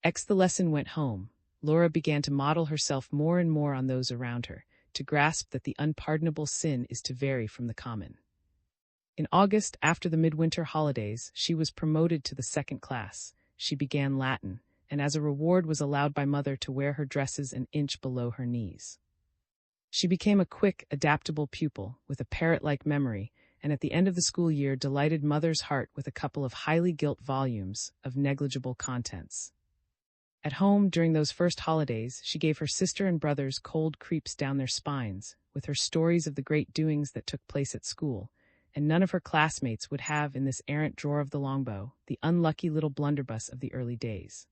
The lesson went home, Laura began to model herself more and more on those around her, to grasp that the unpardonable sin is to vary from the common. In August, after the midwinter holidays, she was promoted to the second class. She began Latin, and as a reward was allowed by mother to wear her dresses an inch below her knees. She became a quick, adaptable pupil, with a parrot-like memory, and at the end of the school year delighted mother's heart with a couple of highly gilt volumes of negligible contents. At home, during those first holidays, she gave her sister and brothers cold creeps down their spines, with her stories of the great doings that took place at school, and none of her classmates would have in this errant drawer of the longbow the unlucky little blunderbuss of the early days.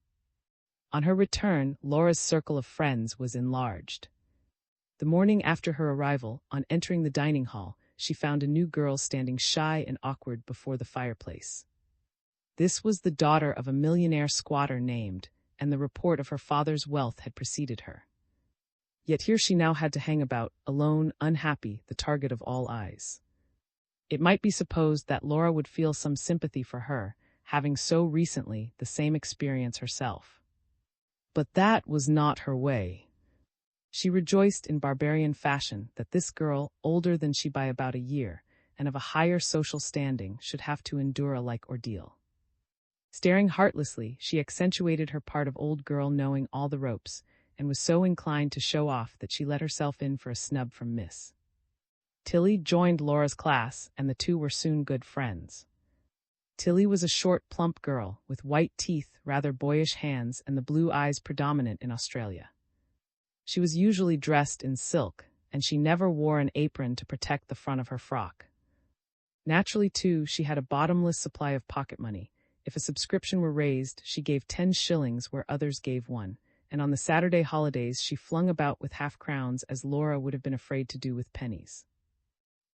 On her return, Laura's circle of friends was enlarged. The morning after her arrival, on entering the dining hall, she found a new girl standing shy and awkward before the fireplace. This was the daughter of a millionaire squatter named, and the report of her father's wealth had preceded her. Yet here she now had to hang about, alone, unhappy, the target of all eyes. It might be supposed that Laura would feel some sympathy for her, having so recently the same experience herself. But that was not her way. She rejoiced in barbarian fashion that this girl, older than she by about a year, and of a higher social standing, should have to endure a like ordeal. Staring heartlessly, she accentuated her part of old girl knowing all the ropes, and was so inclined to show off that she let herself in for a snub from Miss Tilly joined Laura's class, and the two were soon good friends. Tilly was a short, plump girl, with white teeth, rather boyish hands, and the blue eyes predominant in Australia. She was usually dressed in silk, and she never wore an apron to protect the front of her frock. Naturally, too, she had a bottomless supply of pocket money. If a subscription were raised, she gave 10 shillings where others gave 1, and on the Saturday holidays she flung about with half-crowns as Laura would have been afraid to do with pennies.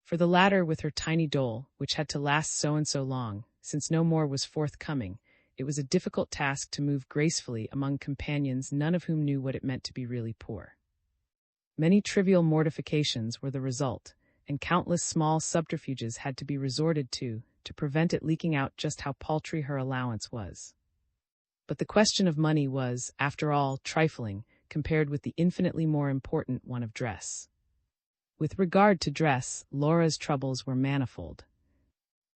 For the latter, with her tiny dole, which had to last so and so long, since no more was forthcoming, it was a difficult task to move gracefully among companions none of whom knew what it meant to be really poor. Many trivial mortifications were the result, and countless small subterfuges had to be resorted to prevent it leaking out just how paltry her allowance was. But the question of money was, after all, trifling, compared with the infinitely more important one of dress. With regard to dress, Laura's troubles were manifold.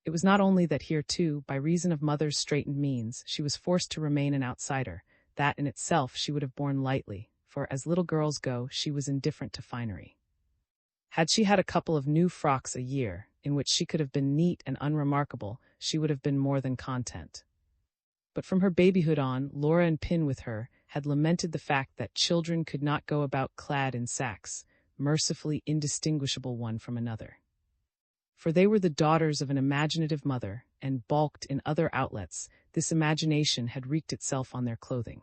It was not only that here, too, by reason of mother's straitened means, she was forced to remain an outsider. That in itself she would have borne lightly, for as little girls go, she was indifferent to finery. Had she had a couple of new frocks a year, in which she could have been neat and unremarkable, she would have been more than content. But from her babyhood on, Laura and Pin with her had lamented the fact that children could not go about clad in sacks, mercifully indistinguishable one from another. For they were the daughters of an imaginative mother, and balked in other outlets, this imagination had wreaked itself on their clothing.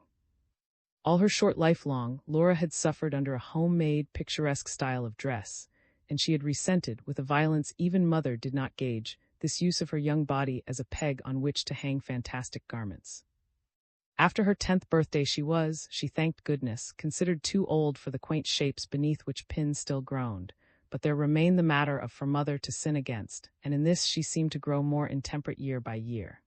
All her short life long, Laura had suffered under a homemade, picturesque style of dress, and she had resented, with a violence even mother did not gauge, this use of her young body as a peg on which to hang fantastic garments. After her 10th birthday she was, she thanked goodness, considered too old for the quaint shapes beneath which Pin still groaned, but there remained the matter of for mother to sin against, and in this she seemed to grow more intemperate year by year.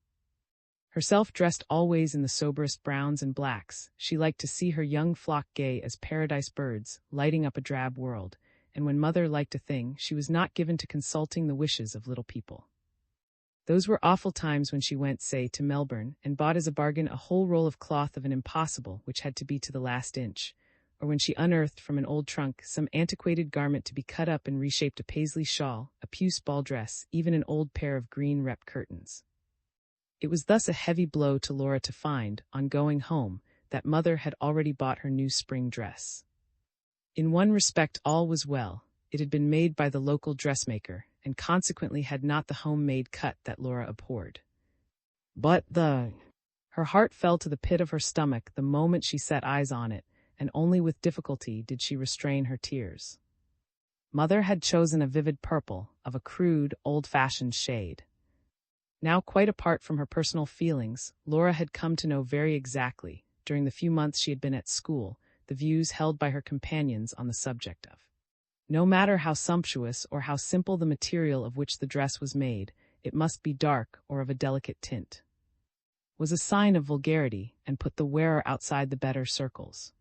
Herself dressed always in the soberest browns and blacks, she liked to see her young flock gay as paradise birds, lighting up a drab world, and when mother liked a thing, she was not given to consulting the wishes of little people. Those were awful times when she went, say, to Melbourne, and bought as a bargain a whole roll of cloth of an impossible which had to be to the last inch, or when she unearthed from an old trunk some antiquated garment to be cut up and reshaped a paisley shawl, a puce ball dress, even an old pair of green rep curtains. It was thus a heavy blow to Laura to find, on going home, that mother had already bought her new spring dress. In one respect all was well. It had been made by the local dressmaker, and consequently had not the home-made cut that Laura abhorred. But her heart fell to the pit of her stomach the moment she set eyes on it, and only with difficulty did she restrain her tears. Mother had chosen a vivid purple, of a crude, old-fashioned shade. Now, quite apart from her personal feelings, Laura had come to know very exactly, during the few months she had been at school, the views held by her companions on the subject of. No matter how sumptuous or how simple the material of which the dress was made, it must be dark or of a delicate tint. was a sign of vulgarity and put the wearer outside the better circles.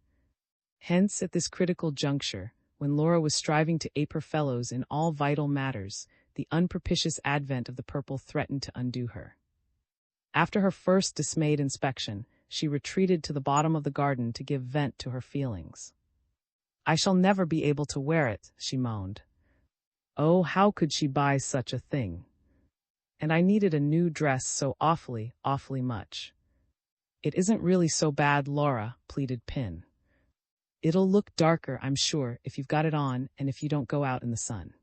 Hence, at this critical juncture, when Laura was striving to ape her fellows in all vital matters, the unpropitious advent of the purple threatened to undo her. After her first dismayed inspection, she retreated to the bottom of the garden to give vent to her feelings. "I shall never be able to wear it," she moaned. Oh, how could she buy such a thing? And I needed a new dress so awfully, awfully much. "It isn't really so bad, Laura," pleaded Pin. "It'll look darker, I'm sure, if you've got it on and if you don't go out in the sun."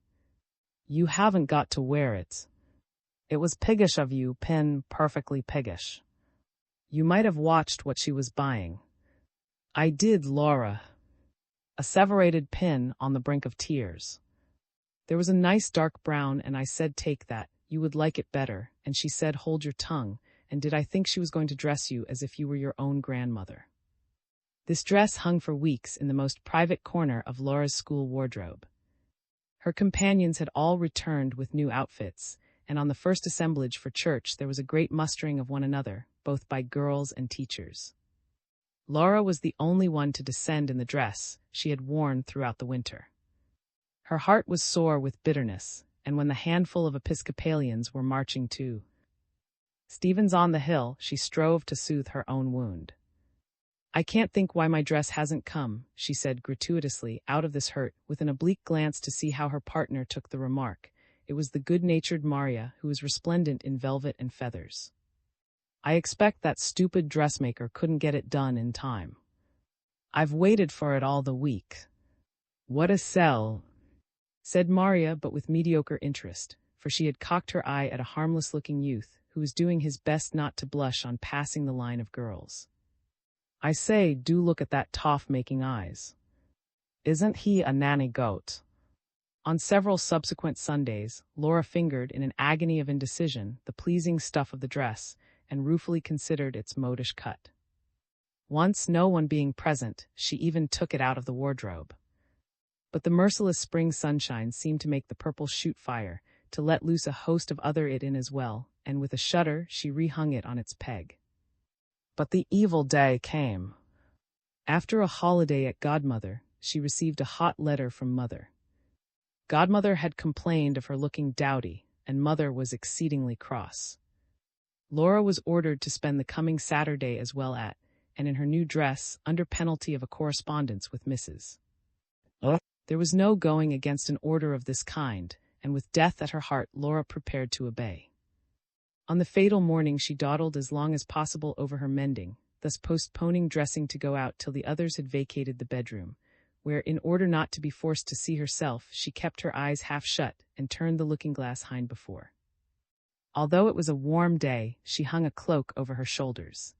"You haven't got to wear it." "It was piggish of you, Pin, perfectly piggish." "You might have watched what she was buying." "I did, Laura," asseverated Pin, on the brink of tears. "There was a nice dark brown and I said take that, you would like it better, and she said hold your tongue, and did I think she was going to dress you as if you were your own grandmother?" This dress hung for weeks in the most private corner of Laura's school wardrobe. Her companions had all returned with new outfits, and on the first assemblage for church there was a great mustering of one another, both by girls and teachers. Laura was the only one to descend in the dress she had worn throughout the winter. Her heart was sore with bitterness, and when the handful of Episcopalians were marching to Stephen's on the Hill, she strove to soothe her own wound. "I can't think why my dress hasn't come," she said gratuitously, out of this hurt, with an oblique glance to see how her partner took the remark. It was the good-natured Maria, who was resplendent in velvet and feathers. "I expect that stupid dressmaker couldn't get it done in time. I've waited for it all the week." "What a sell," said Maria, but with mediocre interest, for she had cocked her eye at a harmless-looking youth who was doing his best not to blush on passing the line of girls. "I say, do look at that toff making eyes. Isn't he a nanny goat?" On several subsequent Sundays, Laura fingered, in an agony of indecision, the pleasing stuff of the dress, and ruefully considered its modish cut. Once, no one being present, she even took it out of the wardrobe. But the merciless spring sunshine seemed to make the purple shoot fire, to let loose a host of other it in as well, and with a shudder she rehung it on its peg. But the evil day came. After a holiday at Godmother, she received a hot letter from Mother. Godmother had complained of her looking dowdy, and Mother was exceedingly cross. Laura was ordered to spend the coming Saturday as well at, and in her new dress, under penalty of a correspondence with Mrs. There was no going against an order of this kind, and with death at her heart Laura prepared to obey. On the fatal morning she dawdled as long as possible over her mending, thus postponing dressing to go out till the others had vacated the bedroom, where, in order not to be forced to see herself, she kept her eyes half shut and turned the looking-glass hind before. Although it was a warm day, she hung a cloak over her shoulders.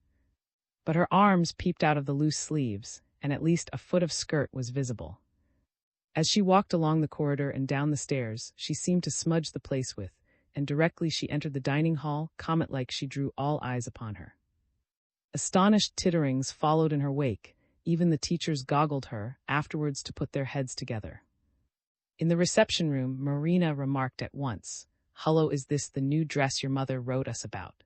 But her arms peeped out of the loose sleeves, and at least a foot of skirt was visible. As she walked along the corridor and down the stairs, she seemed to smudge the place with, and directly she entered the dining hall, comet-like she drew all eyes upon her. Astonished titterings followed in her wake. Even the teachers goggled her, afterwards to put their heads together. In the reception room, Marina remarked at once, "Hullo, is this the new dress your mother wrote us about?"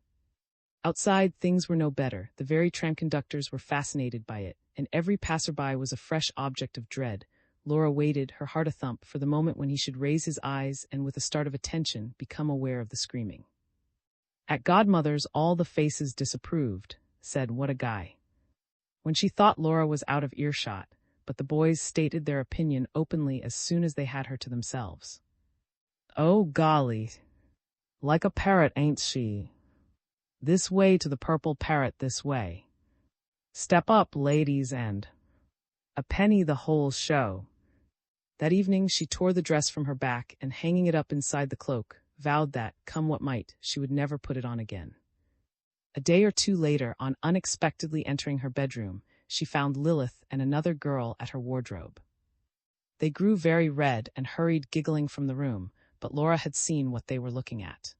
Outside, things were no better. The very tram conductors were fascinated by it, and every passerby was a fresh object of dread. Laura waited, her heart a-thump, for the moment when he should raise his eyes and, with a start of attention, become aware of the screaming. At Godmother's all the faces disapproved, said, "What a guy." When she thought Laura was out of earshot, but the boys stated their opinion openly as soon as they had her to themselves. "Oh, golly, like a parrot, ain't she? This way to the purple parrot, this way. Step up, ladies, and a penny the whole show." That evening she tore the dress from her back and, hanging it up inside the cloak, vowed that, come what might, she would never put it on again. A day or two later, on unexpectedly entering her bedroom, she found Lilith and another girl at her wardrobe. They grew very red and hurried giggling from the room, but Laura had seen what they were looking at.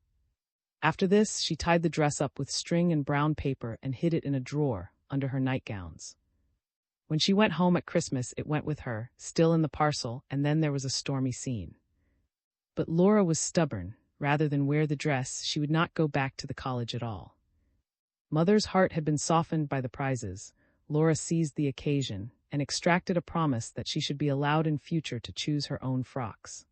After this, she tied the dress up with string and brown paper and hid it in a drawer under her nightgowns. When she went home at Christmas, it went with her, still in the parcel, and then there was a stormy scene. But Laura was stubborn. Rather than wear the dress, she would not go back to the college at all. Mother's heart had been softened by the prizes. Laura seized the occasion and extracted a promise that she should be allowed in future to choose her own frocks.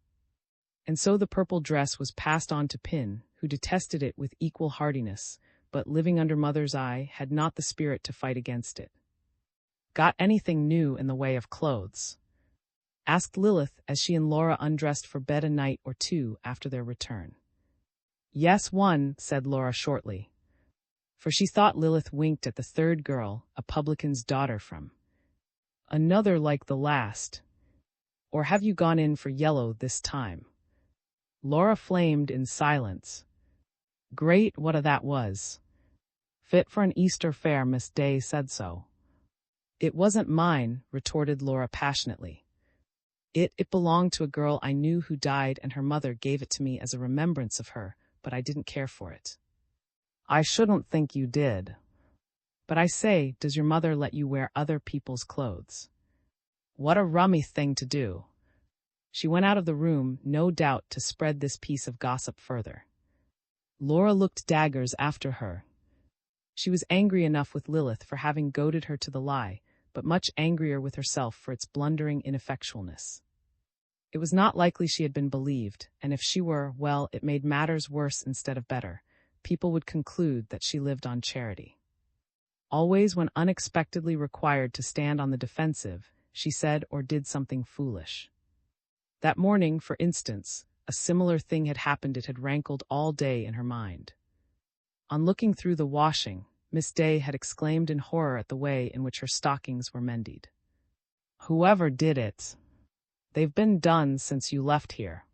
And so the purple dress was passed on to Pin, who detested it with equal heartiness, but living under Mother's eye had not the spirit to fight against it. "Got anything new in the way of clothes?" asked Lilith as she and Laura undressed for bed a night or two after their return. "Yes, one," said Laura shortly, for she thought Lilith winked at the third girl, a publican's daughter from another like the last. "Or have you gone in for yellow this time?" Laura flamed in silence. "Great, what a that was. Fit for an Easter fair, Miss Day said so." "It wasn't mine," retorted Laura passionately. It belonged to a girl I knew who died, and her mother gave it to me as a remembrance of her, but I didn't care for it." "I shouldn't think you did. But I say, does your mother let you wear other people's clothes?" "What a rummy thing to do." She went out of the room, no doubt to spread this piece of gossip further. Laura looked daggers after her. She was angry enough with Lilith for having goaded her to the lie, but much angrier with herself for its blundering ineffectualness. It was not likely she had been believed, and if she were, well, it made matters worse instead of better. People would conclude that she lived on charity. Always when unexpectedly required to stand on the defensive, she said or did something foolish. That morning, for instance, a similar thing had happened. It had rankled all day in her mind. On looking through the washing, Miss Day had exclaimed in horror at the way in which her stockings were mended. "Whoever did it? They've been done since you left here.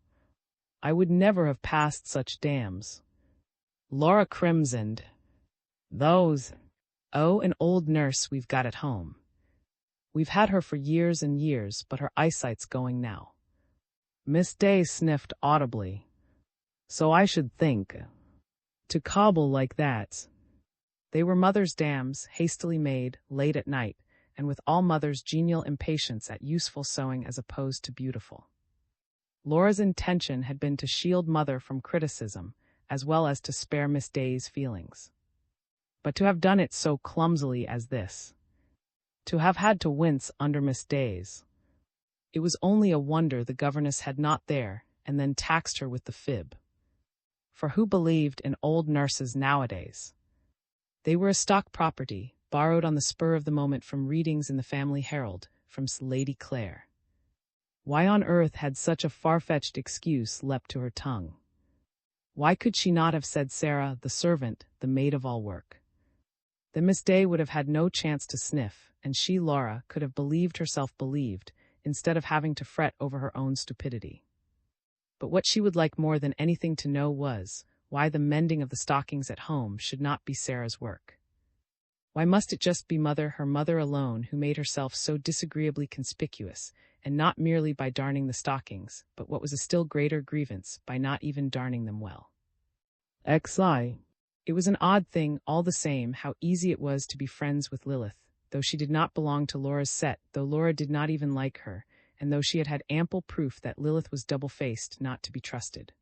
I would never have passed such dams." Laura crimsoned. "Those? Oh, an old nurse we've got at home. We've had her for years and years, but her eyesight's going now." Miss Day sniffed audibly. "So I should think. To cobble like that." They were Mother's dams, hastily made, late at night, and with all Mother's genial impatience at useful sewing as opposed to beautiful. Laura's intention had been to shield Mother from criticism, as well as to spare Miss Day's feelings. But to have done it so clumsily as this, to have had to wince under Miss Day's, it was only a wonder the governess had not there, and then taxed her with the fib. For who believed in old nurses nowadays? They were a stock property, borrowed on the spur of the moment from readings in the Family Herald, from Lady Clare. Why on earth had such a far-fetched excuse leapt to her tongue? Why could she not have said Sarah, the servant, the maid of all work? Then Miss Day would have had no chance to sniff, and she, Laura, could have believed herself believed, instead of having to fret over her own stupidity. But what she would like more than anything to know was, why the mending of the stockings at home should not be Sarah's work. Why must it just be her mother alone, who made herself so disagreeably conspicuous, and not merely by darning the stockings, but what was a still greater grievance, by not even darning them well? XI. It was an odd thing, all the same, how easy it was to be friends with Lilith, though she did not belong to Laura's set, though Laura did not even like her, and though she had had ample proof that Lilith was double-faced, not to be trusted.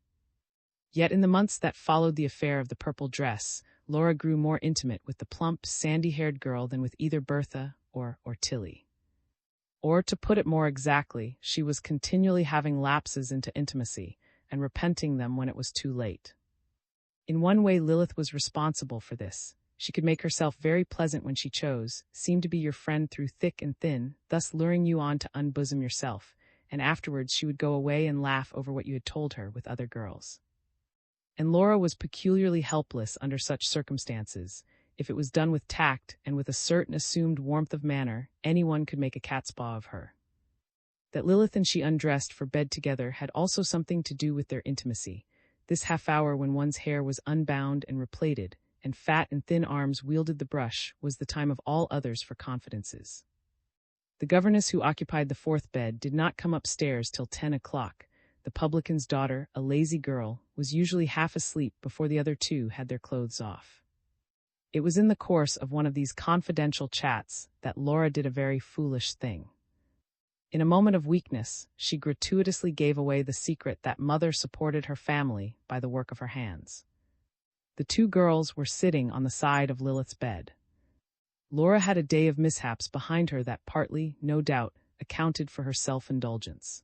Yet in the months that followed the affair of the purple dress, Laura grew more intimate with the plump, sandy-haired girl than with either Bertha or Tilly. Or, to put it more exactly, she was continually having lapses into intimacy, and repenting them when it was too late. In one way Lilith was responsible for this. She could make herself very pleasant when she chose, seem to be your friend through thick and thin, thus luring you on to unbosom yourself, and afterwards she would go away and laugh over what you had told her with other girls. And Laura was peculiarly helpless under such circumstances. If it was done with tact and with a certain assumed warmth of manner, anyone could make a cat's paw of her. That Lilith and she undressed for bed together had also something to do with their intimacy. This half hour when one's hair was unbound and replaited, and fat and thin arms wielded the brush, was the time of all others for confidences. The governess who occupied the fourth bed did not come upstairs till 10 o'clock. The publican's daughter, a lazy girl, was usually half asleep before the other two had their clothes off. It was in the course of one of these confidential chats that Laura did a very foolish thing. In a moment of weakness, she gratuitously gave away the secret that Mother supported her family by the work of her hands. The two girls were sitting on the side of Lilith's bed. Laura had a day of mishaps behind her that partly, no doubt, accounted for her self-indulgence.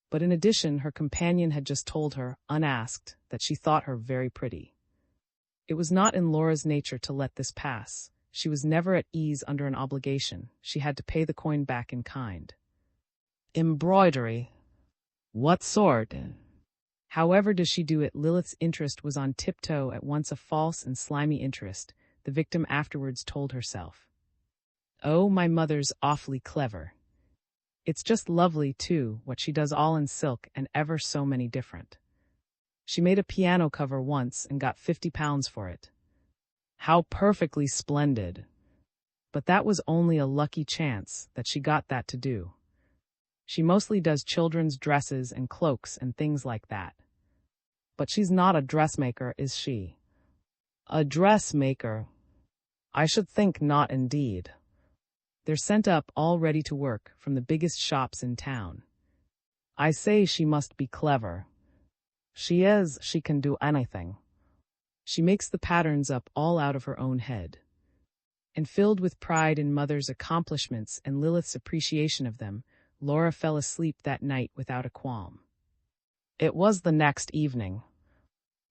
But in addition, her companion had just told her, unasked, that she thought her very pretty. It was not in Laura's nature to let this pass. She was never at ease under an obligation. She had to pay the coin back in kind. Embroidery? What sort? However does she do it? Lilith's interest was on tiptoe, at once a false and slimy interest, the victim afterwards told herself. Oh, my mother's awfully clever. It's just lovely, too, what she does, all in silk and ever so many different. She made a piano cover once and got £50 for it. How perfectly splendid. But that was only a lucky chance that she got that to do. She mostly does children's dresses and cloaks and things like that. But she's not a dressmaker, is she? A dressmaker? I should think not, indeed. They're sent up all ready to work from the biggest shops in town. I say she must be clever. She is, she can do anything. She makes the patterns up all out of her own head. And filled with pride in Mother's accomplishments and Lilith's appreciation of them, Laura fell asleep that night without a qualm. It was the next evening.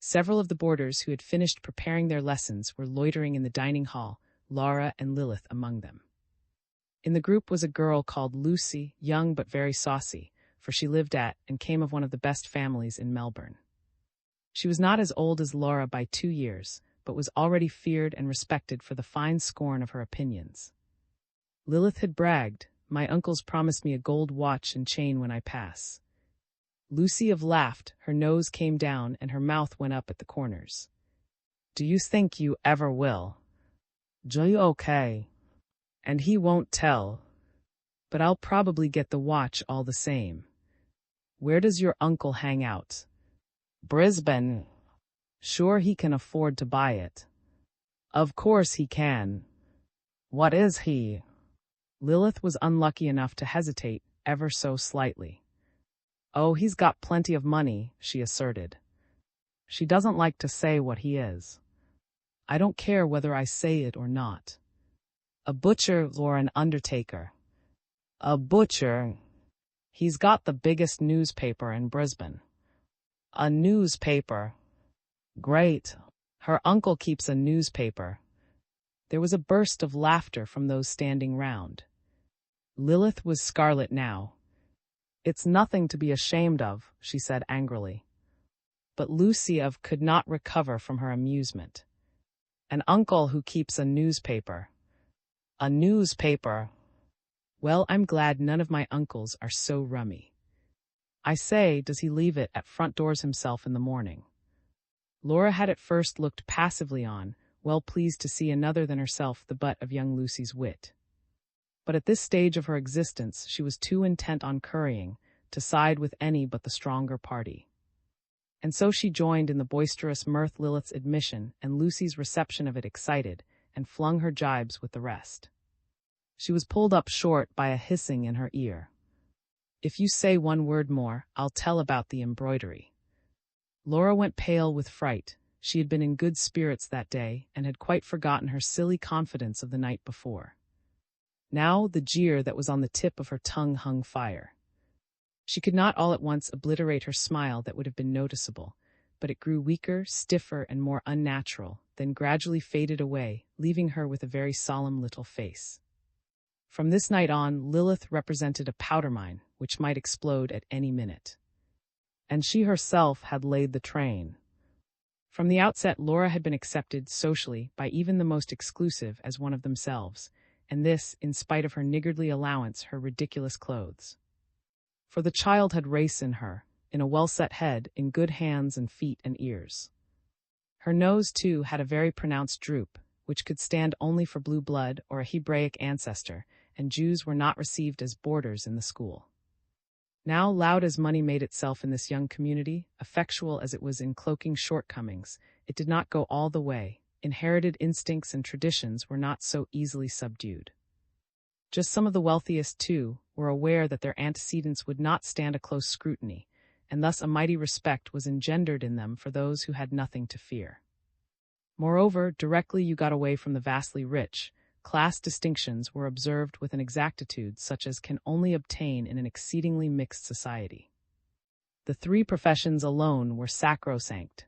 Several of the boarders who had finished preparing their lessons were loitering in the dining hall, Laura and Lilith among them. In the group was a girl called Lucy, young but very saucy, for she lived at and came of one of the best families in Melbourne. She was not as old as Laura by 2 years, but was already feared and respected for the fine scorn of her opinions. Lilith had bragged, "My uncles promised me a gold watch and chain when I pass." Lucy laughed, her nose came down and her mouth went up at the corners. "Do you think you ever will?" "Joy, okay. And he won't tell. But I'll probably get the watch all the same." "Where does your uncle hang out?" "Brisbane." "Sure he can afford to buy it?" "Of course he can." "What is he?" Lilith was unlucky enough to hesitate, ever so slightly. "Oh, he's got plenty of money," she asserted. She doesn't like to say what he is. "I don't care whether I say it or not." "A butcher or an undertaker?" "A butcher." "He's got the biggest newspaper in Brisbane." "A newspaper? Great. Her uncle keeps a newspaper." There was a burst of laughter from those standing round. Lilith was scarlet now. "It's nothing to be ashamed of," she said angrily. But Lucy could not recover from her amusement. "An uncle who keeps a newspaper." "A newspaper? Well, I'm glad none of my uncles are so rummy. I say, does he leave it at front doors himself in the morning?" Laura had at first looked passively on, well pleased to see another than herself the butt of young Lucy's wit. But at this stage of her existence she was too intent on currying to side with any but the stronger party. And so she joined in the boisterous mirth Lilith's admission and Lucy's reception of it excited, and flung her jibes with the rest. She was pulled up short by a hissing in her ear. "If you say one word more, I'll tell about the embroidery." Laura went pale with fright. She had been in good spirits that day, and had quite forgotten her silly confidence of the night before. Now the jeer that was on the tip of her tongue hung fire. She could not all at once obliterate her smile that would have been noticeable, but it grew weaker, stiffer, and more unnatural, then gradually faded away, leaving her with a very solemn little face. From this night on, Lilith represented a powder mine, which might explode at any minute. And she herself had laid the train. From the outset, Laura had been accepted socially by even the most exclusive as one of themselves, and this, in spite of her niggardly allowance, her ridiculous clothes. For the child had race in her, in a well-set head, in good hands and feet and ears. Her nose, too, had a very pronounced droop, which could stand only for blue blood or a Hebraic ancestor, and Jews were not received as boarders in the school. Now, loud as money made itself in this young community, effectual as it was in cloaking shortcomings, it did not go all the way. Inherited instincts and traditions were not so easily subdued. Just some of the wealthiest, too, were aware that their antecedents would not stand a close scrutiny, and thus a mighty respect was engendered in them for those who had nothing to fear. Moreover, directly you got away from the vastly rich, class distinctions were observed with an exactitude such as can only obtain in an exceedingly mixed society. The three professions alone were sacrosanct.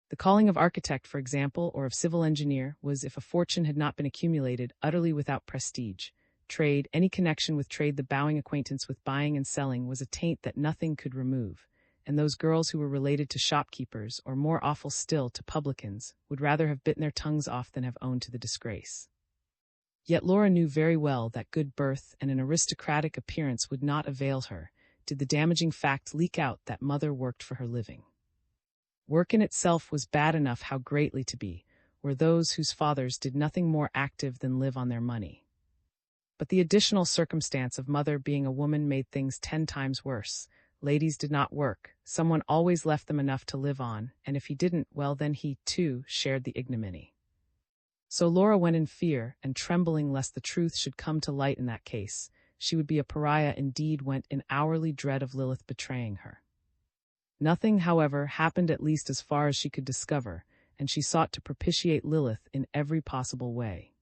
The calling of architect, for example, or of civil engineer, was, if a fortune had not been accumulated, utterly without prestige. Trade, any connection with trade, the bowing acquaintance with buying and selling, was a taint that nothing could remove, and those girls who were related to shopkeepers, or more awful still, to publicans, would rather have bitten their tongues off than have owned to the disgrace. Yet Laura knew very well that good birth and an aristocratic appearance would not avail her, did the damaging fact leak out that mother worked for her living. Work in itself was bad enough. How greatly to be were those whose fathers did nothing more active than live on their money. But the additional circumstance of mother being a woman made things 10 times worse. Ladies did not work. Someone always left them enough to live on, and if he didn't, well, then he, too, shared the ignominy. So Laura went in fear, and trembling lest the truth should come to light in that case. She would be a pariah indeed, went in hourly dread of Lilith betraying her. Nothing, however, happened, at least as far as she could discover, and she sought to propitiate Lilith in every possible way.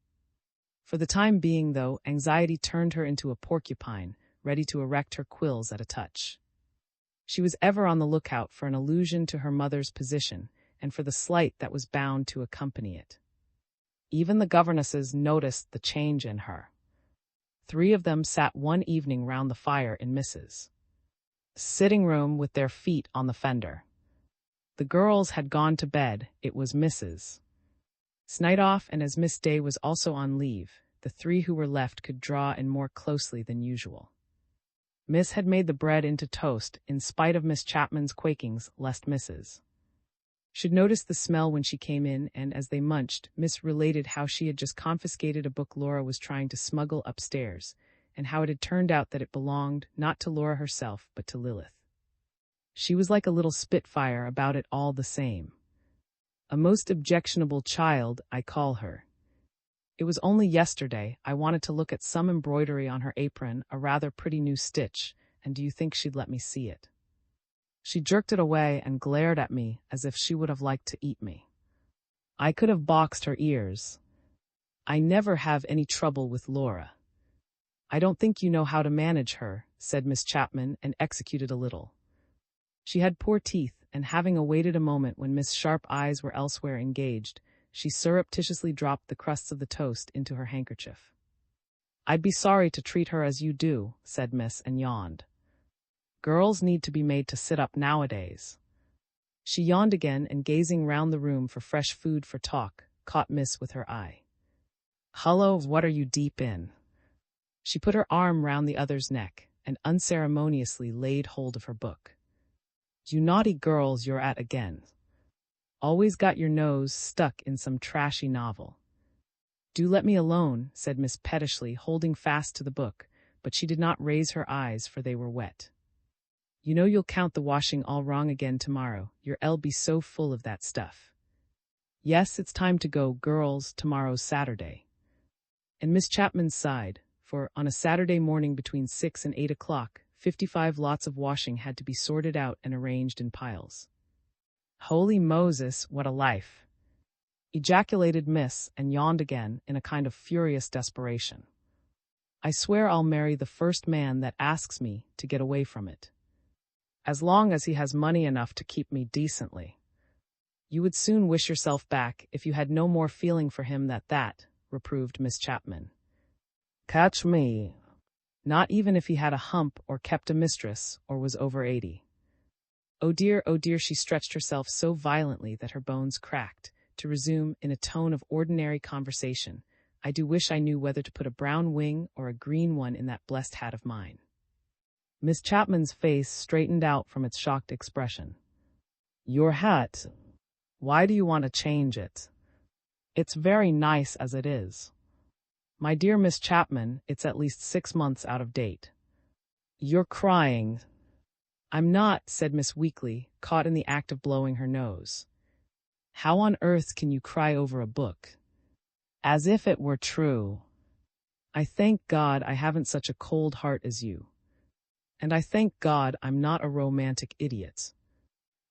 For the time being, though, anxiety turned her into a porcupine, ready to erect her quills at a touch. She was ever on the lookout for an allusion to her mother's position, and for the slight that was bound to accompany it. Even the governesses noticed the change in her. 3 of them sat one evening round the fire in Mrs. sitting room with their feet on the fender. The girls had gone to bed. It was Mrs. Snight off, and as Miss Day was also on leave, the 3 who were left could draw in more closely than usual. Miss had made the bread into toast, in spite of Miss Chapman's quakings, lest Mrs. should notice the smell when she came in, and as they munched, Miss related how she had just confiscated a book Laura was trying to smuggle upstairs, and how it had turned out that it belonged not to Laura herself, but to Lilith. She was like a little spitfire about it all the same. A most objectionable child, I call her. It was only yesterday I wanted to look at some embroidery on her apron, a rather pretty new stitch, and do you think she'd let me see it? She jerked it away and glared at me as if she would have liked to eat me. I could have boxed her ears. I never have any trouble with Laura. I don't think you know how to manage her, said Miss Chapman, and executed a little. She had poor teeth, and having awaited a moment when Miss Sharp eyes were elsewhere engaged, she surreptitiously dropped the crusts of the toast into her handkerchief. I'd be sorry to treat her as you do, said Miss, and yawned. Girls need to be made to sit up nowadays. She yawned again, and gazing round the room for fresh food for talk, caught Miss with her eye. Hullo, what are you deep in? She put her arm round the other's neck, and unceremoniously laid hold of her book. You naughty girls, you're at again. Always got your nose stuck in some trashy novel. Do let me alone, said Miss pettishly, holding fast to the book, but she did not raise her eyes, for they were wet. You know you'll count the washing all wrong again tomorrow, you'll be so full of that stuff. Yes, it's time to go, girls, tomorrow's Saturday. And Miss Chapman sighed, for on a Saturday morning between 6 and 8 o'clock, 55 lots of washing had to be sorted out and arranged in piles. Holy Moses, what a life! Ejaculated Miss, and yawned again in a kind of furious desperation. I swear I'll marry the first man that asks me to get away from it. As long as he has money enough to keep me decently. You would soon wish yourself back if you had no more feeling for him than that, reproved Miss Chapman. Catch me. Not even if he had a hump or kept a mistress or was over 80. Oh dear, she stretched herself so violently that her bones cracked, to resume in a tone of ordinary conversation. I do wish I knew whether to put a brown wing or a green one in that blessed hat of mine. Miss Chapman's face straightened out from its shocked expression. Your hat? Why do you want to change it? It's very nice as it is. My dear Miss Chapman, it's at least 6 months out of date. You're crying. I'm not, said Miss Weekly, caught in the act of blowing her nose. How on earth can you cry over a book? As if it were true. I thank God I haven't such a cold heart as you. And I thank God I'm not a romantic idiot.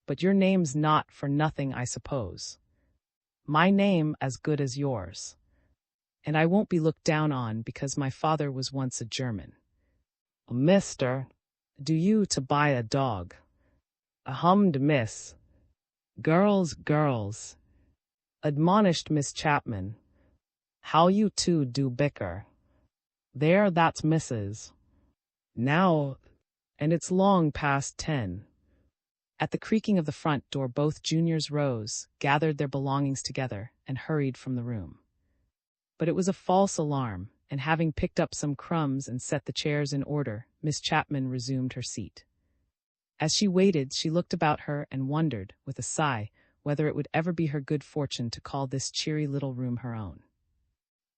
But your name's not for nothing, I suppose. My name as good as yours. And I won't be looked down on because my father was once a German. Mister, do you to buy a dog? A hummed miss. Girls, girls, admonished Miss Chapman. How you two do bicker. There, that's Mrs. Now, and it's long past 10. At the creaking of the front door, both juniors rose, gathered their belongings together, and hurried from the room. But it was a false alarm, and having picked up some crumbs and set the chairs in order, Miss Chapman resumed her seat. As she waited, she looked about her and wondered, with a sigh, whether it would ever be her good fortune to call this cheery little room her own.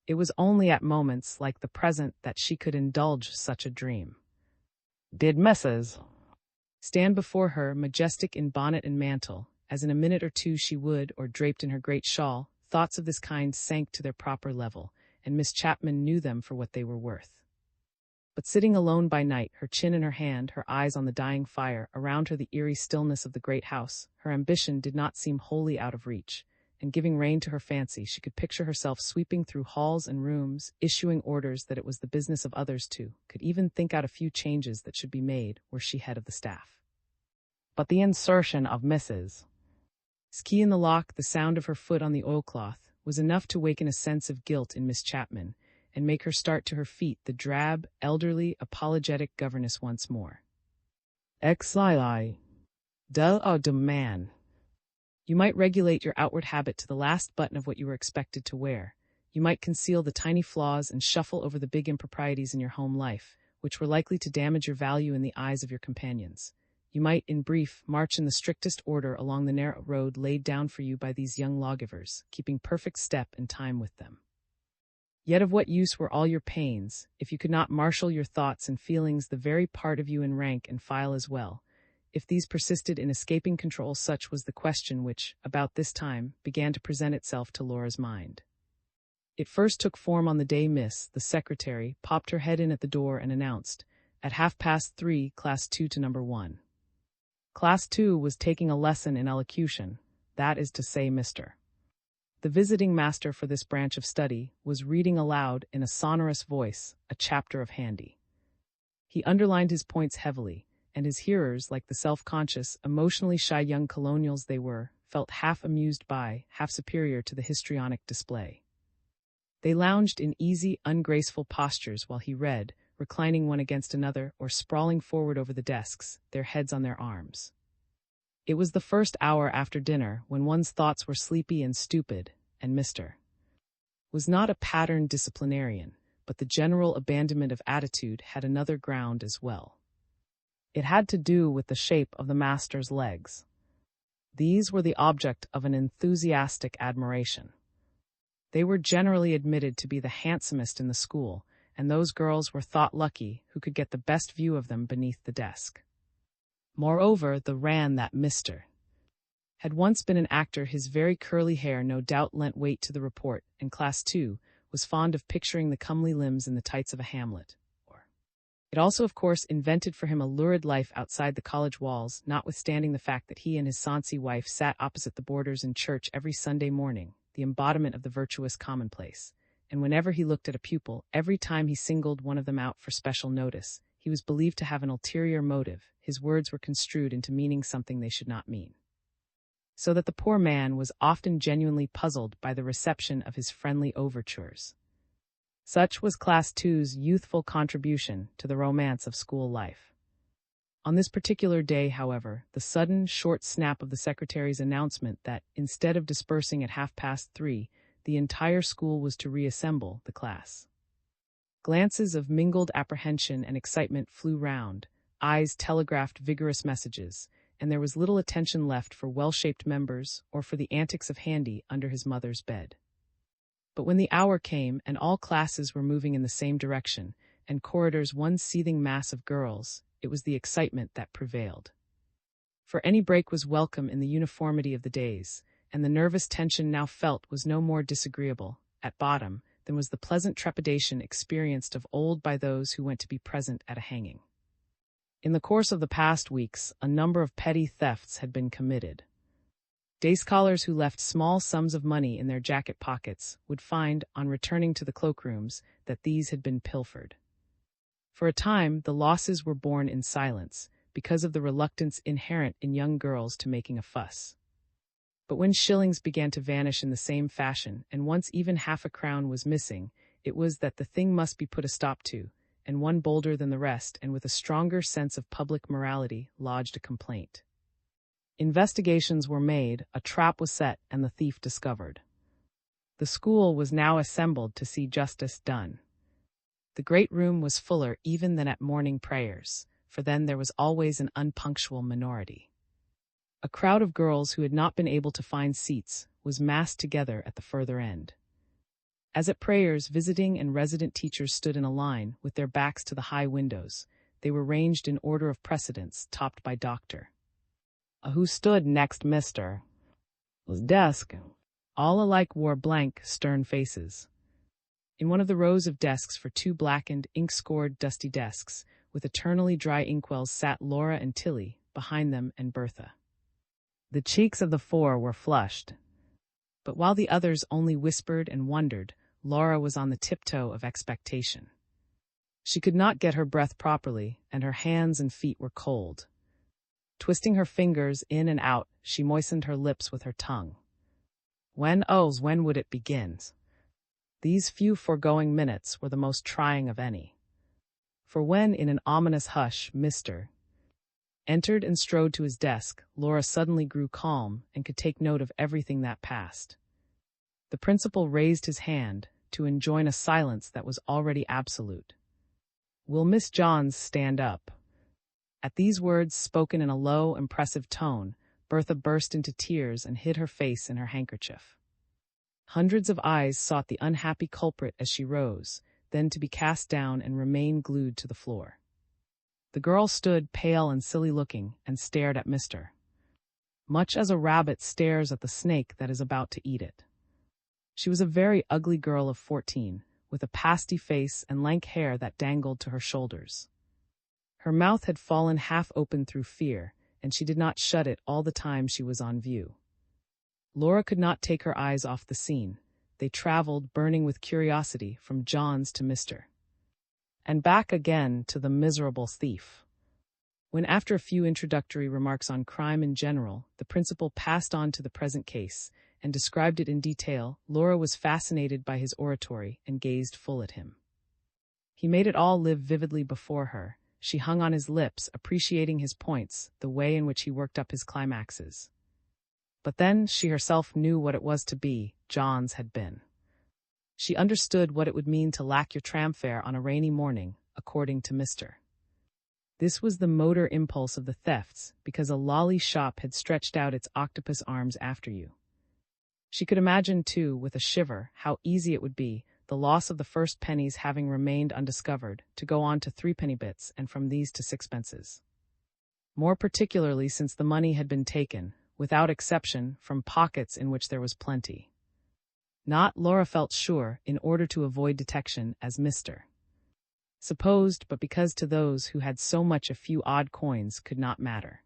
It was only at moments like the present that she could indulge such a dream. Did Mrs. stand before her, majestic in bonnet and mantle, as in a minute or two she would, or draped in her great shawl, thoughts of this kind sank to their proper level, and Miss Chapman knew them for what they were worth. But sitting alone by night, her chin in her hand, her eyes on the dying fire, around her the eerie stillness of the great house, her ambition did not seem wholly out of reach, and giving rein to her fancy, she could picture herself sweeping through halls and rooms, issuing orders that it was the business of others to, could even think out a few changes that should be made, were she head of the staff. But the insertion of Mrs. key in the lock, the sound of her foot on the oilcloth, was enough to waken a sense of guilt in Miss Chapman, and make her start to her feet, the drab, elderly, apologetic governess once more. Exili. De man. You might regulate your outward habit to the last button of what you were expected to wear. You might conceal the tiny flaws and shuffle over the big improprieties in your home life, which were likely to damage your value in the eyes of your companions. You might, in brief, march in the strictest order along the narrow road laid down for you by these young lawgivers, keeping perfect step and time with them. Yet of what use were all your pains, if you could not marshal your thoughts and feelings, the very part of you in rank and file as well, if these persisted in escaping control? Such was the question which, about this time, began to present itself to Laura's mind. It first took form on the day Miss, the secretary, popped her head in at the door and announced, at 3:30, Class 2 to Number 1. Class 2 was taking a lesson in elocution, that is to say, Mr. The visiting master for this branch of study was reading aloud in a sonorous voice a chapter of Handel. He underlined his points heavily, and his hearers, like the self-conscious, emotionally shy young colonials they were, felt half amused by, half superior to the histrionic display. They lounged in easy, ungraceful postures while he read, reclining one against another or sprawling forward over the desks, their heads on their arms. It was the first hour after dinner, when one's thoughts were sleepy and stupid, and Mr. was not a patterned disciplinarian, but the general abandonment of attitude had another ground as well. It had to do with the shape of the master's legs. These were the object of an enthusiastic admiration. They were generally admitted to be the handsomest in the school, and those girls were thought lucky who could get the best view of them beneath the desk. Moreover, the ran that Mr. had once been an actor. His very curly hair no doubt lent weight to the report, and Class 2 was fond of picturing the comely limbs in the tights of a Hamlet. It also, of course, invented for him a lurid life outside the college walls, notwithstanding the fact that he and his sonsy wife sat opposite the boarders in church every Sunday morning, the embodiment of the virtuous commonplace. And whenever he looked at a pupil, every time he singled one of them out for special notice, he was believed to have an ulterior motive. His words were construed into meaning something they should not mean. So that the poor man was often genuinely puzzled by the reception of his friendly overtures. Such was Class 2's youthful contribution to the romance of school life. On this particular day, however, the sudden, short snap of the secretary's announcement that, instead of dispersing at 3:30, the entire school was to reassemble the class. Glances of mingled apprehension and excitement flew round, eyes telegraphed vigorous messages, and there was little attention left for well-shaped members or for the antics of Handy under his mother's bed. But when the hour came and all classes were moving in the same direction, and corridors one seething mass of girls, it was the excitement that prevailed. For any break was welcome in the uniformity of the days, and the nervous tension now felt was no more disagreeable, at bottom, than was the pleasant trepidation experienced of old by those who went to be present at a hanging. In the course of the past weeks, a number of petty thefts had been committed. Day scholars who left small sums of money in their jacket pockets would find, on returning to the cloakrooms, that these had been pilfered. For a time, the losses were borne in silence, because of the reluctance inherent in young girls to making a fuss. But when shillings began to vanish in the same fashion, and once even half a crown was missing, it was that the thing must be put a stop to, and one bolder than the rest and with a stronger sense of public morality lodged a complaint. Investigations were made, a trap was set, and the thief discovered. The school was now assembled to see justice done. The great room was fuller even than at morning prayers, for then there was always an unpunctual minority. A crowd of girls who had not been able to find seats was massed together at the further end. As at prayers, visiting and resident teachers stood in a line, with their backs to the high windows. They were ranged in order of precedence, topped by Doctor. Who stood next Mr. was desk. All alike wore blank, stern faces. In one of the rows of desks for two blackened, ink-scored, dusty desks, with eternally dry inkwells sat Laura and Tilly, behind them and Bertha. The cheeks of the four were flushed. But while the others only whispered and wondered, Laura was on the tiptoe of expectation. She could not get her breath properly, and her hands and feet were cold. Twisting her fingers in and out, she moistened her lips with her tongue. When would it begin? These few foregoing minutes were the most trying of any. For when, in an ominous hush, Mr. entered and strode to his desk, Laura suddenly grew calm and could take note of everything that passed. The principal raised his hand to enjoin a silence that was already absolute. "Will Miss Johns stand up?" At these words, spoken in a low, impressive tone, Bertha burst into tears and hid her face in her handkerchief. Hundreds of eyes sought the unhappy culprit as she rose, then to be cast down and remain glued to the floor. The girl stood, pale and silly-looking, and stared at Mr. much as a rabbit stares at the snake that is about to eat it. She was a very ugly girl of 14, with a pasty face and lank hair that dangled to her shoulders. Her mouth had fallen half open through fear, and she did not shut it all the time she was on view. Laura could not take her eyes off the scene. They traveled, burning with curiosity, from John's to Mr. and back again to the miserable thief. When, after a few introductory remarks on crime in general, the principal passed on to the present case and described it in detail, Laura was fascinated by his oratory and gazed full at him. He made it all live vividly before her. She hung on his lips, appreciating his points, the way in which he worked up his climaxes. But then she herself knew what it was to be, John's had been. She understood what it would mean to lack your tram fare on a rainy morning, according to Mr. This was the motor impulse of the thefts, because a lolly shop had stretched out its octopus arms after you. She could imagine, too, with a shiver, how easy it would be, the loss of the first pennies having remained undiscovered, to go on to threepenny bits and from these to sixpences. More particularly since the money had been taken, without exception, from pockets in which there was plenty. Not, Laura felt sure, in order to avoid detection, as Mr. supposed, but because to those who had so much a few odd coins could not matter.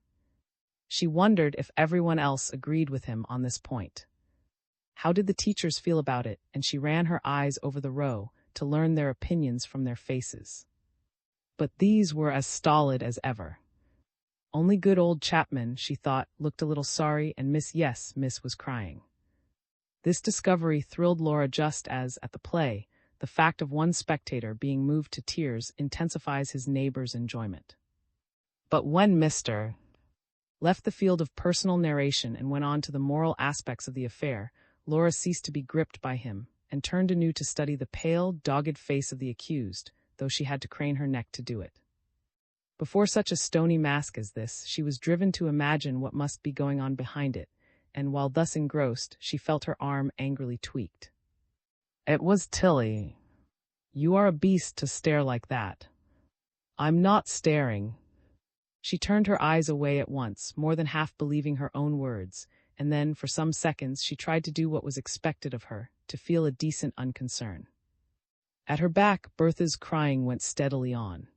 She wondered if everyone else agreed with him on this point. How did the teachers feel about it, and she ran her eyes over the row to learn their opinions from their faces. But these were as stolid as ever. Only good old Chapman, she thought, looked a little sorry, and Miss was crying. This discovery thrilled Laura just as, at the play, the fact of one spectator being moved to tears intensifies his neighbor's enjoyment. But when Mr. left the field of personal narration and went on to the moral aspects of the affair, Laura ceased to be gripped by him, and turned anew to study the pale, dogged face of the accused, though she had to crane her neck to do it. Before such a stony mask as this, she was driven to imagine what must be going on behind it, and while thus engrossed, she felt her arm angrily tweaked. It was Tilly. "You are a beast to stare like that." "I'm not staring." She turned her eyes away at once, more than half believing her own words, and then, for some seconds, she tried to do what was expected of her, to feel a decent unconcern. At her back, Bertha's crying went steadily on.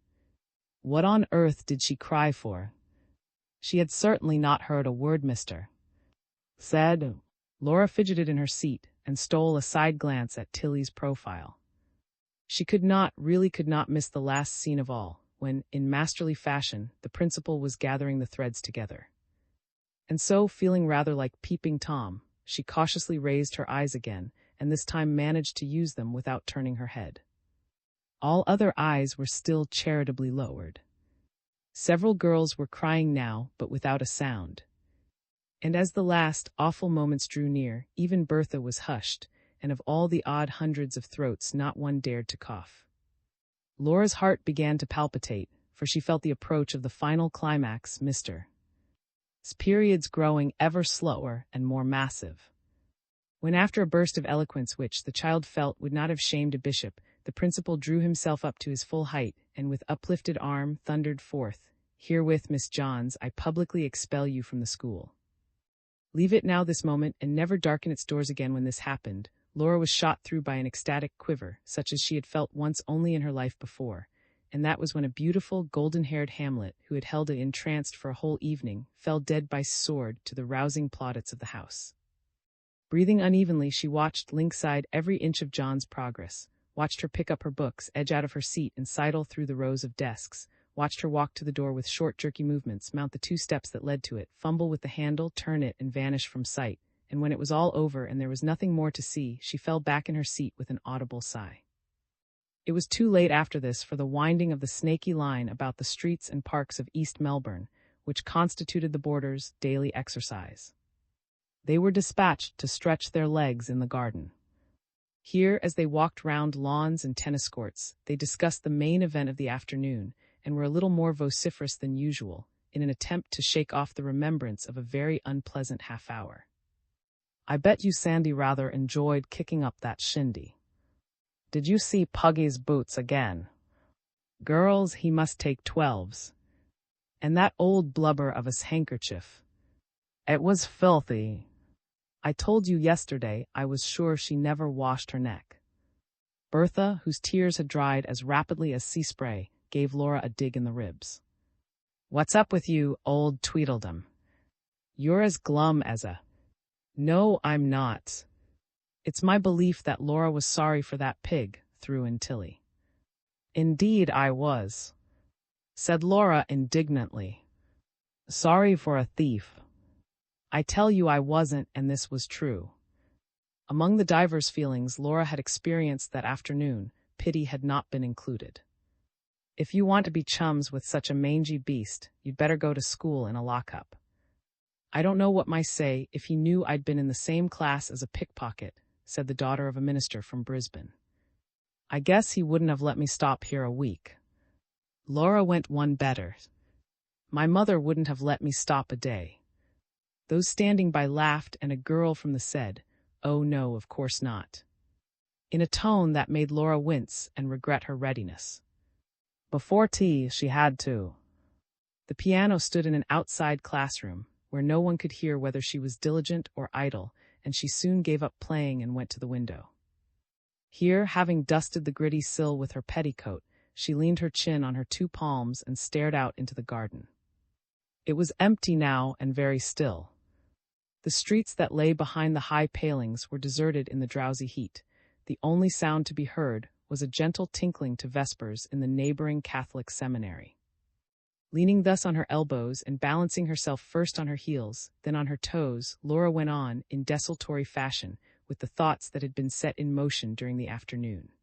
What on earth did she cry for? She had certainly not heard a word Mr. said. Laura fidgeted in her seat and stole a side glance at Tilly's profile. She really could not miss the last scene of all, when, in masterly fashion, the principal was gathering the threads together. And so, feeling rather like Peeping Tom, she cautiously raised her eyes again, and this time managed to use them without turning her head. All other eyes were still charitably lowered. Several girls were crying now, but without a sound. And as the last awful moments drew near, even Bertha was hushed, and of all the odd hundreds of throats not one dared to cough. Laura's heart began to palpitate, for she felt the approach of the final climax, Mr. Periods growing ever slower and more massive. When after a burst of eloquence which the child felt would not have shamed a bishop, the principal drew himself up to his full height, and with uplifted arm thundered forth, "Herewith, Miss Johns, I publicly expel you from the school. Leave it now this moment, and never darken its doors again." When this happened, Laura was shot through by an ecstatic quiver, such as she had felt once only in her life before, and that was when a beautiful, golden-haired Hamlet, who had held it entranced for a whole evening, fell dead by sword to the rousing plaudits of the house. Breathing unevenly, she watched lynx-eyed every inch of John's progress, watched her pick up her books, edge out of her seat, and sidle through the rows of desks, watched her walk to the door with short, jerky movements, mount the 2 steps that led to it, fumble with the handle, turn it, and vanish from sight, and when it was all over and there was nothing more to see, she fell back in her seat with an audible sigh. It was too late after this for the winding of the snaky line about the streets and parks of East Melbourne, which constituted the boarders' daily exercise. They were dispatched to stretch their legs in the garden. Here, as they walked round lawns and tennis courts, they discussed the main event of the afternoon, and were a little more vociferous than usual, in an attempt to shake off the remembrance of a very unpleasant half-hour. "I bet you Sandy rather enjoyed kicking up that shindy. Did you see Puggy's boots again? Girls, he must take 12s. And that old blubber of his handkerchief. It was filthy. I told you yesterday I was sure she never washed her neck." Bertha, whose tears had dried as rapidly as sea spray, gave Laura a dig in the ribs. "What's up with you, old Tweedledum? You're as glum as a—" "No, I'm not. It's my belief that Laura was sorry for that pig," threw in Tilly. "Indeed I was," said Laura indignantly. "Sorry for a thief. I tell you I wasn't, and this was true." Among the divers feelings Laura had experienced that afternoon, pity had not been included. "If you want to be chums with such a mangy beast, you'd better go to school in a lockup. I don't know what might say if he knew I'd been in the same class as a pickpocket," said the daughter of a minister from Brisbane. "I guess he wouldn't have let me stop here a week." Laura went one better. "My mother wouldn't have let me stop a day." Those standing by laughed, and a girl from the said, "Oh no, of course not," in a tone that made Laura wince and regret her readiness. "Before tea she had to." The piano stood in an outside classroom, where no one could hear whether she was diligent or idle, and she soon gave up playing and went to the window. Here, having dusted the gritty sill with her petticoat, she leaned her chin on her 2 palms and stared out into the garden. It was empty now and very still. The streets that lay behind the high palings were deserted in the drowsy heat. The only sound to be heard was a gentle tinkling to vespers in the neighboring Catholic seminary. Leaning thus on her elbows and balancing herself first on her heels, then on her toes, Laura went on, in desultory fashion, with the thoughts that had been set in motion during the afternoon.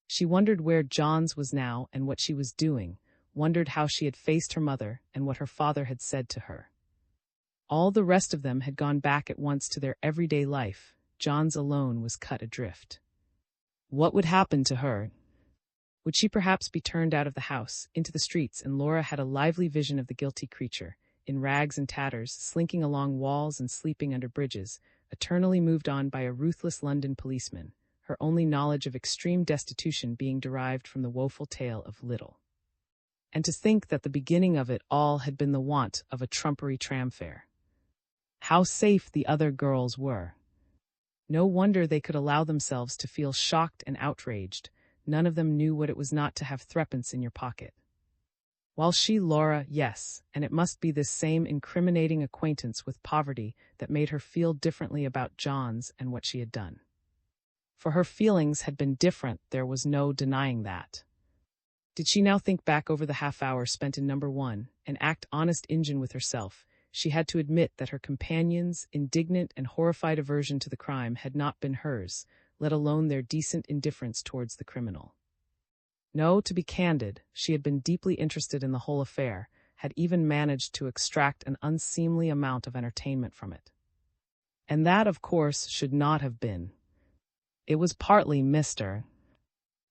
She wondered where Johns was now and what she was doing, wondered how she had faced her mother and what her father had said to her. All the rest of them had gone back at once to their everyday life. Johns alone was cut adrift. What would happen to her? Would she perhaps be turned out of the house, into the streets? And Laura had a lively vision of the guilty creature, in rags and tatters, slinking along walls and sleeping under bridges, eternally moved on by a ruthless London policeman, her only knowledge of extreme destitution being derived from the woeful tale of Little. And to think that the beginning of it all had been the want of a trumpery tram fare. How safe the other girls were. No wonder they could allow themselves to feel shocked and outraged. None of them knew what it was not to have threepence in your pocket. While she, Laura, yes, and it must be this same incriminating acquaintance with poverty that made her feel differently about Johns and what she had done. For her feelings had been different, there was no denying that. Did she now think back over the half hour spent in number 1, and act honest Injun with herself, she had to admit that her companion's indignant and horrified aversion to the crime had not been hers, let alone their decent indifference towards the criminal. No, to be candid, she had been deeply interested in the whole affair, had even managed to extract an unseemly amount of entertainment from it. And that, of course, should not have been. It was partly Mr.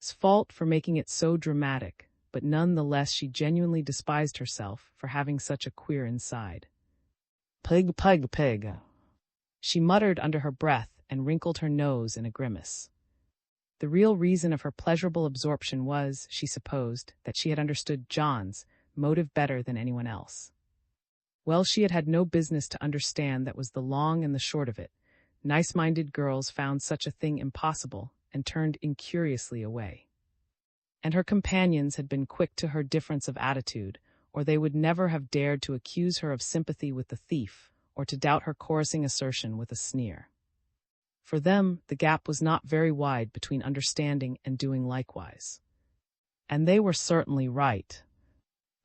S fault for making it so dramatic, but none the less she genuinely despised herself for having such a queer inside. Pig, pig, pig. She muttered under her breath and wrinkled her nose in a grimace. The real reason of her pleasurable absorption was, she supposed, that she had understood John's motive better than anyone else. Well, she had had no business to understand, that was the long and the short of it. Nice-minded girls found such a thing impossible and turned incuriously away. And her companions had been quick to her difference of attitude, or they would never have dared to accuse her of sympathy with the thief, or to doubt her chorusing assertion with a sneer. For them, the gap was not very wide between understanding and doing likewise. And they were certainly right.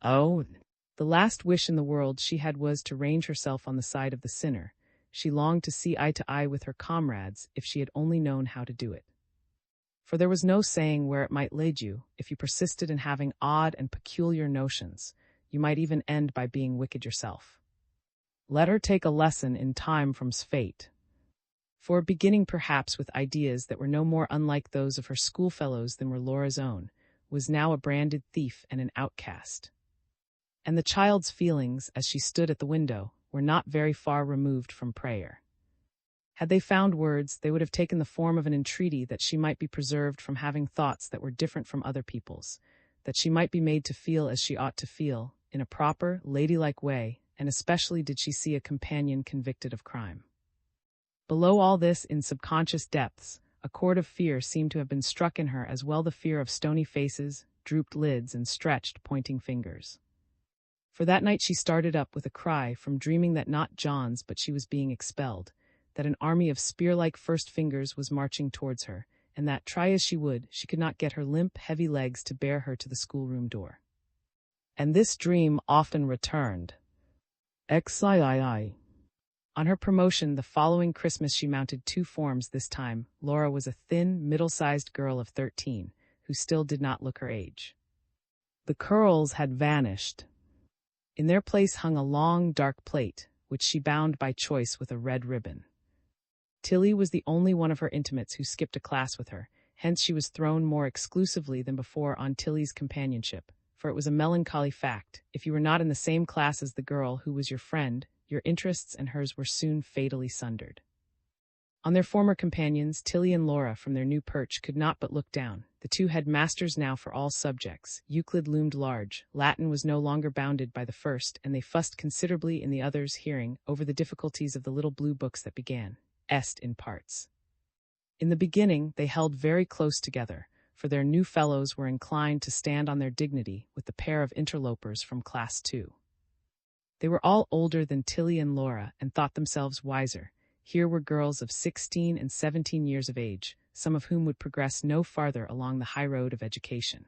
Oh, the last wish in the world she had was to range herself on the side of the sinner. She longed to see eye to eye with her comrades if she had only known how to do it. For there was no saying where it might lead you. If you persisted in having odd and peculiar notions, you might even end by being wicked yourself. Let her take a lesson in time from's fate. For beginning perhaps with ideas that were no more unlike those of her schoolfellows than were Laura's own, was now a branded thief and an outcast. And the child's feelings, as she stood at the window, were not very far removed from prayer. Had they found words, they would have taken the form of an entreaty that she might be preserved from having thoughts that were different from other people's, that she might be made to feel as she ought to feel, in a proper, ladylike way, and especially did she see a companion convicted of crime. Below all this, in subconscious depths, a chord of fear seemed to have been struck in her, as well the fear of stony faces, drooped lids, and stretched, pointing fingers. For that night she started up with a cry from dreaming that not John's but she was being expelled, that an army of spear-like first fingers was marching towards her, and that, try as she would, she could not get her limp, heavy legs to bear her to the schoolroom door. And this dream often returned. XIII. On her promotion the following Christmas she mounted 2 forms this time. Laura was a thin, middle-sized girl of 13, who still did not look her age. The curls had vanished. In their place hung a long, dark plait, which she bound by choice with a red ribbon. Tilly was the only one of her intimates who skipped a class with her, hence she was thrown more exclusively than before on Tilly's companionship, for it was a melancholy fact, if you were not in the same class as the girl who was your friend, your interests and hers were soon fatally sundered. On their former companions, Tilly and Laura, from their new perch, could not but look down. The two had masters now for all subjects. Euclid loomed large, Latin was no longer bounded by the first, and they fussed considerably in the others' hearing over the difficulties of the little blue books that began, est in parts. In the beginning, they held very close together, for their new fellows were inclined to stand on their dignity with the pair of interlopers from Class 2. They were all older than Tilly and Laura and thought themselves wiser. Here were girls of 16 and 17 years of age, some of whom would progress no farther along the high road of education.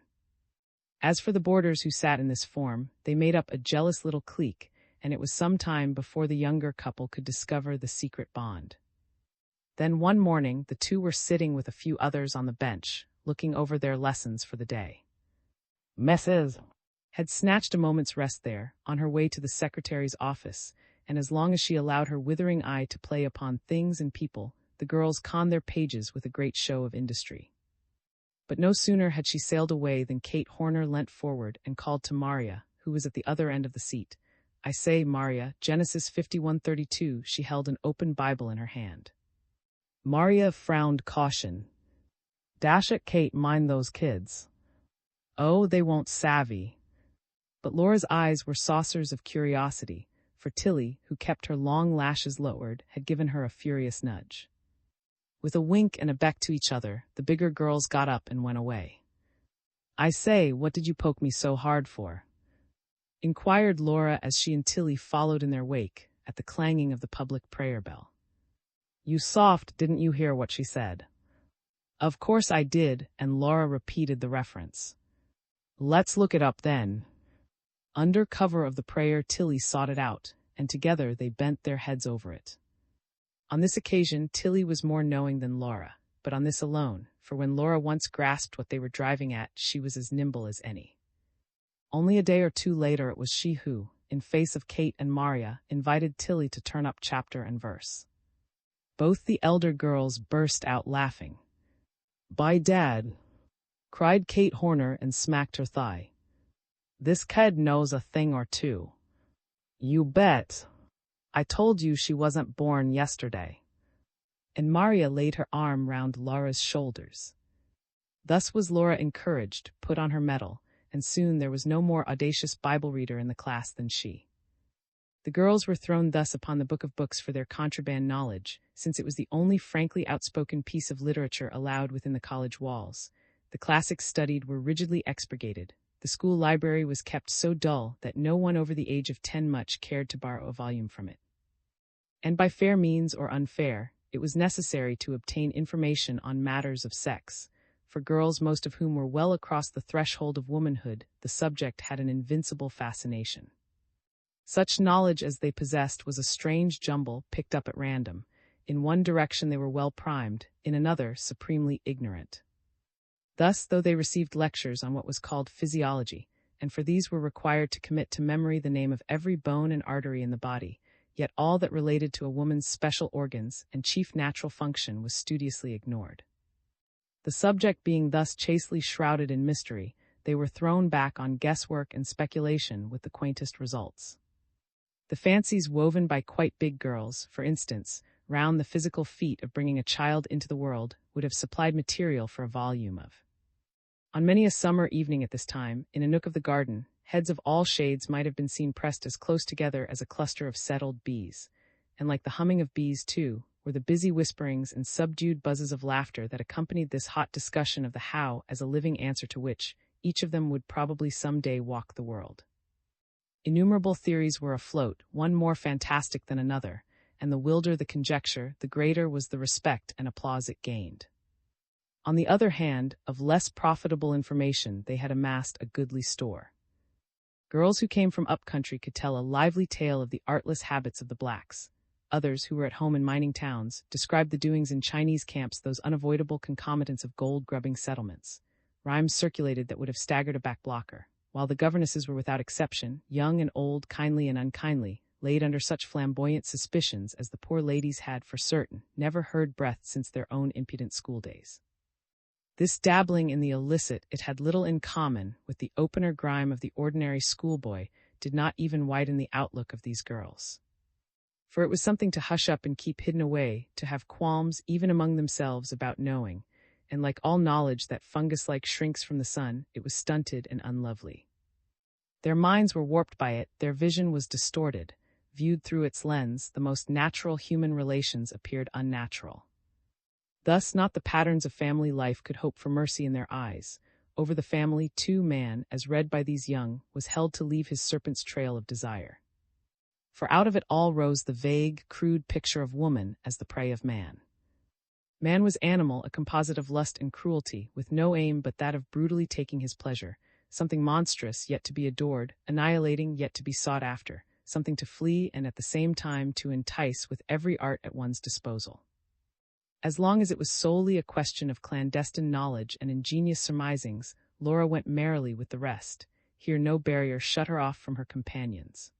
As for the boarders who sat in this form, they made up a jealous little clique, and it was some time before the younger couple could discover the secret bond. Then one morning the two were sitting with a few others on the bench, looking over their lessons for the day. Mrs. had snatched a moment's rest there, on her way to the secretary's office, and as long as she allowed her withering eye to play upon things and people, the girls conned their pages with a great show of industry. But no sooner had she sailed away than Kate Horner leant forward and called to Maria, who was at the other end of the seat. I say, Maria, Genesis 51:32, she held an open Bible in her hand. Maria frowned caution. Dash it, Kate, mind those kids. Oh, they won't savvy. But Laura's eyes were saucers of curiosity, for Tilly, who kept her long lashes lowered, had given her a furious nudge. With a wink and a beck to each other, the bigger girls got up and went away. I say, what did you poke me so hard for? inquired Laura as she and Tilly followed in their wake at the clanging of the public prayer bell. "You soft, didn't you hear what she said?" "Of course I did," and Laura repeated the reference. "Let's look it up then." Under cover of the prayer, Tilly sought it out, and together they bent their heads over it. On this occasion, Tilly was more knowing than Laura, but on this alone, for when Laura once grasped what they were driving at, she was as nimble as any. Only a day or two later it was she who, in face of Kate and Maria, invited Tilly to turn up chapter and verse. Both the elder girls burst out laughing. "By Dad!" cried Kate Horner and smacked her thigh. "This kid knows a thing or two." "You bet. I told you she wasn't born yesterday." And Maria laid her arm round Laura's shoulders. Thus was Laura encouraged, put on her mettle, and soon there was no more audacious Bible reader in the class than she. The girls were thrown thus upon the book of books for their contraband knowledge, since it was the only frankly outspoken piece of literature allowed within the college walls. The classics studied were rigidly expurgated. The school library was kept so dull that no one over the age of 10 much cared to borrow a volume from it. And by fair means or unfair, it was necessary to obtain information on matters of sex. For girls, most of whom were well across the threshold of womanhood, the subject had an invincible fascination. Such knowledge as they possessed was a strange jumble picked up at random. In one direction they were well primed, in another supremely ignorant. Thus, though they received lectures on what was called physiology, and for these were required to commit to memory the name of every bone and artery in the body, yet all that related to a woman's special organs and chief natural function was studiously ignored. The subject being thus chastely shrouded in mystery, they were thrown back on guesswork and speculation with the quaintest results. The fancies woven by quite big girls, for instance, round the physical feat of bringing a child into the world, would have supplied material for a volume of. On many a summer evening at this time, in a nook of the garden, heads of all shades might have been seen pressed as close together as a cluster of settled bees, and like the humming of bees, too, were the busy whisperings and subdued buzzes of laughter that accompanied this hot discussion of the how as a living answer to which each of them would probably some day walk the world. Innumerable theories were afloat, one more fantastic than another, and the wilder the conjecture, the greater was the respect and applause it gained. On the other hand, of less profitable information they had amassed a goodly store. Girls who came from up-country could tell a lively tale of the artless habits of the blacks. Others, who were at home in mining towns, described the doings in Chinese camps, those unavoidable concomitants of gold-grubbing settlements. Rhymes circulated that would have staggered a back-blocker, while the governesses were without exception, young and old, kindly and unkindly, laid under such flamboyant suspicions as the poor ladies had, for certain, never heard breath since their own impudent schooldays. This dabbling in the illicit, it had little in common with the opener grime of the ordinary schoolboy, did not even widen the outlook of these girls. For it was something to hush up and keep hidden away, to have qualms even among themselves about knowing, and like all knowledge that fungus-like shrinks from the sun, it was stunted and unlovely. Their minds were warped by it, their vision was distorted. Viewed through its lens, the most natural human relations appeared unnatural. Thus, not the patterns of family life could hope for mercy in their eyes. Over the family, too, man, as read by these young, was held to leave his serpent's trail of desire. For out of it all rose the vague, crude picture of woman as the prey of man. Man was animal, a composite of lust and cruelty, with no aim but that of brutally taking his pleasure, something monstrous yet to be adored, annihilating yet to be sought after, something to flee and at the same time to entice with every art at one's disposal. As long as it was solely a question of clandestine knowledge and ingenious surmisings, Laura went merrily with the rest. Here no barrier shut her off from her companions.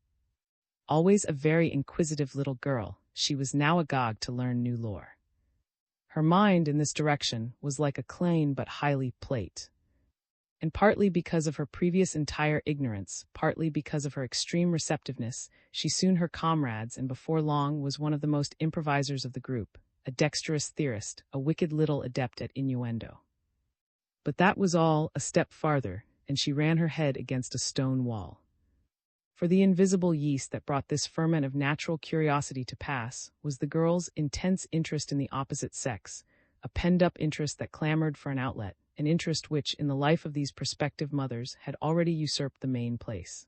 Always a very inquisitive little girl, she was now agog to learn new lore. Her mind, in this direction, was like a plain but highly plate. And partly because of her previous entire ignorance, partly because of her extreme receptiveness, she soon her comrades and before long was one of the most improvisers of the group, a dexterous theorist, a wicked little adept at innuendo. But that was all, a step farther, and she ran her head against a stone wall. For the invisible yeast that brought this ferment of natural curiosity to pass was the girl's intense interest in the opposite sex, a penned-up interest that clamored for an outlet, an interest which, in the life of these prospective mothers, had already usurped the main place.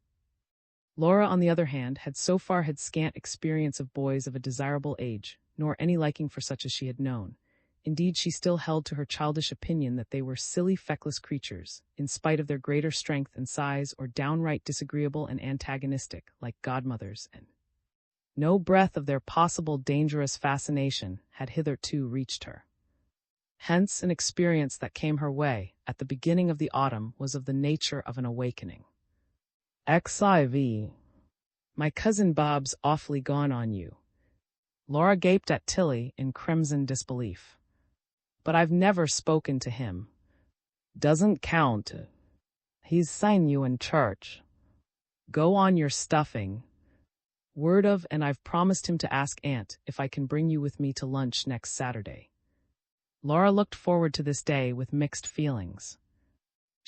Laura, on the other hand, had so far had scant experience of boys of a desirable age, nor any liking for such as she had known. Indeed, she still held to her childish opinion that they were silly, feckless creatures, in spite of their greater strength and size, or downright disagreeable and antagonistic, like godmothers, and no breath of their possible dangerous fascination had hitherto reached her. Hence, an experience that came her way at the beginning of the autumn was of the nature of an awakening. XIV. My cousin Bob's awfully gone on you. Laura gaped at Tilly in crimson disbelief. But I've never spoken to him. Doesn't count. He's seen you in church. Go on your stuffing. Word of, and I've promised him to ask Aunt if I can bring you with me to lunch next Saturday. Laura looked forward to this day with mixed feelings.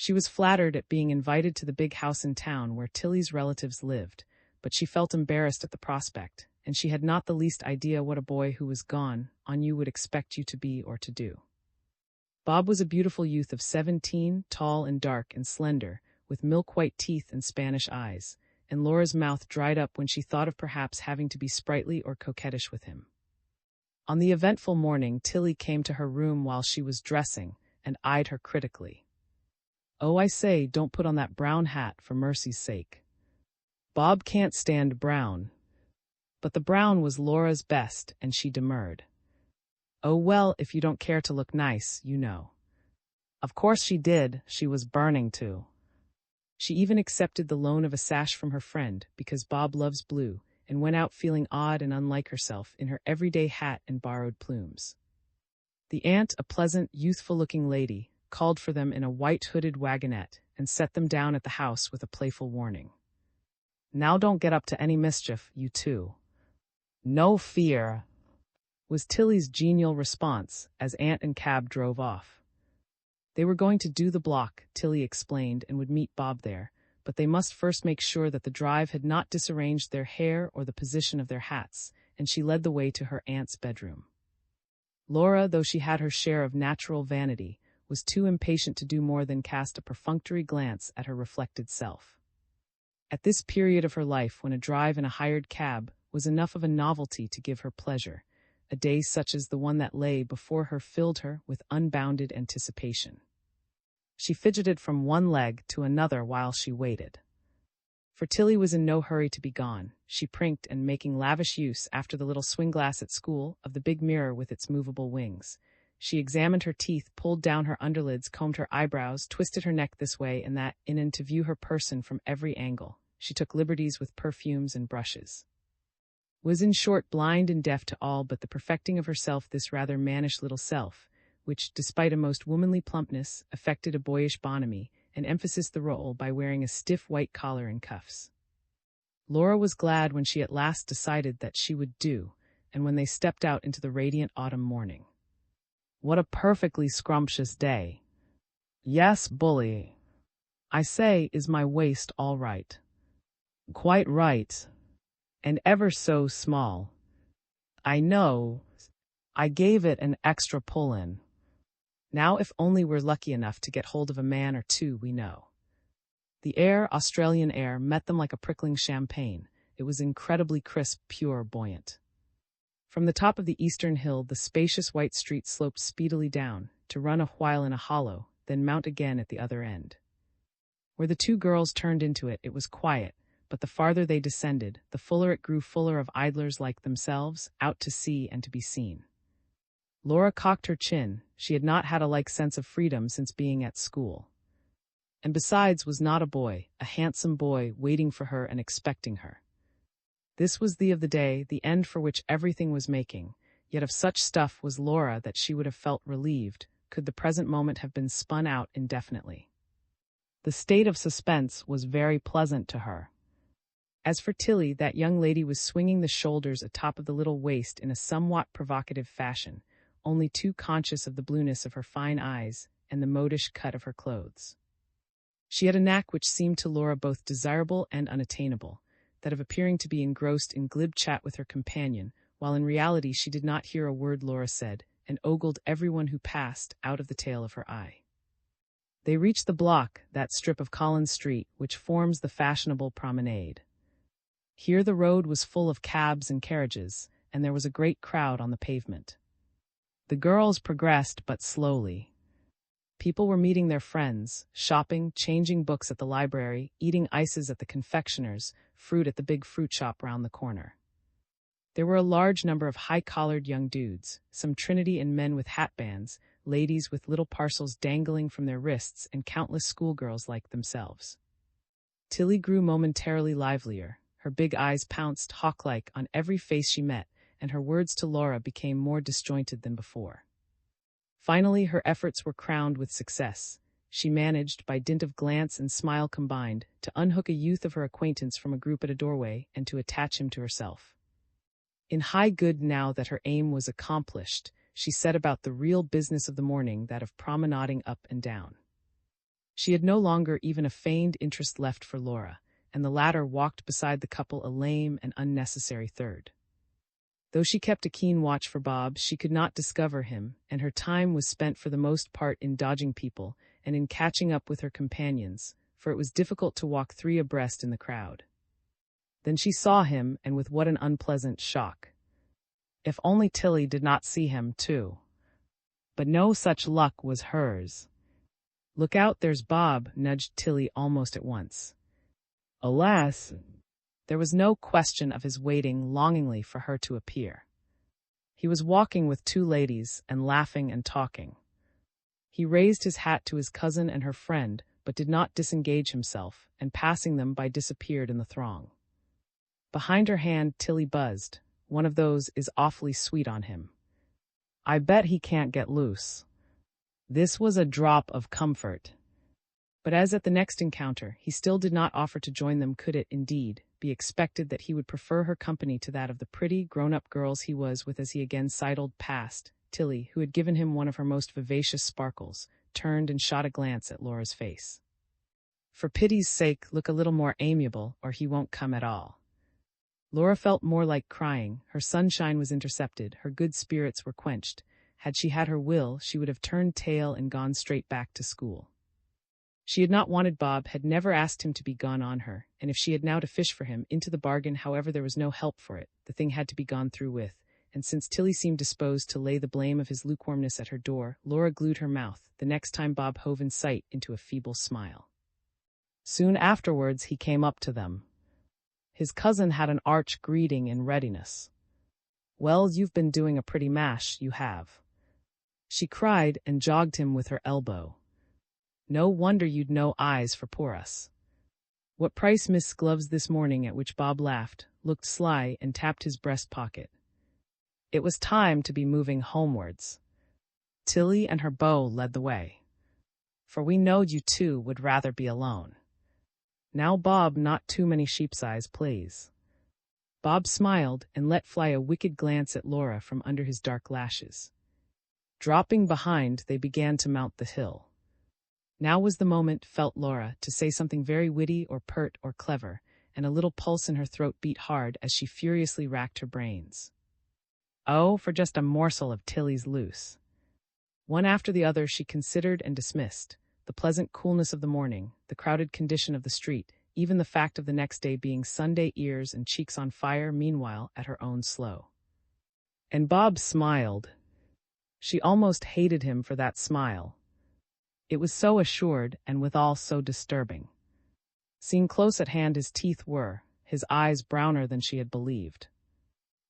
She was flattered at being invited to the big house in town where Tilly's relatives lived, but she felt embarrassed at the prospect, and she had not the least idea what a boy who was gone on you would expect you to be or to do. Bob was a beautiful youth of 17, tall and dark and slender, with milk-white teeth and Spanish eyes, and Laura's mouth dried up when she thought of perhaps having to be sprightly or coquettish with him. On the eventful morning, Tilly came to her room while she was dressing and eyed her critically. Oh, I say, don't put on that brown hat, for mercy's sake. Bob can't stand brown. But the brown was Laura's best, and she demurred. Oh, well, if you don't care to look nice, you know. Of course she did, she was burning to. She even accepted the loan of a sash from her friend, because Bob loves blue, and went out feeling odd and unlike herself in her everyday hat and borrowed plumes. The aunt, a pleasant, youthful-looking lady, called for them in a white-hooded wagonette and set them down at the house with a playful warning. Now don't get up to any mischief, you two. No fear, was Tilly's genial response as aunt and cab drove off. They were going to do the block, Tilly explained, and would meet Bob there, but they must first make sure that the drive had not disarranged their hair or the position of their hats, and she led the way to her aunt's bedroom. Laura, though she had her share of natural vanity, was too impatient to do more than cast a perfunctory glance at her reflected self. At this period of her life, when a drive in a hired cab was enough of a novelty to give her pleasure, a day such as the one that lay before her filled her with unbounded anticipation. She fidgeted from one leg to another while she waited. For Tilly was in no hurry to be gone. She prinked and, making lavish use, after the little swing glass at school, of the big mirror with its movable wings. She examined her teeth, pulled down her underlids, combed her eyebrows, twisted her neck this way and that, in and to view her person from every angle. She took liberties with perfumes and brushes. Was in short blind and deaf to all but the perfecting of herself, this rather mannish little self, which, despite a most womanly plumpness, affected a boyish bonhomie, and emphasized the role by wearing a stiff white collar and cuffs. Laura was glad when she at last decided that she would do, and when they stepped out into the radiant autumn morning. What a perfectly scrumptious day. Yes, bully. I say, is my waist all right? Quite right. And ever so small. I know. I gave it an extra pull-in. Now if only we're lucky enough to get hold of a man or two we know. The air, Australian air, met them like a prickling champagne. It was incredibly crisp, pure, buoyant. From the top of the eastern hill, the spacious white street sloped speedily down, to run a while in a hollow, then mount again at the other end. Where the two girls turned into it, it was quiet, but the farther they descended, the fuller it grew, fuller of idlers like themselves, out to see and to be seen. Laura cocked her chin. She had not had a like sense of freedom since being at school. And besides, was not a boy, a handsome boy, waiting for her and expecting her. This was the of the day, the end for which everything was making, yet of such stuff was Laura that she would have felt relieved, could the present moment have been spun out indefinitely. The state of suspense was very pleasant to her. As for Tilly, that young lady was swinging the shoulders atop of the little waist in a somewhat provocative fashion, only too conscious of the blueness of her fine eyes and the modish cut of her clothes. She had a knack which seemed to Laura both desirable and unattainable, that of appearing to be engrossed in glib chat with her companion, while in reality she did not hear a word Laura said, and ogled everyone who passed out of the tail of her eye. They reached the block, that strip of Collins Street which forms the fashionable promenade. Here the road was full of cabs and carriages, and there was a great crowd on the pavement. The girls progressed but slowly. People were meeting their friends, shopping, changing books at the library, eating ices at the confectioner's, fruit at the big fruit shop round the corner. There were a large number of high-collared young dudes, some Trinity and men with hatbands, ladies with little parcels dangling from their wrists, and countless schoolgirls like themselves. Tilly grew momentarily livelier. Her big eyes pounced hawk-like on every face she met, and her words to Laura became more disjointed than before. Finally, her efforts were crowned with success. She managed, by dint of glance and smile combined, to unhook a youth of her acquaintance from a group at a doorway and to attach him to herself. In high good now that her aim was accomplished, she set about the real business of the morning, that of promenading up and down. She had no longer even a feigned interest left for Laura, and the latter walked beside the couple a lame and unnecessary third. Though she kept a keen watch for Bob, she could not discover him, and her time was spent for the most part in dodging people and in catching up with her companions, for it was difficult to walk three abreast in the crowd. Then she saw him, and with what an unpleasant shock. If only Tilly did not see him, too. But no such luck was hers. "Look out, there's Bob," nudged Tilly almost at once. Alas! There was no question of his waiting longingly for her to appear. He was walking with two ladies, and laughing and talking. He raised his hat to his cousin and her friend, but did not disengage himself, and passing them by disappeared in the throng. Behind her hand Tilly buzzed. One of those is awfully sweet on him. I bet he can't get loose. This was a drop of comfort. But as at the next encounter, he still did not offer to join them, could it, indeed, be expected that he would prefer her company to that of the pretty, grown-up girls he was with as he again sidled past? Tilly, who had given him one of her most vivacious sparkles, turned and shot a glance at Laura's face. "For pity's sake, look a little more amiable, or he won't come at all." Laura felt more like crying. Her sunshine was intercepted, her good spirits were quenched. Had she had her will, she would have turned tail and gone straight back to school. She had not wanted Bob, had never asked him to be gone on her, and if she had now to fish for him, into the bargain, however, there was no help for it, the thing had to be gone through with, and since Tilly seemed disposed to lay the blame of his lukewarmness at her door, Laura glued her mouth, the next time Bob hove in sight, into a feeble smile. Soon afterwards he came up to them. His cousin had an arch greeting in readiness. "Well, you've been doing a pretty mash, you have," she cried, and jogged him with her elbow. "No wonder you'd no eyes for poor us. What price Miss Gloves this morning?" At which Bob laughed, looked sly, and tapped his breast pocket. It was time to be moving homewards. Tilly and her beau led the way. "For we knowed you two would rather be alone. Now, Bob, not too many sheep's eyes, please." Bob smiled and let fly a wicked glance at Laura from under his dark lashes. Dropping behind, they began to mount the hill. Now was the moment, felt Laura, to say something very witty or pert or clever, and a little pulse in her throat beat hard as she furiously racked her brains. Oh, for just a morsel of Tilly's loose. One after the other she considered and dismissed. The pleasant coolness of the morning, the crowded condition of the street, even the fact of the next day being Sunday, ears and cheeks on fire, meanwhile, at her own slow. And Bob smiled. She almost hated him for that smile. It was so assured, and withal so disturbing. Seen close at hand, his teeth were, his eyes browner than she had believed.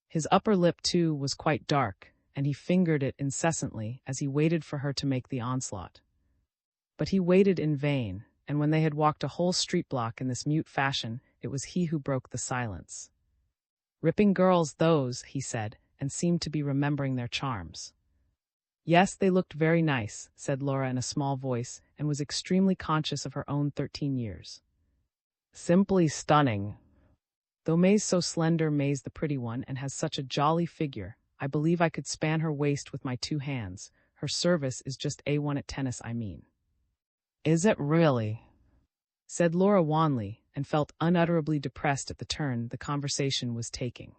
His upper lip, too, was quite dark, and he fingered it incessantly as he waited for her to make the onslaught. But he waited in vain, and when they had walked a whole street block in this mute fashion, it was he who broke the silence. "Ripping girls, those," he said, and seemed to be remembering their charms. "Yes, they looked very nice," said Laura in a small voice, and was extremely conscious of her own 13 years. "Simply stunning. Though May's so slender, May's the pretty one, and has such a jolly figure. I believe I could span her waist with my 2 hands. Her service is just A1 at tennis, I mean." "Is it really?" said Laura wanly, and felt unutterably depressed at the turn the conversation was taking.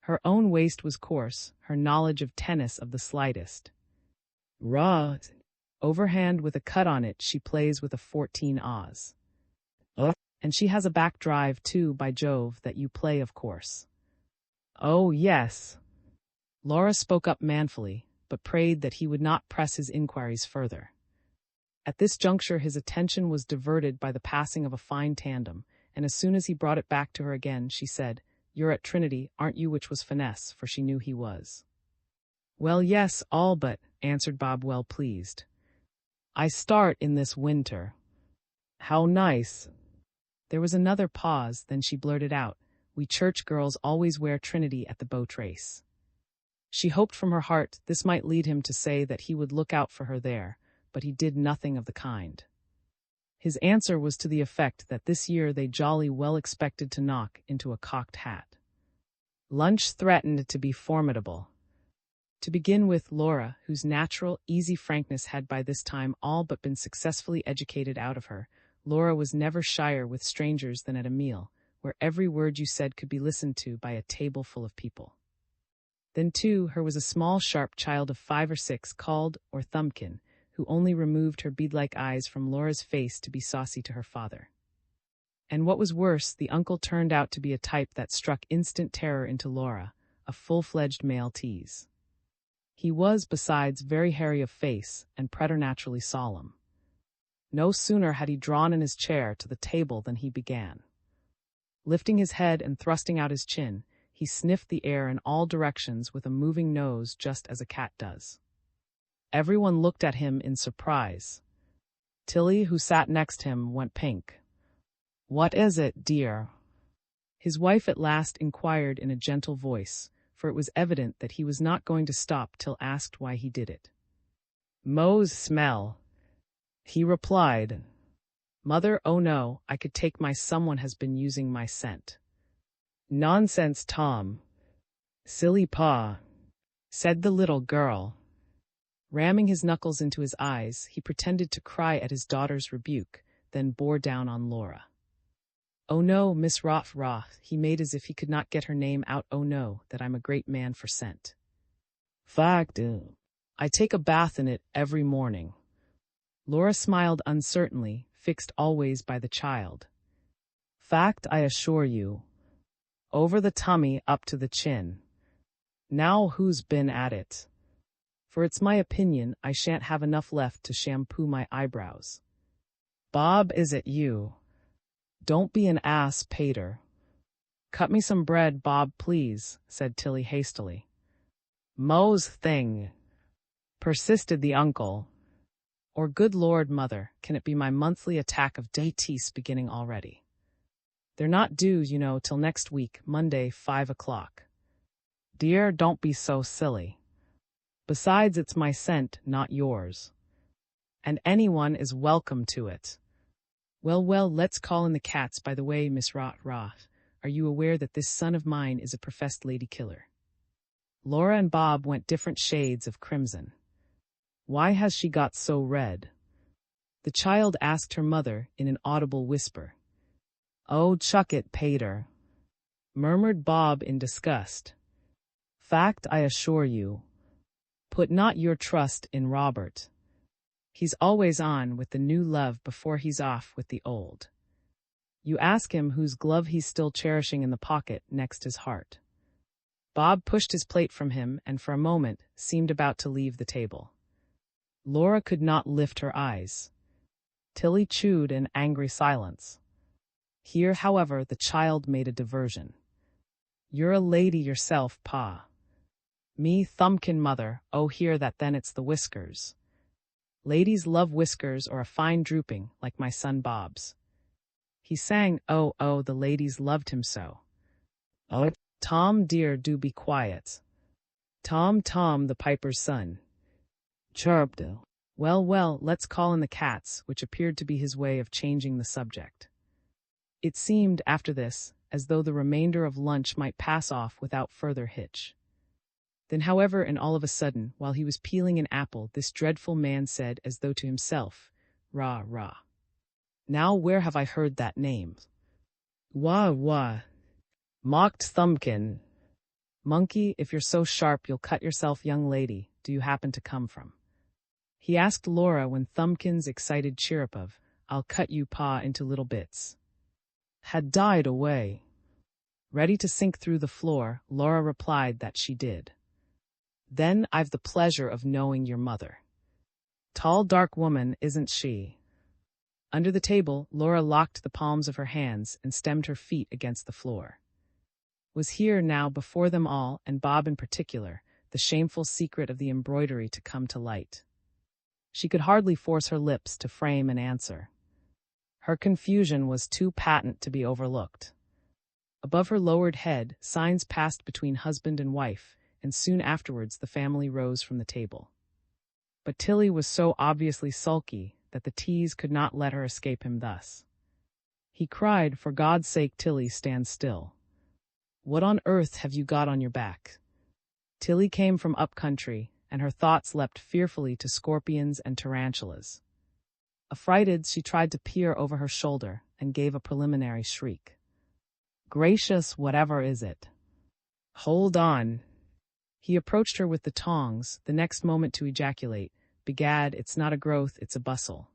Her own waist was coarse, her knowledge of tennis of the slightest. "Raw. Overhand with a cut on it, she plays with a 14 Oz. And she has a back drive too, by Jove, that you play, of course. Oh, yes. Laura spoke up manfully, but prayed that he would not press his inquiries further. At this juncture his attention was diverted by the passing of a fine tandem, and as soon as he brought it back to her again, she said, "You're at Trinity, aren't you?" which was finesse, for she knew he was. "Well, yes, all but," answered Bob, well pleased. "I start in this winter." "How nice." There was another pause, then she blurted out, "We church girls always wear Trinity at the boat race." She hoped from her heart this might lead him to say that he would look out for her there, but he did nothing of the kind. His answer was to the effect that this year they jolly well expected to knock into a cocked hat. Lunch threatened to be formidable. To begin with, Laura, whose natural, easy frankness had by this time all but been successfully educated out of her, Laura was never shyer with strangers than at a meal, where every word you said could be listened to by a table full of people. Then, too, her was a small, sharp child of 5 or 6 called, or Thumbkin, who only removed her bead-like eyes from Laura's face to be saucy to her father. And what was worse, the uncle turned out to be a type that struck instant terror into Laura, a full-fledged male tease. He was, besides, very hairy of face and preternaturally solemn. No sooner had he drawn in his chair to the table than he began. Lifting his head and thrusting out his chin, he sniffed the air in all directions with a moving nose, just as a cat does. Everyone looked at him in surprise. Tilly, who sat next him, went pink. "What is it, dear?" His wife at last inquired in a gentle voice, for it was evident that he was not going to stop till asked why he did it. "Mo's smell," he replied. "Mother, oh no, I could take my someone has been using my scent." "Nonsense, Tom." "Silly pa," said the little girl. Ramming his knuckles into his eyes, he pretended to cry at his daughter's rebuke, then bore down on Laura. "Oh no, Miss Roth," he made as if he could not get her name out. "Oh no, that I'm a great man for scent. Fact, I take a bath in it every morning." Laura smiled uncertainly, fixed always by the child. "Fact, I assure you. Over the tummy, up to the chin. Now who's been at it? For it's my opinion I shan't have enough left to shampoo my eyebrows." "Bob, is it you?" "Don't be an ass, pater." "Cut me some bread, Bob, please," said Tilly hastily. "Mo's thing," persisted the uncle. "Or good Lord, mother, can it be my monthly attack of daytice beginning already? They're not due, you know, till next week, Monday, 5 o'clock. Dear, don't be so silly. Besides, it's my scent, not yours. And anyone is welcome to it. Well, let's call in the cats. By the way, Miss Roth, are you aware that this son of mine is a professed lady killer?" Laura and Bob went different shades of crimson. "Why has she got so red?" the child asked her mother in an audible whisper. "Oh, chuck it, pater," murmured Bob in disgust. "Fact, I assure you. Put not your trust in Robert. He's always on with the new love before he's off with the old. You ask him whose glove he's still cherishing in the pocket next his heart." Bob pushed his plate from him and for a moment seemed about to leave the table. Laura could not lift her eyes. Tilly chewed in angry silence. Here, however, the child made a diversion. "You're a lady yourself, pa." "Me, Thumbkin, mother. Oh, hear that, then it's the whiskers. Ladies love whiskers or a fine drooping, like my son Bob's. He sang, oh, the ladies loved him so." "Oh, Tom, dear, do be quiet." Tom, the piper's son. Chirped. Well, let's call in the cats," which appeared to be his way of changing the subject. It seemed, after this, as though the remainder of lunch might pass off without further hitch. Then, however, and all of a sudden, while he was peeling an apple, this dreadful man said, as though to himself, "Rah. Now where have I heard that name?" Wah. Mocked Thumbkin. "Monkey, if you're so sharp you'll cut yourself, young lady, do you happen to come from?" he asked Laura when Thumbkin's excited chirrup of, "I'll cut you, pa, into little bits." had died away. Ready to sink through the floor, Laura replied that she did. Then I've the pleasure of knowing your mother. Tall, dark woman, isn't she? Under the table, Laura locked the palms of her hands and stemmed her feet against the floor. Was here now before them all, and Bob in particular, the shameful secret of the embroidery to come to light. She could hardly force her lips to frame an answer. Her confusion was too patent to be overlooked. Above her lowered head, signs passed between husband and wife, and soon afterwards the family rose from the table. But Tilly was so obviously sulky that the tease could not let her escape him thus. He cried, "For God's sake, Tilly, stand still. What on earth have you got on your back?" Tilly came from up country, and her thoughts leapt fearfully to scorpions and tarantulas. Affrighted, she tried to peer over her shoulder and gave a preliminary shriek. "Gracious, whatever is it?" "Hold on." He approached her with the tongs, the next moment to ejaculate, "Begad, it's not a growth, it's a bustle."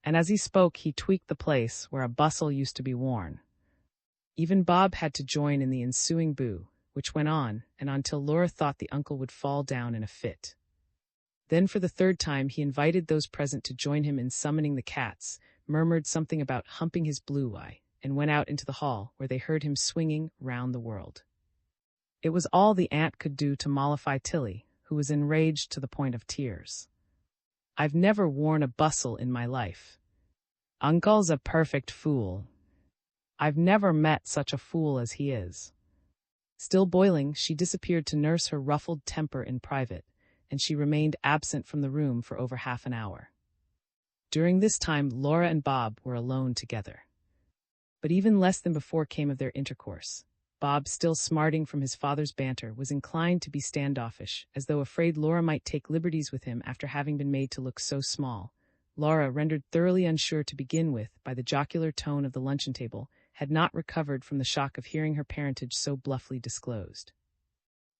And as he spoke, he tweaked the place where a bustle used to be worn. Even Bob had to join in the ensuing boo, which went on, and on till Laura thought the uncle would fall down in a fit. Then for the third time he invited those present to join him in summoning the cats, murmured something about humping his blue eye, and went out into the hall, where they heard him swinging round the world. It was all the aunt could do to mollify Tilly, who was enraged to the point of tears. "I've never worn a bustle in my life. Uncle's a perfect fool. I've never met such a fool as he is." Still boiling, she disappeared to nurse her ruffled temper in private, and she remained absent from the room for over half an hour. During this time, Laura and Bob were alone together. But even less than before came of their intercourse. Bob, still smarting from his father's banter, was inclined to be standoffish, as though afraid Laura might take liberties with him after having been made to look so small. Laura, rendered thoroughly unsure to begin with by the jocular tone of the luncheon table, had not recovered from the shock of hearing her parentage so bluffly disclosed.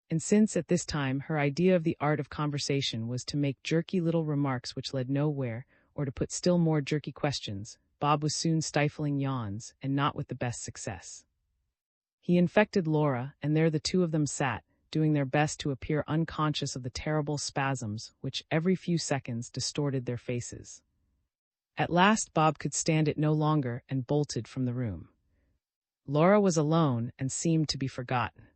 And since, at this time, her idea of the art of conversation was to make jerky little remarks which led nowhere, or to put still more jerky questions, Bob was soon stifling yawns, and not with the best success. He infected Laura, and there the two of them sat, doing their best to appear unconscious of the terrible spasms which every few seconds distorted their faces. At last Bob could stand it no longer and bolted from the room. Laura was alone and seemed to be forgotten.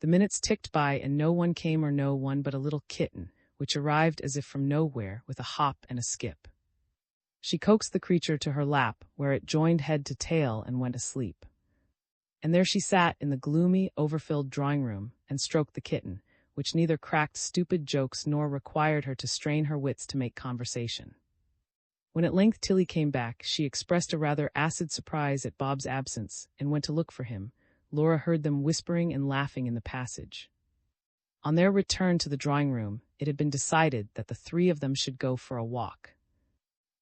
The minutes ticked by and no one came, or no one but a little kitten, which arrived as if from nowhere with a hop and a skip. She coaxed the creature to her lap, where it joined head to tail and went asleep. And there she sat in the gloomy, overfilled drawing-room and stroked the kitten, which neither cracked stupid jokes nor required her to strain her wits to make conversation. When at length Tilly came back, she expressed a rather acid surprise at Bob's absence and went to look for him. Laura heard them whispering and laughing in the passage. On their return to the drawing-room, it had been decided that the three of them should go for a walk.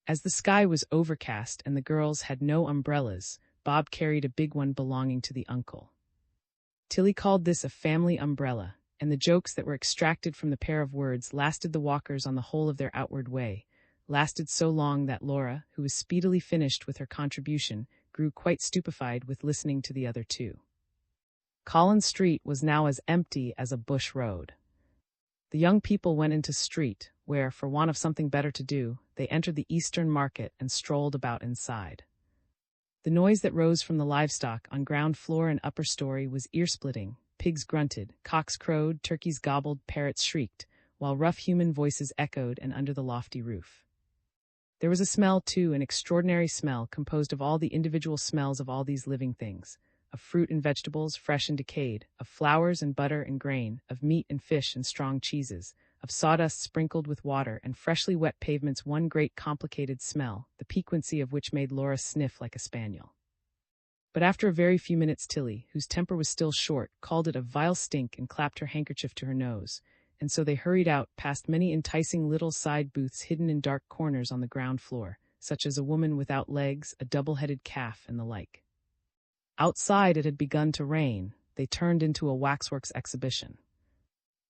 As the sky was overcast and the girls had no umbrellas, Bob carried a big one belonging to the uncle. Tilly called this a family umbrella, and the jokes that were extracted from the pair of words lasted the walkers on the whole of their outward way, lasted so long that Laura, who was speedily finished with her contribution, grew quite stupefied with listening to the other two. Collins Street was now as empty as a bush road. The young people went into street, where, for want of something better to do, they entered the Eastern Market and strolled about inside. The noise that rose from the livestock on ground floor and upper story was ear-splitting. Pigs grunted, cocks crowed, turkeys gobbled, parrots shrieked, while rough human voices echoed and under the lofty roof. There was a smell, too, an extraordinary smell, composed of all the individual smells of all these living things, of fruit and vegetables, fresh and decayed, of flowers and butter and grain, of meat and fish and strong cheeses, of sawdust sprinkled with water and freshly wet pavements, one great complicated smell, the piquancy of which made Laura sniff like a spaniel. But after a very few minutes Tilly, whose temper was still short, called it a vile stink and clapped her handkerchief to her nose, and so they hurried out past many enticing little side booths hidden in dark corners on the ground floor, such as a woman without legs, a double-headed calf, and the like. Outside it had begun to rain. They turned into a waxworks exhibition.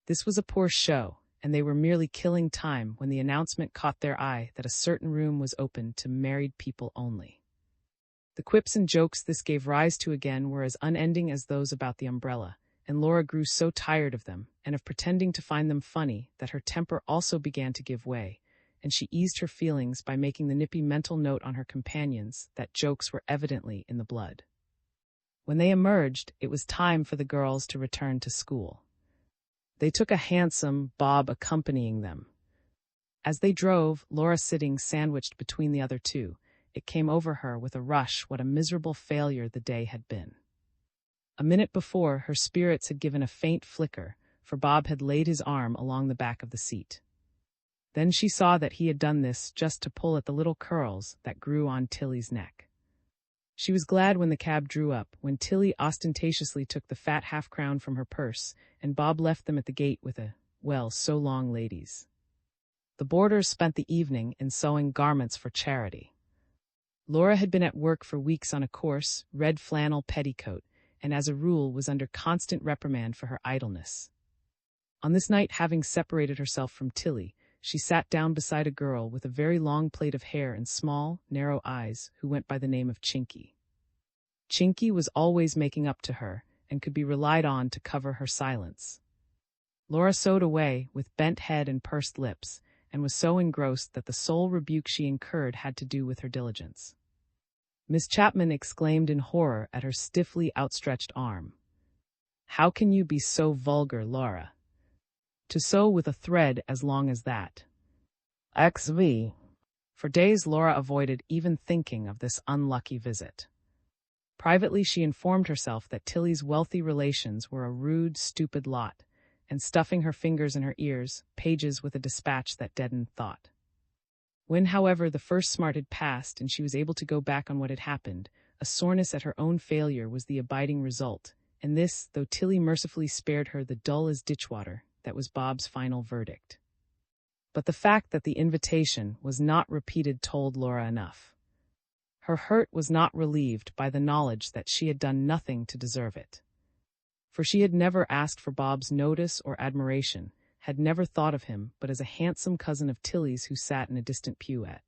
This was a poor show, and they were merely killing time when the announcement caught their eye that a certain room was open to married people only. The quips and jokes this gave rise to again were as unending as those about the umbrella, and Laura grew so tired of them, and of pretending to find them funny, that her temper also began to give way, and she eased her feelings by making the nippy mental note on her companions that jokes were evidently in the blood. When they emerged, it was time for the girls to return to school. They took a hansom, Bob accompanying them. As they drove, Laura sitting sandwiched between the other two, it came over her with a rush what a miserable failure the day had been. A minute before, her spirits had given a faint flicker, for Bob had laid his arm along the back of the seat. Then she saw that he had done this just to pull at the little curls that grew on Tilly's neck. She was glad when the cab drew up, when Tilly ostentatiously took the fat half-crown from her purse, and Bob left them at the gate with a, "Well, so long, ladies." The boarders spent the evening in sewing garments for charity. Laura had been at work for weeks on a coarse, red flannel petticoat, and as a rule was under constant reprimand for her idleness. On this night, having separated herself from Tilly, she sat down beside a girl with a very long plait of hair and small, narrow eyes, who went by the name of Chinky. Chinky was always making up to her, and could be relied on to cover her silence. Laura sewed away, with bent head and pursed lips, and was so engrossed that the sole rebuke she incurred had to do with her diligence. Miss Chapman exclaimed in horror at her stiffly outstretched arm. "How can you be so vulgar, Laura? To sew with a thread as long as that." XV. For days Laura avoided even thinking of this unlucky visit. Privately she informed herself that Tilly's wealthy relations were a rude, stupid lot, and stuffing her fingers in her ears, pages with a dispatch that deadened thought. When, however, the first smart had passed and she was able to go back on what had happened, a soreness at her own failure was the abiding result, and this, though Tilly mercifully spared her the dull as ditchwater, that was Bob's final verdict. But the fact that the invitation was not repeated told Laura enough. Her hurt was not relieved by the knowledge that she had done nothing to deserve it. For she had never asked for Bob's notice or admiration, had never thought of him but as a handsome cousin of Tilly's who sat in a distant pew at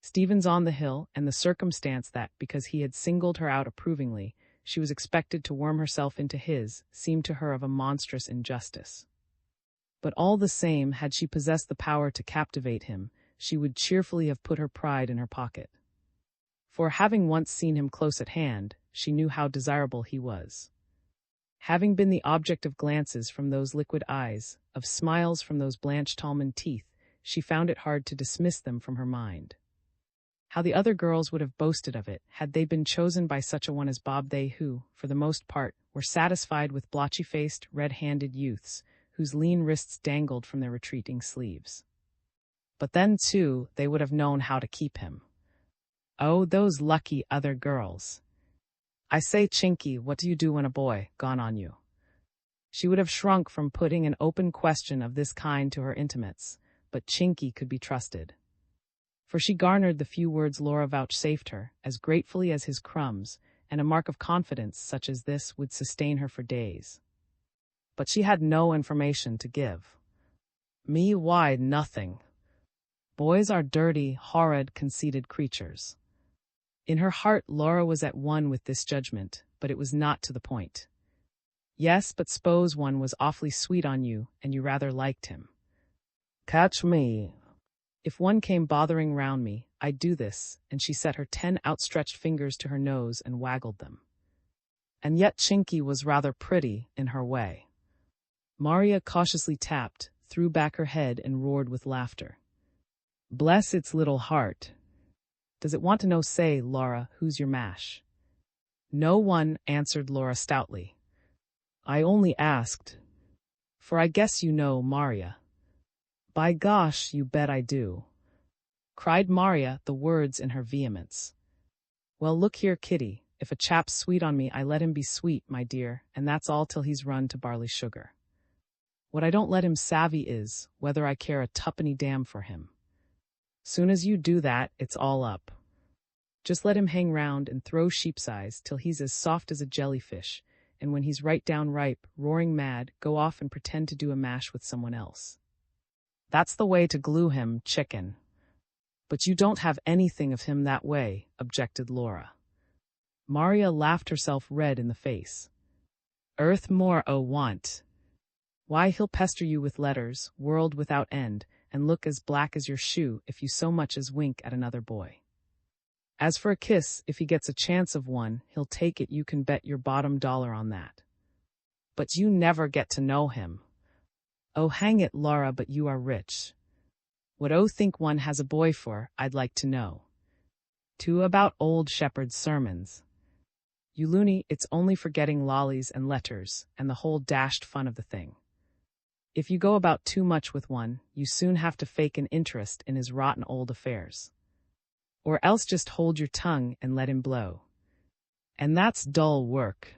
Stephen's on the Hill, and the circumstance that, because he had singled her out approvingly, she was expected to worm herself into his, seemed to her of a monstrous injustice. But all the same, had she possessed the power to captivate him, she would cheerfully have put her pride in her pocket. For, having once seen him close at hand, she knew how desirable he was. Having been the object of glances from those liquid eyes, of smiles from those blanched almond teeth, she found it hard to dismiss them from her mind. How the other girls would have boasted of it, had they been chosen by such a one as Bob, they who, for the most part, were satisfied with blotchy-faced, red-handed youths, whose lean wrists dangled from their retreating sleeves. But then, too, they would have known how to keep him. Oh, those lucky other girls! I say, Chinky, what do you do when a boy gone on you? She would have shrunk from putting an open question of this kind to her intimates, but Chinky could be trusted. For she garnered the few words Laura vouchsafed her, as gratefully as his crumbs, and a mark of confidence such as this would sustain her for days. But she had no information to give. "Me, why, nothing. Boys are dirty, horrid, conceited creatures." In her heart, Laura was at one with this judgment, but it was not to the point. "Yes, but s'pose one was awfully sweet on you, and you rather liked him." "Catch me. If one came bothering round me, I'd do this," and she set her 10 outstretched fingers to her nose and waggled them. And yet Chinky was rather pretty in her way. Maria cautiously tapped, threw back her head, and roared with laughter. "Bless its little heart. Does it want to know, say, Laura, who's your mash?" "No one," answered Laura stoutly. "I only asked. For I guess you know Maria." "By gosh, you bet I do," cried Maria, the words in her vehemence. "Well, look here, Kitty, if a chap's sweet on me, I let him be sweet, my dear, and that's all till he's run to barley sugar. What I don't let him savvy is, whether I care a tuppenny damn for him. Soon as you do that, it's all up. Just let him hang round and throw sheep's eyes till he's as soft as a jellyfish, and when he's right down ripe, roaring mad, go off and pretend to do a mash with someone else. That's the way to glue him, chicken." "But you don't have anything of him that way," objected Laura. Maria laughed herself red in the face. Earth more o' want. Why, he'll pester you with letters, world without end, and look as black as your shoe if you so much as wink at another boy. As for a kiss, if he gets a chance of one, he'll take it, you can bet your bottom dollar on that. But you never get to know him. Oh, hang it, Laura, but you are rich. What o think one has a boy for, I'd like to know. Too about old Shepherd's sermons. You loony, it's only for getting lollies and letters, and the whole dashed fun of the thing. If you go about too much with one, you soon have to fake an interest in his rotten old affairs. Or else just hold your tongue and let him blow. And that's dull work.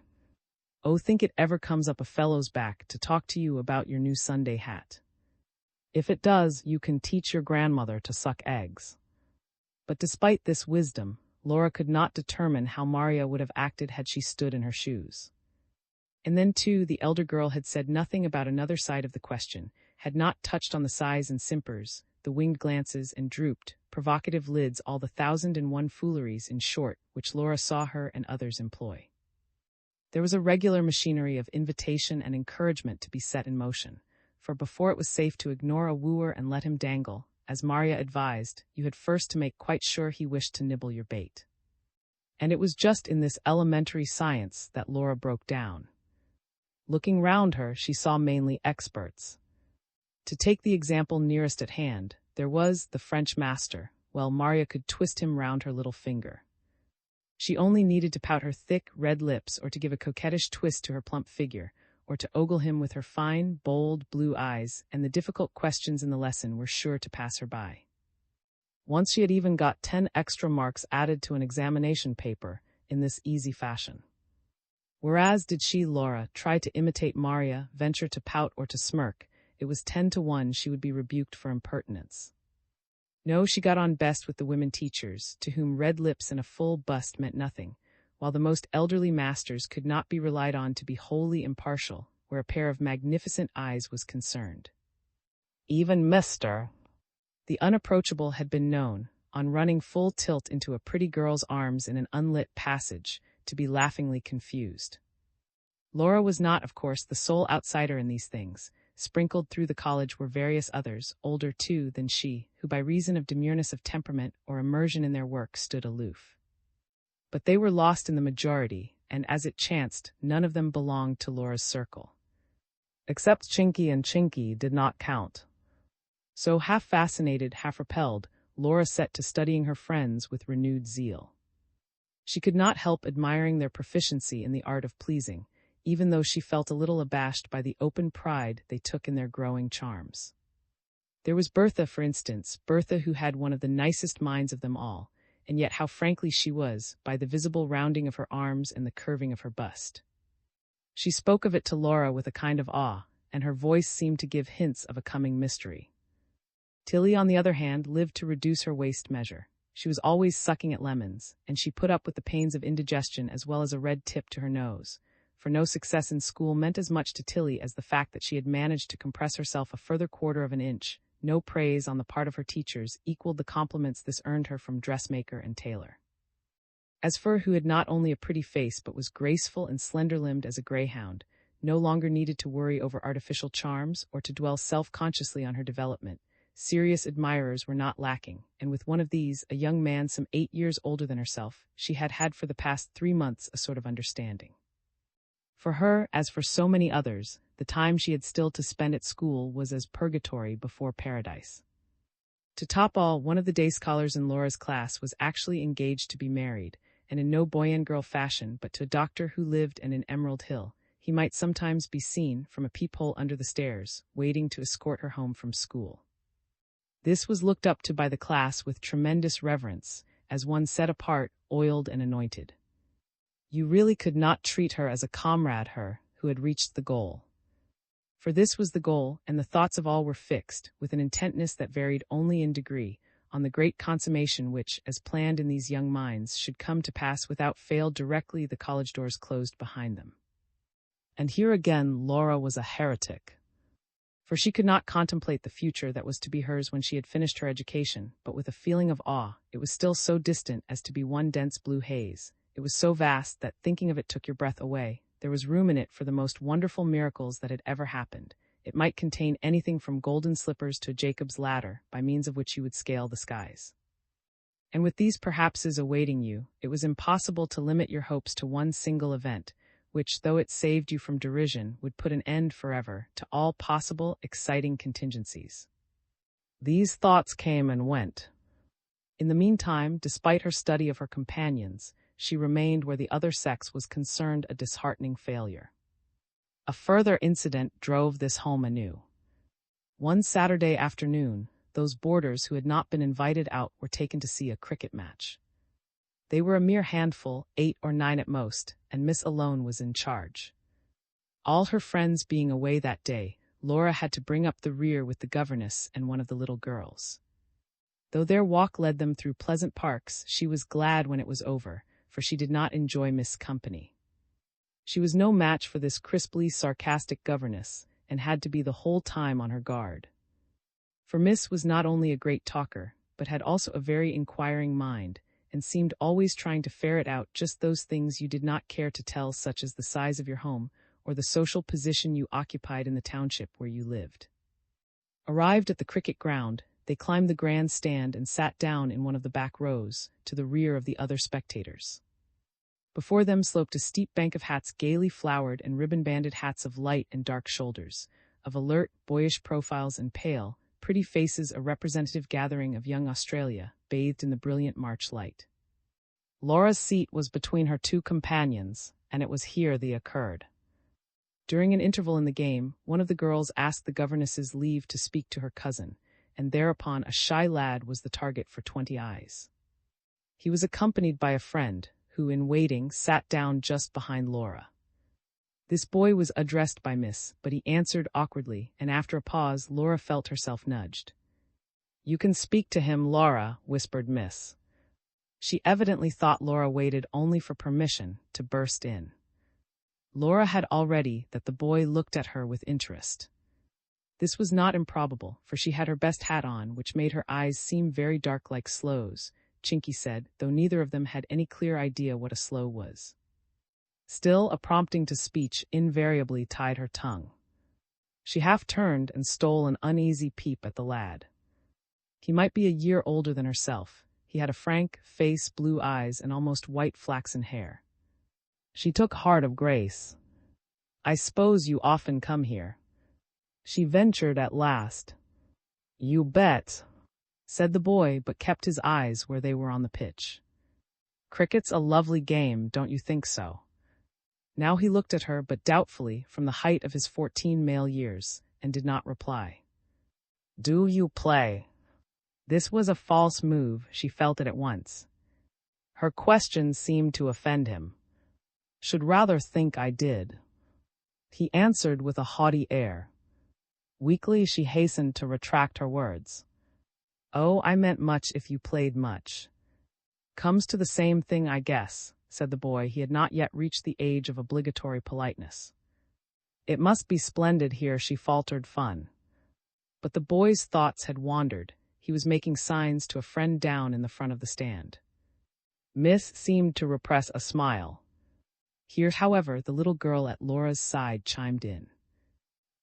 Oh, think it ever comes up a fellow's back to talk to you about your new Sunday hat. If it does, you can teach your grandmother to suck eggs. But despite this wisdom, Laura could not determine how Maria would have acted had she stood in her shoes. And then, too, the elder girl had said nothing about another side of the question, had not touched on the sighs and simpers, the winged glances and drooped, provocative lids, all the 1,001 fooleries, in short, which Laura saw her and others employ. There was a regular machinery of invitation and encouragement to be set in motion, for before it was safe to ignore a wooer and let him dangle, as Maria advised, you had first to make quite sure he wished to nibble your bait. And it was just in this elementary science that Laura broke down. Looking round her, she saw mainly experts. To take the example nearest at hand, there was the French master. Well, Maria could twist him round her little finger. She only needed to pout her thick, red lips, or to give a coquettish twist to her plump figure, or to ogle him with her fine, bold, blue eyes, and the difficult questions in the lesson were sure to pass her by. Once she had even got 10 extra marks added to an examination paper in this easy fashion. Whereas did she, Laura, try to imitate Maria, venture to pout or to smirk, it was 10 to 1 she would be rebuked for impertinence. No, she got on best with the women teachers, to whom red lips and a full bust meant nothing, while the most elderly masters could not be relied on to be wholly impartial, where a pair of magnificent eyes was concerned. Even Mr. the unapproachable had been known, on running full tilt into a pretty girl's arms in an unlit passage, to be laughingly confused. Laura was not, of course, the sole outsider in these things. Sprinkled through the college were various others, older too than she, who by reason of demureness of temperament or immersion in their work stood aloof. But they were lost in the majority, and as it chanced, none of them belonged to Laura's circle. Except Chinky, and Chinky did not count. So, half fascinated, half repelled, Laura set to studying her friends with renewed zeal. She could not help admiring their proficiency in the art of pleasing, even though she felt a little abashed by the open pride they took in their growing charms. There was Bertha, for instance, Bertha who had one of the nicest minds of them all, and yet how frankly she was, by the visible rounding of her arms and the curving of her bust. She spoke of it to Laura with a kind of awe, and her voice seemed to give hints of a coming mystery. Tilly, on the other hand, lived to reduce her waist measure. She was always sucking at lemons, and she put up with the pains of indigestion as well as a red tip to her nose, for no success in school meant as much to Tilly as the fact that she had managed to compress herself a further quarter of an inch. No praise on the part of her teachers equaled the compliments this earned her from dressmaker and tailor. As for her, who had not only a pretty face but was graceful and slender-limbed as a greyhound, no longer needed to worry over artificial charms or to dwell self-consciously on her development, serious admirers were not lacking, and with one of these, a young man some 8 years older than herself, she had had for the past 3 months a sort of understanding. For her, as for so many others, the time she had still to spend at school was as purgatory before paradise. To top all, one of the day scholars in Laura's class was actually engaged to be married, and in no boy and girl fashion, but to a doctor who lived in Emerald Hill. He might sometimes be seen, from a peephole under the stairs, waiting to escort her home from school. This was looked up to by the class with tremendous reverence, as one set apart, oiled and anointed. You really could not treat her as a comrade, her, who had reached the goal. For this was the goal, and the thoughts of all were fixed, with an intentness that varied only in degree, on the great consummation which, as planned in these young minds, should come to pass without fail directly the college doors closed behind them. And here again Laura was a heretic. For she could not contemplate the future that was to be hers when she had finished her education, but with a feeling of awe. It was still so distant as to be one dense blue haze, It was so vast that thinking of it took your breath away. There was room in it for the most wonderful miracles that had ever happened. It might contain anything from golden slippers to Jacob's ladder, by means of which you would scale the skies. And with these perhapses awaiting you, it was impossible to limit your hopes to one single event, which, though it saved you from derision, would put an end forever to all possible, exciting contingencies. These thoughts came and went. In the meantime, despite her study of her companions, she remained where the other sex was concerned a disheartening failure. A further incident drove this home anew. One Saturday afternoon, those boarders who had not been invited out were taken to see a cricket match. They were a mere handful, 8 or 9 at most, and Miss alone was in charge. All her friends being away that day, Laura had to bring up the rear with the governess and one of the little girls. Though their walk led them through pleasant parks, she was glad when it was over, for she did not enjoy Miss' company. She was no match for this crisply sarcastic governess, and had to be the whole time on her guard. For Miss was not only a great talker, but had also a very inquiring mind, and seemed always trying to ferret out just those things you did not care to tell, such as the size of your home, or the social position you occupied in the township where you lived. Arrived at the cricket ground, they climbed the grand stand and sat down in one of the back rows, to the rear of the other spectators. Before them sloped a steep bank of hats gaily flowered and ribbon-banded hats of light and dark shoulders, of alert, boyish profiles and pale, pretty faces, a representative gathering of young Australia, bathed in the brilliant March light. Laura's seat was between her 2 companions, and it was here they occurred. During an interval in the game, one of the girls asked the governess's leave to speak to her cousin, and thereupon a shy lad was the target for 20 eyes. He was accompanied by a friend, who, in waiting, sat down just behind Laura. This boy was addressed by Miss, but he answered awkwardly, and after a pause Laura felt herself nudged. "You can speak to him, Laura," whispered Miss. She evidently thought Laura waited only for permission to burst in. Laura had already that the boy looked at her with interest. This was not improbable, for she had her best hat on, which made her eyes seem very dark like sloes, Chinky said, though neither of them had any clear idea what a sloe was. Still, a prompting to speech invariably tied her tongue. She half turned and stole an uneasy peep at the lad. He might be a year older than herself. He had a frank face, blue eyes, and almost white flaxen hair. She took heart of grace. "I suppose you often come here?" she ventured at last. "You bet," said the boy, but kept his eyes where they were on the pitch. "Cricket's a lovely game, don't you think so?" Now he looked at her, but doubtfully, from the height of his 14 male years, and did not reply. "Do you play?" This was a false move, she felt it at once. Her question seemed to offend him. "Should rather think I did," he answered with a haughty air. Weakly she hastened to retract her words. "Oh, I meant much if you played much." "Comes to the same thing, I guess," said the boy. He had not yet reached the age of obligatory politeness. "It must be splendid here," she faltered fun. But the boy's thoughts had wandered. He was making signs to a friend down in the front of the stand. Miss seemed to repress a smile. Here, however, the little girl at Laura's side chimed in.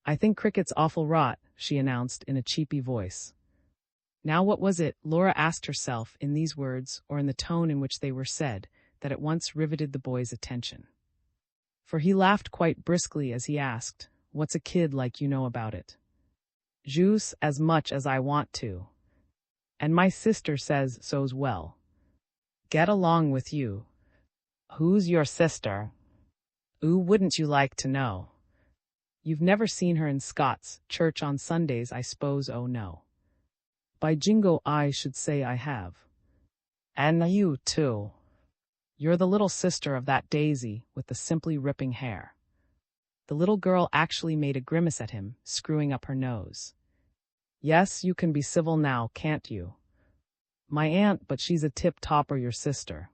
"I think cricket's awful rot," she announced in a cheapy voice. Now what was it, Laura asked herself, in these words, or in the tone in which they were said, that at once riveted the boy's attention? For he laughed quite briskly as he asked, "What's a kid like you know about it?" "Juice as much as I want to. And my sister says so's well." "Get along with you. Who's your sister?" "Ooh, wouldn't you like to know?" "You've never seen her in Scott's church on Sundays, I suppose." "Oh, no." "By jingo, I should say I have." "And you, too. You're the little sister of that Daisy with the simply ripping hair." The little girl actually made a grimace at him, screwing up her nose. "Yes, you can be civil now, can't you? My aunt, but she's a tip-topper your sister."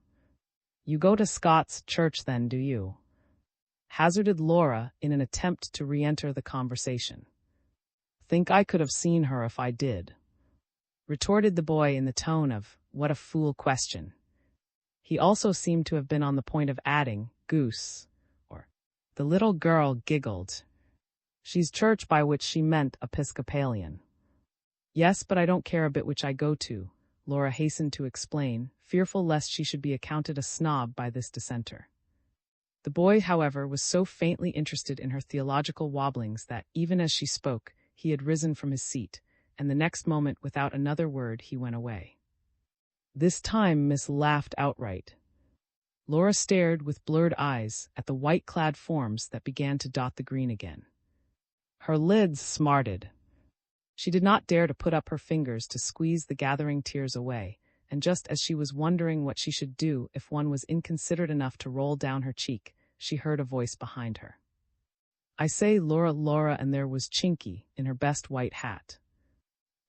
"You go to Scott's church then, do you?" hazarded Laura in an attempt to re-enter the conversation. "Think I could have seen her if I did," retorted the boy in the tone of, "What a fool question." He also seemed to have been on the point of adding, goose, or the little girl giggled. She's church, by which she meant Episcopalian. Yes, but I don't care a bit which I go to, Laura hastened to explain, fearful lest she should be accounted a snob by this dissenter. The boy, however, was so faintly interested in her theological wobblings that, even as she spoke, he had risen from his seat, and the next moment, without another word, he went away. This time Miss laughed outright. Laura stared with blurred eyes at the white-clad forms that began to dot the green again. Her lids smarted. She did not dare to put up her fingers to squeeze the gathering tears away, and just as she was wondering what she should do if one was inconsiderate enough to roll down her cheek, she heard a voice behind her. I say, Laura, and there was Chinky in her best white hat.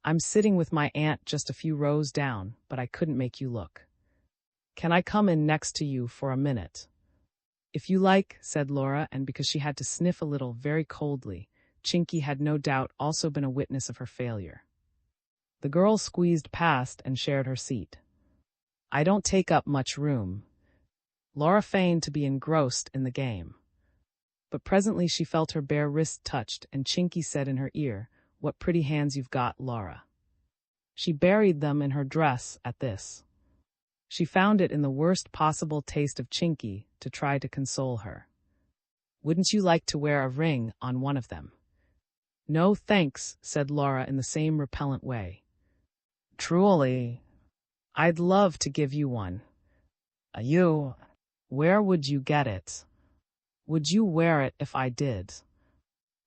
I'm sitting with my aunt just a few rows down, but I couldn't make you look. Can I come in next to you for a minute? If you like, said Laura, and because she had to sniff a little very coldly, Chinky had no doubt also been a witness of her failure. The girl squeezed past and shared her seat. I don't take up much room. Laura feigned to be engrossed in the game. But presently she felt her bare wrist touched, and Chinky said in her ear, What pretty hands you've got, Laura. She buried them in her dress at this. She found it in the worst possible taste of Chinky to try to console her. Wouldn't you like to wear a ring on one of them? No, thanks, said Laura in the same repellent way. Truly, I'd love to give you one. Where would you get it? Would you wear it if I did?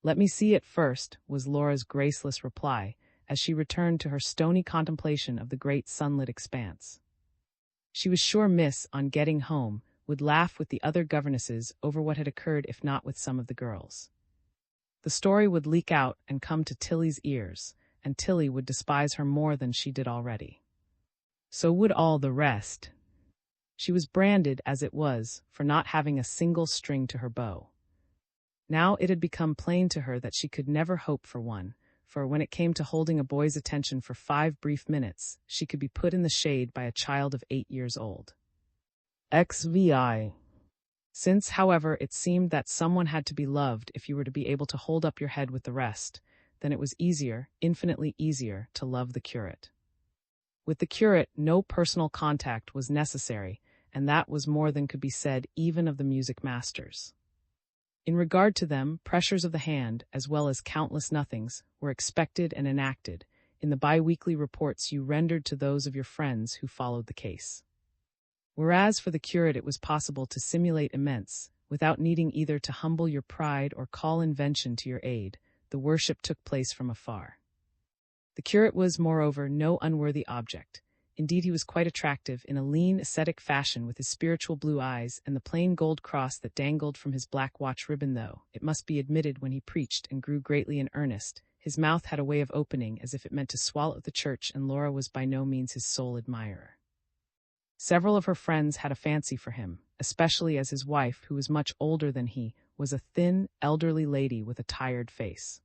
Let me see it first, was Laura's graceless reply, as she returned to her stony contemplation of the great sunlit expanse. She was sure Miss, on getting home, would laugh with the other governesses over what had occurred, if not with some of the girls. The story would leak out and come to Tilly's ears, and Tilly would despise her more than she did already. So would all the rest. She was branded, as it was, for not having a single string to her bow. Now it had become plain to her that she could never hope for one, for when it came to holding a boy's attention for 5 brief minutes, she could be put in the shade by a child of 8 years old. XVI. Since, however, it seemed that someone had to be loved if you were to be able to hold up your head with the rest, then it was easier, infinitely easier, to love the curate. With the curate, no personal contact was necessary, and that was more than could be said even of the music masters. In regard to them, pressures of the hand, as well as countless nothings, were expected and enacted in the bi-weekly reports you rendered to those of your friends who followed the case. Whereas for the curate it was possible to simulate immense, without needing either to humble your pride or call invention to your aid, the worship took place from afar. The curate was, moreover, no unworthy object. Indeed, he was quite attractive in a lean, ascetic fashion with his spiritual blue eyes and the plain gold cross that dangled from his black watch ribbon, though, it must be admitted, when he preached and grew greatly in earnest, his mouth had a way of opening as if it meant to swallow the church, and Laura was by no means his sole admirer. Several of her friends had a fancy for him, especially as his wife, who was much older than he, was a thin, elderly lady with a tired face.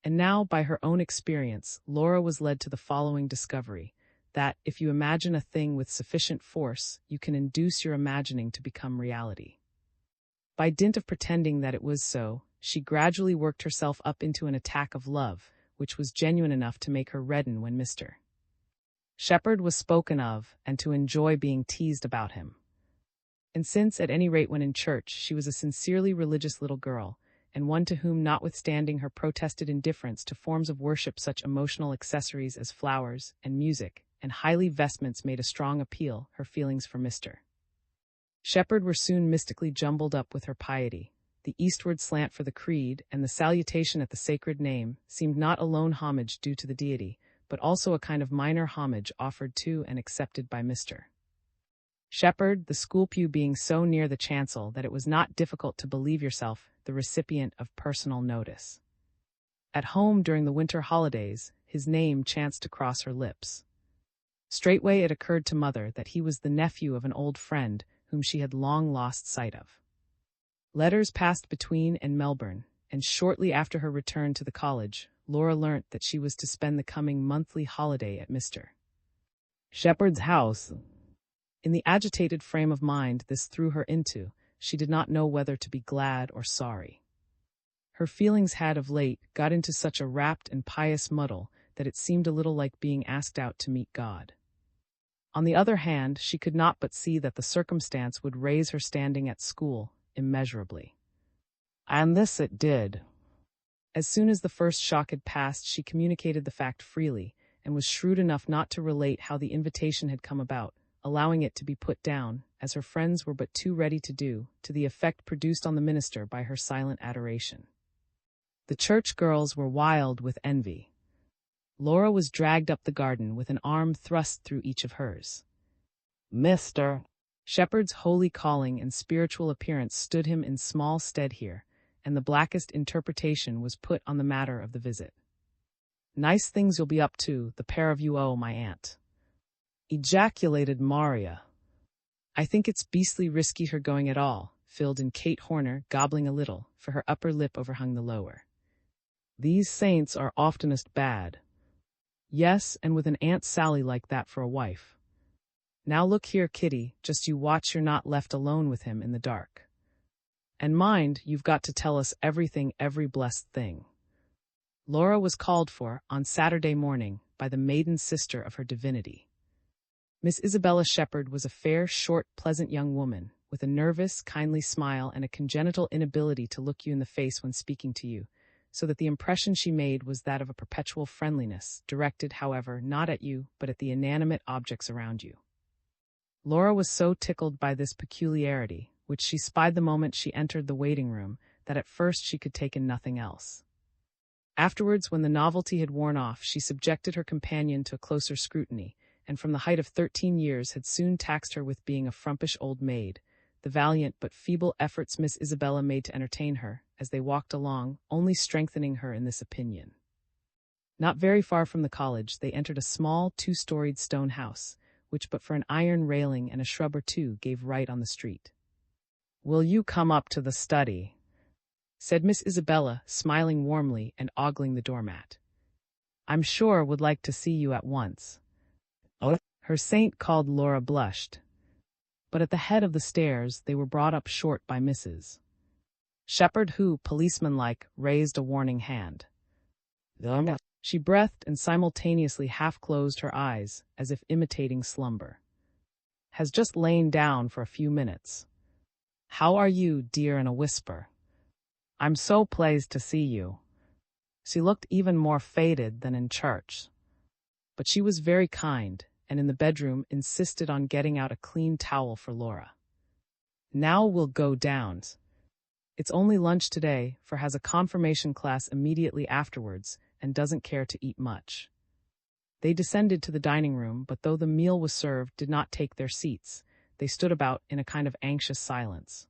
And now, by her own experience, Laura was led to the following discovery, that, if you imagine a thing with sufficient force, you can induce your imagining to become reality. By dint of pretending that it was so, she gradually worked herself up into an attack of love, which was genuine enough to make her redden when Mr. Shepherd was spoken of, and to enjoy being teased about him. And since, at any rate when in church, she was a sincerely religious little girl, and one to whom, notwithstanding her protested indifference to forms of worship, such emotional accessories as flowers and music and highly vestments made a strong appeal, her feelings for Mr. Shepherd were soon mystically jumbled up with her piety. The eastward slant for the creed and the salutation at the sacred name seemed not alone homage due to the deity, but also a kind of minor homage offered to and accepted by Mr. Shepherd, the school pew being so near the chancel that it was not difficult to believe yourself the recipient of personal notice. At home during the winter holidays, his name chanced to cross her lips. Straightway it occurred to Mother that he was the nephew of an old friend whom she had long lost sight of. Letters passed between and Melbourne, and shortly after her return to the college, Laura learnt that she was to spend the coming monthly holiday at Mr. Shepherd's house. In the agitated frame of mind this threw her into, she did not know whether to be glad or sorry. Her feelings had of late got into such a rapt and pious muddle that it seemed a little like being asked out to meet God. On the other hand, she could not but see that the circumstance would raise her standing at school immeasurably. And this it did. As soon as the first shock had passed, she communicated the fact freely, and was shrewd enough not to relate how the invitation had come about, allowing it to be put down, as her friends were but too ready to do, to the effect produced on the minister by her silent adoration. The church girls were wild with envy. Laura was dragged up the garden with an arm thrust through each of hers. Mr. Shepherd's holy calling and spiritual appearance stood him in small stead here, and the blackest interpretation was put on the matter of the visit. Nice things you'll be up to, the pair of you, oh my aunt, ejaculated Maria. I think it's beastly risky her going at all, filled in Kate Horner, gobbling a little, for her upper lip overhung the lower. These saints are oftenest bad. Yes, and with an Aunt Sally like that for a wife. Now look here, Kitty, just you watch you're not left alone with him in the dark. And mind, you've got to tell us everything, every blessed thing. Laura was called for, on Saturday morning, by the maiden sister of her divinity. Miss Isabella Shepherd was a fair, short, pleasant young woman, with a nervous, kindly smile and a congenital inability to look you in the face when speaking to you, so that the impression she made was that of a perpetual friendliness, directed, however, not at you, but at the inanimate objects around you. Laura was so tickled by this peculiarity, which she spied the moment she entered the waiting room, that at first she could take in nothing else. Afterwards, when the novelty had worn off, she subjected her companion to a closer scrutiny, and from the height of 13 years had soon taxed her with being a frumpish old maid, the valiant but feeble efforts Miss Isabella made to entertain her, as they walked along, only strengthening her in this opinion. Not very far from the college, they entered a small, two-storied stone house, which but for an iron railing and a shrub or two gave right on the street. "Will you come up to the study?" said Miss Isabella, smiling warmly and ogling the doormat. "I'm sure would like to see you at once." Her saint called Laura blushed. But at the head of the stairs they were brought up short by Mrs. Shepherd, who, policeman-like, raised a warning hand. She breathed and simultaneously half-closed her eyes, as if imitating slumber. "Has just lain down for a few minutes. How are you, dear?" in a whisper. "I'm so pleased to see you." She looked even more faded than in church. But she was very kind, and in the bedroom insisted on getting out a clean towel for Laura. "Now we'll go down. It's only lunch today, for has a confirmation class immediately afterwards, and doesn't care to eat much." They descended to the dining room, but though the meal was served, did not take their seats. They stood about in a kind of anxious silence.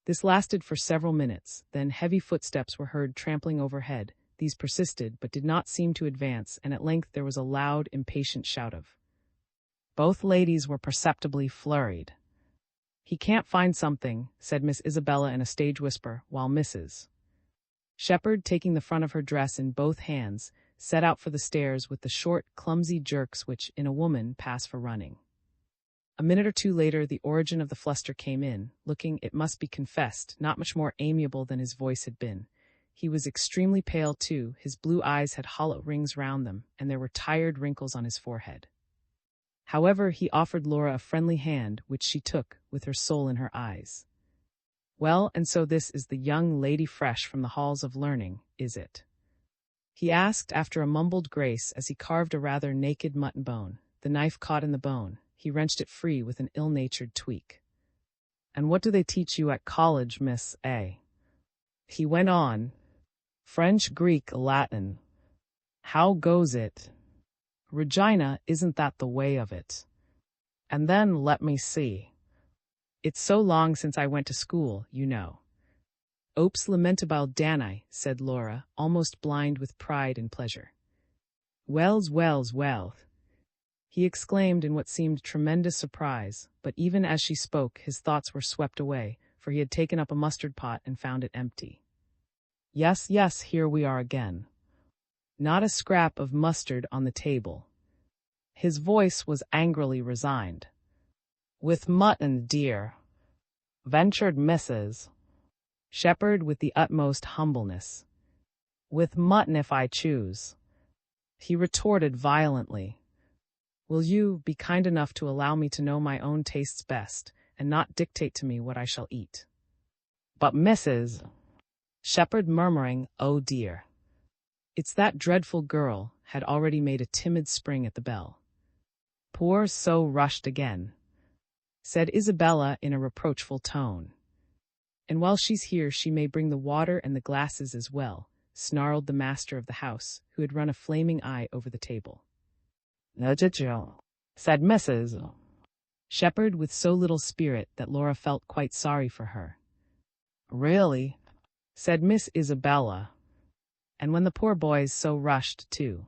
This lasted for several minutes, then heavy footsteps were heard trampling overhead. These persisted, but did not seem to advance, and at length there was a loud, impatient shout of. Both ladies were perceptibly flurried. "He can't find something," said Miss Isabella in a stage whisper, while Mrs. Shepherd, taking the front of her dress in both hands, set out for the stairs with the short, clumsy jerks which, in a woman, pass for running. A minute or two later the origin of the fluster came in, looking, it must be confessed, not much more amiable than his voice had been. He was extremely pale too, his blue eyes had hollow rings round them, and there were tired wrinkles on his forehead. However, he offered Laura a friendly hand, which she took, with her soul in her eyes. "Well, and so this is the young lady fresh from the halls of learning, is it?" he asked after a mumbled grace as he carved a rather naked mutton bone. The knife caught in the bone. He wrenched it free with an ill-natured tweak. "And what do they teach you at college, Miss A?" he went on. "French, Greek, Latin. How goes it? Regina, isn't that the way of it? And then, let me see. It's so long since I went to school, you know." "Opes lamentable Danae," said Laura, almost blind with pride and pleasure. "Wells, wells, well," he exclaimed in what seemed tremendous surprise, but even as she spoke his thoughts were swept away, for he had taken up a mustard pot and found it empty. "Yes, yes, here we are again. Not a scrap of mustard on the table." His voice was angrily resigned. With mutton, dear, ventured Mrs. Shepherd with the utmost humbleness. With mutton if I choose, he retorted violently. Will you be kind enough to allow me to know my own tastes best, and not dictate to me what I shall eat? But Mrs. Shepherd, murmuring, "Oh dear." It's that dreadful girl, had already made a timid spring at the bell. Poor so rushed again, said Isabella in a reproachful tone. And while she's here she may bring the water and the glasses as well, snarled the master of the house, who had run a flaming eye over the table. Said Mrs. Shepherd with so little spirit that Laura felt quite sorry for her. Really? Said Miss Isabella. And when the poor boys so rushed, too.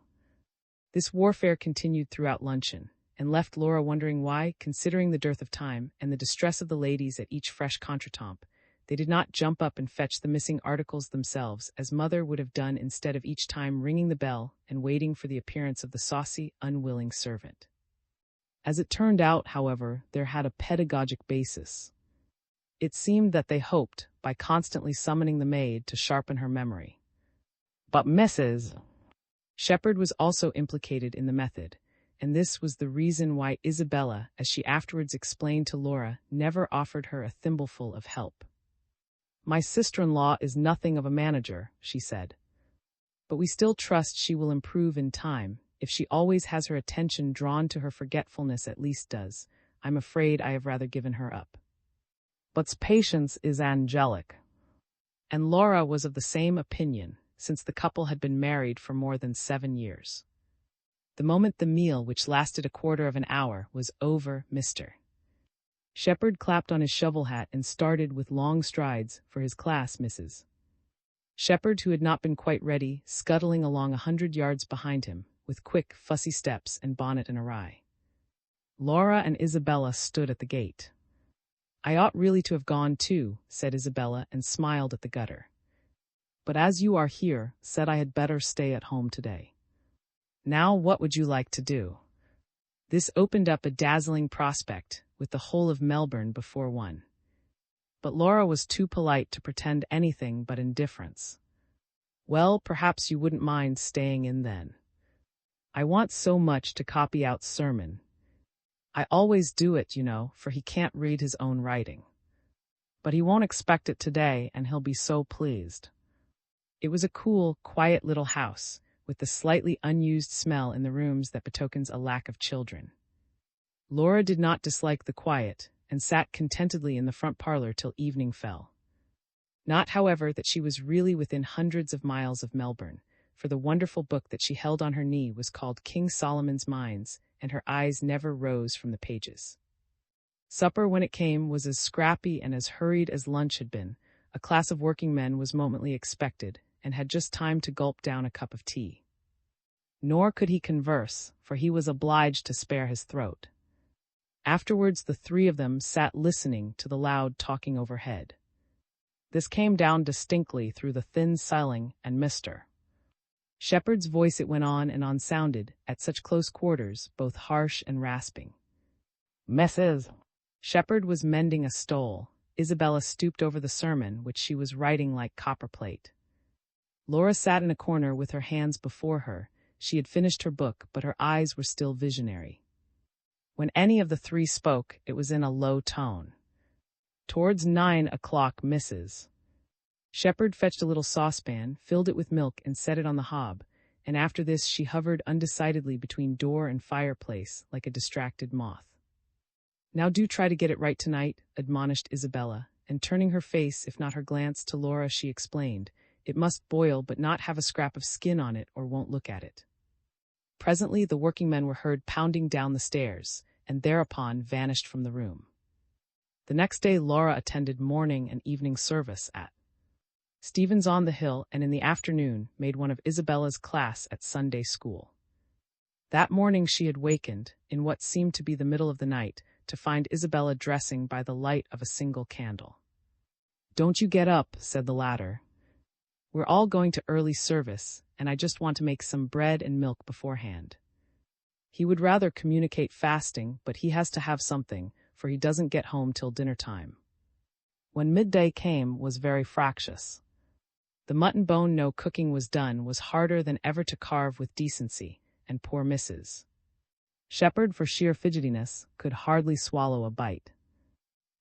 This warfare continued throughout luncheon, and left Laura wondering why, considering the dearth of time and the distress of the ladies at each fresh contretemps, they did not jump up and fetch the missing articles themselves, as Mother would have done, instead of each time ringing the bell and waiting for the appearance of the saucy, unwilling servant. As it turned out, however, there had a pedagogic basis. It seemed that they hoped, by constantly summoning the maid, to sharpen her memory. But Mrs. Shepherd was also implicated in the method, and this was the reason why Isabella, as she afterwards explained to Laura, never offered her a thimbleful of help. My sister-in-law is nothing of a manager, she said. But we still trust she will improve in time, if she always has her attention drawn to her forgetfulness at least does. I'm afraid I have rather given her up. But's patience is angelic. And Laura was of the same opinion, since the couple had been married for more than 7 years. The moment the meal, which lasted a quarter of an hour, was over, Mr. Shepherd clapped on his shovel hat and started with long strides for his class, Mrs. Shepherd, who had not been quite ready, scuttling along 100 yards behind him, with quick, fussy steps and bonnet and awry. Laura and Isabella stood at the gate. I ought really to have gone too, said Isabella, and smiled at the gutter. But as you are here, said I had better stay at home today. Now what would you like to do? This opened up a dazzling prospect, with the whole of Melbourne before one. But Laura was too polite to pretend anything but indifference. Well, perhaps you wouldn't mind staying in then. I want so much to copy out sermon. I always do it, you know, for he can't read his own writing. But he won't expect it today, and he'll be so pleased. It was a cool, quiet little house, with the slightly unused smell in the rooms that betokens a lack of children. Laura did not dislike the quiet, and sat contentedly in the front parlor till evening fell. Not, however, that she was really within hundreds of miles of Melbourne, for the wonderful book that she held on her knee was called King Solomon's Mines, and her eyes never rose from the pages. Supper, when it came, was as scrappy and as hurried as lunch had been. A class of working men was momently expected, and had just time to gulp down a cup of tea. Nor could he converse, for he was obliged to spare his throat. Afterwards the three of them sat listening to the loud talking overhead. This came down distinctly through the thin ceiling, and Mr. Shepherd's voice, it went on and on, sounded, at such close quarters, both harsh and rasping. Mrs. Shepherd was mending a stole. Isabella stooped over the sermon, which she was writing like copperplate. Laura sat in a corner with her hands before her. She had finished her book, but her eyes were still visionary. When any of the three spoke, it was in a low tone. Towards 9 o'clock, Mrs. Shepherd fetched a little saucepan, filled it with milk, and set it on the hob, and after this she hovered undecidedly between door and fireplace, like a distracted moth. Now do try to get it right tonight, admonished Isabella, and turning her face, if not her glance, to Laura, she explained, it must boil, but not have a scrap of skin on it, or won't look at it. Presently the working men were heard pounding down the stairs, and thereupon vanished from the room. The next day Laura attended morning and evening service at Stephen's-on-the-Hill, and in the afternoon made one of Isabella's class at Sunday school. That morning she had wakened, in what seemed to be the middle of the night, to find Isabella dressing by the light of a single candle. "Don't you get up," said the latter. "We're all going to early service, and I just want to make some bread and milk beforehand." He would rather communicate fasting, but he has to have something, for he doesn't get home till dinner time. When midday came was very fractious. The mutton bone no cooking was done was harder than ever to carve with decency, and poor Mrs. Shepherd, for sheer fidgetiness, could hardly swallow a bite.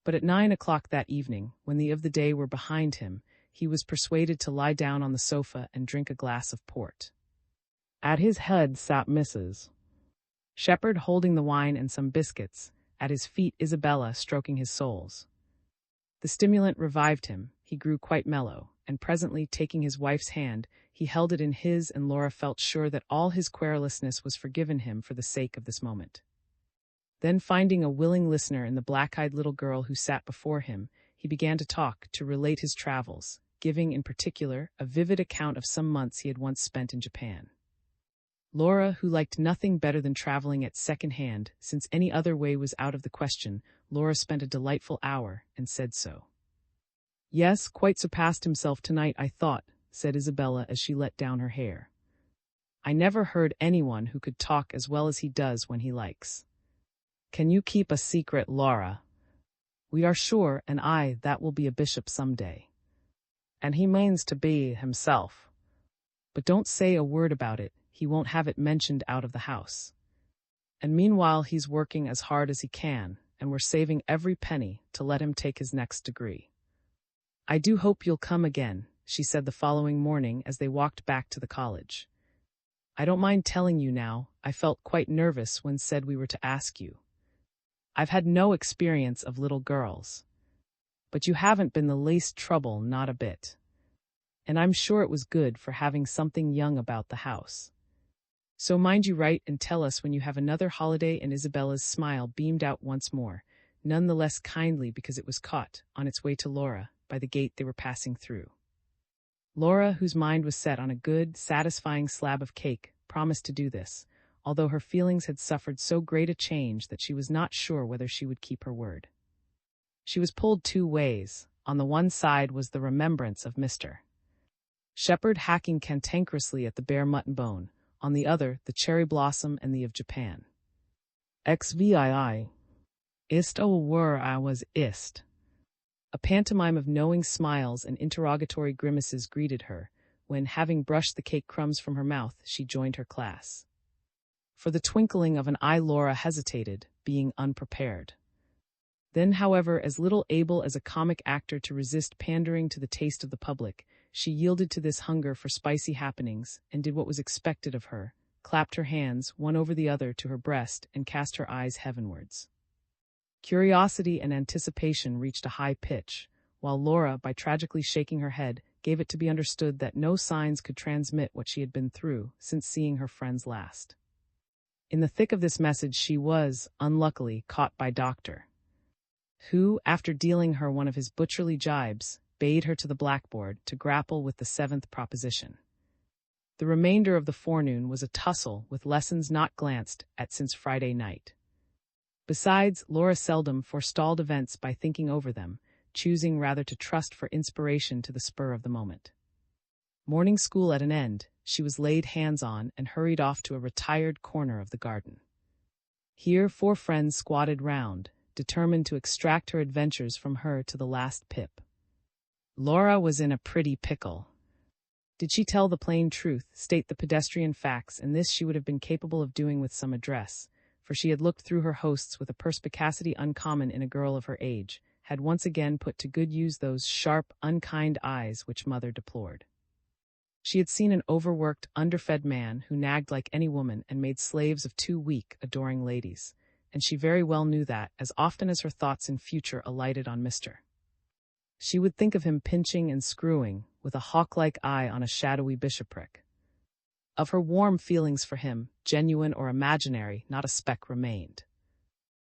But at 9 o'clock that evening, when the of the day were behind him, he was persuaded to lie down on the sofa and drink a glass of port. At his head sat Mrs. Shepherd holding the wine and some biscuits, at his feet Isabella stroking his soles. The stimulant revived him, he grew quite mellow, and presently, taking his wife's hand, he held it in his, and Laura felt sure that all his querulousness was forgiven him for the sake of this moment. Then, finding a willing listener in the black-eyed little girl who sat before him, he began to talk, to relate his travels, giving, in particular, a vivid account of some months he had once spent in Japan. Laura, who liked nothing better than traveling at second hand, since any other way was out of the question, Laura spent a delightful hour, and said so. "Yes, quite surpassed himself tonight, I thought," said Isabella as she let down her hair. "I never heard anyone who could talk as well as he does when he likes. Can you keep a secret, Laura? We are sure, and I, that will be a bishop some day. And he means to be himself. But don't say a word about it, he won't have it mentioned out of the house. And meanwhile he's working as hard as he can, and we're saving every penny to let him take his next degree. I do hope you'll come again," she said the following morning as they walked back to the college. "I don't mind telling you now, I felt quite nervous when said we were to ask you. I've had no experience of little girls. But you haven't been the least trouble, not a bit. And I'm sure it was good for having something young about the house. So mind you write and tell us when you have another holiday." And Isabella's smile beamed out once more, none the less kindly because it was caught, on its way to Laura, by the gate they were passing through. Laura, whose mind was set on a good, satisfying slab of cake, promised to do this, although her feelings had suffered so great a change that she was not sure whether she would keep her word. She was pulled two ways. On the one side was the remembrance of Mr. Shepherd hacking cantankerously at the bare mutton bone, on the other the cherry blossom and the of Japan. "Xvii. Ist o were I was ist." A pantomime of knowing smiles and interrogatory grimaces greeted her, when, having brushed the cake crumbs from her mouth, she joined her class. For the twinkling of an eye Laura hesitated, being unprepared. Then, however, as little able as a comic actor to resist pandering to the taste of the public, she yielded to this hunger for spicy happenings, and did what was expected of her, clapped her hands, one over the other, to her breast, and cast her eyes heavenwards. Curiosity and anticipation reached a high pitch, while Laura, by tragically shaking her head, gave it to be understood that no signs could transmit what she had been through since seeing her friends last. In the thick of this message she was, unluckily, caught by Dr. who, after dealing her one of his butcherly jibes, bade her to the blackboard to grapple with the 7th proposition. The remainder of the forenoon was a tussle with lessons not glanced at since Friday night. Besides, Laura seldom forestalled events by thinking over them, choosing rather to trust for inspiration to the spur of the moment. Morning school at an end, she was laid hands on and hurried off to a retired corner of the garden. Here 4 friends squatted round, determined to extract her adventures from her to the last pip. Laura was in a pretty pickle. Did she tell the plain truth, state the pedestrian facts, and this she would have been capable of doing with some address, for she had looked through her hosts with a perspicacity uncommon in a girl of her age, had once again put to good use those sharp, unkind eyes which mother deplored. She had seen an overworked, underfed man who nagged like any woman and made slaves of 2 weak, adoring ladies, and she very well knew that, as often as her thoughts in future alighted on Mr. she would think of him pinching and screwing, with a hawk-like eye on a shadowy bishopric. Of her warm feelings for him, genuine or imaginary, not a speck remained.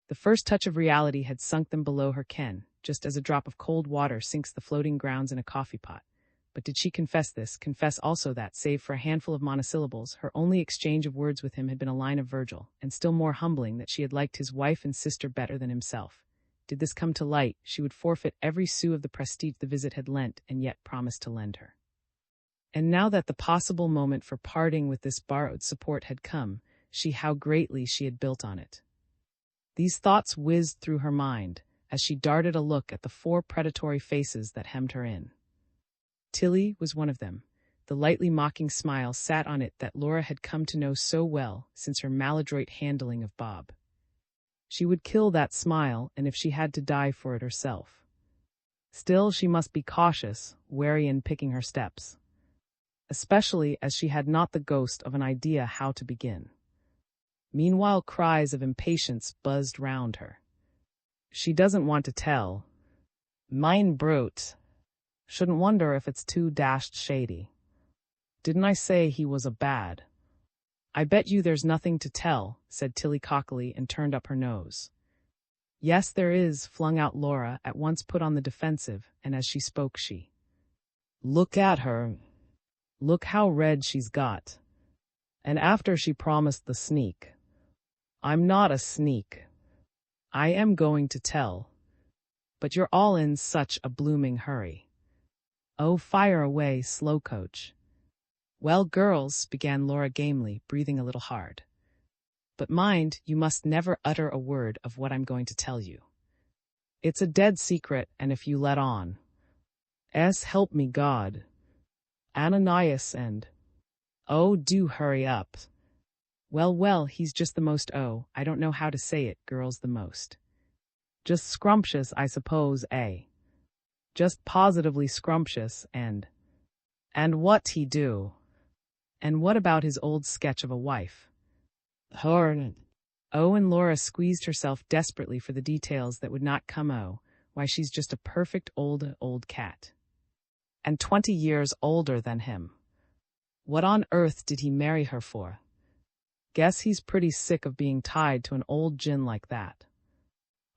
The first touch of reality had sunk them below her ken, just as a drop of cold water sinks the floating grounds in a coffee-pot. But did she confess this, confess also that, save for a handful of monosyllables, her only exchange of words with him had been a line of Virgil, and still more humbling that she had liked his wife and sister better than himself? Did this come to light, she would forfeit every sou of the prestige the visit had lent and yet promised to lend her. And now that the possible moment for parting with this borrowed support had come, how greatly she had built on it. These thoughts whizzed through her mind as she darted a look at the 4 predatory faces that hemmed her in. Tilly was one of them. The lightly mocking smile sat on it that Laura had come to know so well since her maladroit handling of Bob. She would kill that smile, and if she had to die for it herself. Still, she must be cautious, wary in picking her steps, especially as she had not the ghost of an idea how to begin. Meanwhile, cries of impatience buzzed round her. She doesn't want to tell. Mein brute. Shouldn't wonder if it's too dashed shady. Didn't I say he was a bad? I bet you there's nothing to tell, said Tilly cockily and turned up her nose. Yes, there is, flung out Laura, at once put on the defensive, and as she spoke she. Look at her. Look how red she's got. And after she promised the sneak. I'm not a sneak. I am going to tell. But you're all in such a blooming hurry. Oh, fire away, slow coach. Well, girls, began Laura gamely, breathing a little hard. But mind, you must never utter a word of what I'm going to tell you. It's a dead secret, and if you let on. Help me God. Ananias and... Oh, do hurry up. Well, he's just the most, I don't know how to say it, girls, the most. Just scrumptious, I suppose, eh? Just positively scrumptious, and what he do? And what about his old sketch of a wife? Her. Oh, and Laura squeezed herself desperately for the details that would not come. Why, she's just a perfect old cat. And 20 years older than him. What on earth did he marry her for? Guess he's pretty sick of being tied to an old gin like that.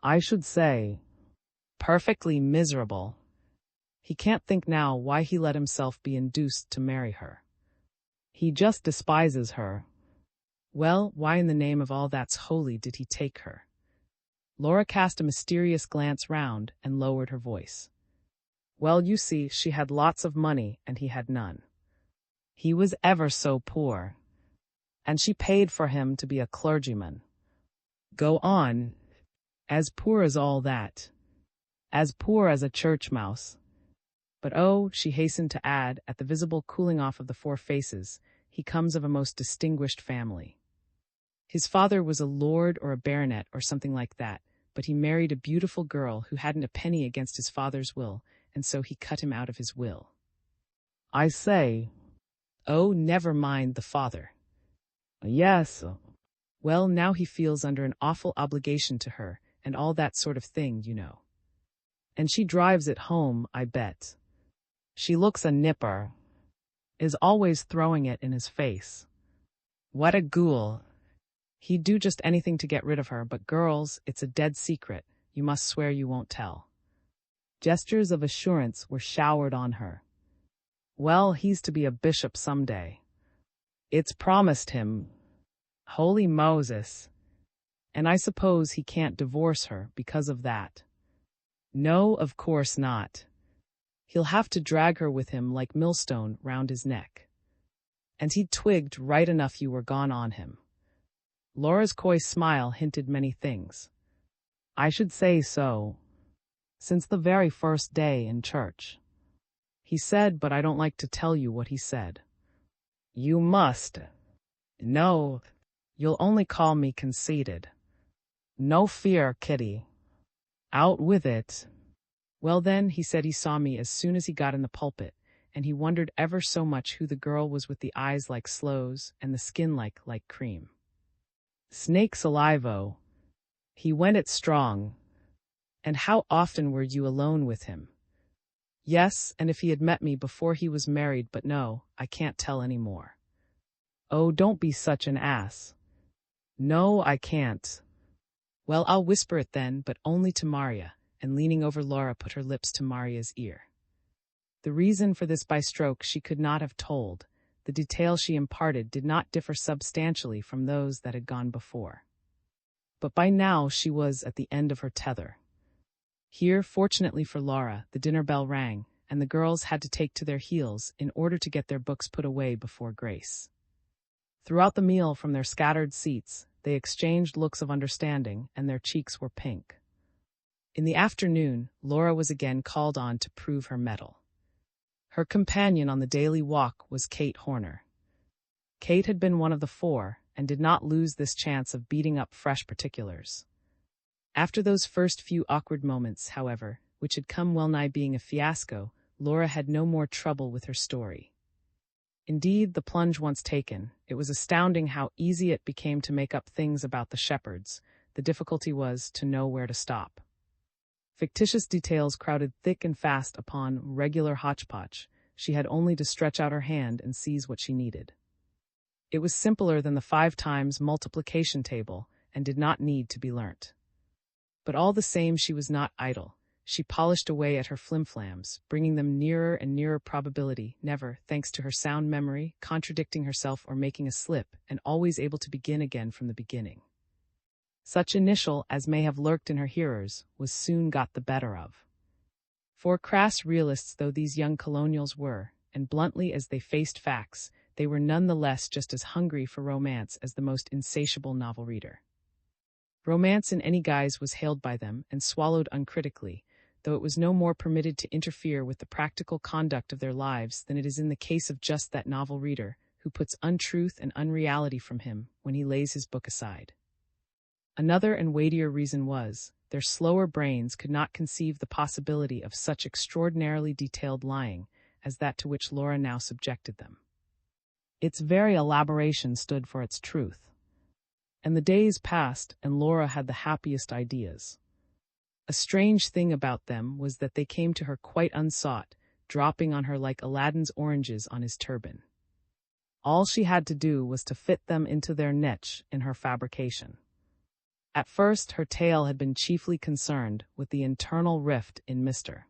I should say, perfectly miserable. He can't think now why he let himself be induced to marry her. He just despises her. Well, why in the name of all that's holy did he take her? Laura cast a mysterious glance round and lowered her voice. Well, you see, she had lots of money and he had none. He was ever so poor. And she paid for him to be a clergyman. Go on. As poor as all that. As poor as a church mouse. But she hastened to add, at the visible cooling off of the 4 faces, he comes of a most distinguished family. His father was a lord or a baronet or something like that, but he married a beautiful girl who hadn't a penny against his father's will, and so he cut him out of his will. I say. Oh, never mind the father. Yes. Well, now he feels under an awful obligation to her, and all that sort of thing, you know. And she drives it home, I bet. She looks a nipper. Is always throwing it in his face. What a ghoul. He'd do just anything to get rid of her, but girls, it's a dead secret. You must swear you won't tell. Gestures of assurance were showered on her. Well, he's to be a bishop someday. It's promised him. Holy Moses. And I suppose he can't divorce her because of that. No, of course not. He'll have to drag her with him like millstone round his neck. And he'd twigged right enough you were gone on him. Laura's coy smile hinted many things. I should say so. Since the very first day in church. He said, but I don't like to tell you what he said. You must. No, you'll only call me conceited. No fear, Kitty. Out with it. Well then, he said he saw me as soon as he got in the pulpit, and he wondered ever so much who the girl was with the eyes like sloes and the skin like cream. Snake salivo. He went it strong. And how often were you alone with him? Yes, and if he had met me before he was married, but no, I can't tell any more. Oh, don't be such an ass. No, I can't. Well, I'll whisper it then, but only to Maria, and leaning over Laura put her lips to Maria's ear. The reason for this by-stroke she could not have told. The details she imparted did not differ substantially from those that had gone before. But by now she was at the end of her tether. Here, fortunately for Laura, the dinner bell rang, and the girls had to take to their heels in order to get their books put away before Grace. Throughout the meal from their scattered seats, they exchanged looks of understanding, and their cheeks were pink. In the afternoon, Laura was again called on to prove her mettle. Her companion on the daily walk was Kate Horner. Kate had been one of the four, and did not lose this chance of beating up fresh particulars. After those first few awkward moments, however, which had come well-nigh being a fiasco, Laura had no more trouble with her story. Indeed, the plunge once taken, it was astounding how easy it became to make up things about the Shepherds. The difficulty was to know where to stop. Fictitious details crowded thick and fast upon regular hodgepodge. She had only to stretch out her hand and seize what she needed. It was simpler than the 5 times multiplication table, and did not need to be learnt. But all the same, she was not idle. She polished away at her flimflams, bringing them nearer and nearer probability, never, thanks to her sound memory, contradicting herself or making a slip, and always able to begin again from the beginning. Such initial as may have lurked in her hearers was soon got the better of. For crass realists though these young colonials were, and bluntly as they faced facts, they were none the less just as hungry for romance as the most insatiable novel reader. Romance in any guise was hailed by them and swallowed uncritically, though it was no more permitted to interfere with the practical conduct of their lives than it is in the case of just that novel reader who puts untruth and unreality from him when he lays his book aside. Another and weightier reason was, their slower brains could not conceive the possibility of such extraordinarily detailed lying as that to which Laura now subjected them. Its very elaboration stood for its truth. And the days passed, and Laura had the happiest ideas. A strange thing about them was that they came to her quite unsought, dropping on her like Aladdin's oranges on his turban. All she had to do was to fit them into their niche in her fabrication. At first, her tale had been chiefly concerned with the internal rift in Mr.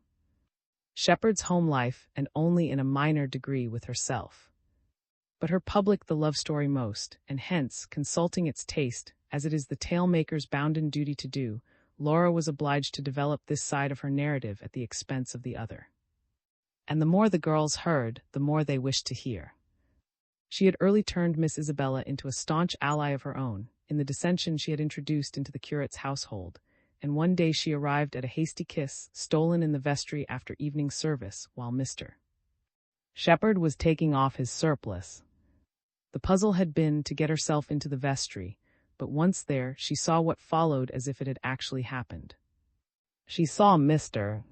Shepard's home life, and only in a minor degree with herself. But her public the love story most, and hence, consulting its taste, as it is the tale-maker's bounden duty to do, Laura was obliged to develop this side of her narrative at the expense of the other. And the more the girls heard, the more they wished to hear. She had early turned Miss Isabella into a staunch ally of her own, in the dissension she had introduced into the curate's household, and one day she arrived at a hasty kiss, stolen in the vestry after evening service, while Mr. Shepard was taking off his surplice. The puzzle had been to get herself into the vestry, but once there, she saw what followed as if it had actually happened. She saw Mr.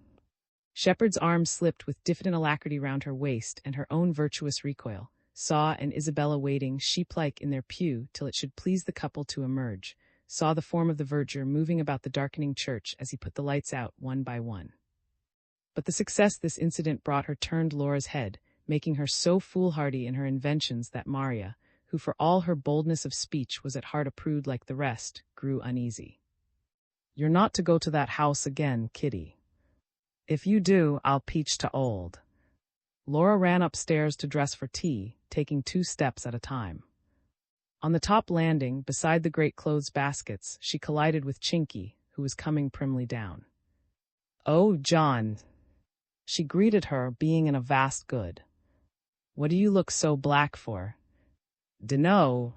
Shepard's arm slipped with diffident alacrity round her waist, and her own virtuous recoil, saw and Isabella waiting sheep-like in their pew till it should please the couple to emerge, saw the form of the verger moving about the darkening church as he put the lights out one by one. But the success this incident brought her turned Laura's head, making her so foolhardy in her inventions that Maria, who for all her boldness of speech was at heart a prude like the rest, grew uneasy. "You're not to go to that house again, Kitty. If you do, I'll peach to old." Laura ran upstairs to dress for tea, taking 2 steps at a time. On the top landing, beside the great clothes baskets, she collided with Chinky, who was coming primly down. "Oh, John," she greeted her, being in a vast good. "What do you look so black for?" "Dunno.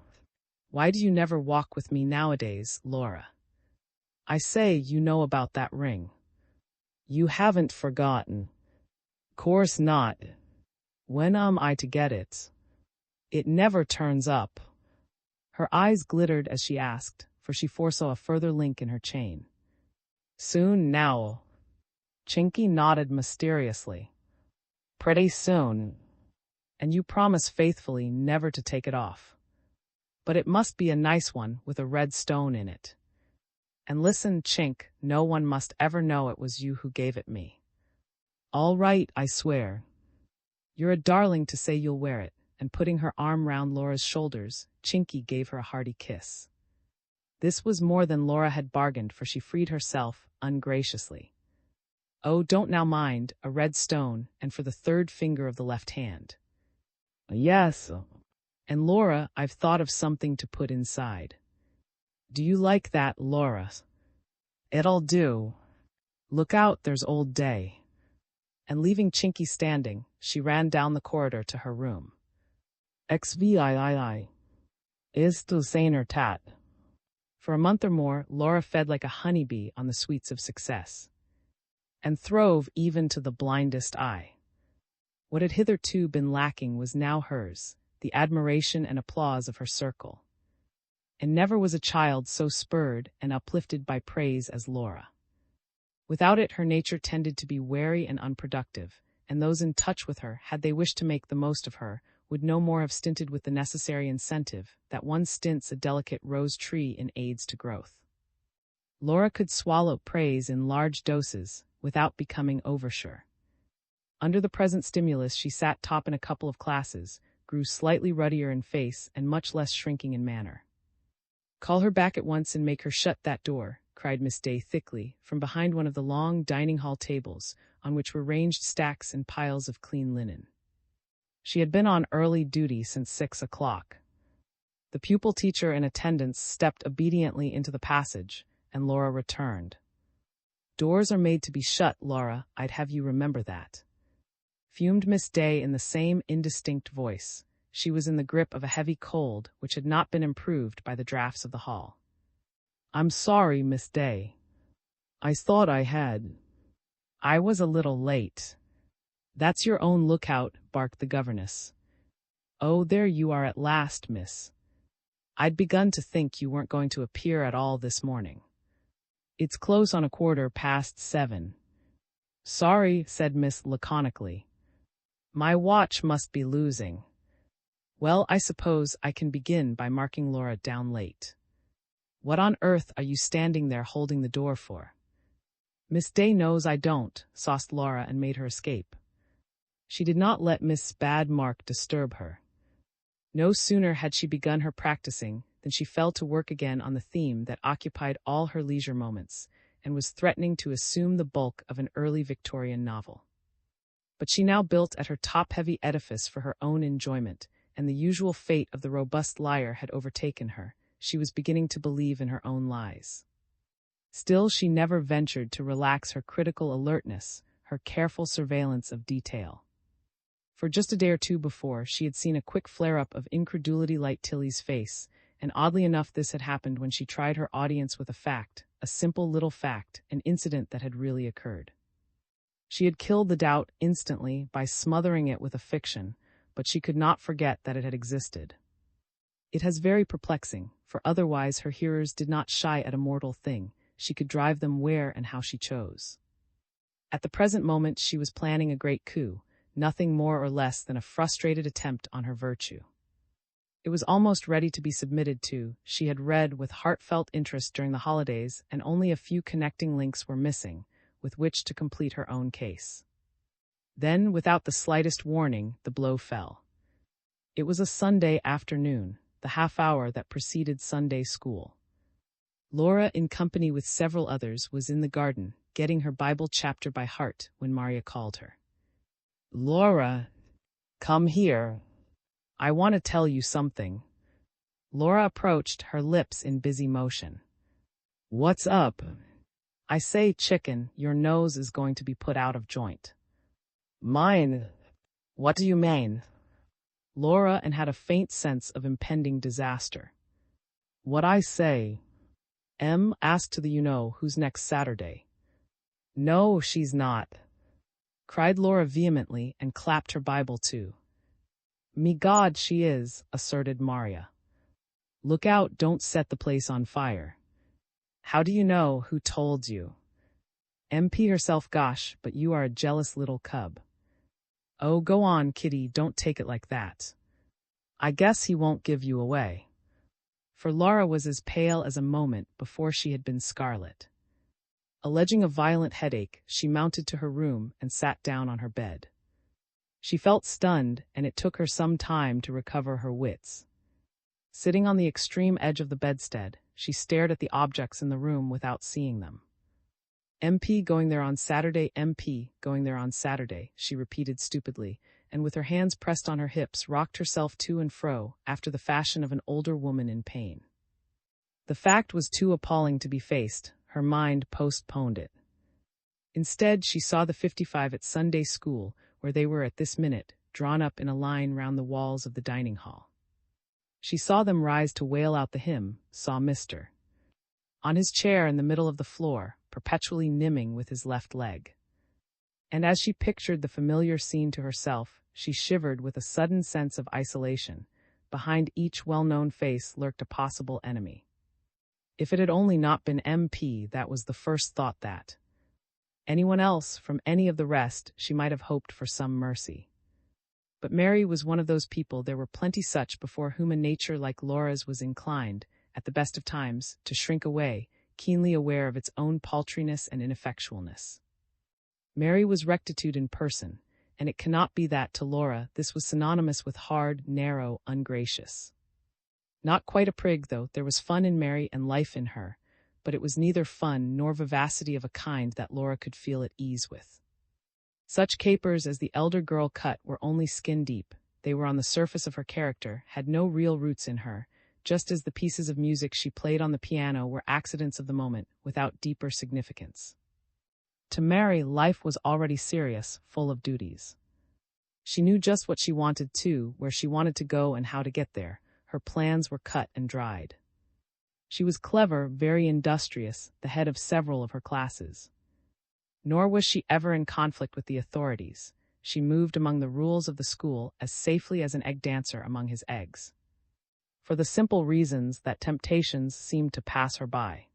Why do you never walk with me nowadays, Laura? I say, you know about that ring. You haven't forgotten?" "Course not. When am I to get it?" "It never turns up." Her eyes glittered as she asked, for she foresaw a further link in her chain. "Soon now." Chinky nodded mysteriously. "Pretty soon. And you promise faithfully never to take it off. But it must be a nice one with a red stone in it. And listen, Chink, no one must ever know it was you who gave it me." "All right, I swear." "You're a darling to say you'll wear it," and putting her arm round Laura's shoulders, Chinky gave her a hearty kiss. This was more than Laura had bargained, for she freed herself ungraciously. "Oh, don't now mind, a red stone, and for the 3rd finger of the left hand." "Yes." "And Laura, I've thought of something to put inside. Do you like that, Laura?" "It'll do. Look out, there's old Day." And leaving Chinky standing, she ran down the corridor to her room. "Xvii is to saner tat." For a month or more, Laura fed like a honeybee on the sweets of success, and throve even to the blindest eye. What had hitherto been lacking was now hers, the admiration and applause of her circle. And never was a child so spurred and uplifted by praise as Laura. Without it, her nature tended to be wary and unproductive, and those in touch with her, had they wished to make the most of her, would no more have stinted with the necessary incentive that one stints a delicate rose tree in aids to growth. Laura could swallow praise in large doses without becoming oversure. Under the present stimulus, she sat top in a couple of classes, grew slightly ruddier in face and much less shrinking in manner. "Call her back at once and make her shut that door," cried Miss Day thickly, from behind one of the long dining-hall tables, on which were ranged stacks and piles of clean linen. She had been on early duty since 6 o'clock. The pupil teacher in attendance stepped obediently into the passage, and Laura returned. "Doors are made to be shut, Laura, I'd have you remember that," fumed Miss Day in the same indistinct voice. She was in the grip of a heavy cold, which had not been improved by the draughts of the hall. "I'm sorry, Miss Day. I thought I had. I was a little late." "That's your own lookout," barked the governess. "Oh, there you are at last, miss. I'd begun to think you weren't going to appear at all this morning. It's close on 7:15. "Sorry," said Miss laconically. "My watch must be losing." "Well, I suppose I can begin by marking Laura down late. What on earth are you standing there holding the door for?" "Miss Day knows I don't," sauced Laura and made her escape. She did not let Miss Bad Mark disturb her. No sooner had she begun her practicing than she fell to work again on the theme that occupied all her leisure moments, and was threatening to assume the bulk of an early Victorian novel. But she now built at her top-heavy edifice for her own enjoyment, and the usual fate of the robust liar had overtaken her. She was beginning to believe in her own lies. Still, she never ventured to relax her critical alertness, her careful surveillance of detail. For just a day or two before, she had seen a quick flare-up of incredulity light Tilly's face, and oddly enough this had happened when she tried her audience with a fact, a simple little fact, an incident that had really occurred. She had killed the doubt instantly by smothering it with a fiction, but she could not forget that it had existed. It has very perplexing, for otherwise her hearers did not shy at a mortal thing. She could drive them where and how she chose. At the present moment she was planning a great coup, nothing more or less than a frustrated attempt on her virtue. It was almost ready to be submitted to. She had read with heartfelt interest during the holidays, and only a few connecting links were missing, with which to complete her own case. Then, without the slightest warning, the blow fell. It was a Sunday afternoon, the half-hour that preceded Sunday school. Laura, in company with several others, was in the garden, getting her Bible chapter by heart, when Maria called her. "Laura, come here. I want to tell you something." Laura approached, her lips in busy motion. "What's up?" "I say, chicken, your nose is going to be put out of joint." "Mine? What do you mean?" Laura and had a faint sense of impending disaster. "What I say. Asked to the you-know-who's next Saturday." "No, she's not," cried Laura vehemently and clapped her Bible too. "Me God, she is," asserted Maria. "Look out, don't set the place on fire." "How do you know? Who told you?" "MP herself. Gosh, but you are a jealous little cub." "Oh, go on, Kitty, don't take it like that. I guess he won't give you away." For Laura was as pale as a moment before she had been scarlet. Alleging a violent headache, she mounted to her room and sat down on her bed. She felt stunned, and it took her some time to recover her wits. Sitting on the extreme edge of the bedstead, she stared at the objects in the room without seeing them. "MP going there on Saturday, MP going there on Saturday," she repeated stupidly, and with her hands pressed on her hips rocked herself to and fro, after the fashion of an older woman in pain. The fact was too appalling to be faced. Her mind postponed it. Instead, she saw the 55 at Sunday school, where they were at this minute, drawn up in a line round the walls of the dining hall. She saw them rise to wail out the hymn, saw Mr. on his chair in the middle of the floor, perpetually nimming with his left leg. And as she pictured the familiar scene to herself, she shivered with a sudden sense of isolation. Behind each well-known face lurked a possible enemy. If it had only not been MP, that was the first thought that. Anyone else, from any of the rest, she might have hoped for some mercy. But Mary was one of those people, there were plenty such before whom a nature like Laura's was inclined, at the best of times, to shrink away, keenly aware of its own paltriness and ineffectualness. Mary was rectitude in person, and it cannot be that, to Laura, this was synonymous with hard, narrow, ungracious. Not quite a prig, though, there was fun in Mary and life in her, but it was neither fun nor vivacity of a kind that Laura could feel at ease with. Such capers as the elder girl cut were only skin deep, they were on the surface of her character, had no real roots in her, just as the pieces of music she played on the piano were accidents of the moment, without deeper significance. To Mary, life was already serious, full of duties. She knew just what she wanted to, where she wanted to go and how to get there. Her plans were cut and dried. She was clever, very industrious, the head of several of her classes. Nor was she ever in conflict with the authorities. She moved among the rules of the school as safely as an egg dancer among his eggs. For the simple reasons that temptations seemed to pass her by.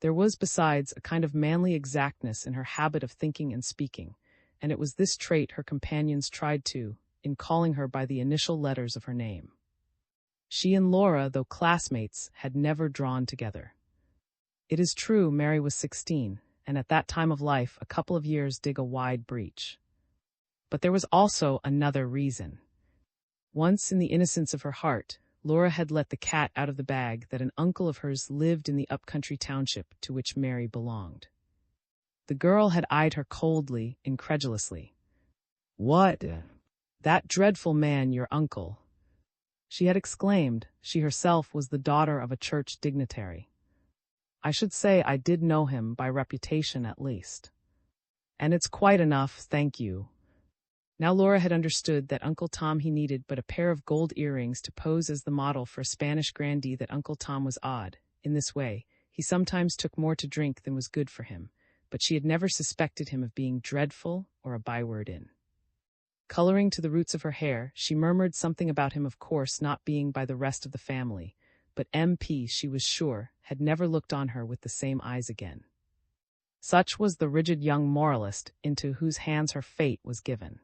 There was, besides, a kind of manly exactness in her habit of thinking and speaking, and it was this trait her companions tried to, in calling her by the initial letters of her name. She and Laura, though classmates, had never drawn together. It is true Mary was 16, and at that time of life a couple of years dig a wide breach. But there was also another reason. Once, in the innocence of her heart, Laura had let the cat out of the bag that an uncle of hers lived in the up-country township to which Mary belonged. The girl had eyed her coldly, incredulously. "What? That dreadful man, your uncle?" she had exclaimed. She herself was the daughter of a church dignitary. "I should say I did know him, by reputation at least. And it's quite enough, thank you." Now Laura had understood that Uncle Tom he needed but a pair of gold earrings to pose as the model for a Spanish grandee, that Uncle Tom was odd. In this way, he sometimes took more to drink than was good for him, but she had never suspected him of being dreadful or a byword in. Coloring to the roots of her hair, she murmured something about him, of course not being by the rest of the family, but MP, she was sure, had never looked on her with the same eyes again. Such was the rigid young moralist into whose hands her fate was given.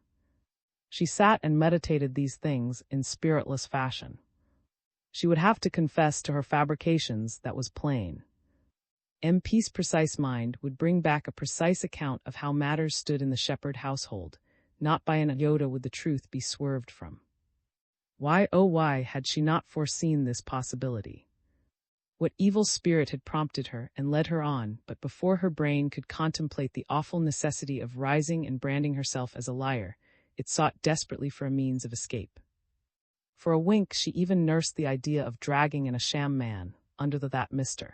She sat and meditated these things in spiritless fashion. She would have to confess to her fabrications, that was plain. MP's precise mind would bring back a precise account of how matters stood in the Shepherd household. Not by an iota would the truth be swerved from. Why, oh why, had she not foreseen this possibility? What evil spirit had prompted her and led her on, but before her brain could contemplate the awful necessity of rising and branding herself as a liar, it sought desperately for a means of escape. For a wink she even nursed the idea of dragging in a sham man, under that Mr.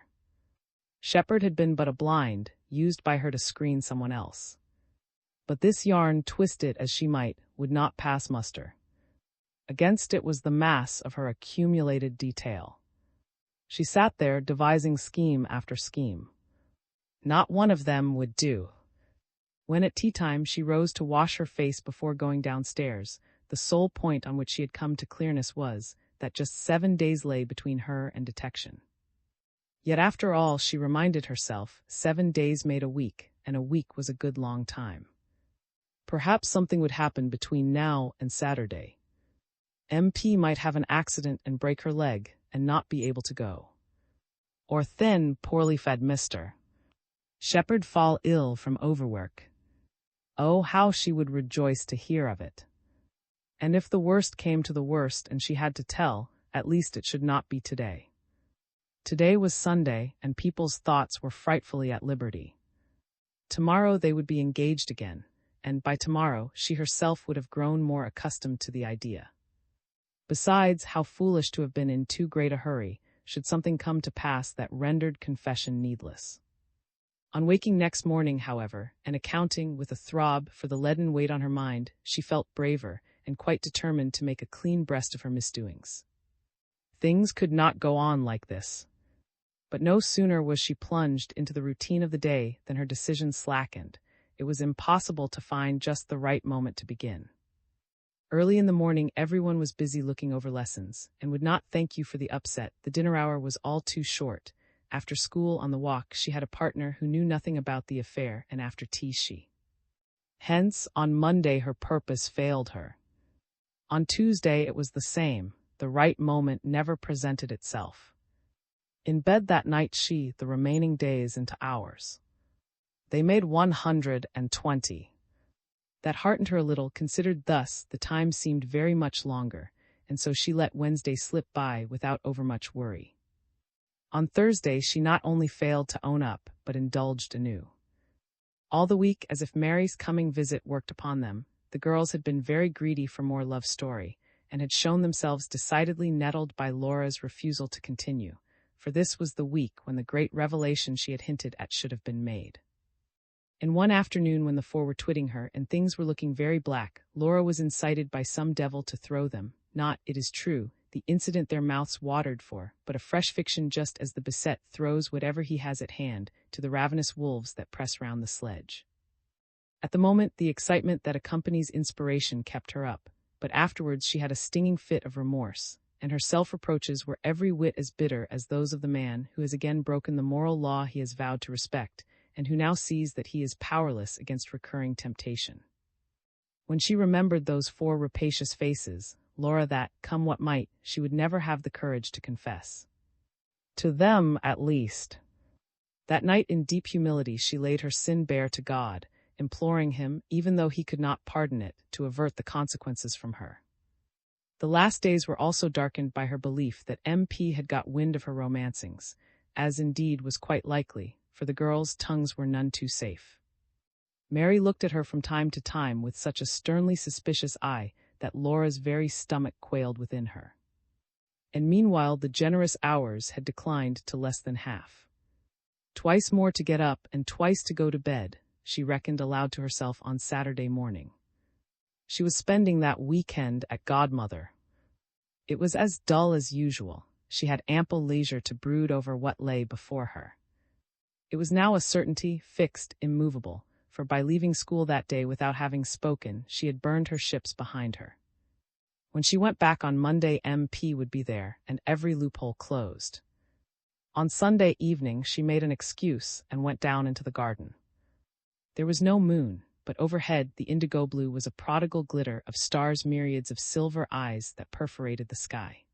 Shepherd had been but a blind, used by her to screen someone else. But this yarn, twist it as she might, would not pass muster. Against it was the mass of her accumulated detail. She sat there devising scheme after scheme. Not one of them would do. When at tea-time she rose to wash her face before going downstairs, the sole point on which she had come to clearness was that just 7 days lay between her and detection. Yet after all, she reminded herself, 7 days made a week, and a week was a good long time. Perhaps something would happen between now and Saturday. MP might have an accident and break her leg, and not be able to go. Or thin, poorly fed Mr. Shepherd fall ill from overwork. Oh, how she would rejoice to hear of it. And if the worst came to the worst and she had to tell, at least it should not be today. Today was Sunday, and people's thoughts were frightfully at liberty. Tomorrow they would be engaged again, and by tomorrow she herself would have grown more accustomed to the idea. Besides, how foolish to have been in too great a hurry, should something come to pass that rendered confession needless. On waking next morning, however, and accounting with a throb for the leaden weight on her mind, she felt braver and quite determined to make a clean breast of her misdoings. Things could not go on like this. But no sooner was she plunged into the routine of the day than her decision slackened. It was impossible to find just the right moment to begin. Early in the morning, everyone was busy looking over lessons, and would not thank you for the upset. The dinner hour was all too short. After school, on the walk, she had a partner who knew nothing about the affair, and after tea Hence, on Monday her purpose failed her. On Tuesday it was the same. The right moment never presented itself. In bed that night the remaining days into hours. They made 120. That heartened her a little. Considered thus, the time seemed very much longer, and so she let Wednesday slip by without overmuch worry. On Thursday she not only failed to own up, but indulged anew. All the week, as if Mary's coming visit worked upon them, the girls had been very greedy for more love story, and had shown themselves decidedly nettled by Laura's refusal to continue, for this was the week when the great revelation she had hinted at should have been made. And one afternoon when the four were twitting her, and things were looking very black, Laura was incited by some devil to throw them, not, it is true, the incident their mouths watered for, but a fresh fiction, just as the beset throws whatever he has at hand to the ravenous wolves that press round the sledge. At the moment, the excitement that accompanies inspiration kept her up, but afterwards she had a stinging fit of remorse, and her self-reproaches were every whit as bitter as those of the man who has again broken the moral law he has vowed to respect, and who now sees that he is powerless against recurring temptation. When she remembered those four rapacious faces, Laura, that, come what might, she would never have the courage to confess. To them, at least. That night in deep humility she laid her sin bare to God, imploring him, even though he could not pardon it, to avert the consequences from her. The last days were also darkened by her belief that MP had got wind of her romancings, as indeed was quite likely, for the girls' tongues were none too safe. Mary looked at her from time to time with such a sternly suspicious eye that Laura's very stomach quailed within her. And meanwhile the generous hours had declined to less than half. Twice more to get up and twice to go to bed, she reckoned aloud to herself on Saturday morning. She was spending that weekend at Godmother. It was as dull as usual. She had ample leisure to brood over what lay before her. It was now a certainty, fixed, immovable, for by leaving school that day without having spoken, she had burned her ships behind her. When she went back on Monday, MP would be there, and every loophole closed. On Sunday evening she made an excuse and went down into the garden. There was no moon, but overhead the indigo blue was a prodigal glitter of stars, myriads of silver eyes that perforated the sky.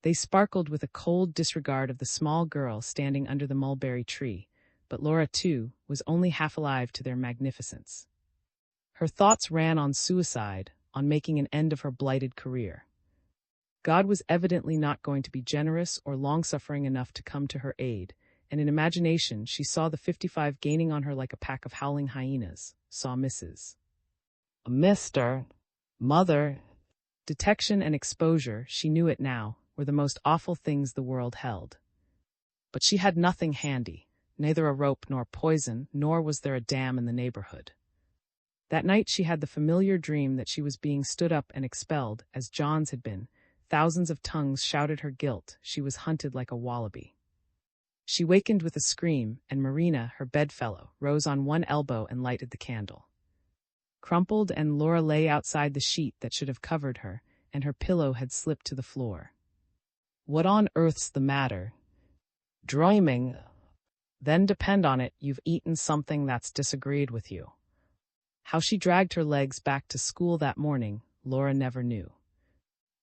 They sparkled with a cold disregard of the small girl standing under the mulberry tree, but Laura, too, was only half alive to their magnificence. Her thoughts ran on suicide, on making an end of her blighted career. God was evidently not going to be generous or long-suffering enough to come to her aid, and in imagination she saw the 55 gaining on her like a pack of howling hyenas, saw Mrs. Mr. Mother. Detection and exposure, she knew it now, were the most awful things the world held. But she had nothing handy, neither a rope nor poison, nor was there a dam in the neighborhood. That night she had the familiar dream that she was being stood up and expelled, as John's had been. Thousands of tongues shouted her guilt. She was hunted like a wallaby. She wakened with a scream, and Marina, her bedfellow, rose on one elbow and lighted the candle. Crumpled, and Laura lay outside the sheet that should have covered her, and her pillow had slipped to the floor. What on earth's the matter? Dreaming. Then depend on it, you've eaten something that's disagreed with you. How she dragged her legs back to school that morning, Laura never knew.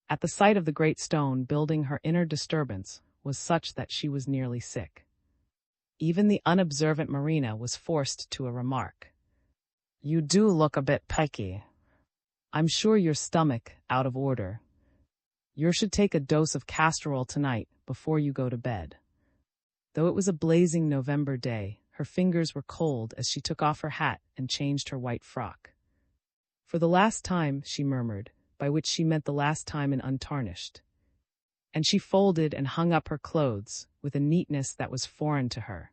At the sight of the great stone building, her inner disturbance was such that she was nearly sick. Even the unobservant Marina was forced to a remark. You do look a bit pecky. I'm sure your stomach out of order. You should take a dose of castor oil tonight before you go to bed. Though it was a blazing November day, her fingers were cold as she took off her hat and changed her white frock. For the last time, she murmured, by which she meant the last time in untarnished. And she folded and hung up her clothes with a neatness that was foreign to her.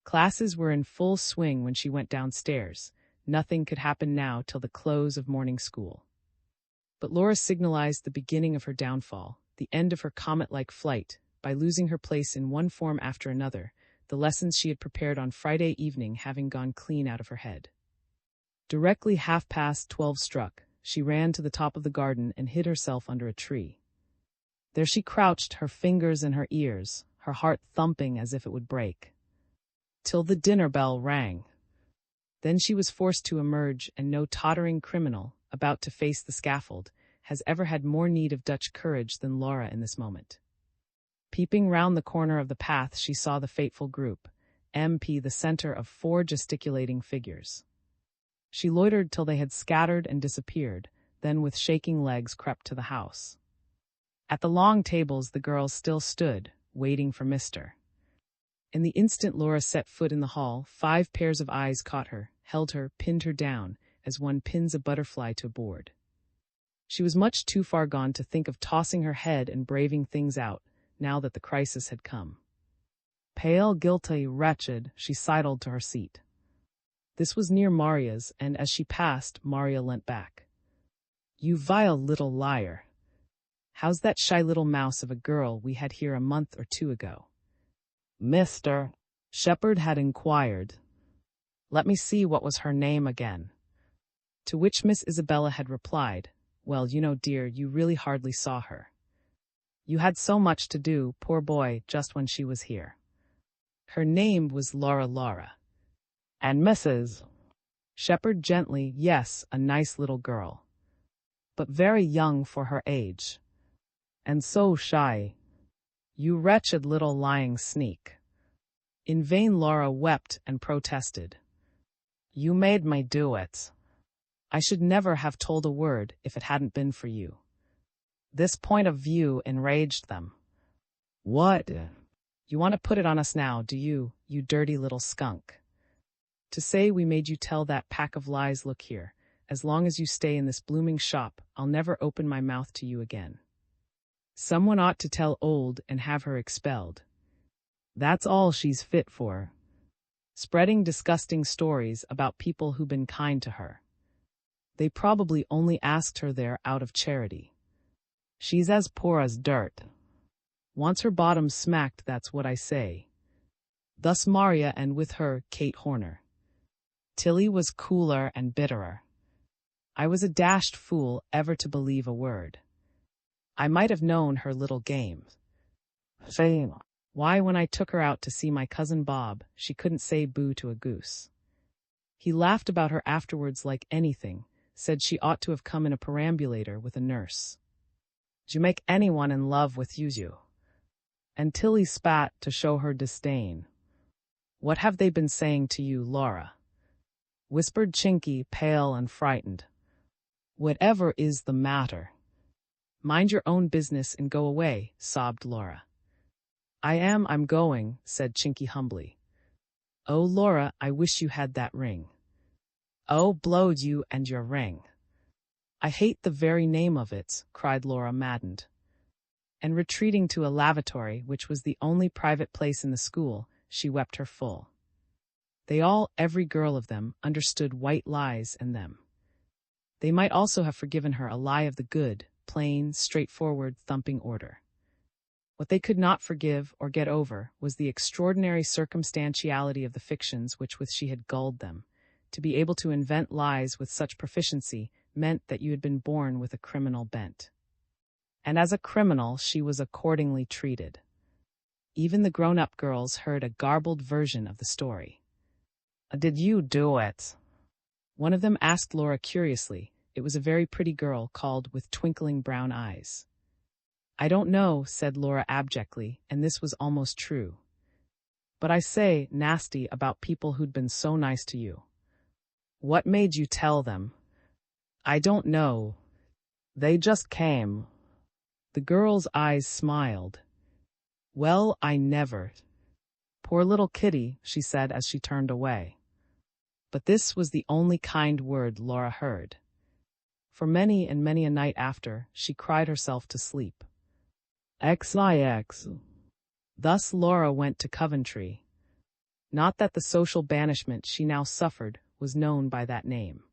Classes were in full swing when she went downstairs. Nothing could happen now till the close of morning school. But Laura signalized the beginning of her downfall, the end of her comet-like flight, by losing her place in one form after another, the lessons she had prepared on Friday evening having gone clean out of her head. Directly 12:30 struck, she ran to the top of the garden and hid herself under a tree. There she crouched, her fingers in her ears, her heart thumping as if it would break. Till the dinner bell rang. Then she was forced to emerge, and no tottering criminal, about to face the scaffold, has ever had more need of Dutch courage than Laura in this moment. Peeping round the corner of the path, she saw the fateful group, MP the center of 4 gesticulating figures. She loitered till they had scattered and disappeared, then with shaking legs crept to the house. At the long tables the girls still stood, waiting for Mr. In the instant Laura set foot in the hall, 5 pairs of eyes caught her, held her, pinned her down, as one pins a butterfly to a board. She was much too far gone to think of tossing her head and braving things out, now that the crisis had come. Pale, guilty, wretched, she sidled to her seat. This was near Maria's, and as she passed, Maria leant back. "You vile little liar. How's that shy little mouse of a girl we had here a month or 2 ago?" Mr. Shepherd had inquired. "Let me see, what was her name again?" To which Miss Isabella had replied, "Well, you know, dear, you really hardly saw her. You had so much to do, poor boy, just when she was here. Her name was Laura. And Mrs. Shepherd gently, yes, a nice little girl. But very young for her age. And so shy. You wretched little lying sneak." In vain Laura wept and protested. "You made me do it. I should never have told a word if it hadn't been for you." This point of view enraged them. "What? You want to put it on us now, do you dirty little skunk? To say we made you tell that pack of lies? Look here, as long as you stay in this blooming shop, I'll never open my mouth to you again. Someone ought to tell old and have her expelled. That's all she's fit for. Spreading disgusting stories about people who've been kind to her. They probably only asked her there out of charity. She's as poor as dirt. Wants her bottom smacked, that's what I say." Thus Maria, and with her, Kate Horner. Tilly was cooler and bitterer. "I was a dashed fool ever to believe a word. I might have known her little game. Shame. Why, when I took her out to see my cousin Bob, she couldn't say boo to a goose. He laughed about her afterwards like anything, said she ought to have come in a perambulator with a nurse. D'you make anyone in love with you?" And Tilly spat to show her disdain. "What have they been saying to you, Laura?" whispered Chinky, pale and frightened. "Whatever is the matter?" "Mind your own business and go away," sobbed Laura. I'm going," said Chinky humbly. "Oh, Laura, I wish you had that ring." "Oh, blowed you and your ring." "I hate the very name of it," cried Laura, maddened. And retreating to a lavatory, which was the only private place in the school, she wept her full. They all, every girl of them, understood white lies and them. They might also have forgiven her a lie of the good, plain, straightforward, thumping order. What they could not forgive or get over was the extraordinary circumstantiality of the fictions with which she had gulled them. To be able to invent lies with such proficiency meant that you had been born with a criminal bent. And as a criminal she was accordingly treated. Even the grown-up girls heard a garbled version of the story. "Did you do it?" one of them asked Laura curiously. It was a very pretty girl, called with twinkling brown eyes. "I don't know," said Laura abjectly, and this was almost true. "But I say, nasty about people who'd been so nice to you." "What made you tell them?" "I don't know. They just came." The girl's eyes smiled. "Well, I never." "Poor little kitty," she said as she turned away. But this was the only kind word Laura heard. For many and many a night after, she cried herself to sleep. XIX. Thus Laura went to Coventry. Not that the social banishment she now suffered was known by that name.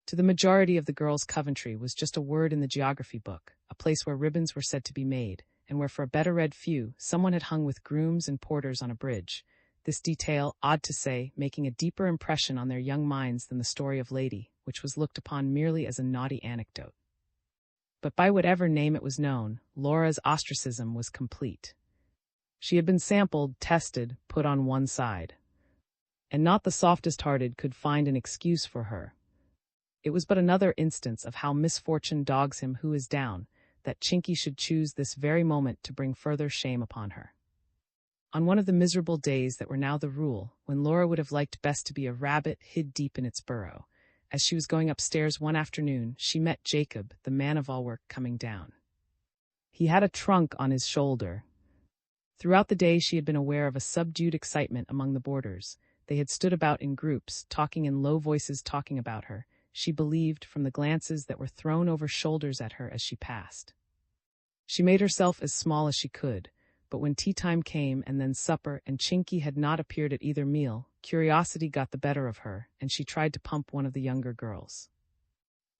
To the majority of the girls, Coventry was just a word in the geography book, a place where ribbons were said to be made, and where for a better read few, someone had hung with grooms and porters on a bridge. This detail, odd to say, making a deeper impression on their young minds than the story of Lady, which was looked upon merely as a naughty anecdote. But by whatever name it was known, Laura's ostracism was complete. She had been sampled, tested, put on one side. And not the softest-hearted could find an excuse for her. It was but another instance of how misfortune dogs him who is down, that Chinky should choose this very moment to bring further shame upon her. On one of the miserable days that were now the rule, when Laura would have liked best to be a rabbit hid deep in its burrow, as she was going upstairs one afternoon, she met Jacob, the man-of-all-work, coming down. He had a trunk on his shoulder. Throughout the day she had been aware of a subdued excitement among the boarders. They had stood about in groups, talking in low voices, talking about her, she believed, from the glances that were thrown over shoulders at her as she passed. She made herself as small as she could, but when tea-time came and then supper and Chinky had not appeared at either meal, curiosity got the better of her, and she tried to pump one of the younger girls.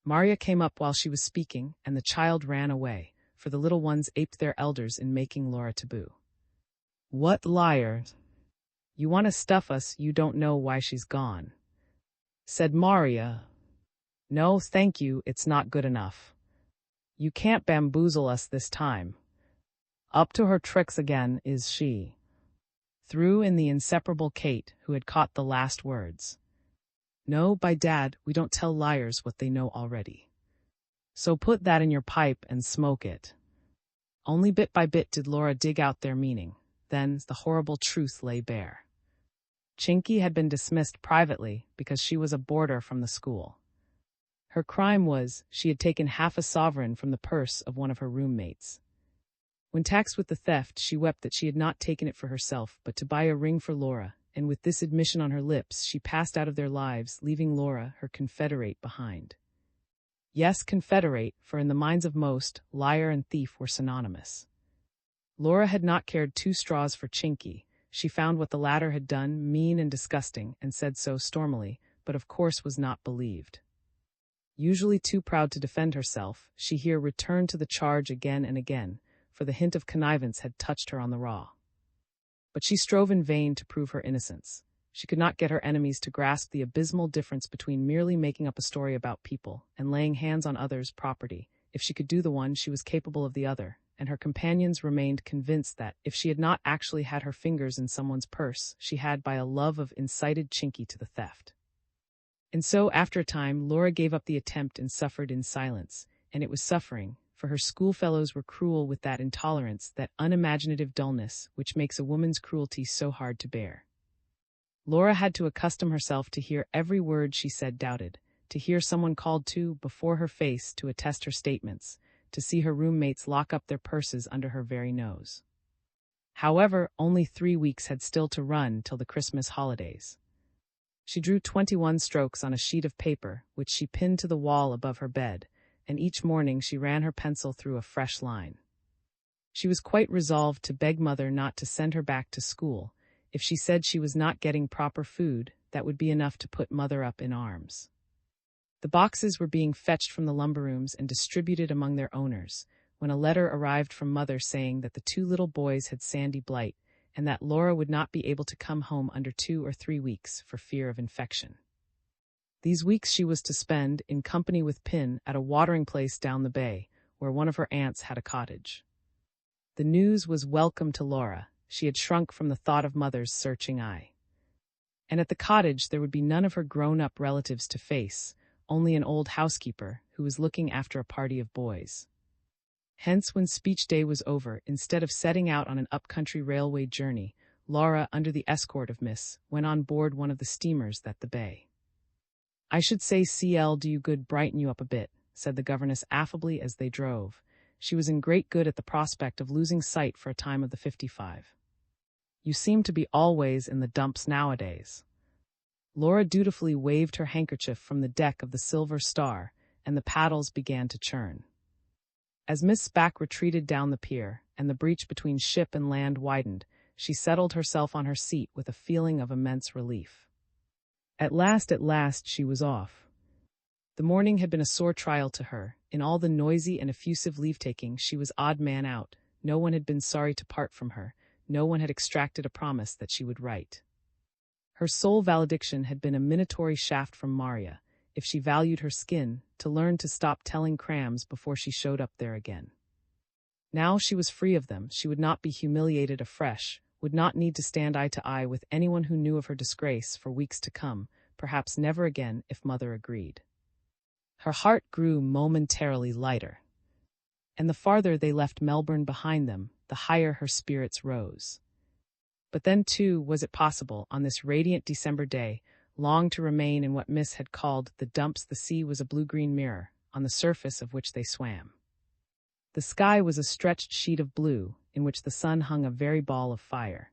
Maria came up while she was speaking, and the child ran away, for the little ones aped their elders in making Laura taboo. "What liars! You want to stuff us, you don't know why she's gone," said Maria. "No, thank you, it's not good enough. You can't bamboozle us this time. Up to her tricks again, is she?" threw in the inseparable Kate, who had caught the last words. "No, by Dad, we don't tell liars what they know already. So put that in your pipe and smoke it." Only bit by bit did Laura dig out their meaning. Then the horrible truth lay bare. Chinky had been dismissed privately because she was a boarder from the school. Her crime was, she had taken half a sovereign from the purse of one of her roommates. When taxed with the theft, she wept that she had not taken it for herself, but to buy a ring for Laura, and with this admission on her lips, she passed out of their lives, leaving Laura, her confederate, behind. Yes, confederate, for in the minds of most, liar and thief were synonymous. Laura had not cared 2 straws for Chinky. She found what the latter had done mean and disgusting, and said so stormily, but of course was not believed. Usually too proud to defend herself, she here returned to the charge again and again, for the hint of connivance had touched her on the raw. But she strove in vain to prove her innocence. She could not get her enemies to grasp the abysmal difference between merely making up a story about people and laying hands on others' property. If she could do the one, she was capable of the other, and her companions remained convinced that, if she had not actually had her fingers in someone's purse, she had by a love of incited Chinky to the theft. And so, after a time, Laura gave up the attempt and suffered in silence, and it was suffering, for her schoolfellows were cruel with that intolerance, that unimaginative dullness, which makes a woman's cruelty so hard to bear. Laura had to accustom herself to hear every word she said doubted, to hear someone called to before her face to attest her statements, to see her roommates lock up their purses under her very nose. However, only 3 weeks had still to run till the Christmas holidays. She drew 21 strokes on a sheet of paper, which she pinned to the wall above her bed, and each morning she ran her pencil through a fresh line. She was quite resolved to beg Mother not to send her back to school. If she said she was not getting proper food, that would be enough to put Mother up in arms. The boxes were being fetched from the lumber rooms and distributed among their owners, when a letter arrived from Mother saying that the 2 little boys had sandy blight, and that Laura would not be able to come home under 2 or 3 weeks for fear of infection. These weeks she was to spend, in company with Pin, at a watering place down the bay, where one of her aunts had a cottage. The news was welcome to Laura. She had shrunk from the thought of Mother's searching eye. And at the cottage there would be none of her grown-up relatives to face, only an old housekeeper, who was looking after a party of boys. Hence, when speech day was over, instead of setting out on an up-country railway journey, Laura, under the escort of Miss, went on board one of the steamers that the bay. "I should say CL do you good brighten you up a bit," said the governess affably as they drove. She was in great good at the prospect of losing sight for a time of the 55. "You seem to be always in the dumps nowadays." Laura dutifully waved her handkerchief from the deck of the Silver Star, and the paddles began to churn. As Miss Spack retreated down the pier, and the breach between ship and land widened, she settled herself on her seat with a feeling of immense relief. At last, she was off. The morning had been a sore trial to her. In all the noisy and effusive leave-taking she was odd man out. no one had been sorry to part from her, no one had extracted a promise that she would write. Her sole valediction had been a minatory shaft from Maria, if she valued her skin, to learn to stop telling crams before she showed up there again. Now she was free of them, she would not be humiliated afresh, would not need to stand eye to eye with anyone who knew of her disgrace for weeks to come, perhaps never again if Mother agreed. Her heart grew momentarily lighter. And the farther they left Melbourne behind them, the higher her spirits rose. But then, too, was it possible, on this radiant December day, long to remain in what Miss had called the dumps. The sea was a blue-green mirror, on the surface of which they swam. The sky was a stretched sheet of blue, in which the sun hung a very ball of fire.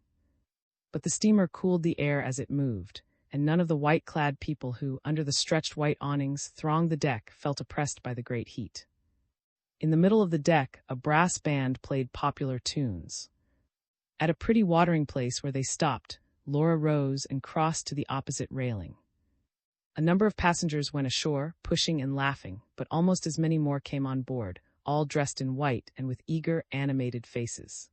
But the steamer cooled the air as it moved, and none of the white-clad people who, under the stretched white awnings, thronged the deck felt oppressed by the great heat. In the middle of the deck, a brass band played popular tunes. At a pretty watering place where they stopped, Laura rose and crossed to the opposite railing. A number of passengers went ashore, pushing and laughing, but almost as many more came on board, all dressed in white and with eager, animated faces.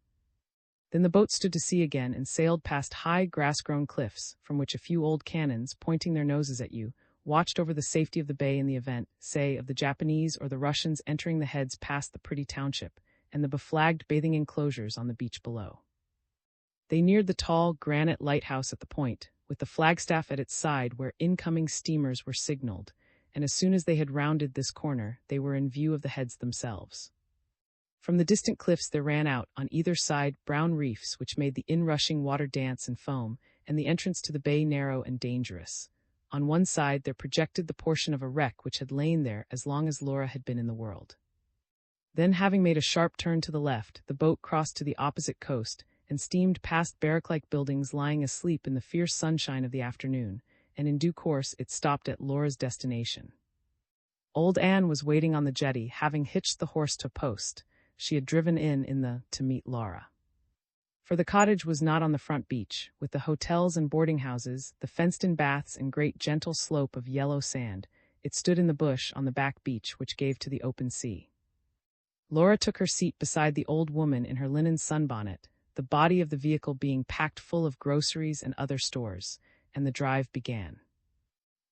Then the boat stood to sea again and sailed past high, grass-grown cliffs, from which a few old cannons, pointing their noses at you, watched over the safety of the bay in the event, say, of the Japanese or the Russians entering the heads past the pretty township, and the beflagged bathing enclosures on the beach below. They neared the tall, granite lighthouse at the point, with the flagstaff at its side where incoming steamers were signaled, and as soon as they had rounded this corner, they were in view of the heads themselves. From the distant cliffs there ran out, on either side, brown reefs which made the inrushing water dance and foam, and the entrance to the bay narrow and dangerous. On one side there projected the portion of a wreck which had lain there as long as Laura had been in the world. Then, having made a sharp turn to the left, the boat crossed to the opposite coast, and steamed past barrack-like buildings lying asleep in the fierce sunshine of the afternoon, and in due course it stopped at Laura's destination. Old Anne was waiting on the jetty, having hitched the horse to a post. She had driven in to meet Laura. For the cottage was not on the front beach, with the hotels and boarding houses, the fenced-in baths and great gentle slope of yellow sand. It stood in the bush on the back beach which gave to the open sea. Laura took her seat beside the old woman in her linen sunbonnet, the body of the vehicle being packed full of groceries and other stores, and the drive began.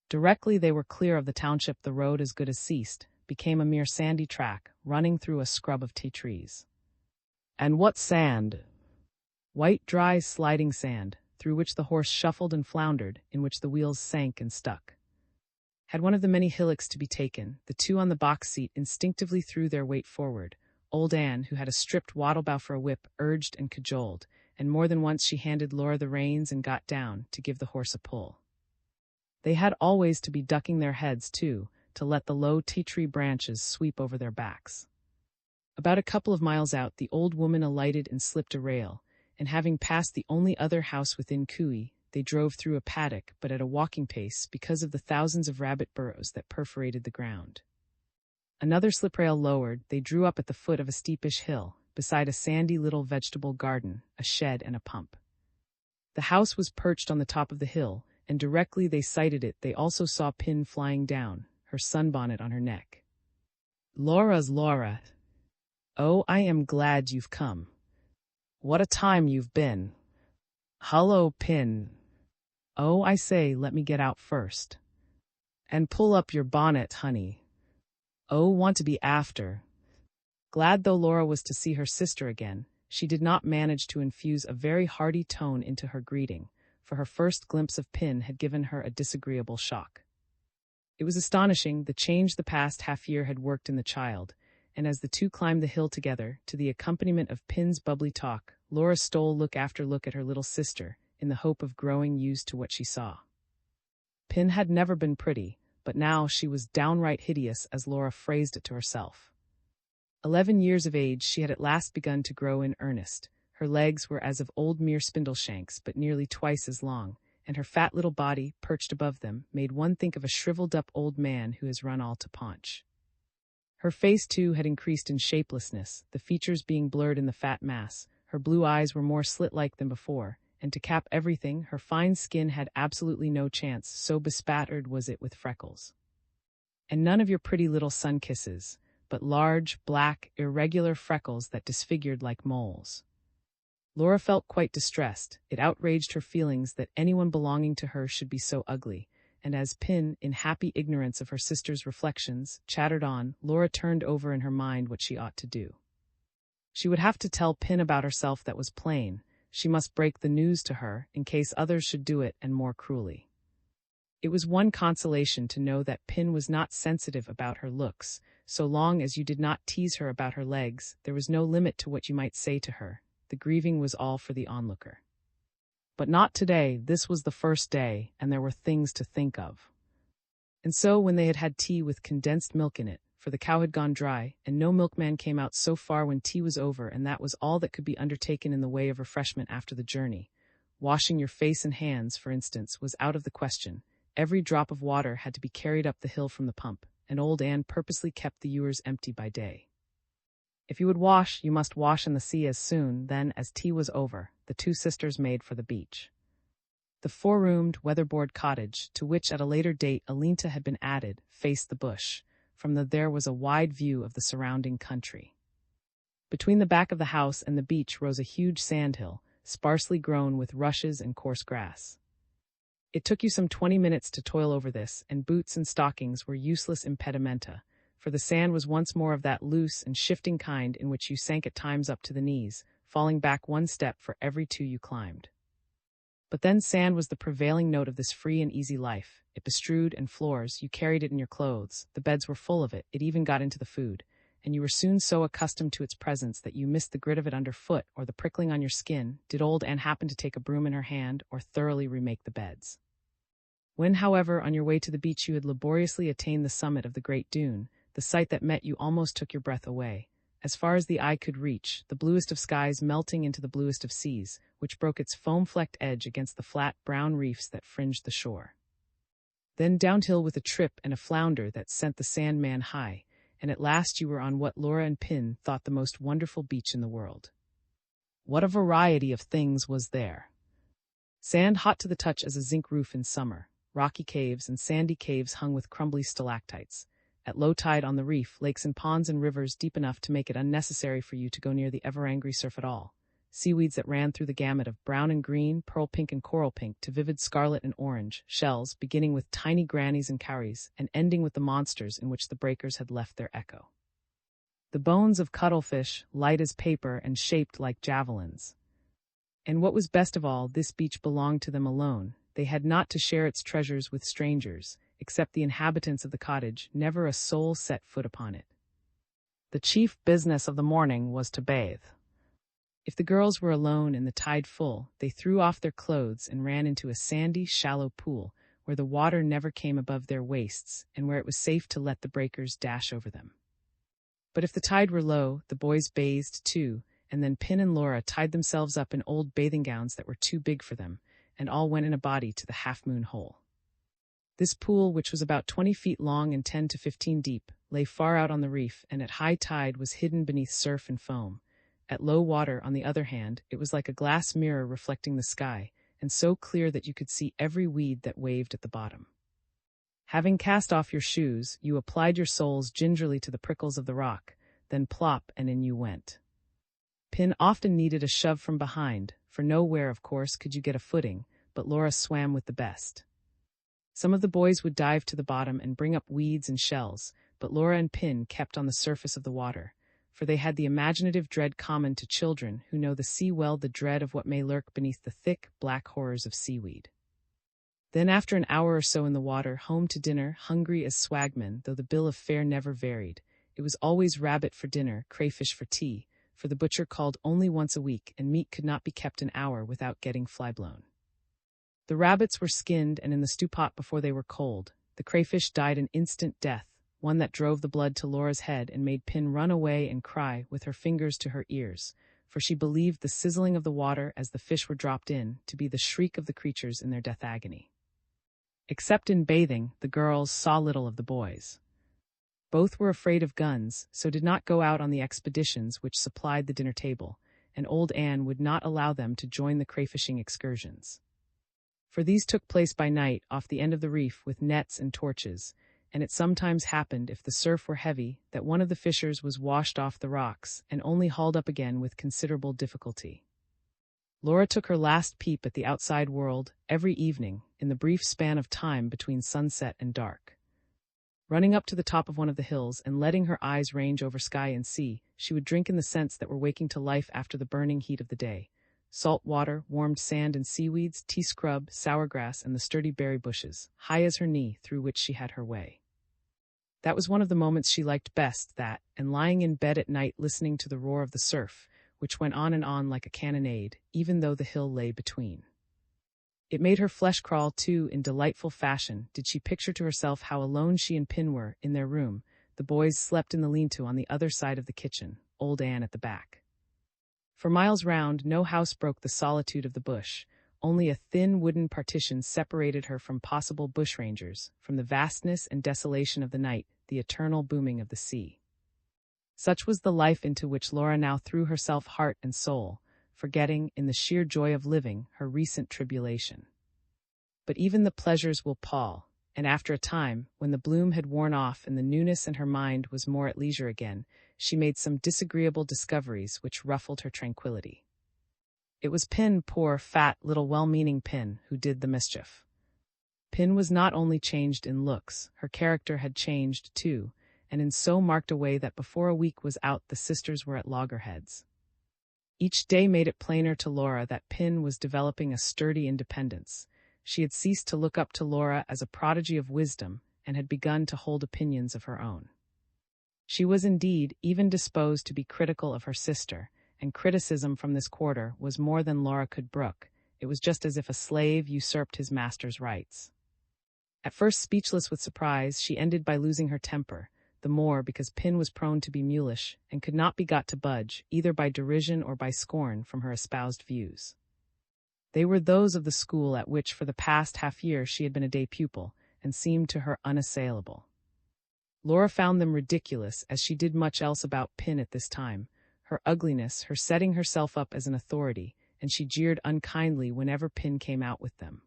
Directly they were clear of the township, the road, as good as ceased, became a mere sandy track, running through a scrub of tea trees. And what sand! White, dry, sliding sand, through which the horse shuffled and floundered, in which the wheels sank and stuck. Had one of the many hillocks to be taken, the two on the box seat instinctively threw their weight forward. Old Anne, who had a stripped wattle-bow for a whip, urged and cajoled, and more than once she handed Laura the reins and got down to give the horse a pull. They had always to be ducking their heads, too, to let the low tea-tree branches sweep over their backs. About a couple of miles out, the old woman alighted and slipped a rail, and having passed the only other house within cooey, they drove through a paddock, but at a walking pace because of the thousands of rabbit burrows that perforated the ground. Another sliprail lowered, they drew up at the foot of a steepish hill, beside a sandy little vegetable garden, a shed and a pump. The house was perched on the top of the hill, and directly they sighted it they also saw Pin flying down, her sunbonnet on her neck. "Laura's Laura. Oh, I am glad you've come. What a time you've been. Hullo, Pin. Oh, I say, let me get out first. And pull up your bonnet, honey. Oh, want to be after." Glad though Laura was to see her sister again, she did not manage to infuse a very hearty tone into her greeting, for her first glimpse of Pin had given her a disagreeable shock. It was astonishing the change the past half-year had worked in the child, and as the two climbed the hill together, to the accompaniment of Pin's bubbly talk, Laura stole look after look at her little sister, in the hope of growing used to what she saw. Pin had never been pretty, but now she was downright hideous, as Laura phrased it to herself. 11 years of age, she had at last begun to grow in earnest. Her legs were as of old mere spindle-shanks, but nearly twice as long, and her fat little body, perched above them, made one think of a shriveled-up old man who has run all to paunch. Her face, too, had increased in shapelessness, the features being blurred in the fat mass. Her blue eyes were more slit-like than before, and to cap everything, her fine skin had absolutely no chance, so bespattered was it with freckles. "And none of your pretty little sun kisses. but large, black, irregular freckles that disfigured like moles. Laura felt quite distressed. It outraged her feelings that anyone belonging to her should be so ugly, and as Pin, in happy ignorance of her sister's reflections, chattered on, Laura turned over in her mind what she ought to do. She would have to tell Pin about herself, that was plain. She must break the news to her, in case others should do it, and more cruelly. It was one consolation to know that Pin was not sensitive about her looks. So long as you did not tease her about her legs, there was no limit to what you might say to her. The grieving was all for the onlooker. But not today. This was the first day, and there were things to think of. And so when they had had tea with condensed milk in it, for the cow had gone dry, and no milkman came out so far when tea was over, and that was all that could be undertaken in the way of refreshment after the journey. Washing your face and hands, for instance, was out of the question. Every drop of water had to be carried up the hill from the pump, and old Anne purposely kept the ewers empty by day. If you would wash, you must wash in the sea as soon. Then, as tea was over, the two sisters made for the beach. The four-roomed, weatherboard cottage, to which at a later date Alinta had been added, faced the bush. From there was a wide view of the surrounding country. Between the back of the house and the beach rose a huge sandhill, sparsely grown with rushes and coarse grass. It took you some 20 minutes to toil over this, and boots and stockings were useless impedimenta, for the sand was once more of that loose and shifting kind in which you sank at times up to the knees, falling back one step for every two you climbed. But then sand was the prevailing note of this free and easy life. It bestrewed and floors, you carried it in your clothes, the beds were full of it, it even got into the food, and you were soon so accustomed to its presence that you missed the grit of it underfoot or the prickling on your skin, did old Anne happen to take a broom in her hand or thoroughly remake the beds. When, however, on your way to the beach you had laboriously attained the summit of the great dune, the sight that met you almost took your breath away. As far as the eye could reach, the bluest of skies melting into the bluest of seas, which broke its foam-flecked edge against the flat, brown reefs that fringed the shore. Then downhill with a trip and a flounder that sent the Sandman high, and at last you were on what Laura and Pin thought the most wonderful beach in the world. What a variety of things was there! Sand hot to the touch as a zinc roof in summer, rocky caves and sandy caves hung with crumbly stalactites. At low tide on the reef, lakes and ponds and rivers deep enough to make it unnecessary for you to go near the ever-angry surf at all. Seaweeds that ran through the gamut of brown and green, pearl pink and coral pink to vivid scarlet and orange, shells beginning with tiny grannies and cowries and ending with the monsters in which the breakers had left their echo. The bones of cuttlefish, light as paper and shaped like javelins. And what was best of all, this beach belonged to them alone. They had not to share its treasures with strangers, except the inhabitants of the cottage. Never a soul set foot upon it. The chief business of the morning was to bathe. If the girls were alone and the tide full, they threw off their clothes and ran into a sandy, shallow pool, where the water never came above their waists, and where it was safe to let the breakers dash over them. But if the tide were low, the boys bathed too, and then Pin and Laura tied themselves up in old bathing gowns that were too big for them, and all went in a body to the half-moon hole. This pool, which was about 20 feet long and 10 to 15 deep, lay far out on the reef, and at high tide was hidden beneath surf and foam. At low water, on the other hand, it was like a glass mirror reflecting the sky, and so clear that you could see every weed that waved at the bottom. Having cast off your shoes, you applied your soles gingerly to the prickles of the rock, then plop, and in you went. Pin often needed a shove from behind, for nowhere, of course, could you get a footing, but Laura swam with the best. Some of the boys would dive to the bottom and bring up weeds and shells, but Laura and Pin kept on the surface of the water, for they had the imaginative dread common to children who know the sea well, the dread of what may lurk beneath the thick, black horrors of seaweed. Then after an hour or so in the water, home to dinner, hungry as swagmen, though the bill of fare never varied. It was always rabbit for dinner, crayfish for tea, for the butcher called only once a week, and meat could not be kept an hour without getting fly-blown. The rabbits were skinned and in the stew-pot before they were cold. The crayfish died an instant death, one that drove the blood to Laura's head and made Pin run away and cry with her fingers to her ears, for she believed the sizzling of the water as the fish were dropped in to be the shriek of the creatures in their death agony. Except in bathing, the girls saw little of the boys. Both were afraid of guns, so did not go out on the expeditions which supplied the dinner table, and old Anne would not allow them to join the crayfishing excursions. For these took place by night off the end of the reef with nets and torches, and it sometimes happened, if the surf were heavy, that one of the fishers was washed off the rocks and only hauled up again with considerable difficulty. Laura took her last peep at the outside world every evening in the brief span of time between sunset and dark. Running up to the top of one of the hills and letting her eyes range over sky and sea, she would drink in the scents that were waking to life after the burning heat of the day. Salt water, warmed sand and seaweeds, tea scrub, sour grass, and the sturdy berry bushes, high as her knee, through which she had her way. That was one of the moments she liked best, that, and lying in bed at night listening to the roar of the surf, which went on and on like a cannonade, even though the hill lay between. It made her flesh crawl, too, in delightful fashion, did she picture to herself how alone she and Pin were, in their room. The boys slept in the lean-to on the other side of the kitchen, old Anne at the back. For miles round, no house broke the solitude of the bush. Only a thin wooden partition separated her from possible bushrangers, from the vastness and desolation of the night, the eternal booming of the sea. Such was the life into which Laura now threw herself heart and soul, forgetting, in the sheer joy of living, her recent tribulation. But even the pleasures will pall, and after a time, when the bloom had worn off and the newness in her mind was more at leisure again, she made some disagreeable discoveries which ruffled her tranquillity. It was Pin, poor, fat, little well-meaning Pin, who did the mischief. Pin was not only changed in looks, her character had changed too, and in so marked a way that before a week was out the sisters were at loggerheads. Each day made it plainer to Laura that Pin was developing a sturdy independence. She had ceased to look up to Laura as a prodigy of wisdom, and had begun to hold opinions of her own. She was indeed even disposed to be critical of her sister, and criticism from this quarter was more than Laura could brook. It was just as if a slave usurped his master's rights. At first speechless with surprise, she ended by losing her temper, the more because Pin was prone to be mulish, and could not be got to budge, either by derision or by scorn, from her espoused views. They were those of the school at which for the past half-year she had been a day pupil, and seemed to her unassailable. Laura found them ridiculous, as she did much else about Pin at this time, her ugliness, her setting herself up as an authority, and she jeered unkindly whenever Pin came out with them.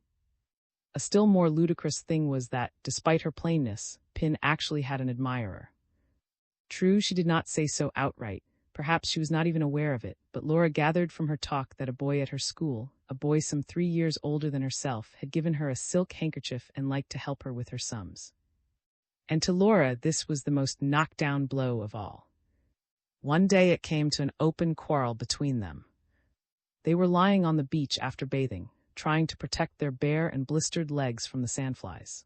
A still more ludicrous thing was that, despite her plainness, Pin actually had an admirer. True, she did not say so outright, perhaps she was not even aware of it, but Laura gathered from her talk that a boy at her school, a boy some 3 years older than herself, had given her a silk handkerchief and liked to help her with her sums. And to Laura this was the most knockdown blow of all. One day it came to an open quarrel between them. They were lying on the beach after bathing, trying to protect their bare and blistered legs from the sandflies.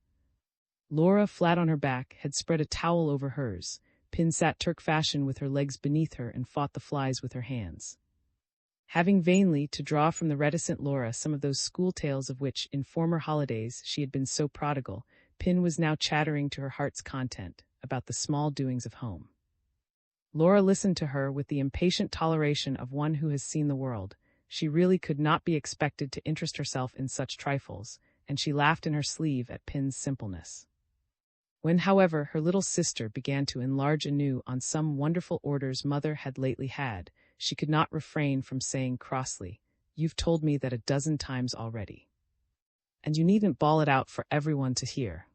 Laura, flat on her back, had spread a towel over hers. Pin sat Turk fashion with her legs beneath her and fought the flies with her hands. Having vainly to draw from the reticent Laura some of those school tales of which, in former holidays, she had been so prodigal, Pin was now chattering to her heart's content about the small doings of home. Laura listened to her with the impatient toleration of one who has seen the world. She really could not be expected to interest herself in such trifles, and she laughed in her sleeve at Pin's simpleness. When, however, her little sister began to enlarge anew on some wonderful orders mother had lately had, she could not refrain from saying crossly, "You've told me that a dozen times already. And you needn't bawl it out for everyone to hear."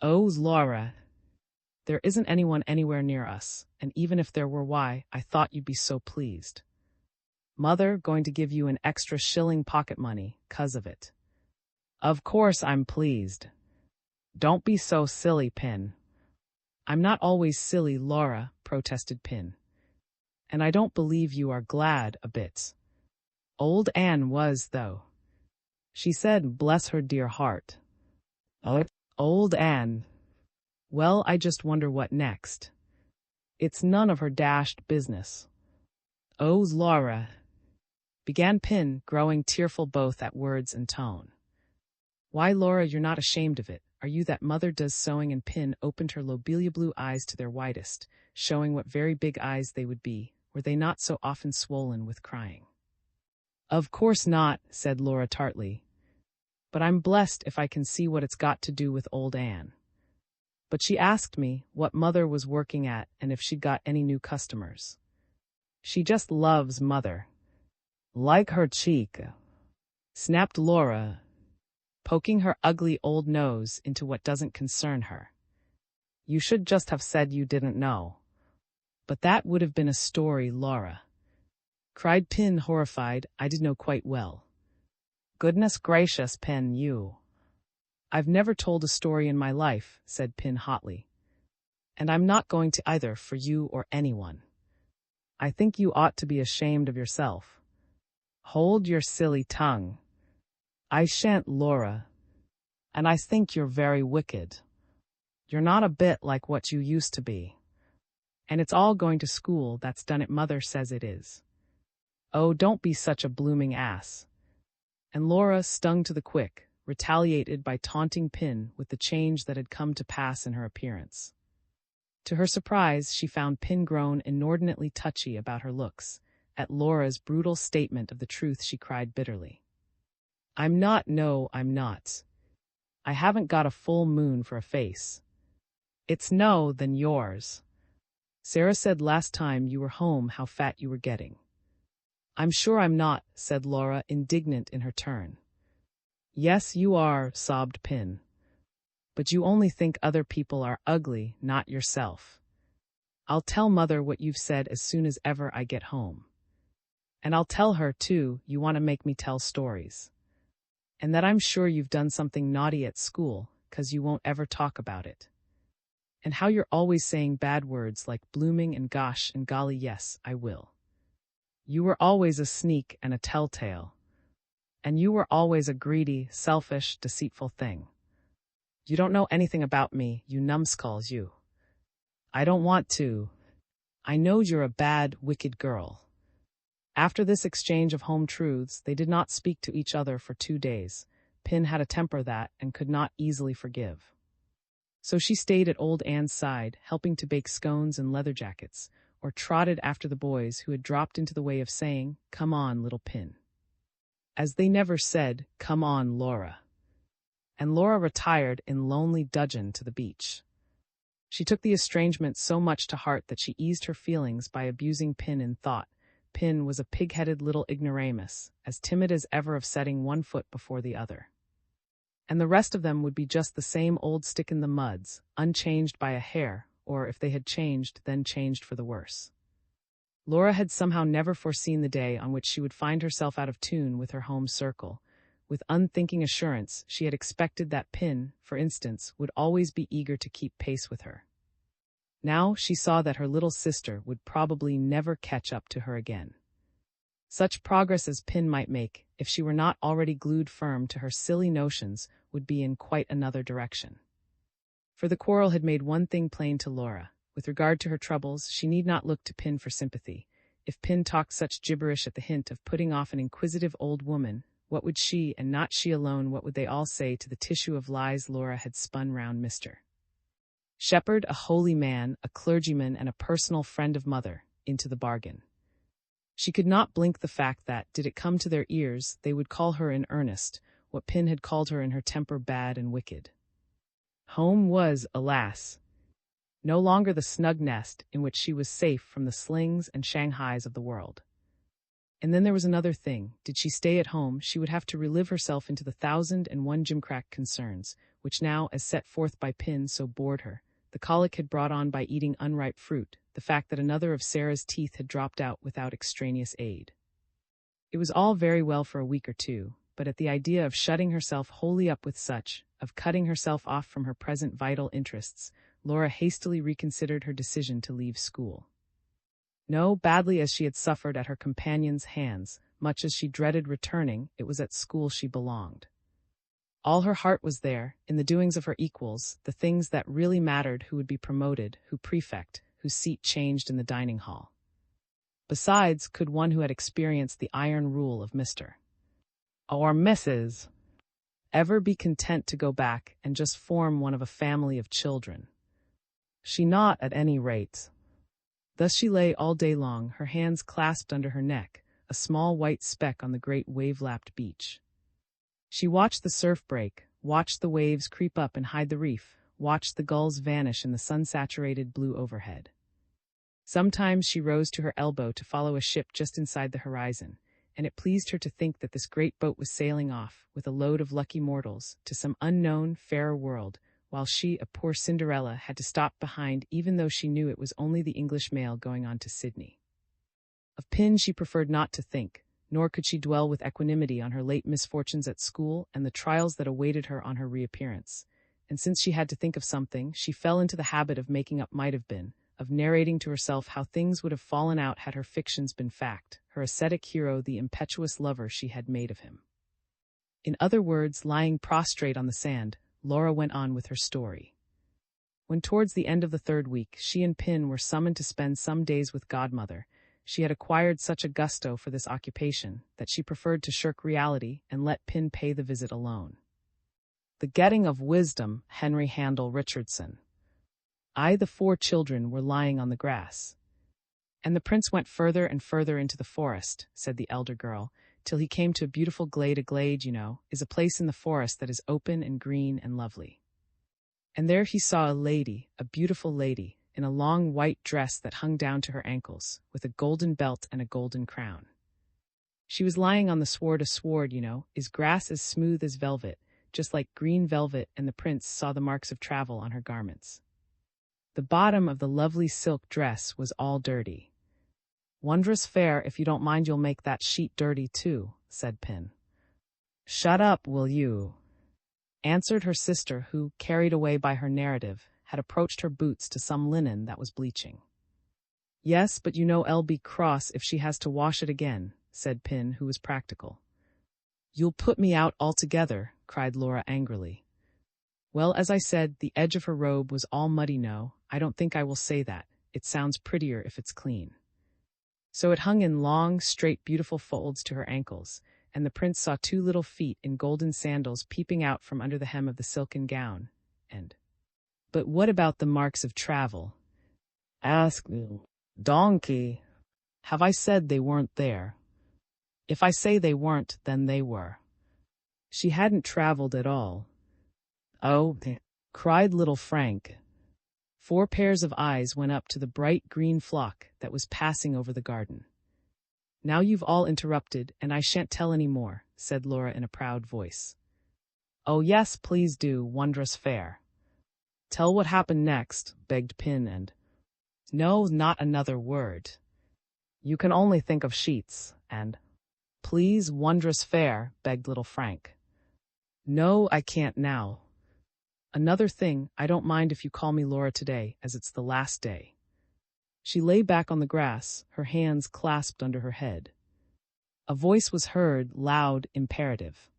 "Oh, Laura, there isn't anyone anywhere near us, and even if there were, why, I thought you'd be so pleased. Mother going to give you an extra shilling pocket money, 'cause of it." "Of course I'm pleased. Don't be so silly, Pin." "I'm not always silly, Laura," protested Pin. "And I don't believe you are glad a bit." Old Anne was, though. She said, bless her dear heart. "Oh, old Anne. Well, I just wonder what next. It's none of her dashed business." "Oh, Laura," began Pin, growing tearful both at words and tone. "Why, Laura, you're not ashamed of it, are you, that mother does sewing?" And Pin opened her lobelia blue eyes to their widest, showing what very big eyes they would be, were they not so often swollen with crying. "Of course not," said Laura tartly. "But I'm blessed if I can see what it's got to do with old Anne. But she asked me what mother was working at and if she'd got any new customers. She just loves mother." "Like her cheek," snapped Laura, poking her ugly old nose into what doesn't concern her. You should just have said you didn't know. But that would have been a story, Laura. Cried Pin, horrified. I did know quite well. Goodness gracious, Pin, you. I've never told a story in my life, said Pin hotly. And I'm not going to either, for you or anyone. I think you ought to be ashamed of yourself. Hold your silly tongue. I shan't, Laura. And I think you're very wicked. You're not a bit like what you used to be. And it's all going to school, that's done it, Mother says it is. Oh, don't be such a blooming ass. And Laura, stung to the quick, retaliated by taunting Pin with the change that had come to pass in her appearance. To her surprise, she found Pin grown inordinately touchy about her looks. At Laura's brutal statement of the truth, she cried bitterly. I'm not, no, I'm not. I haven't got a full moon for a face. It's no, then yours. Sarah said last time you were home how fat you were getting. I'm sure I'm not, said Laura, indignant in her turn. Yes, you are, sobbed Pin. But you only think other people are ugly, not yourself. I'll tell Mother what you've said as soon as ever I get home. And I'll tell her, too, you want to make me tell stories. And that I'm sure you've done something naughty at school, 'cause you won't ever talk about it. And how you're always saying bad words like blooming and gosh and golly, yes, I will. You were always a sneak and a telltale. And you were always a greedy, selfish, deceitful thing. You don't know anything about me, you numbskulls, you. I don't want to. I know you're a bad, wicked girl. After this exchange of home truths, they did not speak to each other for 2 days. Pin had a temper that, and could not easily forgive. So she stayed at old Anne's side, helping to bake scones and leather jackets, or trotted after the boys who had dropped into the way of saying, "Come on, little Pin." As they never said, "Come on, Laura." And Laura retired in lonely dudgeon to the beach. She took the estrangement so much to heart that she eased her feelings by abusing Pin in thought. Pin was a pig-headed little ignoramus, as timid as ever of setting one foot before the other. And the rest of them would be just the same old stick-in-the-muds, unchanged by a hair, or if they had changed, then changed for the worse. Laura had somehow never foreseen the day on which she would find herself out of tune with her home circle. With unthinking assurance, she had expected that Pin, for instance, would always be eager to keep pace with her. Now she saw that her little sister would probably never catch up to her again. Such progress as Pin might make, if she were not already glued firm to her silly notions, would be in quite another direction. For the quarrel had made one thing plain to Laura. With regard to her troubles, she need not look to Pin for sympathy. If Pin talked such gibberish at the hint of putting off an inquisitive old woman, what would she, and not she alone, what would they all say to the tissue of lies Laura had spun round Mr. Shepherd, a holy man, a clergyman, and a personal friend of Mother, into the bargain? She could not blink the fact that, did it come to their ears, they would call her in earnest, what Pin had called her in her temper, bad and wicked. Home was, alas, no longer the snug nest in which she was safe from the slings and shanghais of the world. And then there was another thing. Did she stay at home, she would have to relive herself into the 1,001 gimcrack concerns, which now, as set forth by Pin, so bored her. The colic had brought on by eating unripe fruit, the fact that another of Sarah's teeth had dropped out without extraneous aid. It was all very well for a week or two, but at the idea of shutting herself wholly up with such, of cutting herself off from her present vital interests, Laura hastily reconsidered her decision to leave school. No, badly as she had suffered at her companion's hands, much as she dreaded returning, it was at school she belonged. All her heart was there, in the doings of her equals, the things that really mattered: who would be promoted, who prefect, whose seat changed in the dining hall. Besides, could one who had experienced the iron rule of Mr. or Mrs. ever be content to go back and just form one of a family of children? She not, at any rate. Thus she lay all day long, her hands clasped under her neck, a small white speck on the great wave-lapped beach. She watched the surf break, watched the waves creep up and hide the reef, watched the gulls vanish in the sun-saturated blue overhead. Sometimes she rose to her elbow to follow a ship just inside the horizon, and it pleased her to think that this great boat was sailing off, with a load of lucky mortals, to some unknown, fairer world, while she, a poor Cinderella, had to stop behind even though she knew it was only the English mail going on to Sydney. Of Pin she preferred not to think, nor could she dwell with equanimity on her late misfortunes at school and the trials that awaited her on her reappearance. And since she had to think of something, she fell into the habit of making up might have been, of narrating to herself how things would have fallen out had her fictions been fact, her ascetic hero the impetuous lover she had made of him. In other words, lying prostrate on the sand, Laura went on with her story. When towards the end of the third week, she and Pin were summoned to spend some days with Godmother, she had acquired such a gusto for this occupation that she preferred to shirk reality and let Pin pay the visit alone. The getting of wisdom, Henry Handel Richardson. The 4 children were lying on the grass. And the prince went further and further into the forest, said the elder girl, till he came to a beautiful glade. A glade, you know, is a place in the forest that is open and green and lovely. And there he saw a lady, a beautiful lady, in a long white dress that hung down to her ankles, with a golden belt and a golden crown. She was lying on the sward. A sward, you know, is grass as smooth as velvet, just like green velvet, and the prince saw the marks of travel on her garments. The bottom of the lovely silk dress was all dirty. "Wondrous fair, if you don't mind you'll make that sheet dirty too," said Pin. "Shut up, will you?" answered her sister, who, carried away by her narrative, had approached her boots to some linen that was bleaching. "Yes, but you know I'll be cross if she has to wash it again," said Pin, who was practical. "You'll put me out altogether," cried Laura angrily. "Well, as I said, the edge of her robe was all muddy. No, I don't think I will say that. It sounds prettier if it's clean." So it hung in long, straight, beautiful folds to her ankles, and the prince saw 2 little feet in golden sandals peeping out from under the hem of the silken gown. But what about the marks of travel? Ask you, donkey. Have I said they weren't there? If I say they weren't, then they were. She hadn't traveled at all. "Oh," cried little Frank. 4 pairs of eyes went up to the bright green flock that was passing over the garden. "Now you've all interrupted, and I shan't tell any more," said Laura in a proud voice. "Oh yes, please do, wondrous fair." "Tell what happened next," begged Pin, and "No, not another word. You can only think of sheets, and please, wondrous fair," begged little Frank. "No, I can't now. Another thing, I don't mind if you call me Laura today, as it's the last day." She lay back on the grass, her hands clasped under her head. A voice was heard, loud, imperative.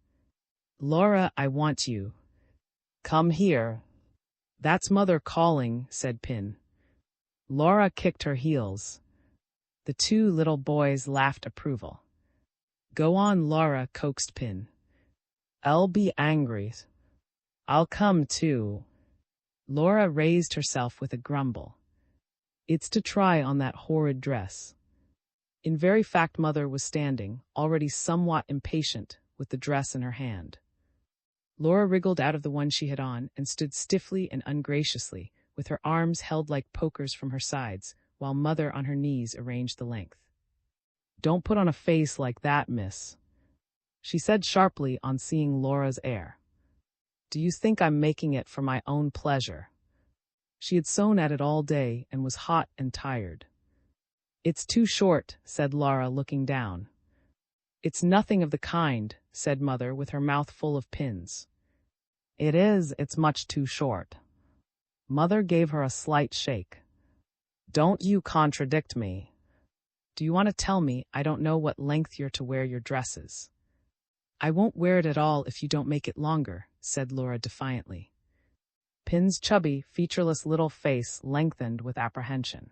"Laura, I want you. Come here." "That's Mother calling," said Pin. Laura kicked her heels. The 2 little boys laughed approval. "Go on, Laura," coaxed Pin. "I'll be angry. I'll come too." Laura raised herself with a grumble. "It's to try on that horrid dress." In very fact, Mother was standing, already somewhat impatient, with the dress in her hand. Laura wriggled out of the one she had on and stood stiffly and ungraciously, with her arms held like pokers from her sides, while Mother on her knees arranged the length. "Don't put on a face like that, miss," she said sharply on seeing Laura's air. "Do you think I'm making it for my own pleasure?" She had sewn at it all day and was hot and tired. "It's too short," said Laura, looking down. "It's nothing of the kind," said Mother, with her mouth full of pins. It's much too short." Mother gave her a slight shake. "Don't you contradict me. Do you want to tell me I don't know what length you're to wear your dresses?" "I won't wear it at all if you don't make it longer," said Laura defiantly. Pin's chubby, featureless little face lengthened with apprehension.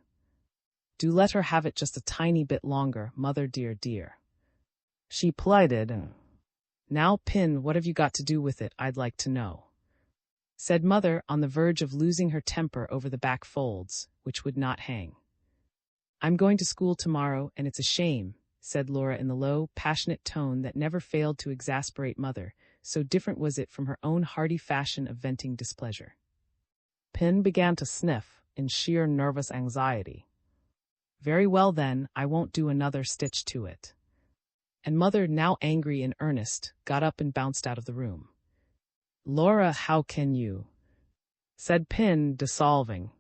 "Do let her have it just a tiny bit longer, Mother dear, dear," she pleaded. "Now, Pin, what have you got to do with it, I'd like to know?" said Mother, on the verge of losing her temper over the back folds, which would not hang. "I'm going to school tomorrow, and it's a shame," said Laura in the low, passionate tone that never failed to exasperate Mother, so different was it from her own hearty fashion of venting displeasure. Pin began to sniff, in sheer nervous anxiety. "Very well then, I won't do another stitch to it." And Mother, now angry in earnest, got up and bounced out of the room. "Laura, how can you?" said Pin, dissolving.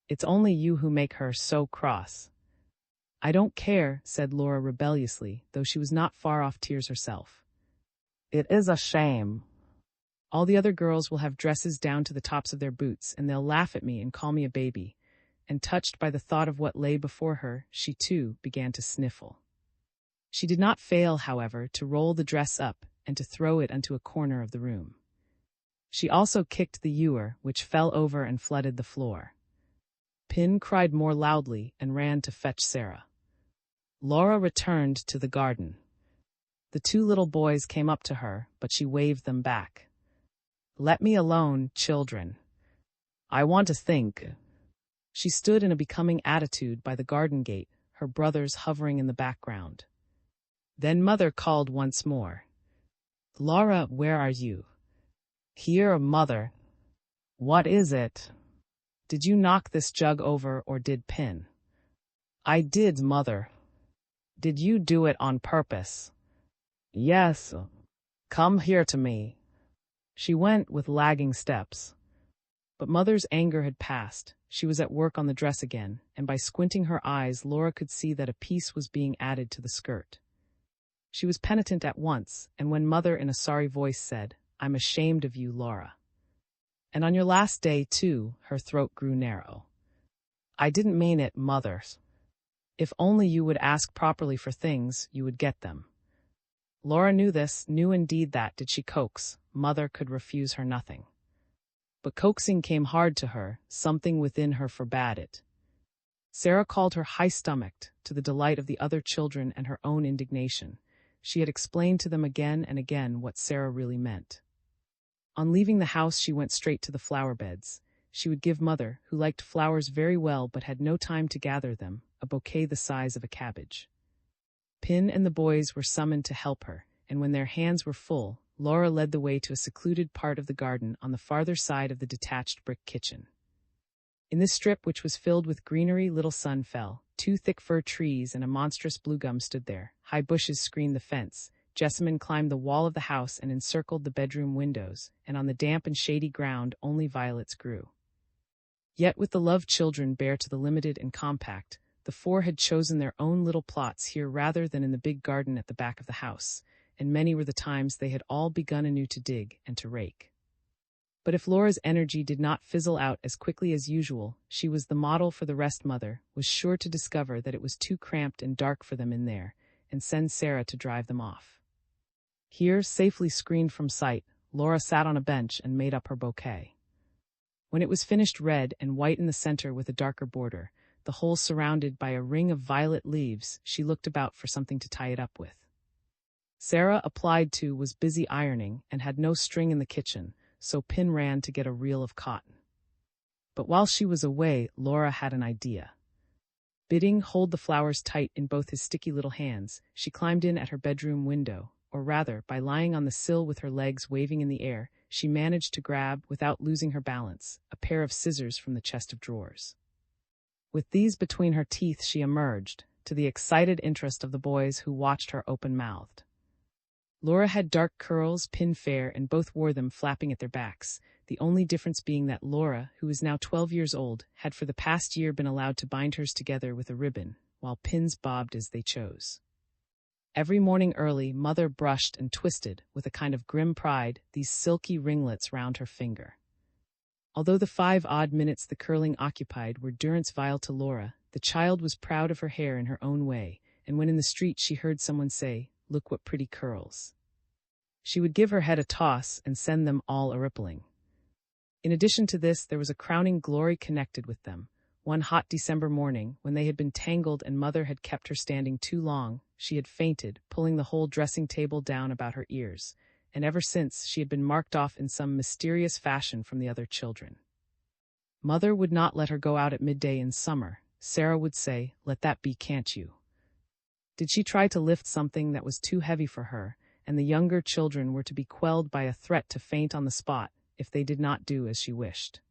"It's only you who make her so cross." "I don't care," said Laura rebelliously, though she was not far off tears herself. "It is a shame. All the other girls will have dresses down to the tops of their boots, and they'll laugh at me and call me a baby." And touched by the thought of what lay before her, she too began to sniffle. She did not fail, however, to roll the dress up and to throw it into a corner of the room. She also kicked the ewer, which fell over and flooded the floor. Pin cried more loudly and ran to fetch Sarah. Laura returned to the garden. The two little boys came up to her, but she waved them back. "Let me alone, children. I want to think." She stood in a becoming attitude by the garden gate, her brothers hovering in the background. Then Mother called once more. "Laura, where are you?" "Here, Mother." "What is it?" "Did you knock this jug over, or did Pin?" "I did, Mother." "Did you do it on purpose?" "Yes." "Come here to me." She went with lagging steps. But Mother's anger had passed. She was at work on the dress again, and by squinting her eyes, Laura could see that a piece was being added to the skirt. She was penitent at once, and when Mother in a sorry voice said, "I'm ashamed of you, Laura. And on your last day, too," her throat grew narrow. "I didn't mean it, Mother. If only you would ask properly for things, you would get them." Laura knew this, knew indeed that, did she coax, Mother could refuse her nothing. But coaxing came hard to her, something within her forbade it. Sarah called her high-stomached, to the delight of the other children and her own indignation. She had explained to them again and again what Sarah really meant. On leaving the house, she went straight to the flower beds. She would give Mother, who liked flowers very well but had no time to gather them, a bouquet the size of a cabbage. Pin and the boys were summoned to help her, and when their hands were full, Laura led the way to a secluded part of the garden on the farther side of the detached brick kitchen. In this strip, which was filled with greenery, little sun fell. 2 thick fir trees and a monstrous blue gum stood there. High bushes screened the fence. Jessamine climbed the wall of the house and encircled the bedroom windows, and on the damp and shady ground only violets grew. Yet with the love children bear to the limited and compact, the 4 had chosen their own little plots here rather than in the big garden at the back of the house, and many were the times they had all begun anew to dig and to rake. But if Laura's energy did not fizzle out as quickly as usual, she was the model for the rest. Mother was sure to discover that it was too cramped and dark for them in there, and send Sarah to drive them off. Here, safely screened from sight, Laura sat on a bench and made up her bouquet. When it was finished, red and white in the center with a darker border, the whole surrounded by a ring of violet leaves, she looked about for something to tie it up with. Sarah, applied to, was busy ironing and had no string in the kitchen, so Pin ran to get a reel of cotton. But while she was away, Laura had an idea. Bidding hold the flowers tight in both his sticky little hands, she climbed in at her bedroom window, or rather, by lying on the sill with her legs waving in the air, she managed to grab, without losing her balance, a pair of scissors from the chest of drawers. With these between her teeth she emerged, to the excited interest of the boys who watched her open-mouthed. Laura had dark curls, Pin fair, and both wore them flapping at their backs, the only difference being that Laura, who was now 12 years old, had for the past year been allowed to bind hers together with a ribbon, while Pin's bobbed as they chose. Every morning early, Mother brushed and twisted, with a kind of grim pride, these silky ringlets round her finger. Although the 5 odd minutes the curling occupied were durance vile to Laura, the child was proud of her hair in her own way, and when in the street she heard someone say, "Look what pretty curls," she would give her head a toss and send them all a-rippling. In addition to this, there was a crowning glory connected with them. One hot December morning, when they had been tangled and Mother had kept her standing too long, she had fainted, pulling the whole dressing table down about her ears, and ever since she had been marked off in some mysterious fashion from the other children. Mother would not let her go out at midday in summer. Sarah would say, "Let that be, can't you?" Did she try to lift something that was too heavy for her, and the younger children were to be quelled by a threat to faint on the spot if they did not do as she wished.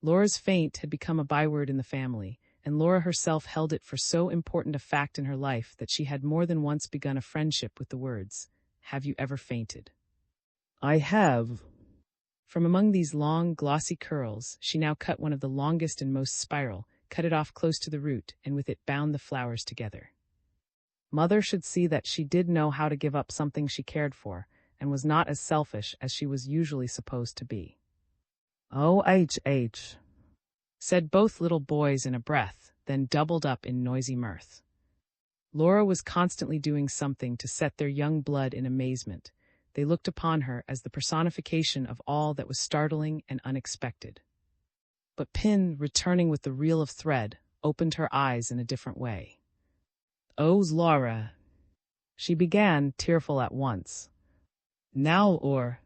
Laura's faint had become a byword in the family, and Laura herself held it for so important a fact in her life that she had more than once begun a friendship with the words, "Have you ever fainted?" "I have." From among these long, glossy curls, she now cut one of the longest and most spiral, cut it off close to the root, and with it bound the flowers together. Mother should see that she did know how to give up something she cared for, and was not as selfish as she was usually supposed to be. "Oh," said both little boys in a breath, then doubled up in noisy mirth. Laura was constantly doing something to set their young blood in amazement. They looked upon her as the personification of all that was startling and unexpected. But Pin, returning with the reel of thread, opened her eyes in a different way. "Oh's Laura," she began, tearful at once. "Now or,"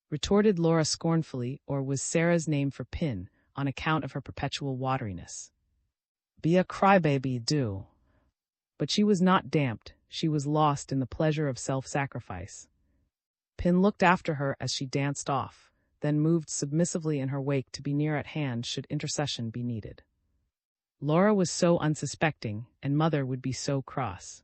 retorted Laura scornfully, or was Sarah's name for Pin, on account of her perpetual wateriness. "Be a crybaby, do." But she was not damped, she was lost in the pleasure of self-sacrifice. Pin looked after her as she danced off, then moved submissively in her wake to be near at hand should intercession be needed. Laura was so unsuspecting, and Mother would be so cross.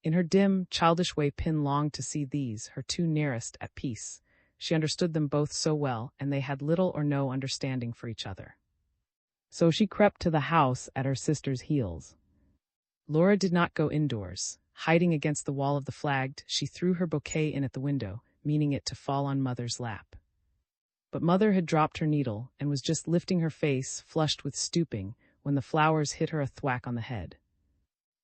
In her dim, childish way Pin longed to see these, her two nearest, at peace. She understood them both so well, and they had little or no understanding for each other. So she crept to the house at her sister's heels. Laura did not go indoors. Hiding against the wall of the flagged, she threw her bouquet in at the window, meaning it to fall on Mother's lap. But Mother had dropped her needle, and was just lifting her face, flushed with stooping, when the flowers hit her a thwack on the head.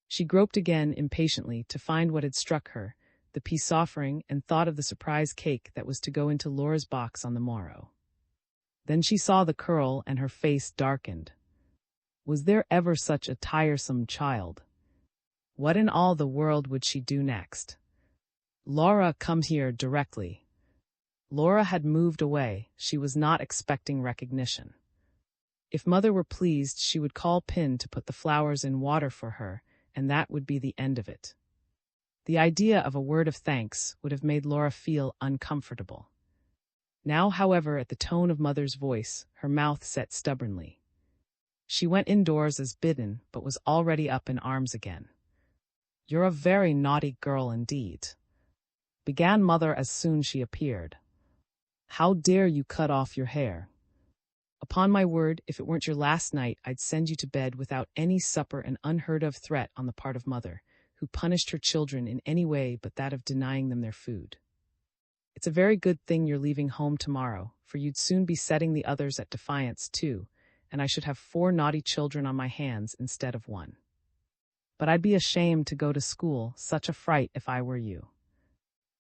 She groped again impatiently to find what had struck her, the peace offering, and thought of the surprise cake that was to go into Laura's box on the morrow. Then she saw the curl, and her face darkened. Was there ever such a tiresome child? What in all the world would she do next? "Laura, come here directly." Laura had moved away. She was not expecting recognition. If Mother were pleased, she would call Pin to put the flowers in water for her, and that would be the end of it. The idea of a word of thanks would have made Laura feel uncomfortable. Now, however, at the tone of Mother's voice, her mouth set stubbornly. She went indoors as bidden, but was already up in arms again. "You're a very naughty girl indeed," began Mother as soon she appeared. "How dare you cut off your hair? Upon my word, if it weren't your last night, I'd send you to bed without any supper, an unheard-of threat on the part of Mother, who punished her children in any way but that of denying them their food. It's a very good thing you're leaving home tomorrow, for you'd soon be setting the others at defiance too, and I should have 4 naughty children on my hands instead of 1. But I'd be ashamed to go to school, such a fright if I were you.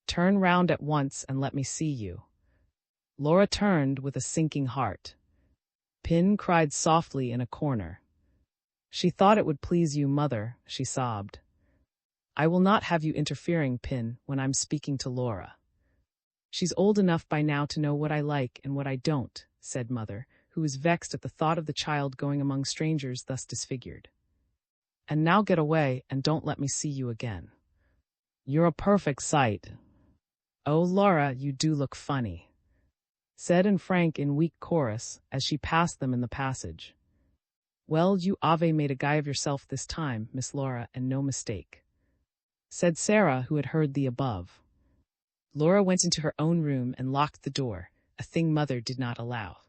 Turn round at once and let me see you." Laura turned with a sinking heart. Pin cried softly in a corner. "She thought it would please you, Mother," she sobbed. "I will not have you interfering, Pin, when I'm speaking to Laura. She's old enough by now to know what I like and what I don't," said Mother, who was vexed at the thought of the child going among strangers thus disfigured. "And now get away, and don't let me see you again. You're a perfect sight." "Oh, Laura, you do look funny," said and Frank in weak chorus, as she passed them in the passage. "Well, you ave made a guy of yourself this time, Miss Laura, and no mistake," said Sarah, who had heard the above. Laura went into her own room and locked the door, a thing Mother did not allow.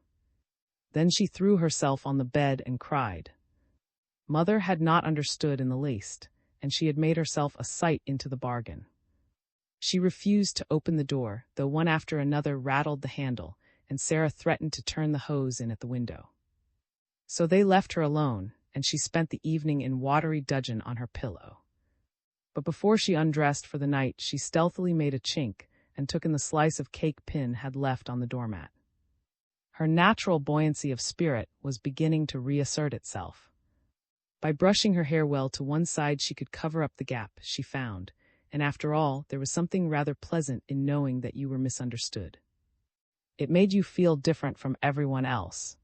Then she threw herself on the bed and cried. Mother had not understood in the least, and she had made herself a sight into the bargain. She refused to open the door, though one after another rattled the handle, and Sarah threatened to turn the hose in at the window. So they left her alone, and she spent the evening in watery dudgeon on her pillow. But before she undressed for the night, she stealthily made a chink and took in the slice of cake Pin had left on the doormat. Her natural buoyancy of spirit was beginning to reassert itself. By brushing her hair well to one side, she could cover up the gap, she found, and after all, there was something rather pleasant in knowing that you were misunderstood. It made you feel different from everyone else.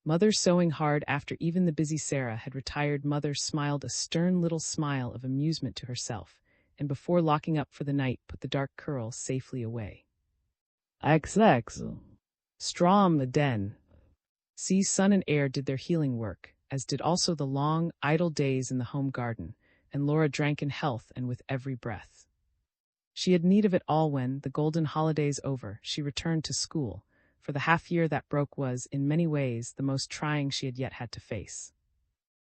Mother sewing hard after even the busy Sarah had retired. Mother smiled a stern little smile of amusement to herself, and before locking up for the night, put the dark curl safely away. XX. Strom the den. Sea, sun, and air did their healing work, as did also the long, idle days in the home garden, and Laura drank in health and with every breath. She had need of it all when, the golden holidays over, she returned to school, for the half-year that broke was, in many ways, the most trying she had yet had to face.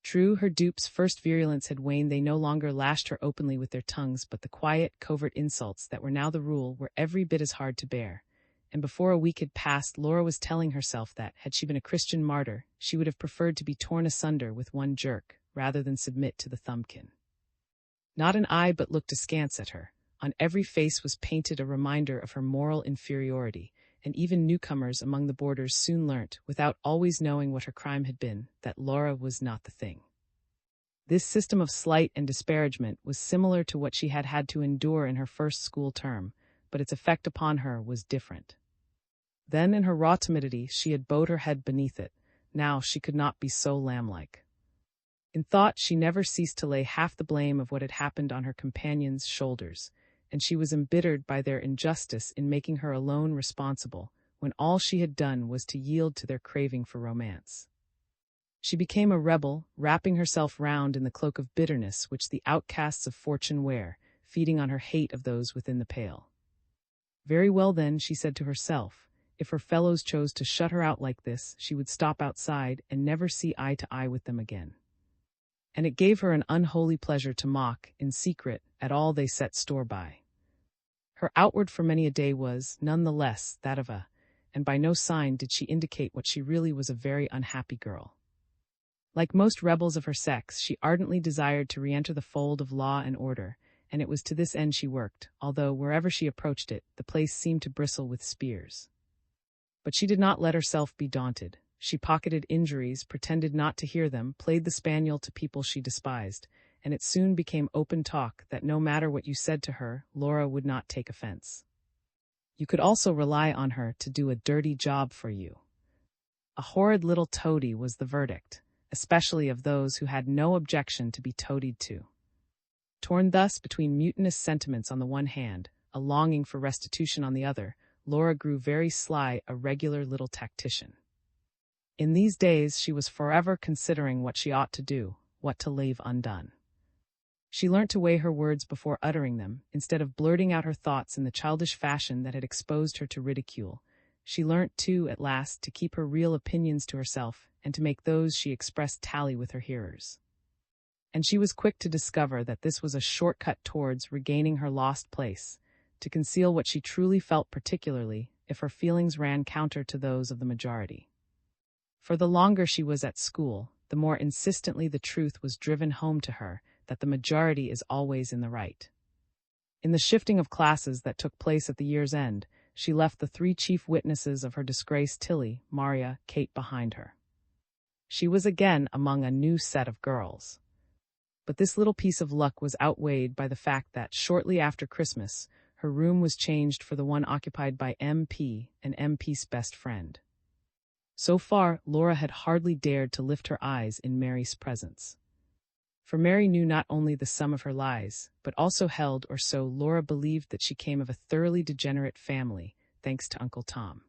True, her dupe's first virulence had waned. They no longer lashed her openly with their tongues, but the quiet, covert insults that were now the rule were every bit as hard to bear. And before a week had passed, Laura was telling herself that, had she been a Christian martyr, she would have preferred to be torn asunder with one jerk, rather than submit to the thumbkin. Not an eye but looked askance at her. On every face was painted a reminder of her moral inferiority, and even newcomers among the boarders soon learnt, without always knowing what her crime had been, that Laura was not the thing. This system of slight and disparagement was similar to what she had had to endure in her first school term, but its effect upon her was different. Then, in her raw timidity, she had bowed her head beneath it. Now she could not be so lamb-like. In thought, she never ceased to lay half the blame of what had happened on her companions' shoulders, and she was embittered by their injustice in making her alone responsible, when all she had done was to yield to their craving for romance. She became a rebel, wrapping herself round in the cloak of bitterness which the outcasts of fortune wear, feeding on her hate of those within the pale. Very well then, she said to herself, if her fellows chose to shut her out like this, she would stop outside and never see eye to eye with them again. And it gave her an unholy pleasure to mock, in secret, at all they set store by. Her outward for many a day was, none the less, that of and by no sign did she indicate what she really was, a very unhappy girl. Like most rebels of her sex, she ardently desired to re-enter the fold of law and order, and it was to this end she worked, although, wherever she approached it, the place seemed to bristle with spears. But she did not let herself be daunted. She pocketed injuries, pretended not to hear them, played the spaniel to people she despised, and it soon became open talk that no matter what you said to her, Laura would not take offense. You could also rely on her to do a dirty job for you. A horrid little toady was the verdict, especially of those who had no objection to be toadied to. Torn thus between mutinous sentiments on the one hand, a longing for restitution on the other, Laura grew very sly, a regular little tactician. In these days she was forever considering what she ought to do, what to leave undone. She learnt to weigh her words before uttering them, instead of blurting out her thoughts in the childish fashion that had exposed her to ridicule. She learnt, too, at last, to keep her real opinions to herself, and to make those she expressed tally with her hearers. And she was quick to discover that this was a shortcut towards regaining her lost place, to conceal what she truly felt, particularly if her feelings ran counter to those of the majority. For the longer she was at school, the more insistently the truth was driven home to her that the majority is always in the right. In the shifting of classes that took place at the year's end, she left the three chief witnesses of her disgrace, Tilly, Maria, Kate, behind her. She was again among a new set of girls. But this little piece of luck was outweighed by the fact that, shortly after Christmas, her room was changed for the one occupied by M.P., and M.P.'s best friend. So far, Laura had hardly dared to lift her eyes in Mary's presence. For Mary knew not only the sum of her lies, but also held, or so Laura believed, that she came of a thoroughly degenerate family, thanks to Uncle Tom.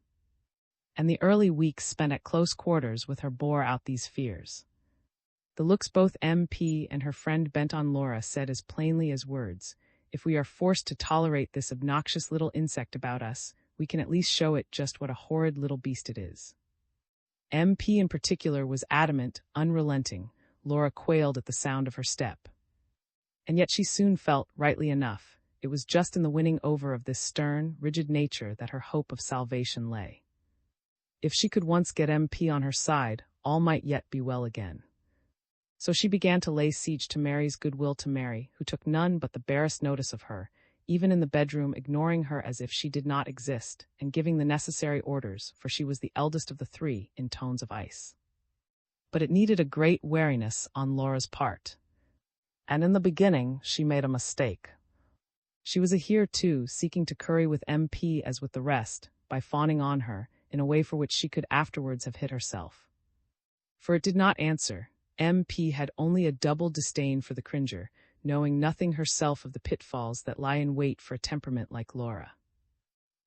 And the early weeks spent at close quarters with her bore out these fears. The looks both M.P. and her friend bent on Laura said as plainly as words, if we are forced to tolerate this obnoxious little insect about us, we can at least show it just what a horrid little beast it is. M.P. in particular was adamant, unrelenting. Laura quailed at the sound of her step. And yet she soon felt, rightly enough, it was just in the winning over of this stern, rigid nature that her hope of salvation lay. If she could once get M.P. on her side, all might yet be well again. So she began to lay siege to Mary's goodwill to Mary, who took none but the barest notice of her, even in the bedroom, ignoring her as if she did not exist, and giving the necessary orders, for she was the eldest of the three, in tones of ice. But it needed a great wariness on Laura's part. And in the beginning, she made a mistake. She was here, too, seeking to curry with M.P. as with the rest, by fawning on her, in a way for which she could afterwards have hit herself. For it did not answer. M.P. had only a double disdain for the cringer, knowing nothing herself of the pitfalls that lie in wait for a temperament like Laura.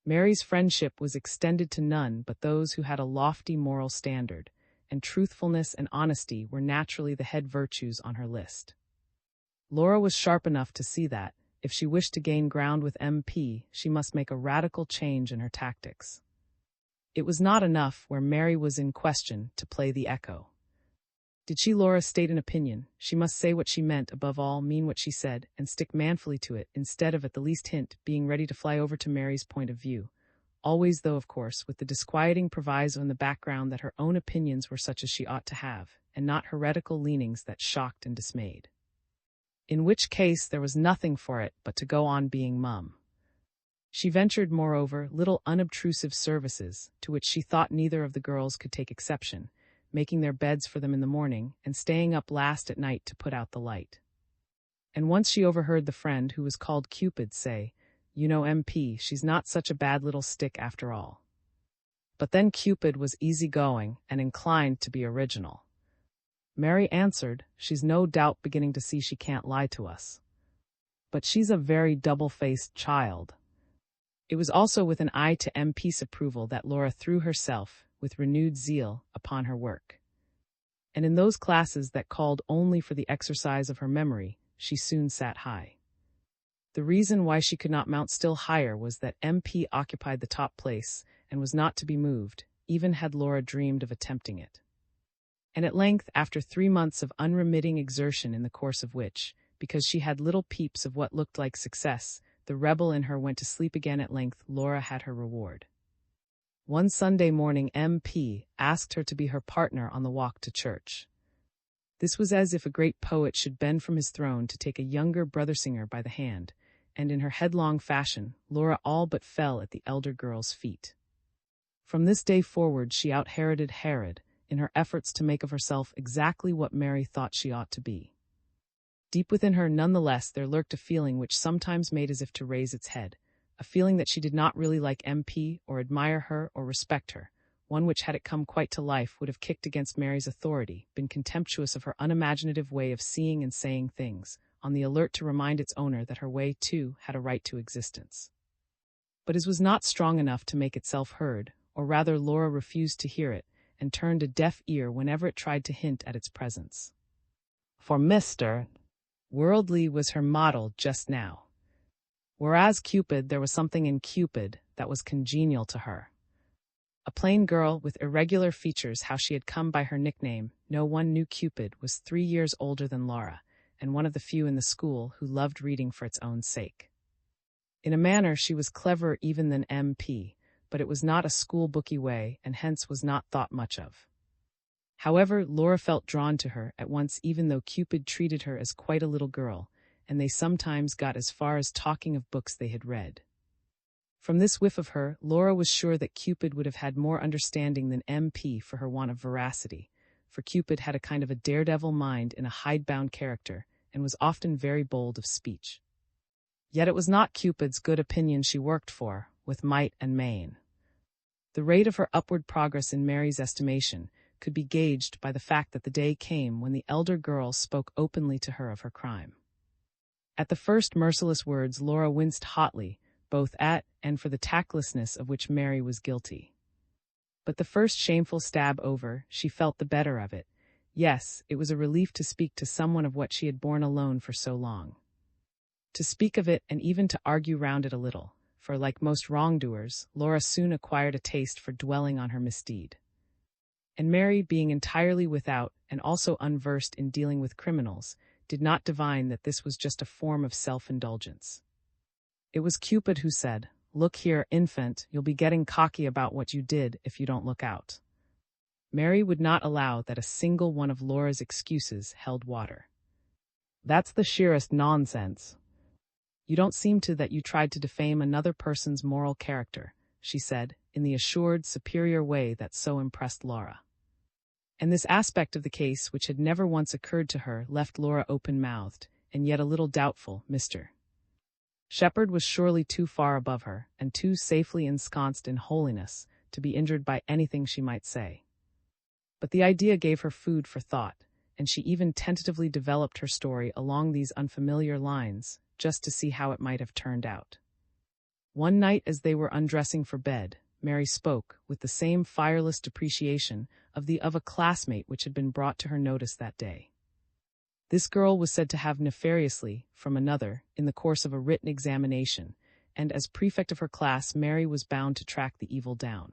Mary's friendship was extended to none but those who had a lofty moral standard, and truthfulness and honesty were naturally the head virtues on her list. Laura was sharp enough to see that, if she wished to gain ground with M.P., she must make a radical change in her tactics. It was not enough, where Mary was in question, to play the echo. Did she, Laura, state an opinion, she must say what she meant, above all mean what she said, and stick manfully to it, instead of, at the least hint, being ready to fly over to Mary's point of view. Always, though, of course, with the disquieting proviso in the background that her own opinions were such as she ought to have, and not heretical leanings that shocked and dismayed. In which case there was nothing for it but to go on being mum. She ventured, moreover, little unobtrusive services, to which she thought neither of the girls could take exception, making their beds for them in the morning, and staying up last at night to put out the light. And once she overheard the friend who was called Cupid say, "You know, MP, she's not such a bad little stick after all." But then Cupid was easy-going and inclined to be original. Mary answered, "She's no doubt beginning to see she can't lie to us. But she's a very double-faced child." It was also with an eye to MP's approval that Laura threw herself, with renewed zeal, upon her work. And in those classes that called only for the exercise of her memory, she soon sat high. The reason why she could not mount still higher was that MP occupied the top place, and was not to be moved, even had Laura dreamed of attempting it. And at length, after 3 months of unremitting exertion, in the course of which, because she had little peeps of what looked like success, the rebel in her went to sleep again, at length Laura had her reward. One Sunday morning MP asked her to be her partner on the walk to church. This was as if a great poet should bend from his throne to take a younger brother-singer by the hand, and in her headlong fashion, Laura all but fell at the elder girl's feet. From this day forward she out-Heroded Herod, in her efforts to make of herself exactly what Mary thought she ought to be. Deep within her, nonetheless, there lurked a feeling which sometimes made as if to raise its head, a feeling that she did not really like MP, or admire her, or respect her, one which, had it come quite to life, would have kicked against Mary's authority, been contemptuous of her unimaginative way of seeing and saying things, on the alert to remind its owner that her way, too, had a right to existence. But it was not strong enough to make itself heard, or rather Laura refused to hear it, and turned a deaf ear whenever it tried to hint at its presence. For Mr. Worldly was her model just now. Whereas Cupid, there was something in Cupid that was congenial to her. A plain girl with irregular features, how she had come by her nickname, no one knew. Cupid was 3 years older than Laura, and one of the few in the school who loved reading for its own sake. In a manner she was cleverer even than MP, but it was not a school-booky way, and hence was not thought much of. However, Laura felt drawn to her at once, even though Cupid treated her as quite a little girl, and they sometimes got as far as talking of books they had read. From this whiff of her, Laura was sure that Cupid would have had more understanding than MP for her want of veracity, for Cupid had a kind of a daredevil mind in a hidebound character, and was often very bold of speech. Yet it was not Cupid's good opinion she worked for, with might and main. The rate of her upward progress in Mary's estimation could be gauged by the fact that the day came when the elder girl spoke openly to her of her crime. At the first merciless words, Laura winced hotly, both at and for the tactlessness of which Mary was guilty. But the first shameful stab over, she felt the better of it. Yes, it was a relief to speak to someone of what she had borne alone for so long. To speak of it, and even to argue round it a little, for, like most wrongdoers, Laura soon acquired a taste for dwelling on her misdeed. And Mary, being entirely without, and also unversed in dealing with criminals, did not divine that this was just a form of self-indulgence. It was Cupid who said, "Look here, infant, you'll be getting cocky about what you did if you don't look out." Mary would not allow that a single one of Laura's excuses held water. "That's the sheerest nonsense. You don't seem to that you tried to defame another person's moral character," she said, in the assured, superior way that so impressed Laura. And this aspect of the case, which had never once occurred to her, left Laura open-mouthed, and yet a little doubtful. Mr. Shepherd was surely too far above her, and too safely ensconced in holiness, to be injured by anything she might say. But the idea gave her food for thought, and she even tentatively developed her story along these unfamiliar lines, just to see how it might have turned out. One night, as they were undressing for bed, Mary spoke, with the same fireless depreciation, of a classmate which had been brought to her notice that day. This girl was said to have nefariously, from another, in the course of a written examination, and as prefect of her class Mary was bound to track the evil down.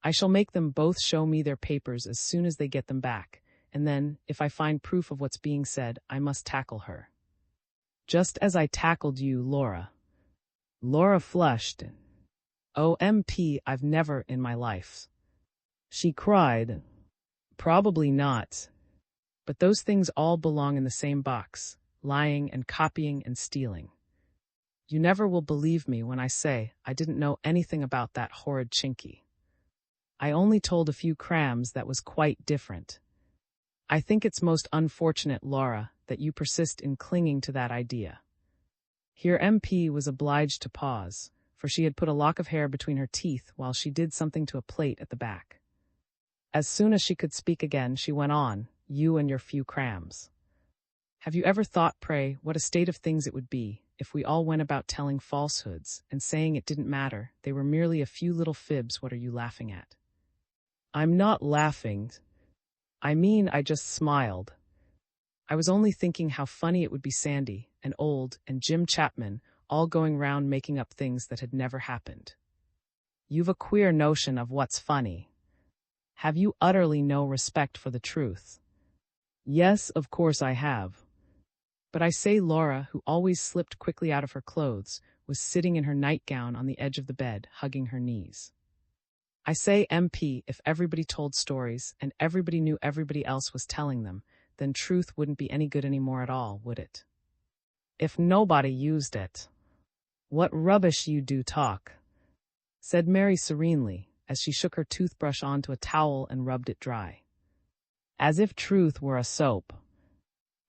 I shall make them both show me their papers as soon as they get them back, and then, if I find proof of what's being said, I must tackle her. Just as I tackled you, Laura. Laura flushed. Oh, MP, I've never in my life. She cried. Probably not. But those things all belong in the same box, lying and copying and stealing. You never will believe me when I say I didn't know anything about that horrid Chinky. I only told a few crams that was quite different. I think it's most unfortunate, Laura, that you persist in clinging to that idea. Here MP was obliged to pause, for she had put a lock of hair between her teeth while she did something to a plate at the back. As soon as she could speak again, she went on, you and your few crams. Have you ever thought, pray, what a state of things it would be if we all went about telling falsehoods and saying it didn't matter, they were merely a few little fibs? What are you laughing at? I'm not laughing. I mean, I just smiled. I was only thinking how funny it would be Sandy, and Old, and Jim Chapman, all going round making up things that had never happened. You've a queer notion of what's funny. Have you utterly no respect for the truth? Yes, of course I have. But I say, Laura, who always slipped quickly out of her clothes, was sitting in her nightgown on the edge of the bed, hugging her knees. I say, MP, if everybody told stories, and everybody knew everybody else was telling them, then truth wouldn't be any good anymore at all, would it? If nobody used it. What rubbish you do talk, said Mary serenely, as she shook her toothbrush onto a towel and rubbed it dry. As if truth were a soap,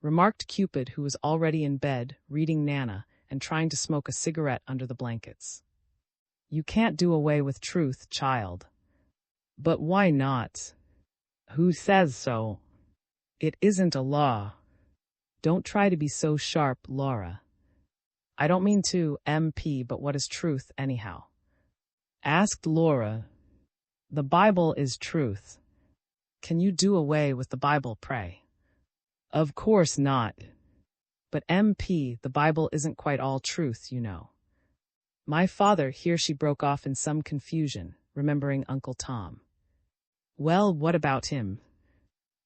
remarked Cupid, who was already in bed, reading Nana, and trying to smoke a cigarette under the blankets. You can't do away with truth, child. But why not? Who says so? It isn't a law. Don't try to be so sharp, Laura. I don't mean to, MP, but what is truth, anyhow? Asked Laura. The Bible is truth. Can you do away with the Bible, pray? Of course not. But MP, the Bible isn't quite all truth, you know. My father, here she broke off in some confusion, remembering Uncle Tom. Well, what about him?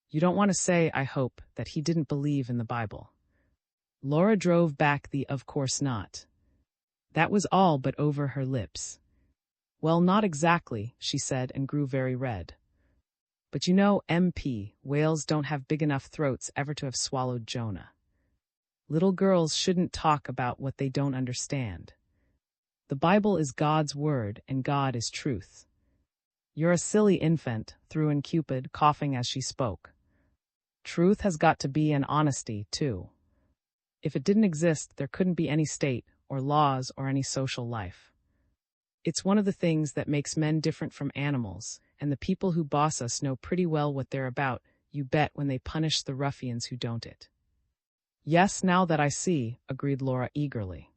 You don't want to say, I hope, that he didn't believe in the Bible. Laura drove back the of course not. That was all but over her lips. Well, not exactly, she said, and grew very red. But you know, MP, whales don't have big enough throats ever to have swallowed Jonah. Little girls shouldn't talk about what they don't understand. The Bible is God's word, and God is truth. You're a silly infant, threw in Cupid, coughing as she spoke. Truth has got to be an honesty, too. If it didn't exist, there couldn't be any state, or laws, or any social life. It's one of the things that makes men different from animals, and the people who boss us know pretty well what they're about, you bet, when they punish the ruffians who don't it. Yes, now that I see, agreed Laura eagerly.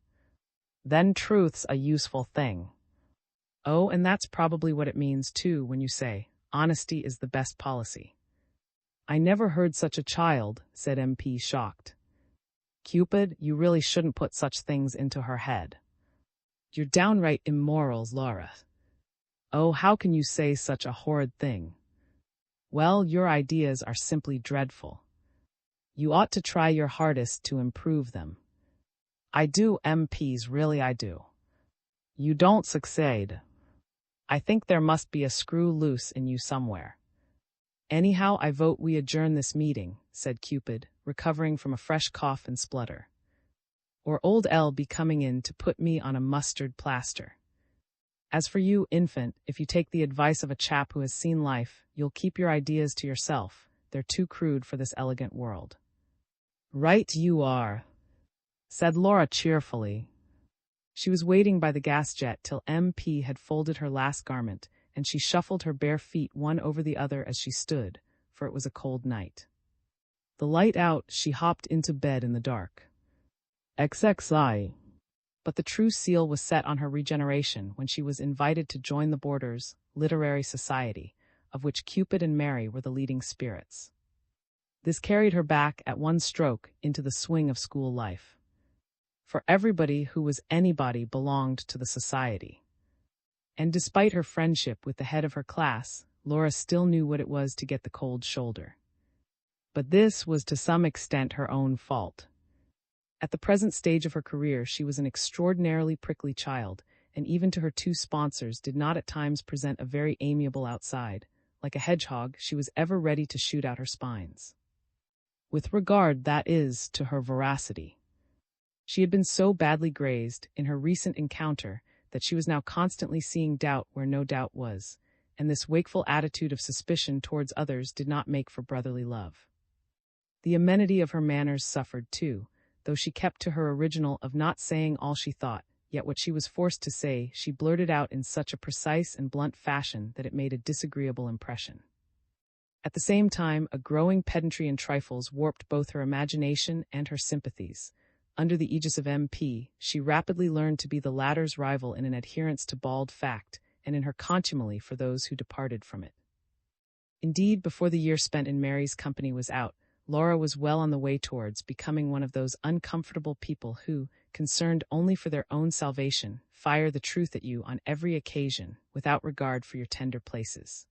Then truth's a useful thing. Oh, and that's probably what it means, too, when you say, honesty is the best policy. I never heard such a child, said MP, shocked. Cupid, you really shouldn't put such things into her head. You're downright immoral, Laura. Oh, how can you say such a horrid thing? Well, your ideas are simply dreadful. You ought to try your hardest to improve them. I do, MPs, really I do. You don't succeed. I think there must be a screw loose in you somewhere. Anyhow, I vote we adjourn this meeting, said Cupid, recovering from a fresh cough and splutter. Or old L be coming in to put me on a mustard plaster. As for you, infant, if you take the advice of a chap who has seen life, you'll keep your ideas to yourself. They're too crude for this elegant world. Right you are, said Laura cheerfully. She was waiting by the gas jet till MP had folded her last garment, and she shuffled her bare feet one over the other as she stood, for it was a cold night. The light out, she hopped into bed in the dark. XXI. But the true seal was set on her regeneration when she was invited to join the Boarders' Literary Society, of which Cupid and Mary were the leading spirits. This carried her back at one stroke into the swing of school life. For everybody who was anybody belonged to the society. And despite her friendship with the head of her class, Laura still knew what it was to get the cold shoulder. But this was to some extent her own fault. At the present stage of her career, she was an extraordinarily prickly child, and even to her two sponsors did not at times present a very amiable outside. Like a hedgehog, she was ever ready to shoot out her spines. With regard, that is, to her veracity. She had been so badly grazed in her recent encounter that she was now constantly seeing doubt where no doubt was, and this wakeful attitude of suspicion towards others did not make for brotherly love. The amenity of her manners suffered too, though she kept to her original of not saying all she thought, yet what she was forced to say she blurted out in such a precise and blunt fashion that it made a disagreeable impression. At the same time, a growing pedantry in trifles warped both her imagination and her sympathies. Under the aegis of MP, she rapidly learned to be the latter's rival in an adherence to bald fact, and in her contumely for those who departed from it. Indeed, before the year spent in Mary's company was out, Laura was well on the way towards becoming one of those uncomfortable people who, concerned only for their own salvation, fire the truth at you on every occasion, without regard for your tender places.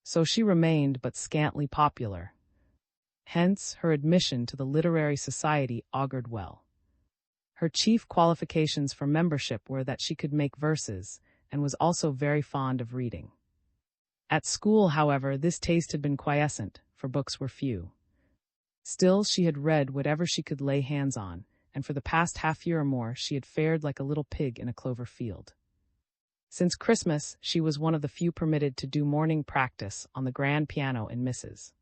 So she remained but scantly popular. Hence, her admission to the literary society augured well. Her chief qualifications for membership were that she could make verses, and was also very fond of reading. At school, however, this taste had been quiescent, for books were few. Still, she had read whatever she could lay hands on, and for the past half-year or more she had fared like a little pig in a clover field. Since Christmas, she was one of the few permitted to do morning practice on the grand piano in Mrs.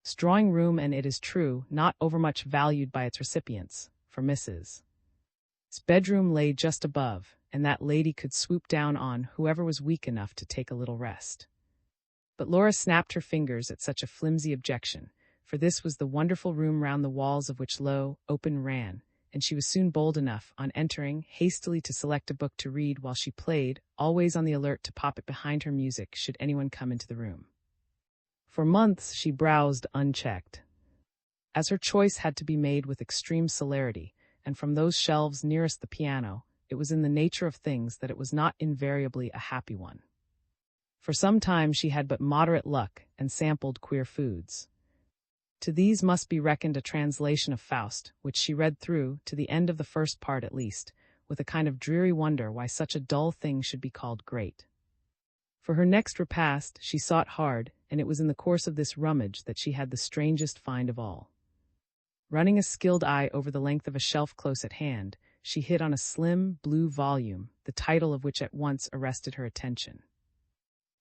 S' drawing room, and it is true, not overmuch valued by its recipients, for Mrs. S' bedroom lay just above, and that lady could swoop down on whoever was weak enough to take a little rest. But Laura snapped her fingers at such a flimsy objection, for this was the wonderful room round the walls of which low, open ran, and she was soon bold enough, on entering, hastily to select a book to read while she played, always on the alert to pop it behind her music should anyone come into the room. For months she browsed unchecked. As her choice had to be made with extreme celerity, and from those shelves nearest the piano, it was in the nature of things that it was not invariably a happy one. For some time she had but moderate luck, and sampled queer foods. To these must be reckoned a translation of Faust, which she read through, to the end of the first part at least, with a kind of dreary wonder why such a dull thing should be called great. For her next repast she sought hard, and it was in the course of this rummage that she had the strangest find of all. Running a skilled eye over the length of a shelf close at hand, she hit on a slim, blue volume, the title of which at once arrested her attention.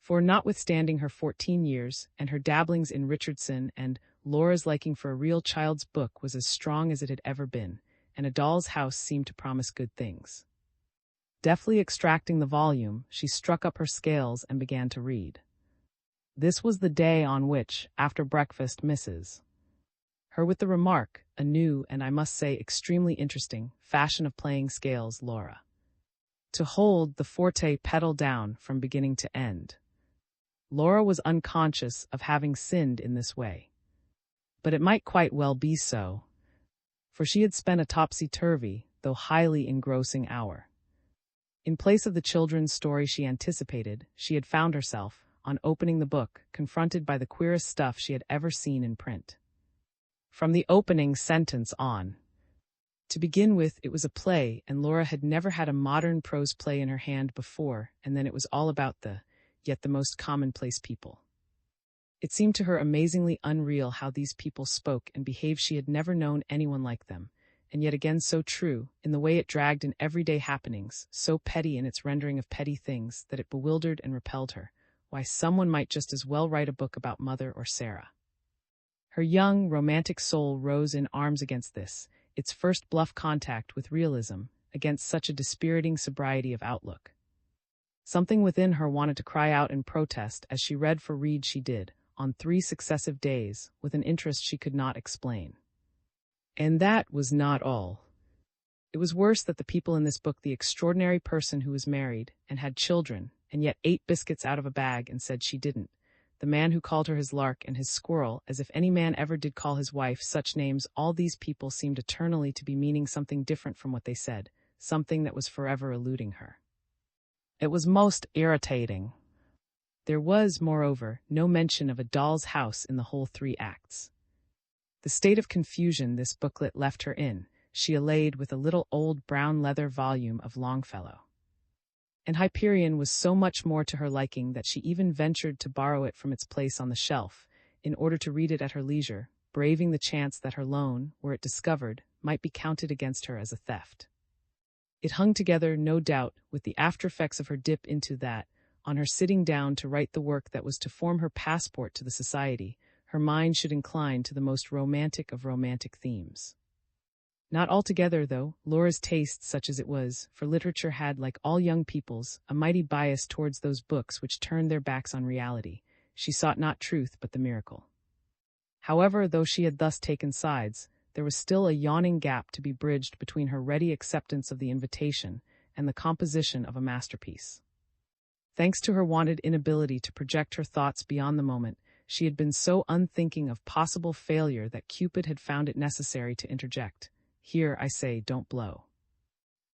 For notwithstanding her 14 years, and her dabblings in Richardson, and Laura's liking for a real child's book was as strong as it had ever been, and A Doll's House seemed to promise good things. Deftly extracting the volume, she struck up her scales and began to read. This was the day on which, after breakfast, Mrs. her with the remark, a new, and I must say extremely interesting, fashion of playing scales, Laura. To hold the forte pedal down from beginning to end. Laura was unconscious of having sinned in this way. But it might quite well be so, for she had spent a topsy-turvy, though highly engrossing hour. In place of the children's story she anticipated, she had found herself, on opening the book, confronted by the queerest stuff she had ever seen in print. From the opening sentence on. To begin with, it was a play, and Laura had never had a modern prose play in her hand before, and then it was all about yet the most commonplace people. It seemed to her amazingly unreal how these people spoke and behaved. She had never known anyone like them, and yet again so true, in the way it dragged in everyday happenings, so petty in its rendering of petty things, that it bewildered and repelled her. Why, someone might just as well write a book about Mother or Sarah. Her young, romantic soul rose in arms against this, its first bluff contact with realism, against such a dispiriting sobriety of outlook. Something within her wanted to cry out in protest as she read, for read she did, on 3 successive days, with an interest she could not explain. And that was not all. It was worse that the people in this book, the extraordinary person who was married, and had children, and yet ate biscuits out of a bag and said she didn't, the man who called her his lark and his squirrel, as if any man ever did call his wife such names, all these people seemed eternally to be meaning something different from what they said, something that was forever eluding her. It was most irritating. There was, moreover, no mention of a doll's house in the whole 3 acts. The state of confusion this booklet left her in, she allayed with a little old brown leather volume of Longfellow. And Hyperion was so much more to her liking that she even ventured to borrow it from its place on the shelf, in order to read it at her leisure, braving the chance that her loan, were it discovered, might be counted against her as a theft. It hung together, no doubt, with the after-effects of her dip into that, on her sitting down to write the work that was to form her passport to the society, her mind should incline to the most romantic of romantic themes. Not altogether, though. Laura's taste, such as it was, for literature had, like all young people's, a mighty bias towards those books which turned their backs on reality. She sought not truth but the miracle. However, though she had thus taken sides, there was still a yawning gap to be bridged between her ready acceptance of the invitation and the composition of a masterpiece. Thanks to her wonted inability to project her thoughts beyond the moment, she had been so unthinking of possible failure that Cupid had found it necessary to interject. Here, I say, don't blow.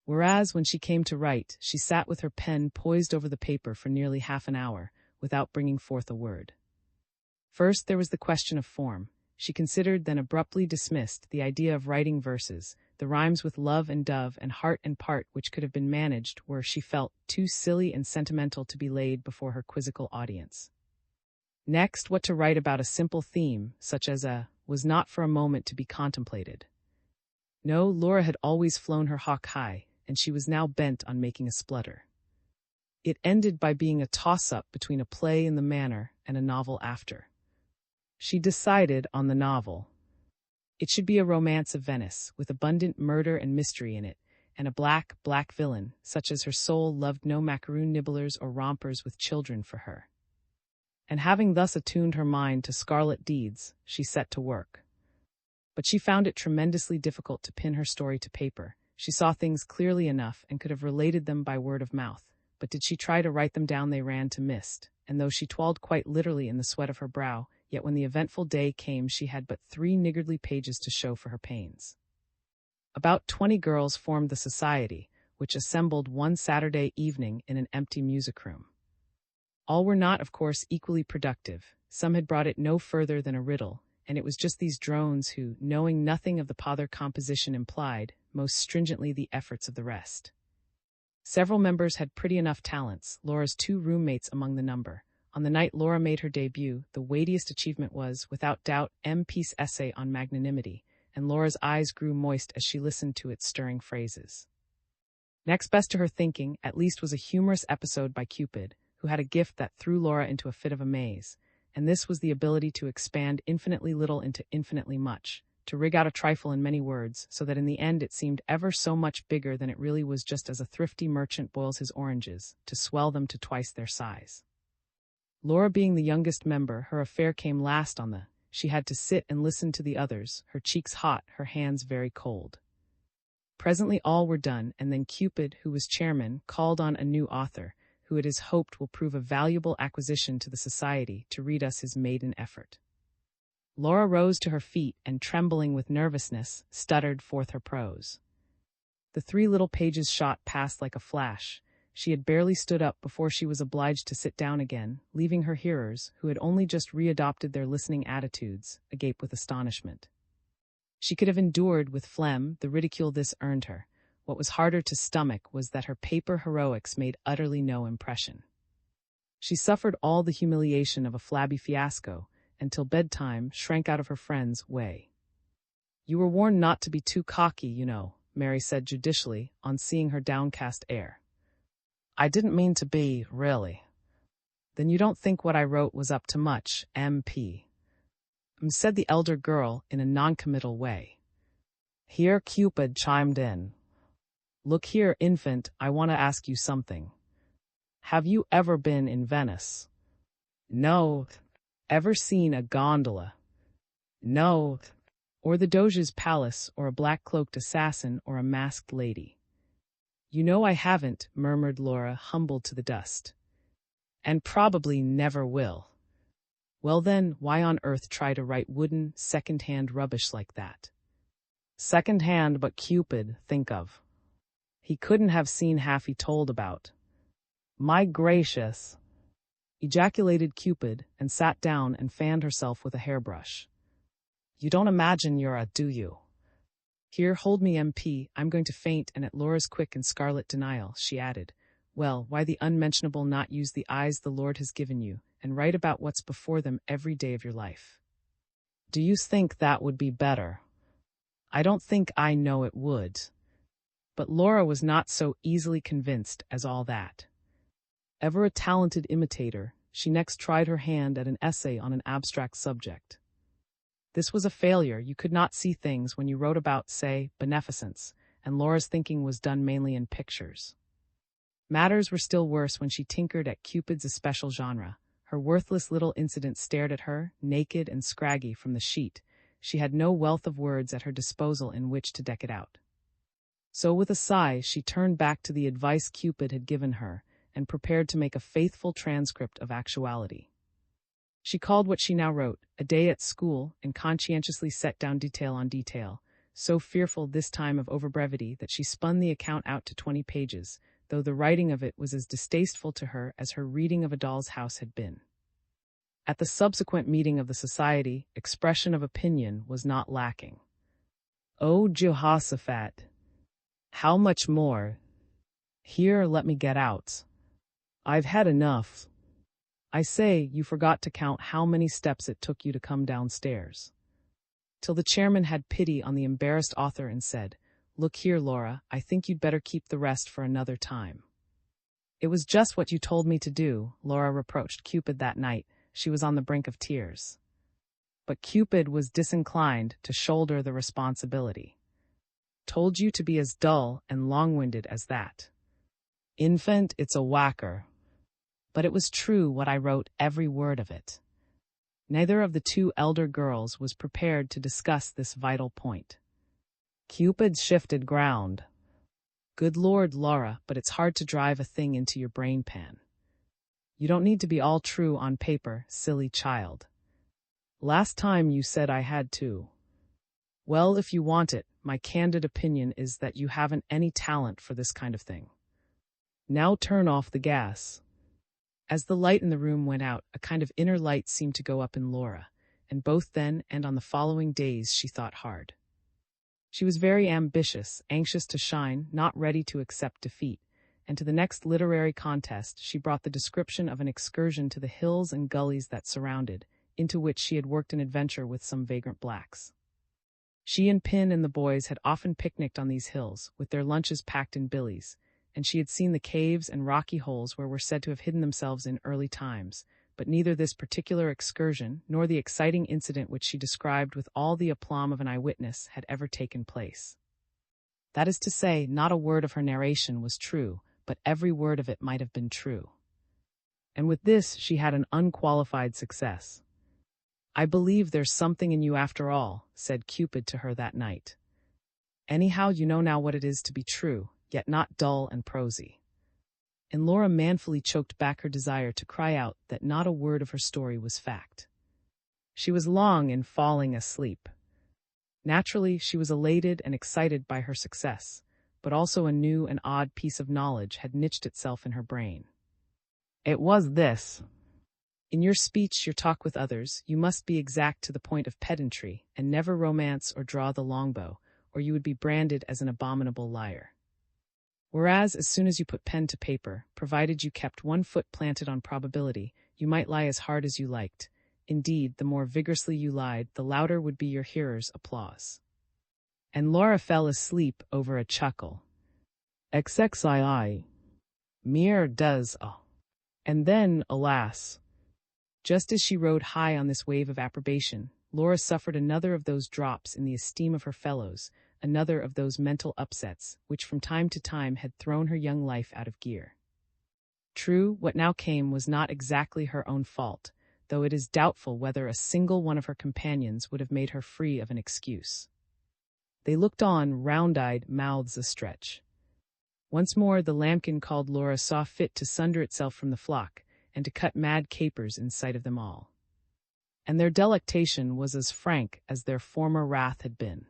Whereas, when she came to write, she sat with her pen poised over the paper for nearly half an hour, without bringing forth a word. First, there was the question of form. She considered, then abruptly dismissed, the idea of writing verses. The rhymes with love and dove and heart and part which could have been managed were, she felt, too silly and sentimental to be laid before her quizzical audience. Next, what to write about a simple theme, such as was not for a moment to be contemplated. No, Laura had always flown her hawk high, and she was now bent on making a splutter. It ended by being a toss-up between a play in the manner and a novel after. She decided on the novel. It should be a romance of Venice, with abundant murder and mystery in it, and a black villain, such as her soul loved no macaroon nibblers or rompers with children for her. And having thus attuned her mind to scarlet deeds, she set to work. But she found it tremendously difficult to pin her story to paper. She saw things clearly enough and could have related them by word of mouth, but did she try to write them down they ran to mist, and though she toiled quite literally in the sweat of her brow, yet when the eventful day came she had but 3 niggardly pages to show for her pains. About 20 girls formed the society, which assembled one Saturday evening in an empty music-room. All were not, of course, equally productive. Some had brought it no further than a riddle, and it was just these drones who, knowing nothing of the pother composition implied, most stringently the efforts of the rest. Several members had pretty enough talents, Laura's 2 roommates among the number. On the night Laura made her debut, the weightiest achievement was, without doubt, M.P.'s essay on magnanimity, and Laura's eyes grew moist as she listened to its stirring phrases. Next best to her thinking, at least, was a humorous episode by Cupid, who had a gift that threw Laura into a fit of amaze, and this was the ability to expand infinitely little into infinitely much, to rig out a trifle in many words, so that in the end it seemed ever so much bigger than it really was, just as a thrifty merchant boils his oranges, to swell them to twice their size. Laura being the youngest member, her affair came last on the. She had to sit and listen to the others, her cheeks hot, her hands very cold. Presently all were done, and then Cupid, who was chairman, called on a new author, who it is hoped will prove a valuable acquisition to the society, to read us his maiden effort. Laura rose to her feet and, trembling with nervousness, stuttered forth her prose. The 3 little pages shot past like a flash. She had barely stood up before she was obliged to sit down again, leaving her hearers, who had only just readopted their listening attitudes, agape with astonishment. She could have endured with phlegm the ridicule this earned her. What was harder to stomach was that her paper heroics made utterly no impression. She suffered all the humiliation of a flabby fiasco, and till bedtime shrank out of her friend's way. "You were warned not to be too cocky, you know," Mary said judicially, on seeing her downcast air. "I didn't mean to be, really." "Then you don't think what I wrote was up to much, M.P.?" said the elder girl in a noncommittal way. Here Cupid chimed in. "Look here, infant, I want to ask you something. Have you ever been in Venice?" "No." "Ever seen a gondola?" "No." "Or the Doge's palace, or a black-cloaked assassin, or a masked lady?" "You know I haven't," murmured Laura, humbled to the dust. "And probably never will." "Well then, why on earth try to write wooden, second-hand rubbish like that?" "Second-hand, but Cupid, think of. He couldn't have seen half he told about." My gracious! Ejaculated Cupid, and sat down and fanned herself with a hairbrush. You don't imagine you're a, do you? Here, hold me, MP, I'm going to faint, and at Laura's quick and scarlet denial, she added, well, why the unmentionable not use the eyes the Lord has given you, and write about what's before them every day of your life? Do you think that would be better? I don't think I know it would. But Laura was not so easily convinced as all that. Ever a talented imitator, she next tried her hand at an essay on an abstract subject. This was a failure. You could not see things when you wrote about, say, beneficence, and Laura's thinking was done mainly in pictures. Matters were still worse when she tinkered at Cupid's especial genre. Her worthless little incident stared at her, naked and scraggy, from the sheet. She had no wealth of words at her disposal in which to deck it out. So with a sigh, she turned back to the advice Cupid had given her, and prepared to make a faithful transcript of actuality. She called what she now wrote, A Day at School, and conscientiously set down detail on detail, so fearful this time of overbrevity that she spun the account out to 20 pages, though the writing of it was as distasteful to her as her reading of A Doll's House had been. At the subsequent meeting of the society, expression of opinion was not lacking. Oh, Jehoshaphat! How much more? Here, let me get out. I've had enough. I say, you forgot to count how many steps it took you to come downstairs. Till the chairman had pity on the embarrassed author and said, Look here, Laura, I think you'd better keep the rest for another time. It was just what you told me to do, Laura reproached Cupid that night. She was on the brink of tears. But Cupid was disinclined to shoulder the responsibility. Told you to be as dull and long-winded as that. Infant, it's a whacker. But it was true what I wrote, every word of it. Neither of the two elder girls was prepared to discuss this vital point. Cupid shifted ground. Good Lord, Laura, but it's hard to drive a thing into your brain pan. You don't need to be all true on paper, silly child. Last time you said I had to. Well, if you want it, my candid opinion is that you haven't any talent for this kind of thing. Now turn off the gas. As the light in the room went out, a kind of inner light seemed to go up in Laura, and both then and on the following days she thought hard. She was very ambitious, anxious to shine, not ready to accept defeat, and to the next literary contest she brought the description of an excursion to the hills and gullies that surrounded, into which she had worked an adventure with some vagrant blacks. She and Pin and the boys had often picnicked on these hills, with their lunches packed in billies, and she had seen the caves and rocky holes where were said to have hidden themselves in early times, but neither this particular excursion nor the exciting incident which she described with all the aplomb of an eyewitness had ever taken place. That is to say, not a word of her narration was true, but every word of it might have been true. And with this she had an unqualified success. I believe there's something in you after all, said Cupid to her that night. Anyhow, you know now what it is to be true, yet not dull and prosy. And Laura manfully choked back her desire to cry out that not a word of her story was fact. She was long in falling asleep. Naturally, she was elated and excited by her success, but also a new and odd piece of knowledge had niched itself in her brain. It was this. In your speech, your talk with others, you must be exact to the point of pedantry, and never romance or draw the longbow, or you would be branded as an abominable liar. Whereas, as soon as you put pen to paper, provided you kept one foot planted on probability, you might lie as hard as you liked. Indeed, the more vigorously you lied, the louder would be your hearers' applause. And Laura fell asleep over a chuckle. XXII. Mere does. And then, alas! Just as she rode high on this wave of approbation, Laura suffered another of those drops in the esteem of her fellows, another of those mental upsets, which from time to time had thrown her young life out of gear. True, what now came was not exactly her own fault, though it is doubtful whether a single one of her companions would have made her free of an excuse. They looked on, round-eyed, mouths astretch. Once more the lambkin called Laura saw fit to sunder itself from the flock, and to cut mad capers in sight of them all. And their delectation was as frank as their former wrath had been.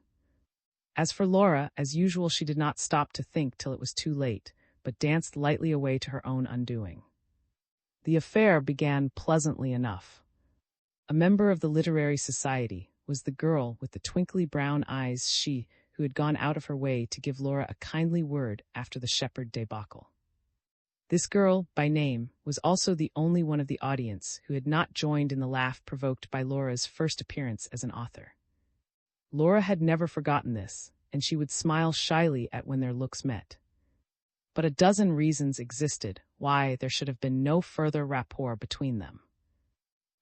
As for Laura, as usual she did not stop to think till it was too late, but danced lightly away to her own undoing. The affair began pleasantly enough. A member of the literary society was the girl with the twinkly brown eyes, she who had gone out of her way to give Laura a kindly word after the Shepherd debacle. This girl, by name, was also the only one of the audience who had not joined in the laugh provoked by Laura's first appearance as an author. Laura had never forgotten this, and she would smile shyly at when their looks met. But a dozen reasons existed why there should have been no further rapport between them.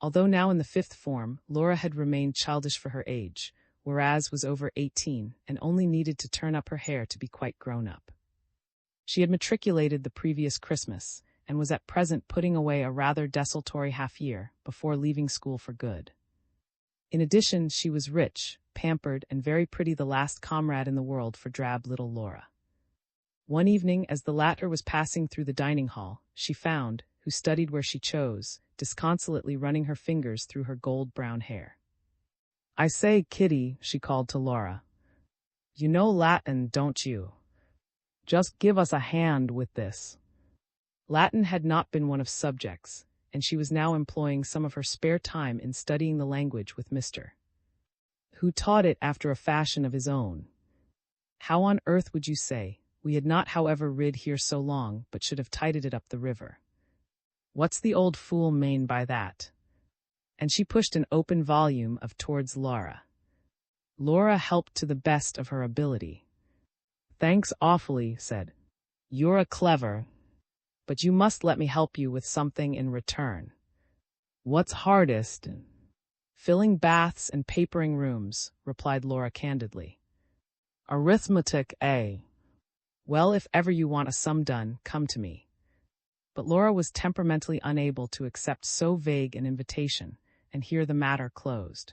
Although now in the fifth form, Laura had remained childish for her age, whereas was over 18 and only needed to turn up her hair to be quite grown up. She had matriculated the previous Christmas and was at present putting away a rather desultory half-year before leaving school for good. In addition, she was rich, pampered, and very pretty, the last comrade in the world for drab little Laura. One evening, as the latter was passing through the dining hall, she found, who studied where she chose, disconsolately running her fingers through her gold-brown hair. "I say, Kitty," she called to Laura. "You know Latin, don't you? Just give us a hand with this." Latin had not been one of subjects, and she was now employing some of her spare time in studying the language with Mr. who taught it after a fashion of his own. How on earth would you say? We had not, however, rid here so long, but should have tided it up the river. What's the old fool mean by that? And she pushed an open volume of towards Laura. Laura helped to the best of her ability. "Thanks awfully," said. "You're a clever, but you must let me help you with something in return." "What's hardest?" "Filling baths and papering rooms," replied Laura candidly. "Arithmetic, eh? Well, if ever you want a sum done, come to me." But Laura was temperamentally unable to accept so vague an invitation, and here the matter closed.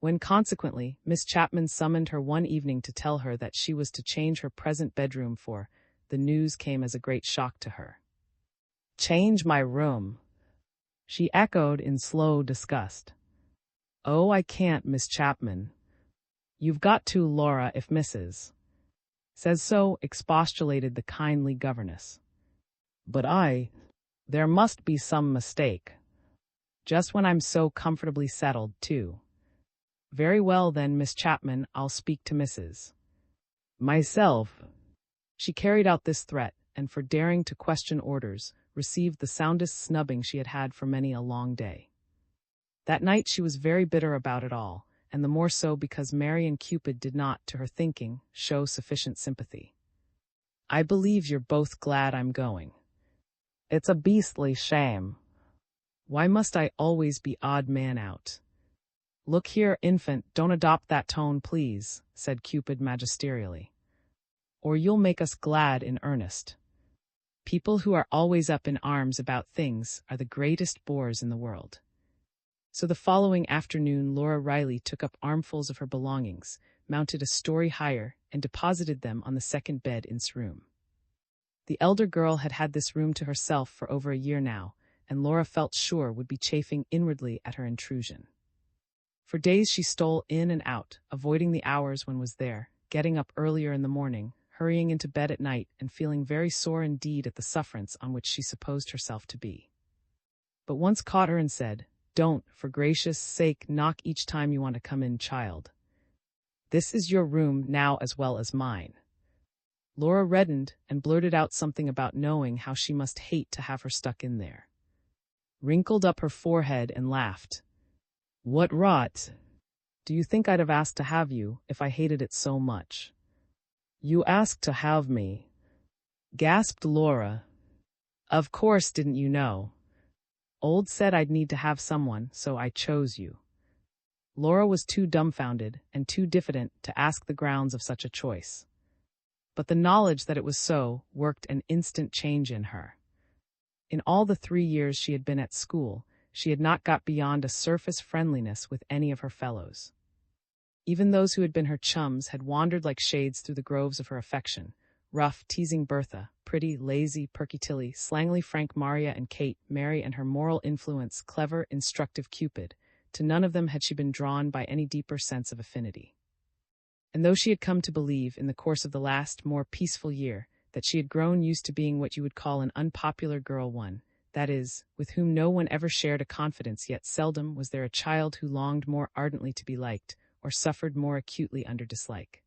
When consequently, Miss Chapman summoned her one evening to tell her that she was to change her present bedroom for, the news came as a great shock to her. "Change my room?" she echoed in slow disgust. "Oh, I can't, Miss Chapman." "You've got to, Laura, if Mrs. says so," expostulated the kindly governess. "But there must be some mistake. Just when I'm so comfortably settled, too." "Very well then, Miss Chapman, I'll speak to Mrs. myself." She carried out this threat, and for daring to question orders, received the soundest snubbing she had had for many a long day. That night she was very bitter about it all, and the more so because Mary and Cupid did not, to her thinking, show sufficient sympathy. "I believe you're both glad I'm going." "It's a beastly shame." "Why must I always be odd man out?" "Look here, infant, don't adopt that tone, please," said Cupid magisterially. "Or you'll make us glad in earnest. People who are always up in arms about things are the greatest bores in the world." So the following afternoon Laura Riley took up armfuls of her belongings, mounted a story higher, and deposited them on the second bed in this room. The elder girl had had this room to herself for over a year now, and Laura felt sure would be chafing inwardly at her intrusion. For days she stole in and out, avoiding the hours when was there, getting up earlier in the morning, hurrying into bed at night, and feeling very sore indeed at the sufferance on which she supposed herself to be. But once caught her and said, "Don't, for gracious sake, knock each time you want to come in, child. This is your room now as well as mine." Laura reddened and blurted out something about knowing how she must hate to have her stuck in there. Wrinkled up her forehead and laughed. "What rot! Do you think I'd have asked to have you if I hated it so much?" "You asked to have me," gasped Laura. "Of course, didn't you know? Old said I'd need to have someone, so I chose you." Laura was too dumbfounded and too diffident to ask the grounds of such a choice. But the knowledge that it was so worked an instant change in her. In all the 3 years she had been at school, she had not got beyond a surface friendliness with any of her fellows. Even those who had been her chums had wandered like shades through the groves of her affection, rough, teasing Bertha, pretty, lazy, perky Tilly, slangily frank Maria and Kate, Mary and her moral influence, clever, instructive Cupid. To none of them had she been drawn by any deeper sense of affinity. And though she had come to believe, in the course of the last, more peaceful year, that she had grown used to being what you would call an unpopular girl one, that is, with whom no one ever shared a confidence, yet seldom was there a child who longed more ardently to be liked, or suffered more acutely under dislike.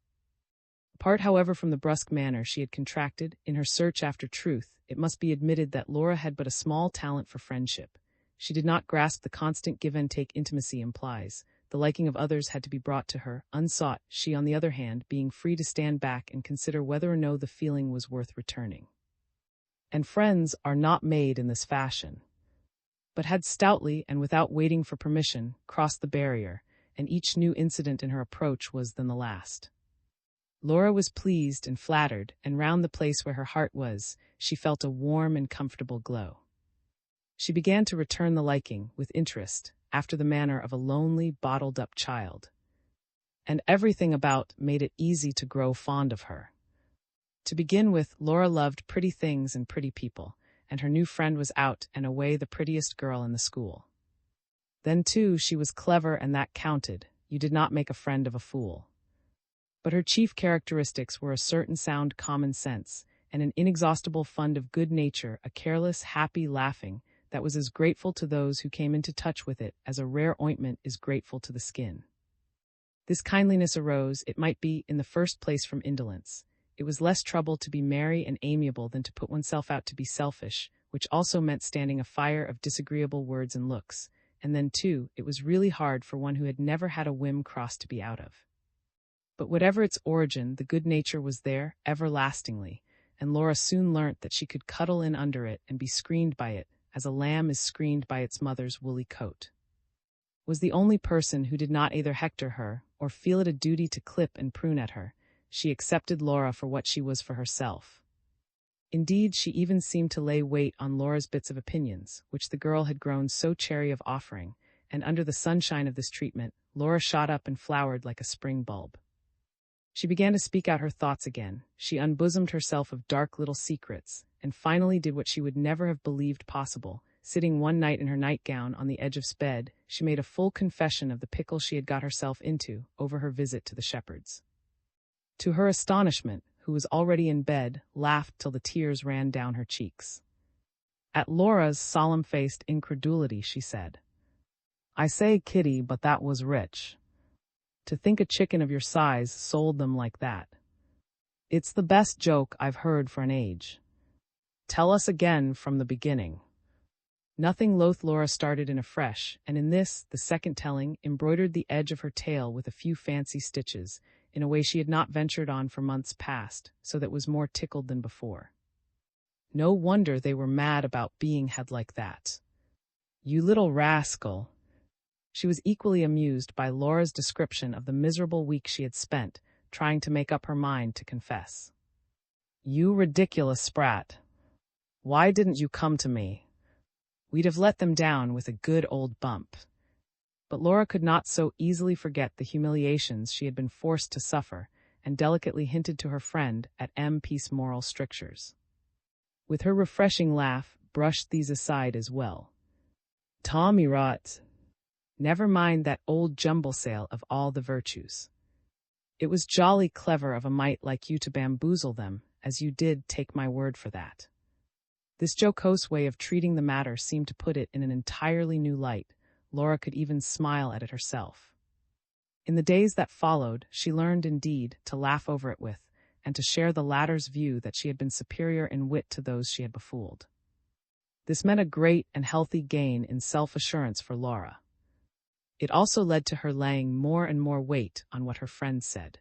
Apart, however, from the brusque manner she had contracted, in her search after truth, it must be admitted that Laura had but a small talent for friendship. She did not grasp the constant give-and-take intimacy implies. The liking of others had to be brought to her, unsought, she, on the other hand, being free to stand back and consider whether or no the feeling was worth returning. And friends are not made in this fashion, but had stoutly, and without waiting for permission, crossed the barrier, and each new incident in her approach was than the last. Laura was pleased and flattered, and round the place where her heart was, she felt a warm and comfortable glow. She began to return the liking, with interest, after the manner of a lonely, bottled-up child. And everything about made it easy to grow fond of her. To begin with, Laura loved pretty things and pretty people, and her new friend was out and away the prettiest girl in the school. Then, too, she was clever, and that counted. You did not make a friend of a fool. But her chief characteristics were a certain sound common sense, and an inexhaustible fund of good nature, a careless, happy laughing, that was as grateful to those who came into touch with it as a rare ointment is grateful to the skin. This kindliness arose, it might be, in the first place from indolence. It was less trouble to be merry and amiable than to put oneself out to be selfish, which also meant standing a fire of disagreeable words and looks, and then, too, it was really hard for one who had never had a whim cross to be out of. But whatever its origin, the good nature was there, everlastingly, and Laura soon learnt that she could cuddle in under it and be screened by it, as a lamb is screened by its mother's woolly coat. Was the only person who did not either hector her, or feel it a duty to clip and prune at her. She accepted Laura for what she was for herself. Indeed, she even seemed to lay weight on Laura's bits of opinions, which the girl had grown so chary of offering, and under the sunshine of this treatment, Laura shot up and flowered like a spring bulb. She began to speak out her thoughts again. She unbosomed herself of dark little secrets, and finally did what she would never have believed possible. Sitting one night in her nightgown on the edge of bed, she made a full confession of the pickle she had got herself into over her visit to the shepherds. To her astonishment, who was already in bed, laughed till the tears ran down her cheeks. At Laura's solemn-faced incredulity, she said, "I say, Kitty, but that was rich. To think a chicken of your size sold them like that. It's the best joke I've heard for an age. Tell us again from the beginning." Nothing loath, Laura started in afresh, and in this, the second telling, embroidered the edge of her tale with a few fancy stitches, in a way she had not ventured on for months past, so that was more tickled than before. No wonder they were mad about being had like that. You little rascal. She was equally amused by Laura's description of the miserable week she had spent, trying to make up her mind to confess. You ridiculous sprat. Why didn't you come to me? We'd have let them down with a good old bump. But Laura could not so easily forget the humiliations she had been forced to suffer, and delicately hinted to her friend at M-piece moral strictures. With her refreshing laugh, brushed these aside as well. Tommy rot. Never mind that old jumble sale of all the virtues. It was jolly clever of a mite like you to bamboozle them, as you did, take my word for that. This jocose way of treating the matter seemed to put it in an entirely new light. Laura could even smile at it herself. In the days that followed, she learned, indeed, to laugh over it with, and to share the latter's view that she had been superior in wit to those she had befooled. This meant a great and healthy gain in self-assurance for Laura. It also led to her laying more and more weight on what her friends said.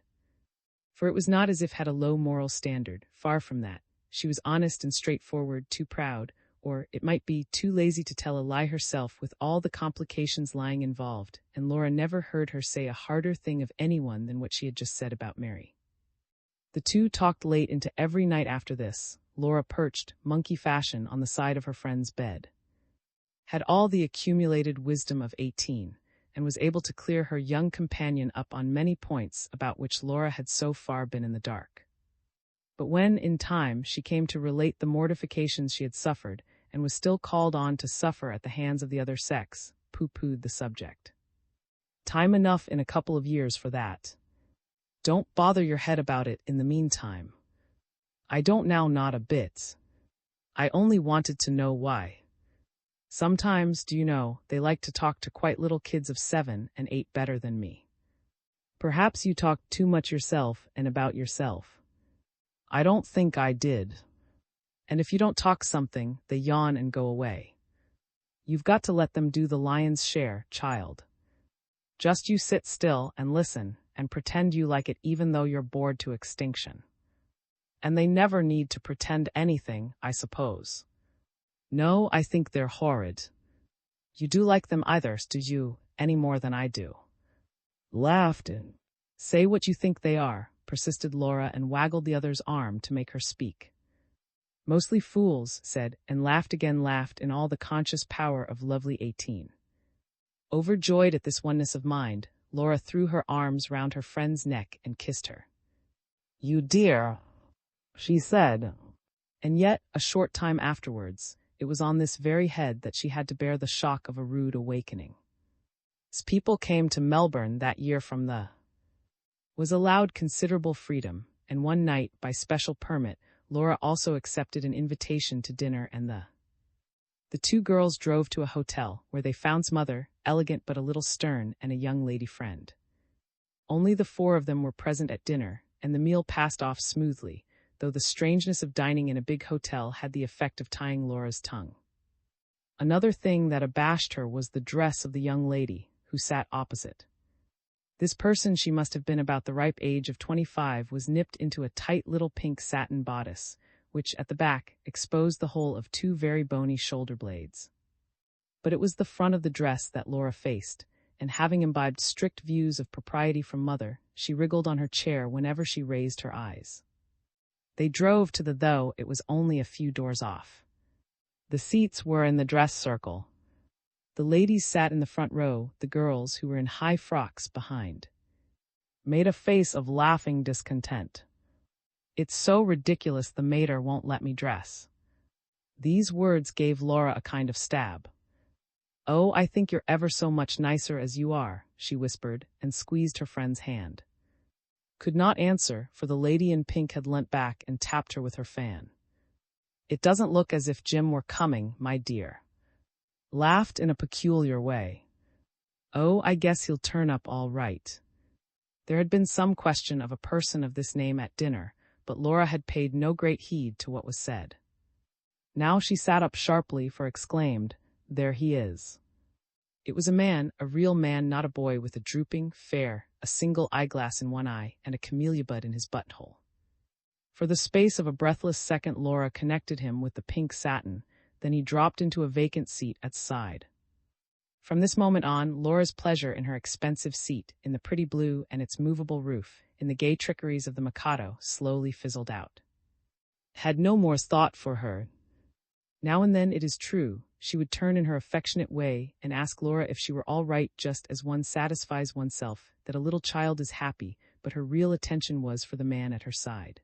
For it was not as if had a low moral standard, far from that. She was honest and straightforward, too proud, or, it might be, too lazy to tell a lie herself with all the complications lying involved, and Laura never heard her say a harder thing of anyone than what she had just said about Mary. The two talked late into every night after this, Laura perched, monkey fashion, on the side of her friend's bed. Had all the accumulated wisdom of 18, and was able to clear her young companion up on many points about which Laura had so far been in the dark. But when, in time, she came to relate the mortifications she had suffered, and was still called on to suffer at the hands of the other sex, pooh-poohed the subject. Time enough in a couple of years for that. Don't bother your head about it in the meantime. I don't now, not a bit. I only wanted to know why. Sometimes, do you know, they like to talk to quite little kids of 7 and 8 better than me. Perhaps you talk too much yourself and about yourself. I don't think I did. And if you don't talk something, they yawn and go away. You've got to let them do the lion's share, child. Just you sit still and listen and pretend you like it even though you're bored to extinction. And they never need to pretend anything, I suppose. No, I think they're horrid. You do like them either, do you, any more than I do? Laughed and say what you think they are, persisted Laura and waggled the other's arm to make her speak. Mostly fools, said, and laughed again, laughed in all the conscious power of lovely 18. Overjoyed at this oneness of mind, Laura threw her arms round her friend's neck and kissed her. You dear, she said. And yet, a short time afterwards, it was on this very head that she had to bear the shock of a rude awakening. As people came to Melbourne that year from the was allowed considerable freedom, and one night, by special permit, Laura also accepted an invitation to dinner, and the two girls drove to a hotel, where they found his mother, elegant but a little stern, and a young lady friend. Only the 4 of them were present at dinner, and the meal passed off smoothly, though the strangeness of dining in a big hotel had the effect of tying Laura's tongue. Another thing that abashed her was the dress of the young lady, who sat opposite. This person, she must have been about the ripe age of 25, was nipped into a tight little pink satin bodice, which, at the back, exposed the whole of 2 very bony shoulder blades. But it was the front of the dress that Laura faced, and having imbibed strict views of propriety from mother, she wriggled on her chair whenever she raised her eyes. They drove to though it was only a few doors off. The seats were in the dress circle. The ladies sat in the front row, the girls, who were in high frocks, behind. Made a face of laughing discontent. It's so ridiculous the mater won't let me dress. These words gave Laura a kind of stab. Oh, I think you're ever so much nicer as you are, she whispered, and squeezed her friend's hand. Could not answer, for the lady in pink had leant back and tapped her with her fan. It doesn't look as if Jim were coming, my dear. Laughed in a peculiar way. Oh, I guess he'll turn up all right. There had been some question of a person of this name at dinner, but Laura had paid no great heed to what was said. Now she sat up sharply, for exclaimed, There he is. It was a man, a real man, not a boy, with a drooping, fair, a single eyeglass in one eye, and a camellia bud in his buttonhole. For the space of a breathless second Laura connected him with the pink satin, then he dropped into a vacant seat at side. From this moment on, Laura's pleasure in her expensive seat, in the pretty blue and its movable roof, in the gay trickeries of the Mikado, slowly fizzled out. Had no more thought for her. Now and then, it is true, she would turn in her affectionate way and ask Laura if she were all right, just as one satisfies oneself that a little child is happy, but her real attention was for the man at her side.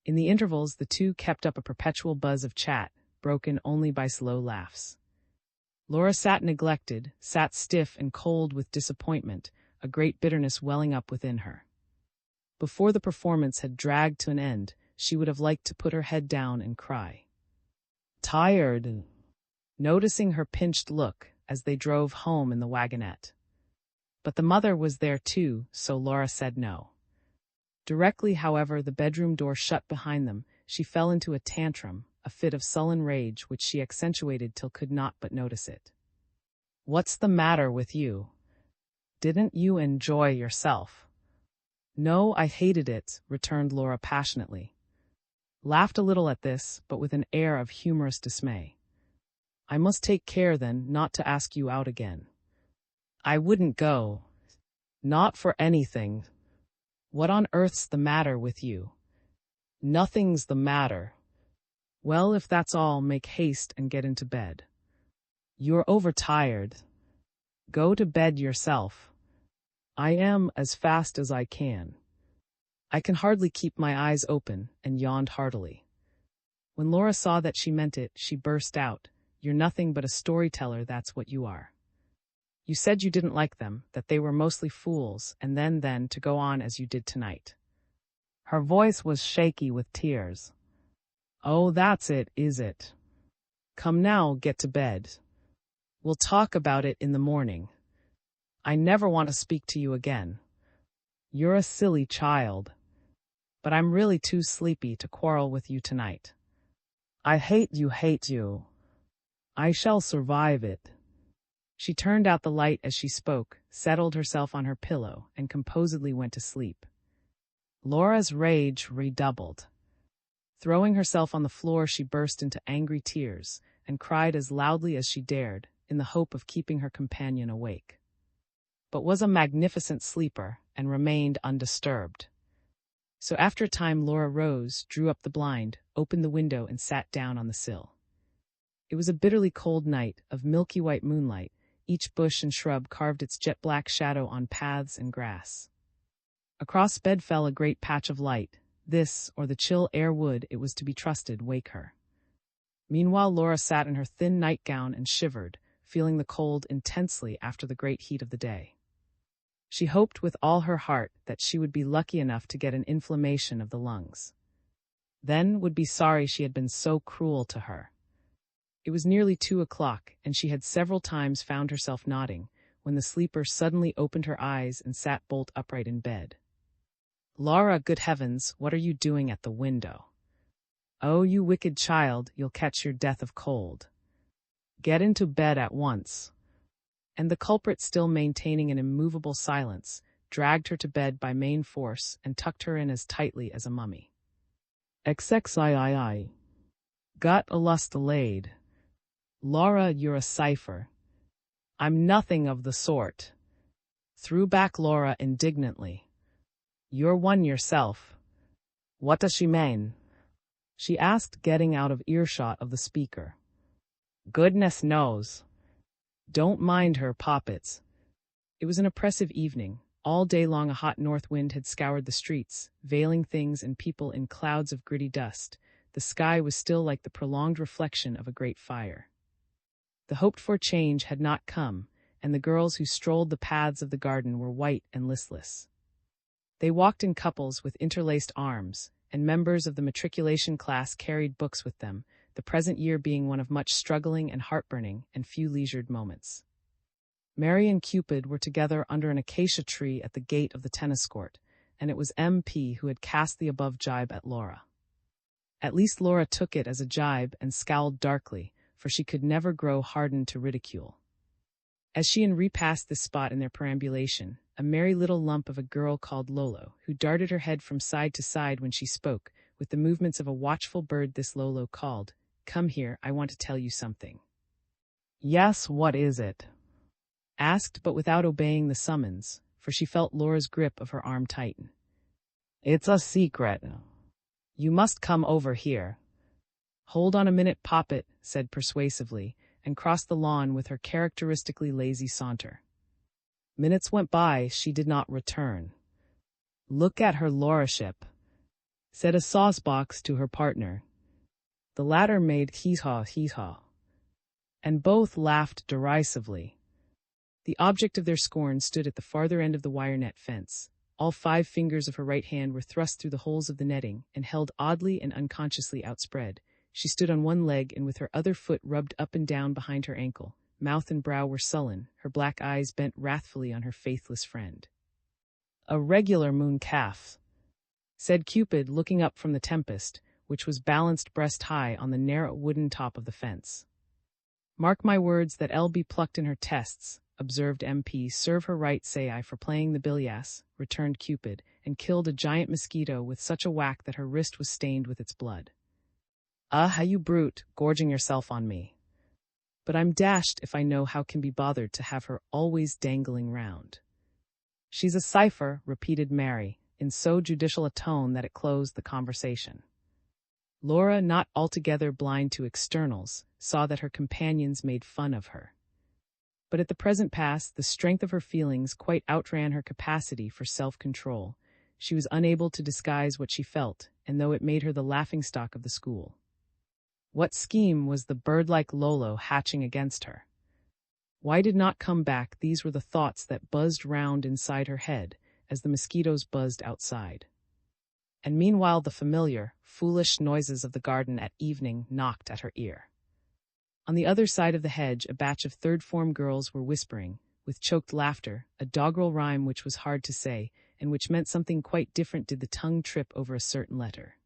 In the intervals, the two kept up a perpetual buzz of chat, broken only by slow laughs. Laura sat neglected, sat stiff and cold with disappointment, a great bitterness welling up within her. Before the performance had dragged to an end, she would have liked to put her head down and cry. Tired, noticing her pinched look as they drove home in the wagonette. But the mother was there too, so Laura said no. Directly, however, the bedroom door shut behind them, she fell into a tantrum, a fit of sullen rage which she accentuated till could not but notice it. What's the matter with you? Didn't you enjoy yourself? No, I hated it, returned Laura passionately. Laughed a little at this, but with an air of humorous dismay. I must take care, then, not to ask you out again. I wouldn't go. Not for anything. What on earth's the matter with you? Nothing's the matter. Well, if that's all, make haste and get into bed. You're overtired. Go to bed yourself. I am, as fast as I can. I can hardly keep my eyes open, and yawned heartily. When Laura saw that she meant it, she burst out, You're nothing but a storyteller, that's what you are. You said you didn't like them, that they were mostly fools, and then to go on as you did tonight. Her voice was shaky with tears. "Oh, that's it, is it? Come now, get to bed. We'll talk about it in the morning. I never want to speak to you again. You're a silly child. But I'm really too sleepy to quarrel with you tonight. I hate you, hate you. I shall survive it." She turned out the light as she spoke, settled herself on her pillow, and composedly went to sleep. Laura's rage redoubled. Throwing herself on the floor, she burst into angry tears and cried as loudly as she dared, in the hope of keeping her companion awake. But was a magnificent sleeper and remained undisturbed. So after a time Laura rose, drew up the blind, opened the window, and sat down on the sill. It was a bitterly cold night of milky white moonlight. Each bush and shrub carved its jet-black shadow on paths and grass. Across bed fell a great patch of light. This, or the chill air would, it was to be trusted, wake her. Meanwhile Laura sat in her thin nightgown and shivered, feeling the cold intensely after the great heat of the day. She hoped with all her heart that she would be lucky enough to get an inflammation of the lungs. Then would be sorry she had been so cruel to her. It was nearly 2 o'clock, and she had several times found herself nodding, when the sleeper suddenly opened her eyes and sat bolt upright in bed. "Laura, good heavens, what are you doing at the window? Oh, you wicked child, you'll catch your death of cold. Get into bed at once." And the culprit, still maintaining an immovable silence, dragged her to bed by main force and tucked her in as tightly as a mummy. XXIII. Got a lust laid. Laura, you're a cipher. I'm nothing of the sort. Threw back Laura indignantly. You're one yourself. What does she mean? She asked, getting out of earshot of the speaker. Goodness knows. Don't mind her, poppets. It was an oppressive evening. All day long a hot north wind had scoured the streets, veiling things and people in clouds of gritty dust. The sky was still like the prolonged reflection of a great fire. The hoped-for change had not come, and the girls who strolled the paths of the garden were white and listless. They walked in couples with interlaced arms, and members of the matriculation class carried books with them, the present year being one of much struggling and heartburning and few leisured moments. Mary and Cupid were together under an acacia tree at the gate of the tennis court, and it was M.P. who had cast the above jibe at Laura. At least Laura took it as a jibe and scowled darkly, for she could never grow hardened to ridicule. As she and repassed this spot in their perambulation, a merry little lump of a girl called Lolo, who darted her head from side to side when she spoke, with the movements of a watchful bird, this Lolo called, "Come here, I want to tell you something." "Yes, what is it?" asked, but without obeying the summons, for she felt Laura's grip of her arm tighten. "It's a secret. You must come over here." "Hold on a minute, Poppet," said persuasively, and crossed the lawn with her characteristically lazy saunter. Minutes went by, she did not return. "Look at her Lauraship," said a saucebox to her partner. The latter made hee-haw, and both laughed derisively. The object of their scorn stood at the farther end of the wire net fence. All 5 fingers of her right hand were thrust through the holes of the netting and held oddly and unconsciously outspread. She stood on one leg and with her other foot rubbed up and down behind her ankle. Mouth and brow were sullen, her black eyes bent wrathfully on her faithless friend. "A regular moon calf," said Cupid, looking up from the Tempest, which was balanced breast-high on the narrow wooden top of the fence. "Mark my words that I'll be plucked in her tests," observed M.P. "Serve her right, say I, for playing the billias," returned Cupid, and killed a giant mosquito with such a whack that her wrist was stained with its blood. "Ah, you brute, gorging yourself on me. But I'm dashed if I know how can be bothered to have her always dangling round." "She's a cipher," repeated Mary, in so judicial a tone that it closed the conversation. Laura, not altogether blind to externals, saw that her companions made fun of her. But at the present pass, the strength of her feelings quite outran her capacity for self-control. She was unable to disguise what she felt, and though it made her the laughingstock of the school. What scheme was the bird-like Lolo hatching against her? Why did not come back? These were the thoughts that buzzed round inside her head, as the mosquitoes buzzed outside. And meanwhile the familiar, foolish noises of the garden at evening knocked at her ear. On the other side of the hedge a batch of third-form girls were whispering, with choked laughter, a doggerel rhyme which was hard to say, and which meant something quite different did the tongue trip over a certain letter.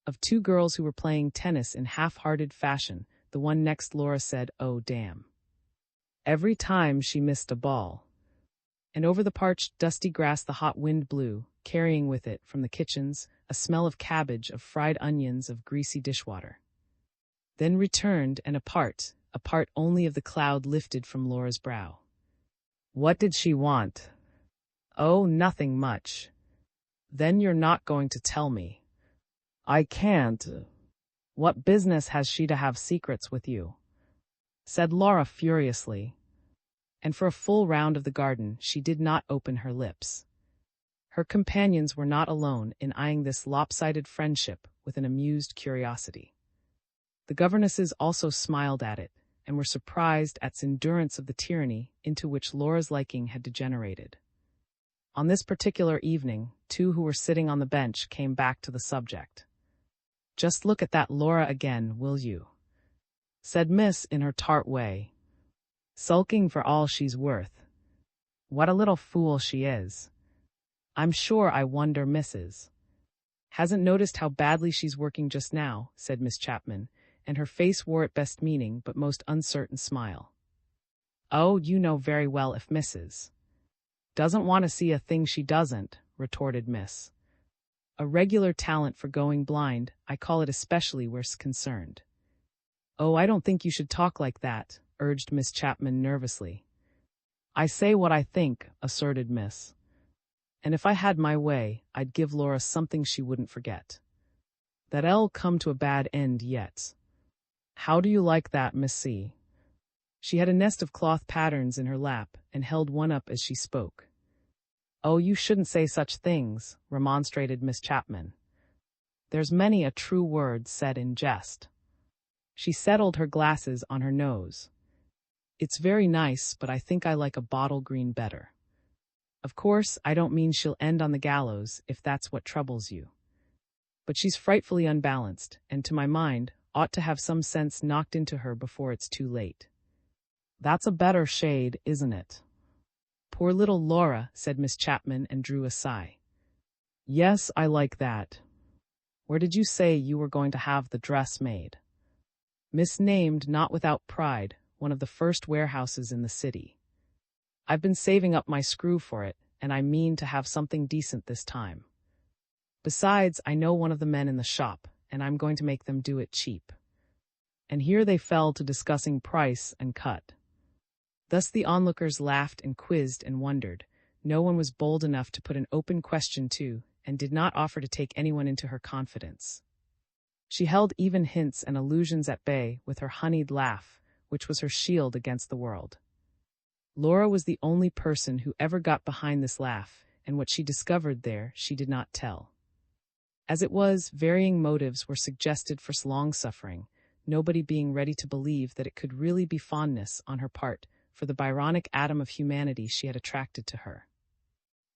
Of two girls who were playing tennis in half-hearted fashion, the one next Laura said, "Oh, damn." Every time she missed a ball. And over the parched, dusty grass the hot wind blew, carrying with it, from the kitchens, a smell of cabbage, of fried onions, of greasy dishwater. Then returned, and a part only of the cloud lifted from Laura's brow. What did she want? Oh, nothing much. Then you're not going to tell me. I can't. What business has she to have secrets with you? Said Laura furiously. And for a full round of the garden she did not open her lips. Her companions were not alone in eyeing this lopsided friendship with an amused curiosity. The governesses also smiled at it, and were surprised at its endurance of the tyranny into which Laura's liking had degenerated. On this particular evening, two who were sitting on the bench came back to the subject. "Just look at that Laura again, will you?" said Miss in her tart way. "Sulking for all she's worth. What a little fool she is. I'm sure I wonder Mrs. hasn't noticed how badly she's working just now," said Miss Chapman, and her face wore at best meaning but most uncertain smile. "Oh, you know very well if Mrs. doesn't want to see a thing she doesn't," retorted Miss. "A regular talent for going blind, I call it, especially where it's concerned." "Oh, I don't think you should talk like that," urged Miss Chapman nervously. "I say what I think," asserted Miss. "And if I had my way, I'd give Laura something she wouldn't forget. That'll come to a bad end yet. How do you like that, Miss C?" She had a nest of cloth patterns in her lap, and held one up as she spoke. "Oh, you shouldn't say such things," remonstrated Miss Chapman. "There's many a true word said in jest." She settled her glasses on her nose. "It's very nice, but I think I like a bottle green better. Of course, I don't mean she'll end on the gallows, if that's what troubles you. But she's frightfully unbalanced, and to my mind, ought to have some sense knocked into her before it's too late." "That's a better shade, isn't it?" "Poor little Laura," said Miss Chapman, and drew a sigh. "Yes, I like that. Where did you say you were going to have the dress made?" Miss named, not without pride, one of the first warehouses in the city. "I've been saving up my screw for it, and I mean to have something decent this time. Besides, I know one of the men in the shop, and I'm going to make them do it cheap." And here they fell to discussing price and cut. Thus the onlookers laughed and quizzed and wondered. No one was bold enough to put an open question to, and did not offer to take anyone into her confidence. She held even hints and allusions at bay with her honeyed laugh, which was her shield against the world. Laura was the only person who ever got behind this laugh, and what she discovered there she did not tell. As it was, varying motives were suggested for long-suffering, nobody being ready to believe that it could really be fondness on her part for the Byronic atom of humanity she had attracted to her.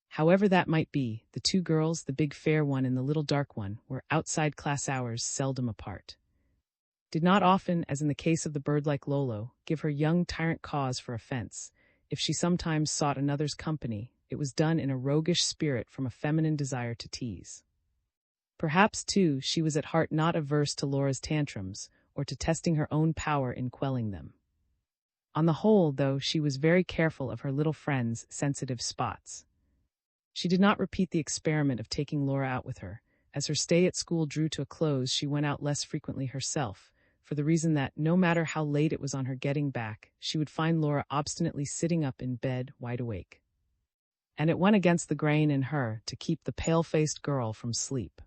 However that might be, the two girls, the big fair one and the little dark one, were outside class hours seldom apart. Did not often, as in the case of the bird-like Lolo, give her young tyrant cause for offense. If she sometimes sought another's company, it was done in a roguish spirit from a feminine desire to tease. Perhaps, too, she was at heart not averse to Laura's tantrums, or to testing her own power in quelling them. On the whole, though, she was very careful of her little friend's sensitive spots. She did not repeat the experiment of taking Laura out with her. As her stay at school drew to a close, she went out less frequently herself, for the reason that, no matter how late it was on her getting back, she would find Laura obstinately sitting up in bed, wide awake. And it went against the grain in her to keep the pale-faced girl from sleep.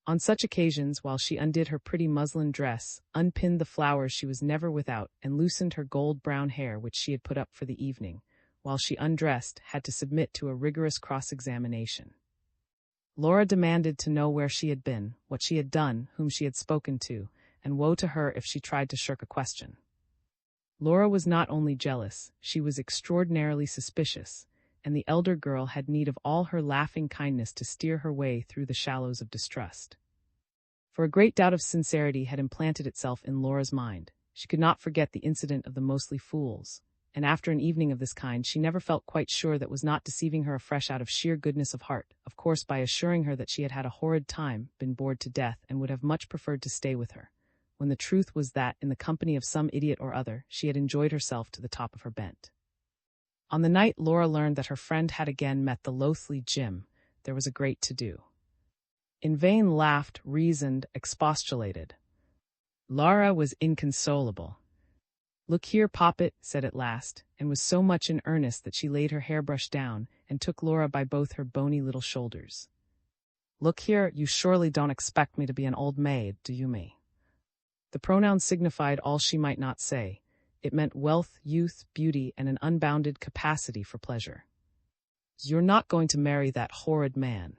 On such occasions, while she undid her pretty muslin dress, unpinned the flowers she was never without, and loosened her gold-brown hair which she had put up for the evening, while she undressed, had to submit to a rigorous cross-examination. Laura demanded to know where she had been, what she had done, whom she had spoken to, and woe to her if she tried to shirk a question. Laura was not only jealous, she was extraordinarily suspicious, and the elder girl had need of all her laughing kindness to steer her way through the shallows of distrust. For a great doubt of sincerity had implanted itself in Laura's mind. She could not forget the incident of the mostly fools, and after an evening of this kind she never felt quite sure that was not deceiving her afresh out of sheer goodness of heart, of course by assuring her that she had had a horrid time, been bored to death, and would have much preferred to stay with her, when the truth was that, in the company of some idiot or other, she had enjoyed herself to the top of her bent. On the night Laura learned that her friend had again met the loathly Jim, there was a great to-do. In vain laughed, reasoned, expostulated. Laura was inconsolable. "Look here, Poppet," said at last, and was so much in earnest that she laid her hairbrush down and took Laura by both her bony little shoulders. "Look here, you surely don't expect me to be an old maid, do you me?" The pronoun signified all she might not say. It meant wealth, youth, beauty, and an unbounded capacity for pleasure. "You're not going to marry that horrid man."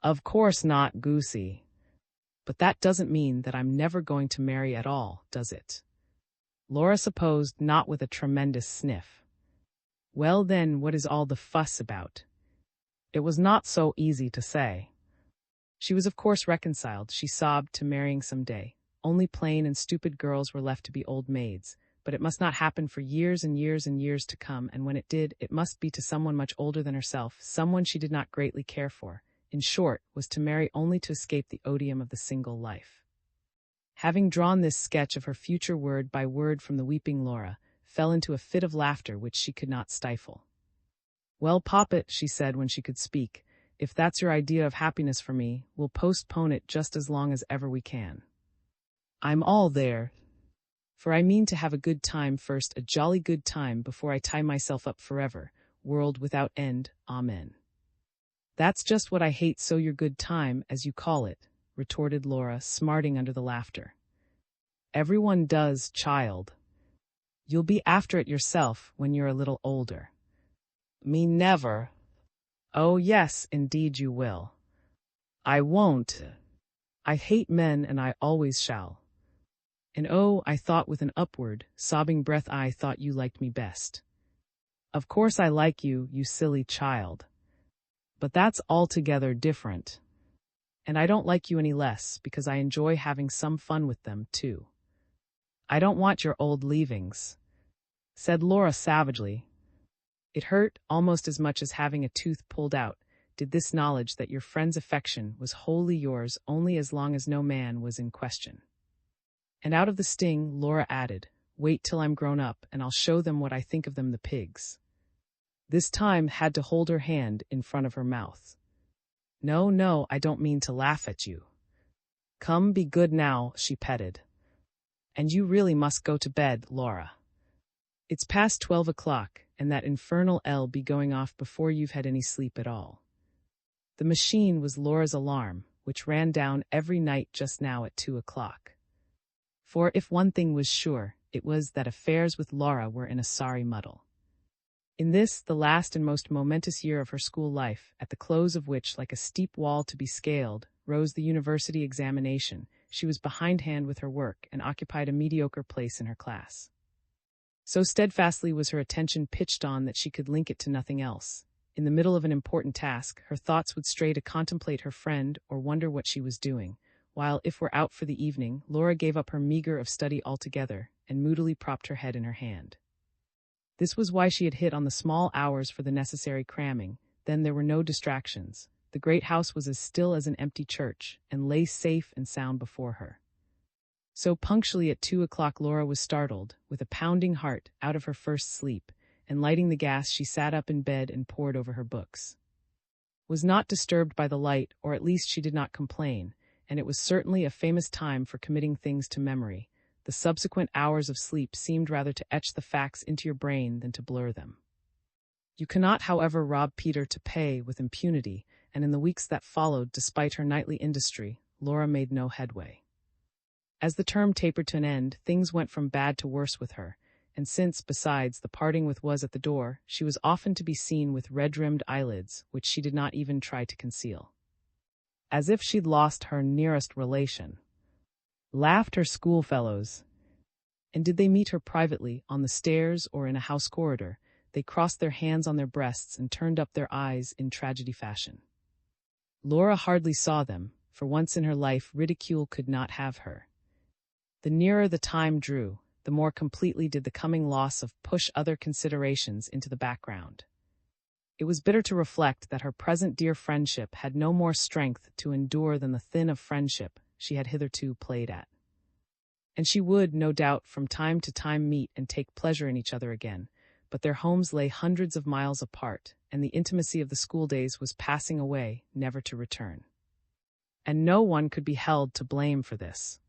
"Of course not, goosey. But that doesn't mean that I'm never going to marry at all, does it?" Laura supposed, not with a tremendous sniff. "Well then, what is all the fuss about?" It was not so easy to say. She was of course reconciled, she sobbed, to marrying some day. Only plain and stupid girls were left to be old maids, but it must not happen for years and years and years to come, and when it did, it must be to someone much older than herself, someone she did not greatly care for. In short, was to marry only to escape the odium of the single life. Having drawn this sketch of her future word by word from the weeping Laura, fell into a fit of laughter which she could not stifle. "Well, Poppet," she said when she could speak, "if that's your idea of happiness for me, we'll postpone it just as long as ever we can. I'm all there, for I mean to have a good time first, a jolly good time, before I tie myself up forever, world without end, amen." "That's just what I hate, so your good time, as you call it," retorted Laura, smarting under the laughter. "Everyone does, child. You'll be after it yourself when you're a little older." "Me never." "Oh yes, indeed you will." "I won't. I hate men, and I always shall. And oh, I thought with an upward, sobbing breath I thought you liked me best." "Of course I like you, you silly child. But that's altogether different. And I don't like you any less, because I enjoy having some fun with them, too." "I don't want your old leavings," said Laura savagely. It hurt, almost as much as having a tooth pulled out, did this knowledge that your friend's affection was wholly yours only as long as no man was in question. And out of the sting, Laura added, "Wait till I'm grown up, and I'll show them what I think of them, the pigs." This time had to hold her hand in front of her mouth. "No, no, I don't mean to laugh at you. Come, be good now," she petted. "And you really must go to bed, Laura. It's past 12 o'clock, and that infernal L be going off before you've had any sleep at all." The machine was Laura's alarm, which ran down every night just now at 2 o'clock. For if one thing was sure, it was that affairs with Laura were in a sorry muddle. In this, the last and most momentous year of her school life, at the close of which, like a steep wall to be scaled, rose the university examination, she was behindhand with her work and occupied a mediocre place in her class. So steadfastly was her attention pitched on that she could link it to nothing else. In the middle of an important task, her thoughts would stray to contemplate her friend or wonder what she was doing, while, if we're out for the evening, Laura gave up her meager of study altogether and moodily propped her head in her hand. This was why she had hit on the small hours for the necessary cramming. Then there were no distractions. The great house was as still as an empty church, and lay safe and sound before her. So punctually at 2 o'clock Laura was startled, with a pounding heart, out of her first sleep, and lighting the gas she sat up in bed and pored over her books. Was not disturbed by the light, or at least she did not complain, and it was certainly a famous time for committing things to memory. The subsequent hours of sleep seemed rather to etch the facts into your brain than to blur them. You cannot, however, rob Peter to pay with impunity, and in the weeks that followed, despite her nightly industry, Laura made no headway. As the term tapered to an end, things went from bad to worse with her, and since, besides, the parting with was at the door, she was often to be seen with red-rimmed eyelids, which she did not even try to conceal. As if she'd lost her nearest relation. Laughed her schoolfellows. And did they meet her privately, on the stairs or in a house corridor, they crossed their hands on their breasts and turned up their eyes in tragedy fashion. Laura hardly saw them. For once in her life, ridicule could not have her. The nearer the time drew, the more completely did the coming loss of push other considerations into the background. It was bitter to reflect that her present dear friendship had no more strength to endure than the thin of friendship she had hitherto played at. And she would, no doubt, from time to time meet and take pleasure in each other again, but their homes lay hundreds of miles apart, and the intimacy of the school days was passing away, never to return. And no one could be held to blame for this.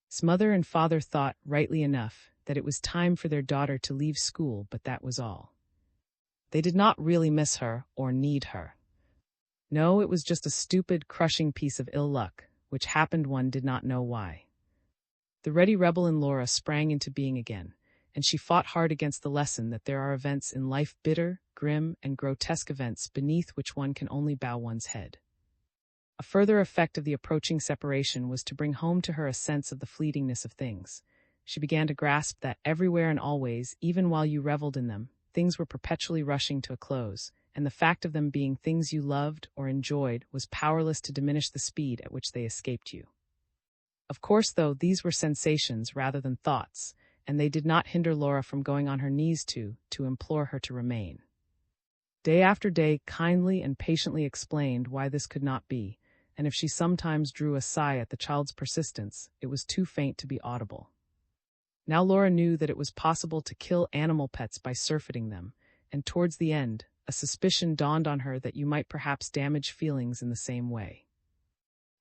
His mother and father thought, rightly enough, that it was time for their daughter to leave school, but that was all. They did not really miss her or need her. No, it was just a stupid, crushing piece of ill luck, which happened one did not know why. The ready rebel in Laura sprang into being again, and she fought hard against the lesson that there are events in life, bitter, grim, and grotesque events beneath which one can only bow one's head. A further effect of the approaching separation was to bring home to her a sense of the fleetingness of things. She began to grasp that everywhere and always, even while you reveled in them, things were perpetually rushing to a close, and the fact of them being things you loved or enjoyed was powerless to diminish the speed at which they escaped you. Of course, though, these were sensations rather than thoughts, and they did not hinder Laura from going on her knees to implore her to remain. Day after day kindly and patiently explained why this could not be, and if she sometimes drew a sigh at the child's persistence, it was too faint to be audible. Now Laura knew that it was possible to kill animal pets by surfeiting them, and towards the end, a suspicion dawned on her that you might perhaps damage feelings in the same way.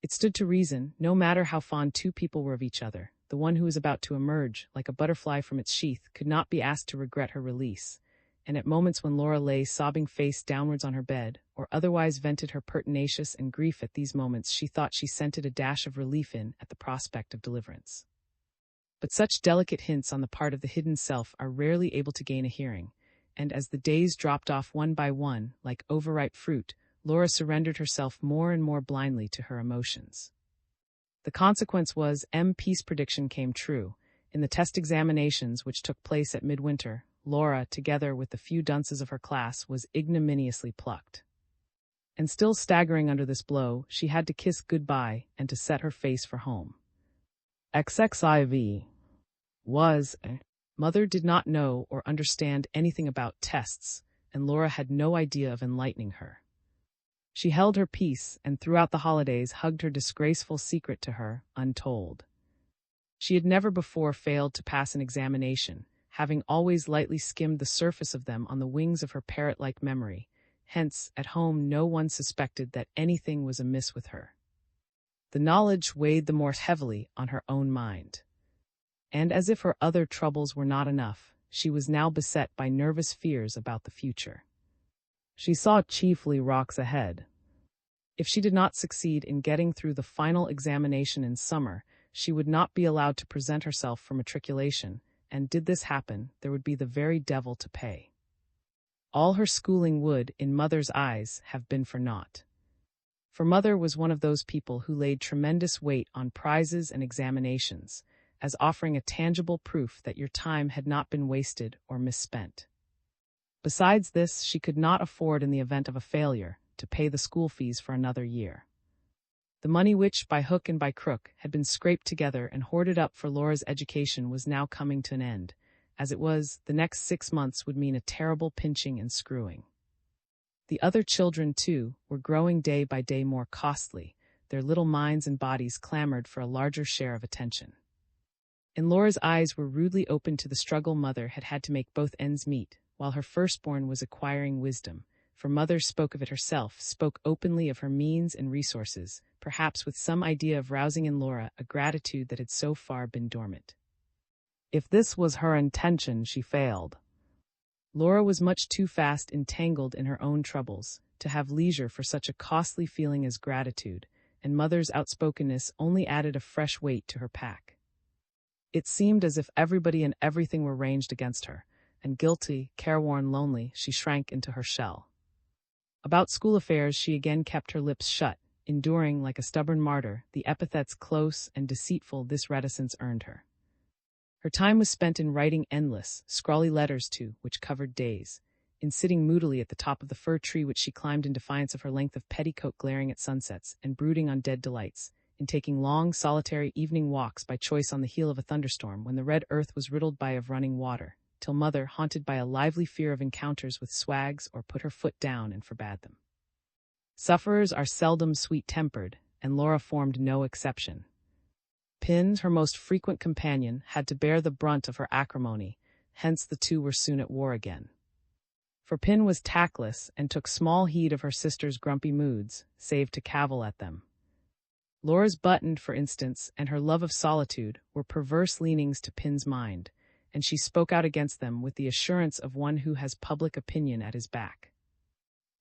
It stood to reason, no matter how fond two people were of each other, the one who was about to emerge, like a butterfly from its sheath, could not be asked to regret her release, and at moments when Laura lay sobbing face downwards on her bed, or otherwise vented her pertinacious and grief at these moments, she thought she scented a dash of relief at the prospect of deliverance. But such delicate hints on the part of the hidden self are rarely able to gain a hearing, and as the days dropped off one by one, like overripe fruit, Laura surrendered herself more and more blindly to her emotions. The consequence was, Peace prediction came true. In the test examinations which took place at midwinter, Laura, together with the few dunces of her class, was ignominiously plucked. And still staggering under this blow, she had to kiss goodbye and to set her face for home. XXIV was. Mother did not know or understand anything about tests, and Laura had no idea of enlightening her. She held her peace and throughout the holidays hugged her disgraceful secret to her, untold. She had never before failed to pass an examination, having always lightly skimmed the surface of them on the wings of her parrot-like memory. Hence, at home no one suspected that anything was amiss with her. The knowledge weighed the more heavily on her own mind. And as if her other troubles were not enough, she was now beset by nervous fears about the future. She saw chiefly rocks ahead. If she did not succeed in getting through the final examination in summer, she would not be allowed to present herself for matriculation, and did this happen, there would be the very devil to pay. All her schooling would, in Mother's eyes, have been for naught. For Mother was one of those people who laid tremendous weight on prizes and examinations, as offering a tangible proof that your time had not been wasted or misspent. Besides this, she could not afford, in the event of a failure, to pay the school fees for another year. The money which, by hook and by crook, had been scraped together and hoarded up for Laura's education was now coming to an end. As it was, the next 6 months would mean a terrible pinching and screwing. The other children, too, were growing day by day more costly. Their little minds and bodies clamored for a larger share of attention. And Laura's eyes were rudely opened to the struggle Mother had had to make both ends meet, while her firstborn was acquiring wisdom, for Mother spoke of it herself, spoke openly of her means and resources, perhaps with some idea of rousing in Laura a gratitude that had so far been dormant. If this was her intention, she failed. Laura was much too fast entangled in her own troubles to have leisure for such a costly feeling as gratitude, and Mother's outspokenness only added a fresh weight to her pack. It seemed as if everybody and everything were ranged against her, and guilty, careworn, lonely, she shrank into her shell. About school affairs she again kept her lips shut, enduring, like a stubborn martyr, the epithets close and deceitful this reticence earned her. Her time was spent in writing endless, scrawly letters which covered days, in sitting moodily at the top of the fir tree which she climbed in defiance of her length of petticoat glaring at sunsets, and brooding on dead delights, in taking long, solitary evening walks by choice on the heel of a thunderstorm when the red earth was riddled by of running water, till Mother, haunted by a lively fear of encounters with swags, or put her foot down and forbade them. Sufferers are seldom sweet-tempered, and Laura formed no exception. Pin, her most frequent companion, had to bear the brunt of her acrimony, hence the two were soon at war again. For Pin was tactless and took small heed of her sister's grumpy moods, save to cavil at them. Laura's button, for instance, and her love of solitude were perverse leanings to Pin's mind, and she spoke out against them with the assurance of one who has public opinion at his back.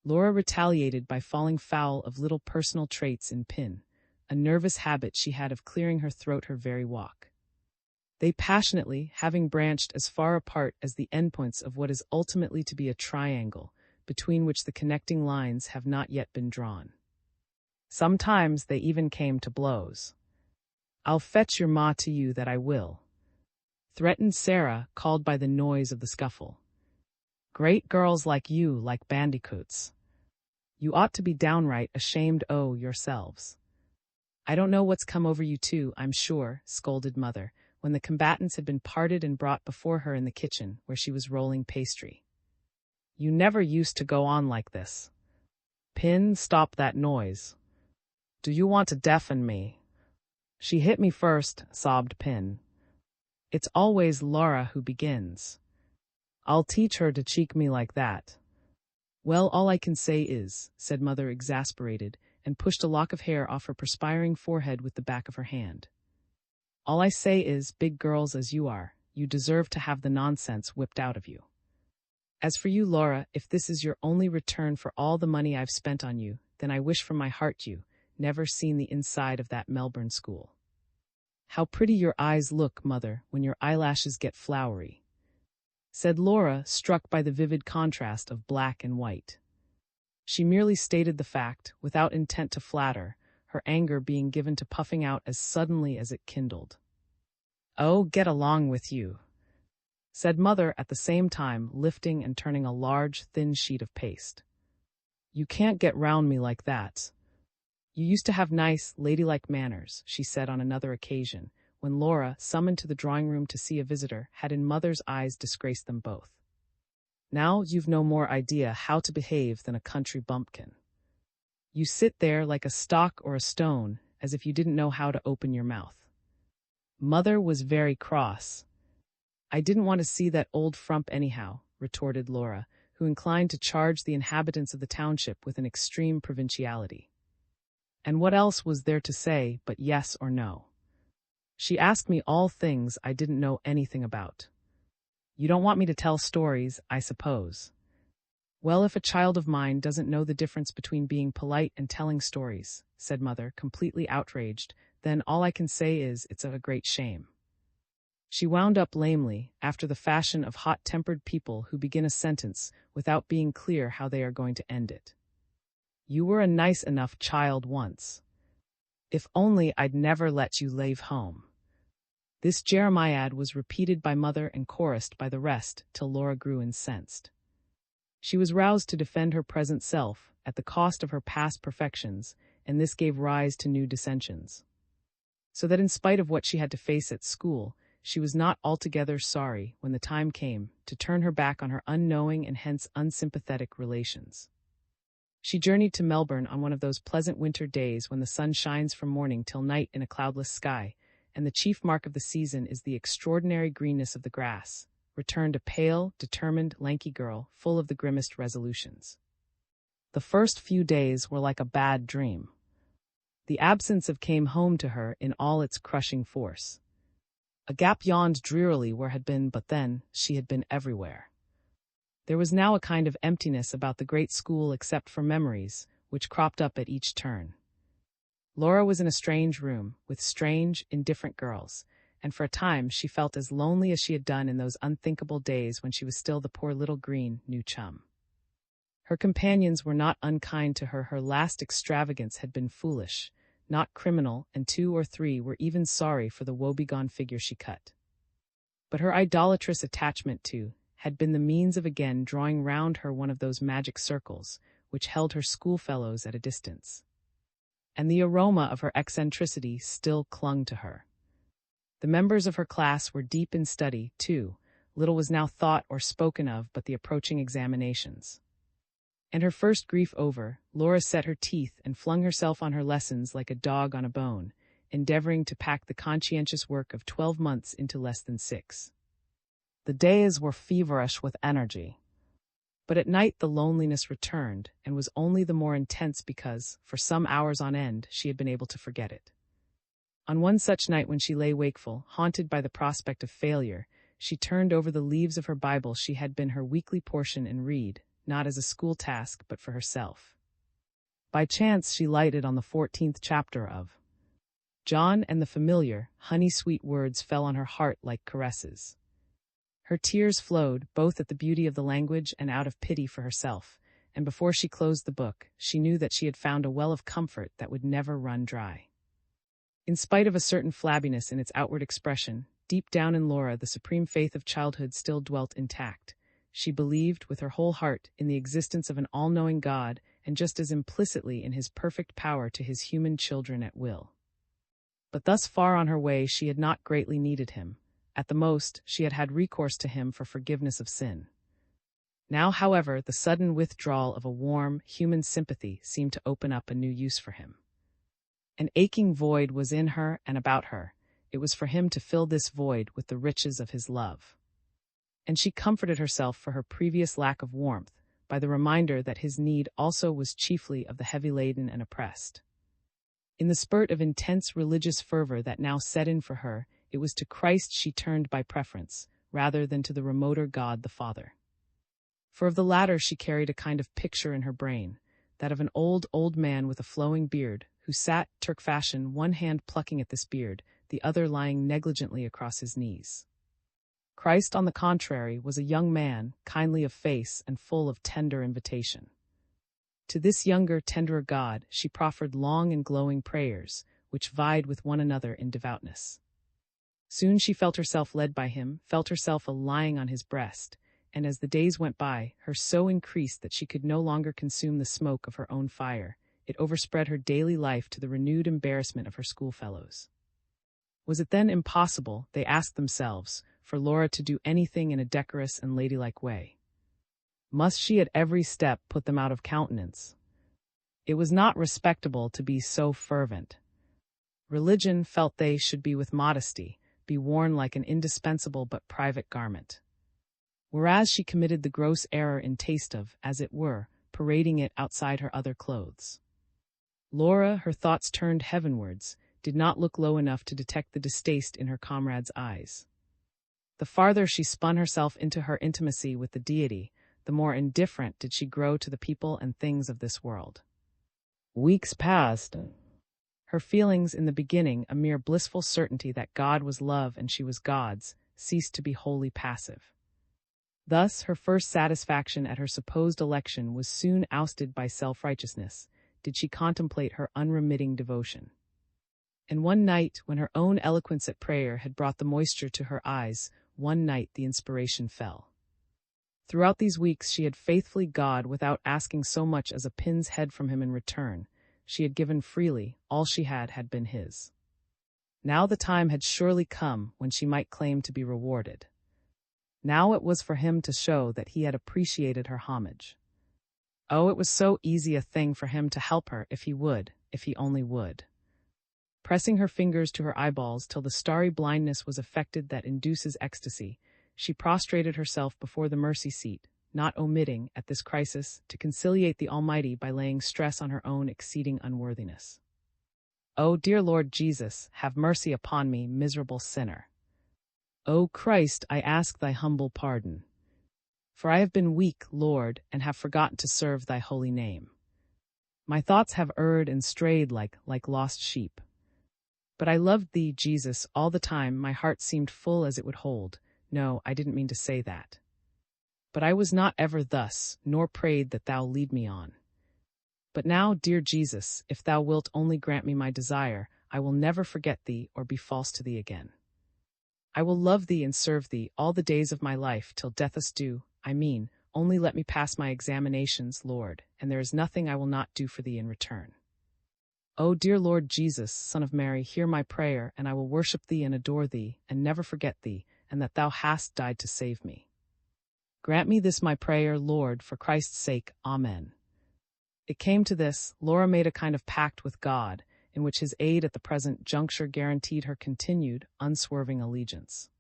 Laura retaliated by falling foul of little personal traits in Pin, a nervous habit she had of clearing her throat her very walk. They passionately, having branched as far apart as the endpoints of what is ultimately to be a triangle, between which the connecting lines have not yet been drawn. Sometimes they even came to blows. "I'll fetch your ma to you, that I will," threatened Sarah, called by the noise of the scuffle. "Great girls like you like bandicoots. You ought to be downright ashamed o' yourselves." "I don't know what's come over you two, I'm sure," scolded Mother, when the combatants had been parted and brought before her in the kitchen, where she was rolling pastry. "You never used to go on like this. Pin, stop that noise. Do you want to deafen me?" "She hit me first," sobbed Pin. "It's always Laura who begins. I'll teach her to cheek me like that." "Well, all I can say is," said Mother, exasperated, and pushed a lock of hair off her perspiring forehead with the back of her hand. "All I say is, big girls as you are, you deserve to have the nonsense whipped out of you. As for you, Laura, if this is your only return for all the money I've spent on you, then I wish from my heart you never seen the inside of that Melbourne school. How pretty your eyes look, Mother, when your eyelashes get flowery," said Laura, struck by the vivid contrast of black and white. She merely stated the fact, without intent to flatter, her anger being given to puffing out as suddenly as it kindled. "Oh, get along with you," said Mother, at the same time lifting and turning a large, thin sheet of paste. "You can't get round me like that. You used to have nice, ladylike manners," she said on another occasion, when Laura, summoned to the drawing-room to see a visitor, had in Mother's eyes disgraced them both. "Now you've no more idea how to behave than a country bumpkin. You sit there like a stock or a stone, as if you didn't know how to open your mouth." Mother was very cross. "I didn't want to see that old frump anyhow," retorted Laura, who inclined to charge the inhabitants of the township with an extreme provinciality. And what else was there to say but yes or no? She asked me all things I didn't know anything about. You don't want me to tell stories, I suppose. Well, if a child of mine doesn't know the difference between being polite and telling stories," said Mother, completely outraged, "then all I can say is it's a great shame." She wound up lamely, after the fashion of hot-tempered people who begin a sentence without being clear how they are going to end it. "You were a nice enough child once. If only I'd never let you leave home." This jeremiad was repeated by Mother and chorused by the rest till Laura grew incensed. She was roused to defend her present self at the cost of her past perfections, and this gave rise to new dissensions. So that in spite of what she had to face at school, she was not altogether sorry when the time came to turn her back on her unknowing and hence unsympathetic relations. She journeyed to Melbourne on one of those pleasant winter days when the sun shines from morning till night in a cloudless sky, and the chief mark of the season is the extraordinary greenness of the grass. Returned a pale, determined, lanky girl, full of the grimmest resolutions. The first few days were like a bad dream. The absence of came home to her in all its crushing force. A gap yawned drearily where had been, but then, she had been everywhere. There was now a kind of emptiness about the great school except for memories, which cropped up at each turn. Laura was in a strange room, with strange, indifferent girls, and for a time she felt as lonely as she had done in those unthinkable days when she was still the poor little green new chum. Her companions were not unkind to her. Her last extravagance had been foolish, not criminal, and 2 or 3 were even sorry for the woebegone figure she cut. But her idolatrous attachment to had been the means of again drawing round her one of those magic circles, which held her schoolfellows at a distance. And the aroma of her eccentricity still clung to her. The members of her class were deep in study, too. Little was now thought or spoken of but the approaching examinations. And her first grief over, Laura set her teeth and flung herself on her lessons like a dog on a bone, endeavoring to pack the conscientious work of 12 months into less than 6. The days were feverish with energy. But at night the loneliness returned, and was only the more intense because, for some hours on end, she had been able to forget it. On one such night when she lay wakeful, haunted by the prospect of failure, she turned over the leaves of her Bible she had been her weekly portion and read, not as a school task but for herself. By chance she lighted on the 14th chapter of John, and the familiar, honey-sweet words fell on her heart like caresses. Her tears flowed, both at the beauty of the language and out of pity for herself, and before she closed the book, she knew that she had found a well of comfort that would never run dry. In spite of a certain flabbiness in its outward expression, deep down in Laura the supreme faith of childhood still dwelt intact. She believed, with her whole heart, in the existence of an all-knowing God, and just as implicitly in his perfect power to his human children at will. But thus far on her way she had not greatly needed him. At the most, she had had recourse to him for forgiveness of sin. Now, however, the sudden withdrawal of a warm, human sympathy seemed to open up a new use for him. An aching void was in her and about her. It was for him to fill this void with the riches of his love. And she comforted herself for her previous lack of warmth by the reminder that his need also was chiefly of the heavy-laden and oppressed. In the spurt of intense religious fervor that now set in for her, it was to Christ she turned by preference, rather than to the remoter God the Father. For of the latter she carried a kind of picture in her brain, that of an old man with a flowing beard, who sat, Turk-fashion, one hand plucking at this beard, the other lying negligently across his knees. Christ, on the contrary, was a young man, kindly of face and full of tender invitation. To this younger, tenderer God she proffered long and glowing prayers, which vied with one another in devoutness. Soon she felt herself led by him, felt herself a lying on his breast, and as the days went by, her so increased that she could no longer consume the smoke of her own fire. It overspread her daily life to the renewed embarrassment of her schoolfellows. Was it then impossible, they asked themselves, for Laura to do anything in a decorous and ladylike way? Must she at every step put them out of countenance? It was not respectable to be so fervent. Religion, felt they, should be with modesty, be worn like an indispensable but private garment. Whereas she committed the gross error in taste of, as it were, parading it outside her other clothes. Laura, her thoughts turned heavenwards, did not look low enough to detect the distaste in her comrade's eyes. The farther she spun herself into her intimacy with the deity, the more indifferent did she grow to the people and things of this world. Weeks passed. Her feelings, in the beginning a mere blissful certainty that God was love and she was God's, ceased to be wholly passive. Thus, her first satisfaction at her supposed election was soon ousted by self-righteousness, did she contemplate her unremitting devotion. And one night, when her own eloquence at prayer had brought the moisture to her eyes, one night the inspiration fell. Throughout these weeks she had faithfully God without asking so much as a pin's head from him in return. She had given freely, all she had been his. Now the time had surely come when she might claim to be rewarded. Now it was for him to show that he had appreciated her homage. Oh, it was so easy a thing for him to help her if he would, if he only would. Pressing her fingers to her eyeballs till the starry blindness was affected that induces ecstasy, she prostrated herself before the mercy seat, not omitting, at this crisis, to conciliate the Almighty by laying stress on her own exceeding unworthiness. O dear Lord Jesus, have mercy upon me, miserable sinner. O Christ, I ask thy humble pardon. For I have been weak, Lord, and have forgotten to serve thy holy name. My thoughts have erred and strayed like lost sheep. But I loved thee, Jesus, all the time. My heart seemed full as it would hold. No, I didn't mean to say that. But I was not ever thus, nor prayed that thou lead me on. But now, dear Jesus, if thou wilt only grant me my desire, I will never forget thee or be false to thee again. I will love thee and serve thee all the days of my life till death us do, only let me pass my examinations, Lord, and there is nothing I will not do for thee in return. O dear Lord Jesus, Son of Mary, hear my prayer, and I will worship thee and adore thee, and never forget thee, and that thou hast died to save me. Grant me this my prayer, Lord, for Christ's sake. Amen. It came to this. Laura made a kind of pact with God, in which his aid at the present juncture guaranteed her continued, unswerving allegiance.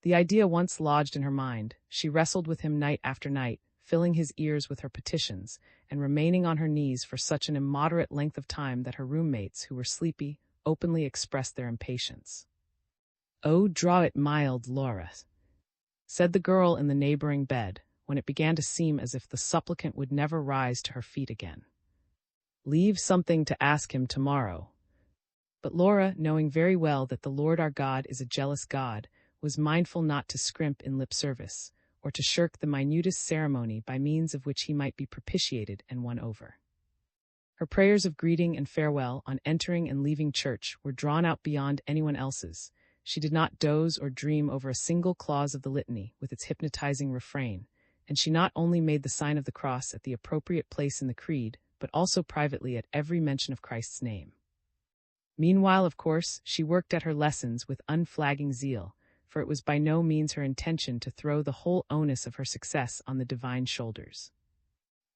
The idea once lodged in her mind, she wrestled with him night after night, filling his ears with her petitions, and remaining on her knees for such an immoderate length of time that her roommates, who were sleepy, openly expressed their impatience. "Oh, draw it mild, Laura," said the girl in the neighboring bed, when it began to seem as if the supplicant would never rise to her feet again. "Leave something to ask him tomorrow." But Laura, knowing very well that the Lord our God is a jealous God, was mindful not to scrimp in lip service, or to shirk the minutest ceremony by means of which he might be propitiated and won over. Her prayers of greeting and farewell on entering and leaving church were drawn out beyond anyone else's. She did not doze or dream over a single clause of the litany with its hypnotizing refrain, and she not only made the sign of the cross at the appropriate place in the creed, but also privately at every mention of Christ's name. Meanwhile, of course, she worked at her lessons with unflagging zeal, for it was by no means her intention to throw the whole onus of her success on the divine shoulders.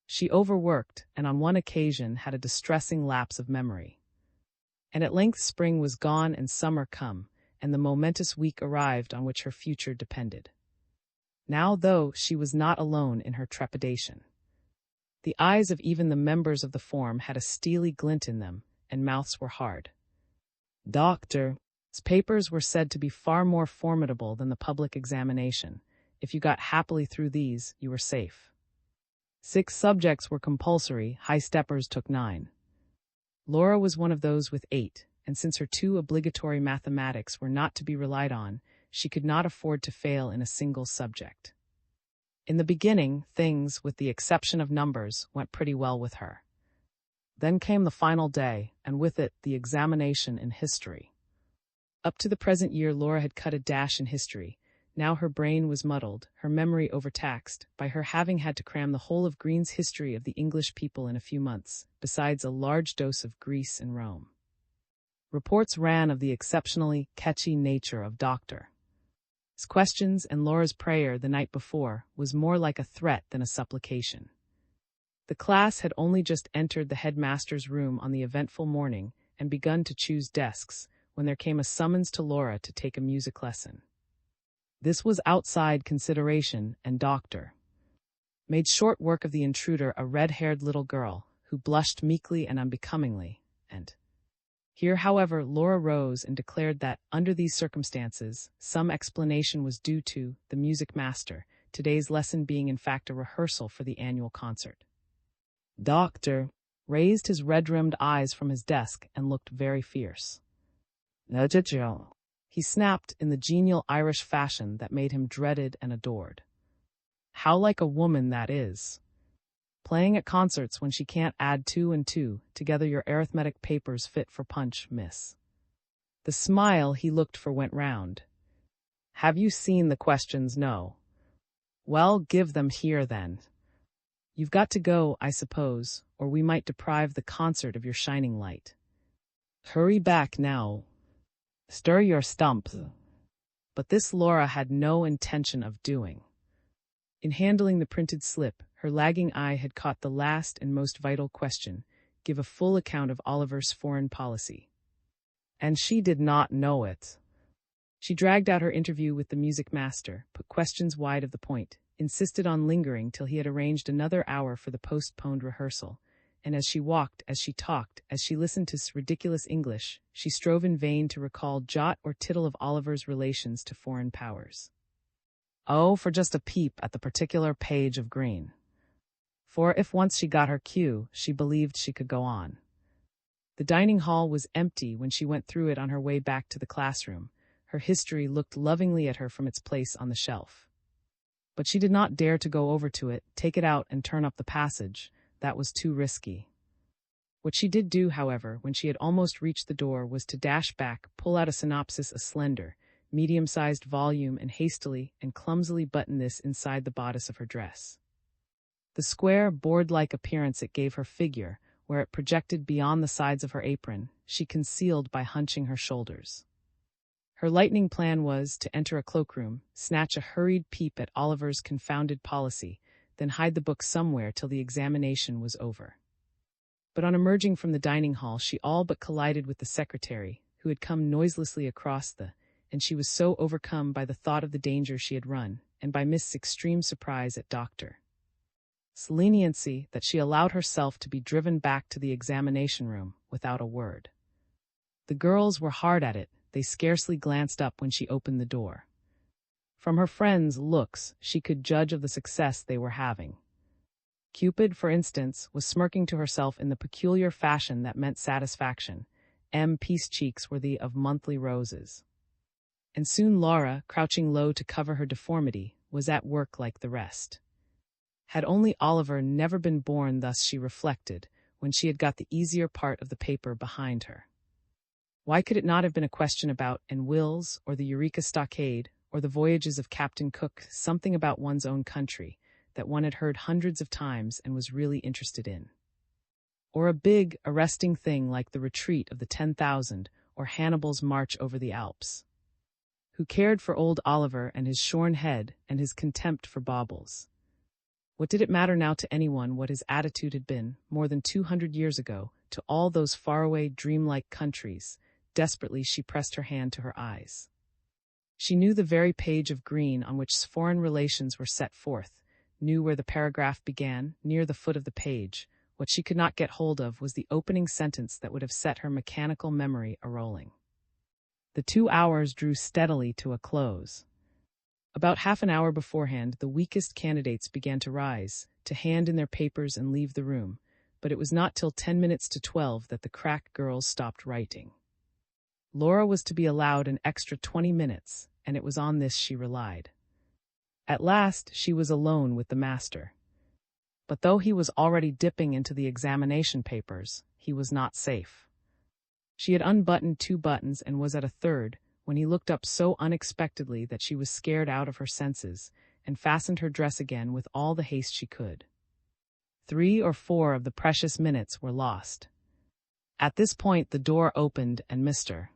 She overworked, and on one occasion had a distressing lapse of memory. And at length spring was gone and summer come, and the momentous week arrived on which her future depended. Now, though, she was not alone in her trepidation. The eyes of even the members of the form had a steely glint in them, and mouths were hard. Doctor's papers were said to be far more formidable than the public examination. If you got happily through these, you were safe. 6 subjects were compulsory, high-steppers took 9. Laura was one of those with 8, and since her 2 obligatory mathematics were not to be relied on, she could not afford to fail in a single subject. In the beginning, things, with the exception of numbers, went pretty well with her. Then came the final day, and with it the examination in history. Up to the present year Laura had cut a dash in history. Now her brain was muddled, her memory overtaxed, by her having had to cram the whole of Green's history of the English people in a few months, besides a large dose of Greece and Rome. Reports ran of the exceptionally catchy nature of Dr. His questions and Laura's prayer the night before was more like a threat than a supplication. The class had only just entered the headmaster's room on the eventful morning and begun to choose desks, when there came a summons to Laura to take a music lesson. This was outside consideration, and Dr. made short work of the intruder, a red-haired little girl, who blushed meekly and unbecomingly, and here, however, Laura rose and declared that, under these circumstances, some explanation was due to the music master, today's lesson being in fact a rehearsal for the annual concert. Dr. raised his red-rimmed eyes from his desk and looked very fierce. He snapped in the genial Irish fashion that made him dreaded and adored. How like a woman that is! Playing at concerts when she can't add 2 and 2 together. Your arithmetic papers fit for punch, miss. The smile he looked for went round. Have you seen the questions? No. Well, give them here then. You've got to go, I suppose, or we might deprive the concert of your shining light. Hurry back now. Stir your stumps. But this Laura had no intention of doing. In handling the printed slip, her lagging eye had caught the last and most vital question: give a full account of Oliver's foreign policy. And she did not know it. She dragged out her interview with the music master, put questions wide of the point, insisted on lingering till he had arranged another hour for the postponed rehearsal, and as she walked, as she talked, as she listened to ridiculous English, she strove in vain to recall jot or tittle of Oliver's relations to foreign powers. Oh, for just a peep at the particular page of Green. For if once she got her cue, she believed she could go on. The dining hall was empty when she went through it on her way back to the classroom. Her history looked lovingly at her from its place on the shelf. But she did not dare to go over to it, take it out and turn up the passage. That was too risky. What she did do, however, when she had almost reached the door, was to dash back, pull out a synopsis, a slender, medium-sized volume and hastily and clumsily buttoned this inside the bodice of her dress. The square, board-like appearance it gave her figure, where it projected beyond the sides of her apron, she concealed by hunching her shoulders. Her lightning plan was to enter a cloakroom, snatch a hurried peep at Oliver's confounded policy, then hide the book somewhere till the examination was over. But on emerging from the dining hall, she all but collided with the secretary, who had come noiselessly across and she was so overcome by the thought of the danger she had run, and by Miss's extreme surprise at Dr. S' leniency, that she allowed herself to be driven back to the examination room without a word. The girls were hard at it. They scarcely glanced up when she opened the door. From her friends' looks, she could judge of the success they were having. Cupid, for instance, was smirking to herself in the peculiar fashion that meant satisfaction. Peace cheeks were the of monthly roses. And soon Laura, crouching low to cover her deformity, was at work like the rest. Had only Oliver never been born thus, she reflected, when she had got the easier part of the paper behind her. Why could it not have been a question about Wills, or the Eureka Stockade, or the voyages of Captain Cook, something about one's own country, that one had heard hundreds of times and was really interested in? Or a big, arresting thing like the retreat of the 10,000, or Hannibal's march over the Alps? Who cared for old Oliver and his shorn head and his contempt for baubles? What did it matter now to anyone what his attitude had been, more than 200 years ago, to all those faraway, dreamlike countries? Desperately she pressed her hand to her eyes. She knew the very page of green on which foreign relations were set forth, knew where the paragraph began, near the foot of the page. What she could not get hold of was the opening sentence that would have set her mechanical memory a-rolling. The 2 hours drew steadily to a close. About half an hour beforehand, the weakest candidates began to rise, to hand in their papers and leave the room, but it was not till 10 minutes to 12 that the crack girls stopped writing. Laura was to be allowed an extra 20 minutes, and it was on this she relied. At last she was alone with the master. But though he was already dipping into the examination papers, he was not safe. She had unbuttoned 2 buttons and was at a third, when he looked up so unexpectedly that she was scared out of her senses, and fastened her dress again with all the haste she could. 3 or 4 of the precious minutes were lost. At this point the door opened and Mr.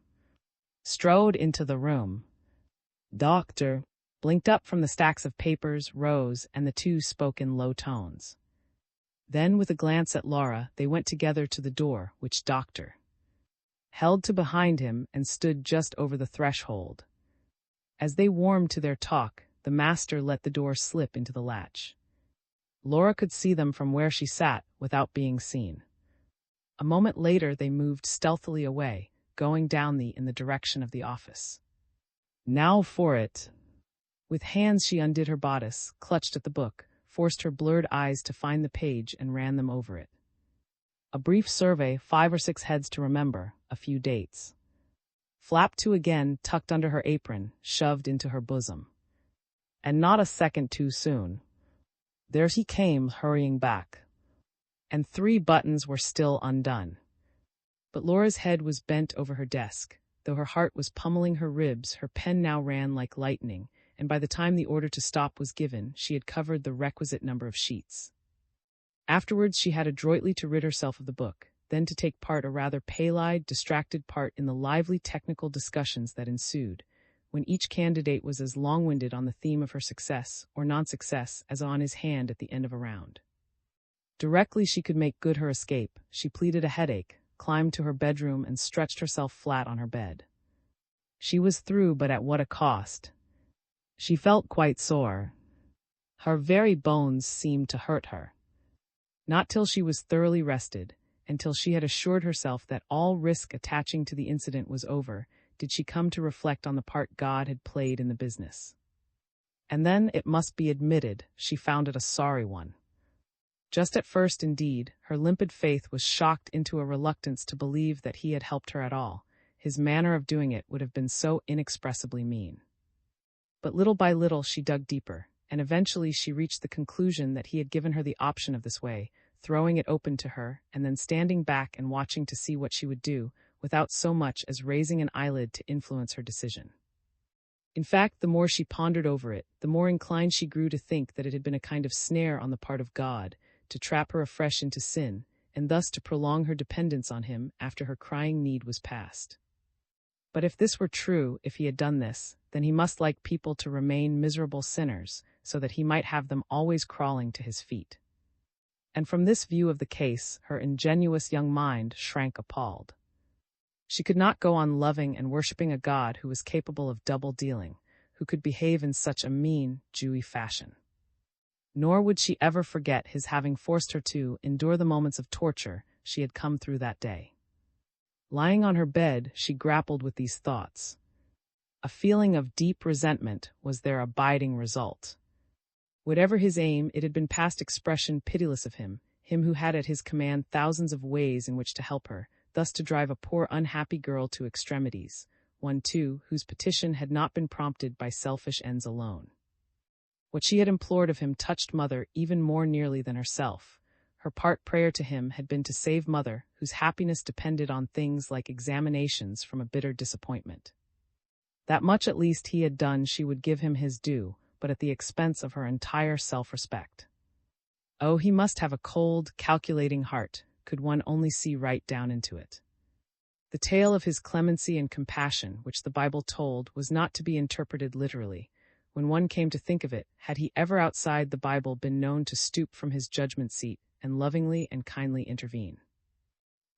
strode into the room. Doctor blinked up from the stacks of papers, rose, and the two spoke in low tones. Then, with a glance at Laura, they went together to the door, which Dr. held to behind him and stood just over the threshold. As they warmed to their talk, the master let the door slip into the latch. Laura could see them from where she sat without being seen. A moment later they moved stealthily away, going down in the direction of the office. Now for it. With hands she undid her bodice, clutched at the book, forced her blurred eyes to find the page and ran them over it. A brief survey, 5 or 6 heads to remember, a few dates. Flap to again, tucked under her apron, shoved into her bosom. And not a second too soon. There he came, hurrying back. And 3 buttons were still undone. But Laura's head was bent over her desk. Though her heart was pummeling her ribs, her pen now ran like lightning, and by the time the order to stop was given, she had covered the requisite number of sheets. Afterwards she had adroitly to rid herself of the book, then to take part, a rather pale-eyed, distracted part, in the lively technical discussions that ensued, when each candidate was as long-winded on the theme of her success or non-success as on his hand at the end of a round. Directly she could make good her escape, she pleaded a headache, climbed to her bedroom and stretched herself flat on her bed. She was through, but at what a cost. She felt quite sore. Her very bones seemed to hurt her. Not till she was thoroughly rested, and till she had assured herself that all risk attaching to the incident was over, did she come to reflect on the part God had played in the business. And then, it must be admitted, she found it a sorry one. Just at first, indeed, her limpid faith was shocked into a reluctance to believe that he had helped her at all. His manner of doing it would have been so inexpressibly mean. But little by little she dug deeper, and eventually she reached the conclusion that he had given her the option of this way, throwing it open to her, and then standing back and watching to see what she would do, without so much as raising an eyelid to influence her decision. In fact, the more she pondered over it, the more inclined she grew to think that it had been a kind of snare on the part of God to trap her afresh into sin, and thus to prolong her dependence on him after her crying need was past. But if this were true, if he had done this, then he must like people to remain miserable sinners, so that he might have them always crawling to his feet. And from this view of the case, her ingenuous young mind shrank appalled. She could not go on loving and worshipping a God who was capable of double-dealing, who could behave in such a mean, Jewy fashion. Nor would she ever forget his having forced her to endure the moments of torture she had come through that day. Lying on her bed, she grappled with these thoughts. A feeling of deep resentment was their abiding result. Whatever his aim, it had been past expression pitiless of him who had at his command thousands of ways in which to help her, thus to drive a poor unhappy girl to extremities, one too whose petition had not been prompted by selfish ends alone. What she had implored of him touched Mother even more nearly than herself. Her part prayer to him had been to save Mother, whose happiness depended on things like examinations, from a bitter disappointment. That much at least he had done, she would give him his due, but at the expense of her entire self-respect. Oh, he must have a cold, calculating heart, could one only see right down into it. The tale of his clemency and compassion, which the Bible told, was not to be interpreted literally. When one came to think of it, had he ever outside the Bible been known to stoop from his judgment seat and lovingly and kindly intervene?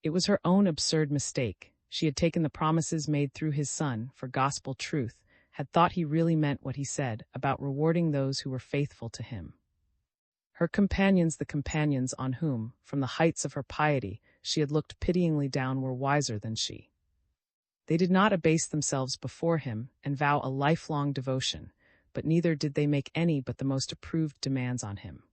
It was her own absurd mistake. She had taken the promises made through his Son for gospel truth, had thought he really meant what he said about rewarding those who were faithful to him. Her companions, the companions on whom, from the heights of her piety, she had looked pityingly down, were wiser than she. They did not abase themselves before him and vow a lifelong devotion, but neither did they make any but the most approved demands on him.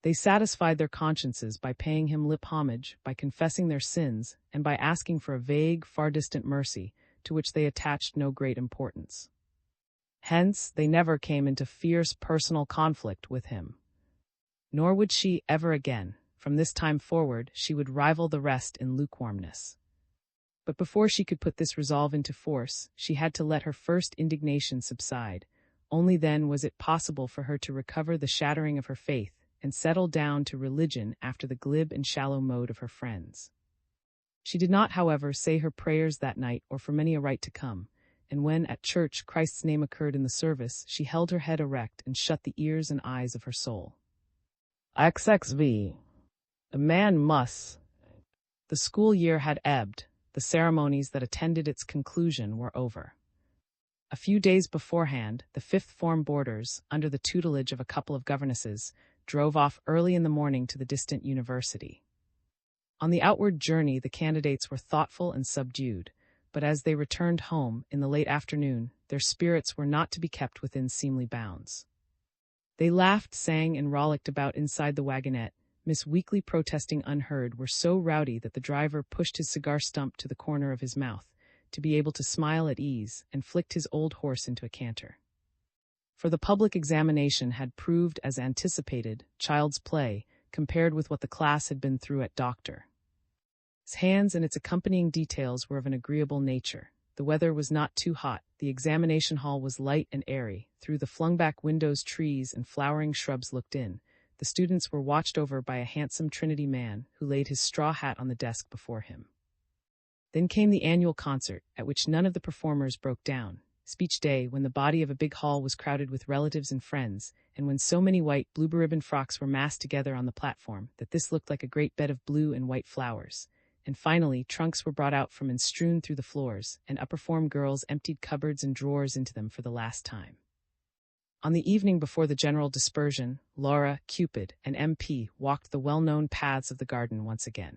They satisfied their consciences by paying him lip homage, by confessing their sins, and by asking for a vague, far-distant mercy, to which they attached no great importance. Hence, they never came into fierce personal conflict with him. Nor would she ever again. From this time forward, she would rival the rest in lukewarmness. But before she could put this resolve into force, she had to let her first indignation subside. Only then was it possible for her to recover the shattering of her faith and settle down to religion after the glib and shallow mode of her friends. She did not, however, say her prayers that night or for many a rite to come, and when at church Christ's name occurred in the service, she held her head erect and shut the ears and eyes of her soul. XXV. A man must. The school year had ebbed. The ceremonies that attended its conclusion were over. A few days beforehand, the fifth form boarders, under the tutelage of a couple of governesses, drove off early in the morning to the distant university. On the outward journey, the candidates were thoughtful and subdued, but as they returned home in the late afternoon, their spirits were not to be kept within seemly bounds. They laughed, sang, and rollicked about inside the wagonette, Miss Weekly protesting unheard, were so rowdy that the driver pushed his cigar stump to the corner of his mouth, to be able to smile at ease, and flicked his old horse into a canter. For the public examination had proved, as anticipated, child's play, compared with what the class had been through at Dr. His hands and its accompanying details were of an agreeable nature. The weather was not too hot, the examination hall was light and airy, through the flung-back windows trees and flowering shrubs looked in. The students were watched over by a handsome Trinity man who laid his straw hat on the desk before him. Then came the annual concert, at which none of the performers broke down. Speech day, when the body of a big hall was crowded with relatives and friends, and when so many white blue-ribbon frocks were massed together on the platform that this looked like a great bed of blue and white flowers. And finally, trunks were brought out from and strewn through the floors, and upper form girls emptied cupboards and drawers into them for the last time. On the evening before the general dispersion, Laura, Cupid, and MP walked the well-known paths of the garden once again.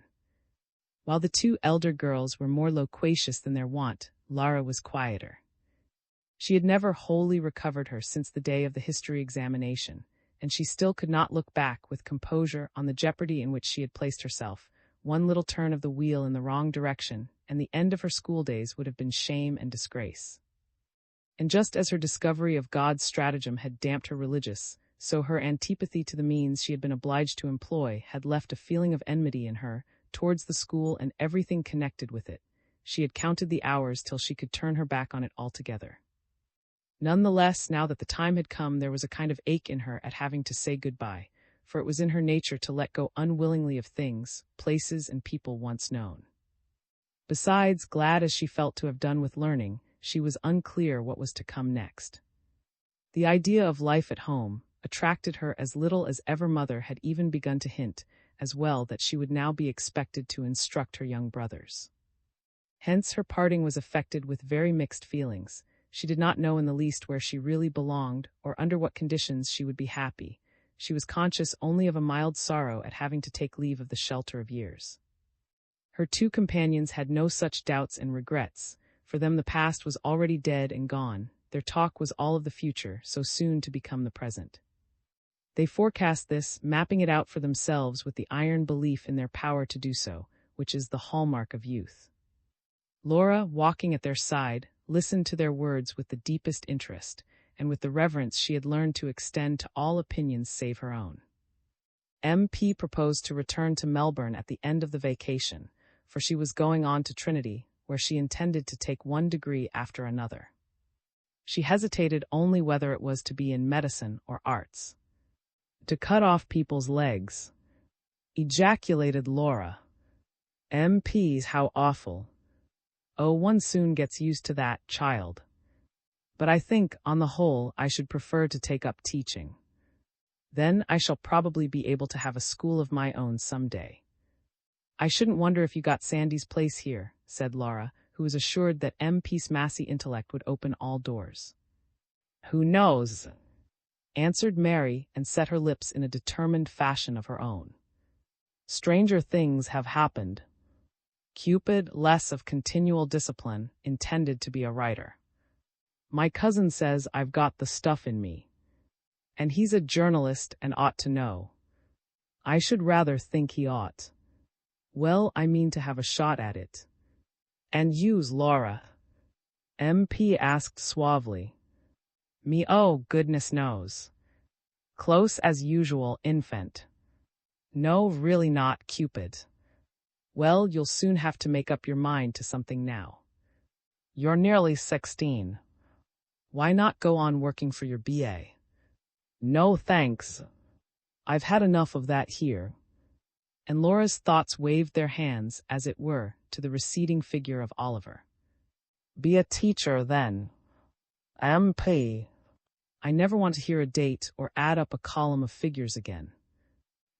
While the two elder girls were more loquacious than their wont, Laura was quieter. She had never wholly recovered her since the day of the history examination, and she still could not look back with composure on the jeopardy in which she had placed herself. One little turn of the wheel in the wrong direction, and the end of her school days would have been shame and disgrace. And just as her discovery of God's stratagem had damped her religious, so her antipathy to the means she had been obliged to employ had left a feeling of enmity in her towards the school and everything connected with it. She had counted the hours till she could turn her back on it altogether. Nonetheless, now that the time had come, there was a kind of ache in her at having to say goodbye, for it was in her nature to let go unwillingly of things, places, and people once known. Besides, glad as she felt to have done with learning, she was unclear what was to come next. The idea of life at home attracted her as little as ever. Mother had even begun to hint, as well, that she would now be expected to instruct her young brothers. Hence her parting was affected with very mixed feelings. She did not know in the least where she really belonged, or under what conditions she would be happy. She was conscious only of a mild sorrow at having to take leave of the shelter of years. Her two companions had no such doubts and regrets. For them the past was already dead and gone. Their talk was all of the future, so soon to become the present. They forecast this, mapping it out for themselves with the iron belief in their power to do so, which is the hallmark of youth. Laura, walking at their side, listened to their words with the deepest interest, and with the reverence she had learned to extend to all opinions save her own. MP proposed to return to Melbourne at the end of the vacation, for she was going on to Trinity, where she intended to take one degree after another. She hesitated only whether it was to be in medicine or arts. To cut off people's legs, ejaculated Laura. MPs, how awful. Oh, one soon gets used to that, child. But I think, on the whole, I should prefer to take up teaching. Then I shall probably be able to have a school of my own some day. I shouldn't wonder if you got Sandy's place here, said Laura, who was assured that MP's massy intellect would open all doors. Who knows? Answered Mary, and set her lips in a determined fashion of her own. Stranger things have happened. Cupid, less of continual discipline, intended to be a writer. My cousin says I've got the stuff in me. And he's a journalist and ought to know. I should rather think he ought. Well, I mean to have a shot at it. And you's, Laura? MP asked suavely. Me, oh, goodness knows. Close as usual, infant. No, really not, Cupid. Well, you'll soon have to make up your mind to something now. You're nearly 16. Why not go on working for your BA? No, thanks. I've had enough of that here. And Laura's thoughts waved their hands, as it were, to the receding figure of Oliver. Be a teacher, then. MP. I never want to hear a date or add up a column of figures again.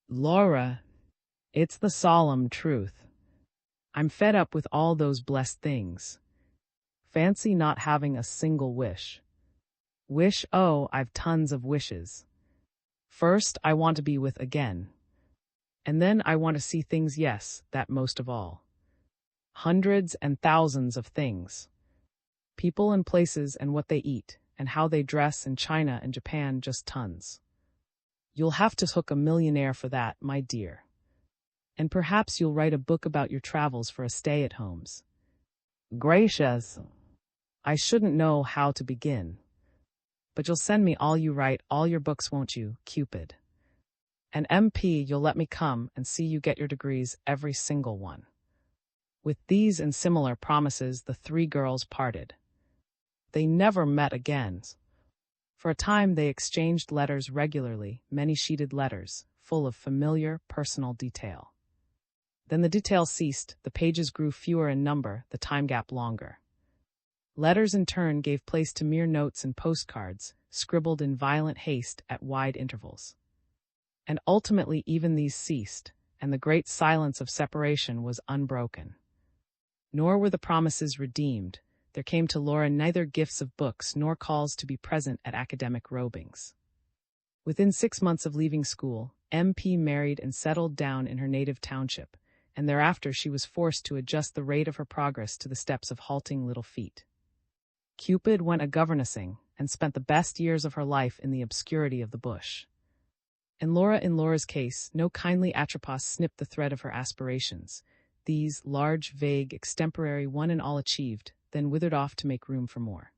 Laura, it's the solemn truth. I'm fed up with all those blessed things. Fancy not having a single wish. Wish, oh, I've tons of wishes. First, I want to be with again. And then I want to see things, yes, that most of all. Hundreds and thousands of things. People and places and what they eat, and how they dress in China and Japan, just tons. You'll have to hook a millionaire for that, my dear. And perhaps you'll write a book about your travels for a stay-at-homes. Gracious! I shouldn't know how to begin. But you'll send me all you write, all your books, won't you, Cupid? And MP, you'll let me come and see you get your degrees, every single one. With these and similar promises, the three girls parted. They never met again. For a time they exchanged letters regularly, many-sheeted letters, full of familiar, personal detail. Then the detail ceased, the pages grew fewer in number, the time gap longer. Letters in turn gave place to mere notes and postcards, scribbled in violent haste at wide intervals. And ultimately even these ceased, and the great silence of separation was unbroken. Nor were the promises redeemed. There came to Laura neither gifts of books nor calls to be present at academic robings. Within 6 months of leaving school, MP married and settled down in her native township, and thereafter she was forced to adjust the rate of her progress to the steps of halting little feet. Cupid went a governessing, and spent the best years of her life in the obscurity of the bush. And Laura, in Laura's case, no kindly Atropos snipped the thread of her aspirations. These, large, vague, extemporary, one and all achieved, then withered off to make room for more.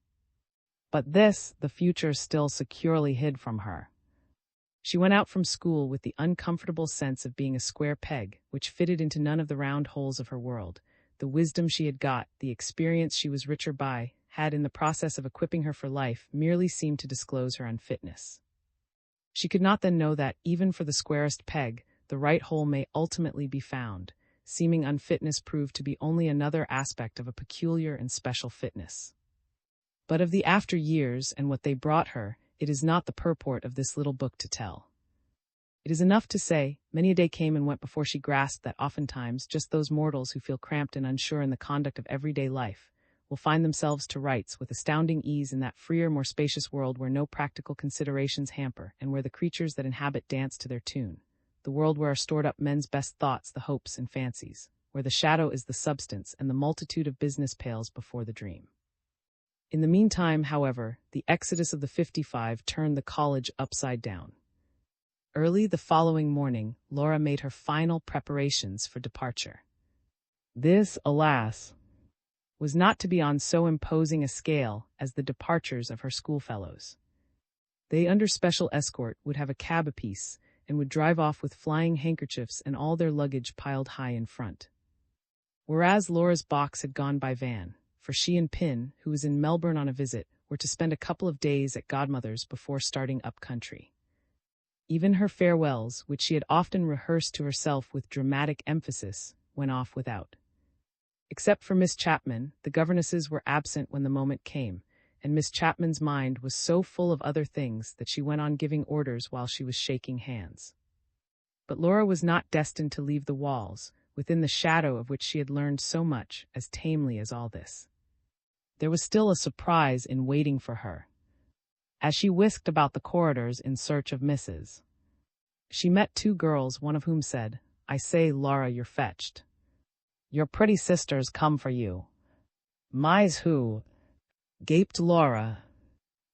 But this, the future still securely hid from her. She went out from school with the uncomfortable sense of being a square peg, which fitted into none of the round holes of her world. The wisdom she had got, the experience she was richer by, had in the process of equipping her for life merely seemed to disclose her unfitness. She could not then know that, even for the squarest peg, the right hole may ultimately be found. Seeming unfitness proved to be only another aspect of a peculiar and special fitness. But of the after years and what they brought her, it is not the purport of this little book to tell. It is enough to say, many a day came and went before she grasped that oftentimes just those mortals who feel cramped and unsure in the conduct of everyday life will find themselves to rights with astounding ease in that freer, more spacious world where no practical considerations hamper and where the creatures that inhabit dance to their tune, the world where are stored up men's best thoughts, the hopes and fancies, where the shadow is the substance and the multitude of business pales before the dream. In the meantime, however, the exodus of the 55 turned the college upside down. Early the following morning, Laura made her final preparations for departure. This, alas, was not to be on so imposing a scale as the departures of her schoolfellows. They, under special escort, would have a cab apiece, and would drive off with flying handkerchiefs and all their luggage piled high in front. Whereas Laura's box had gone by van, for she and Pin, who was in Melbourne on a visit, were to spend a couple of days at Godmother's before starting up country. Even her farewells, which she had often rehearsed to herself with dramatic emphasis, went off without. Except for Miss Chapman, the governesses were absent when the moment came, and Miss Chapman's mind was so full of other things that she went on giving orders while she was shaking hands. But Laura was not destined to leave the walls, within the shadow of which she had learned so much, as tamely as all this. There was still a surprise in waiting for her. As she whisked about the corridors in search of Mrs. She met two girls, one of whom said, "I say, Laura, you're fetched. Your pretty sister's come for you." "My's who?" gaped Laura.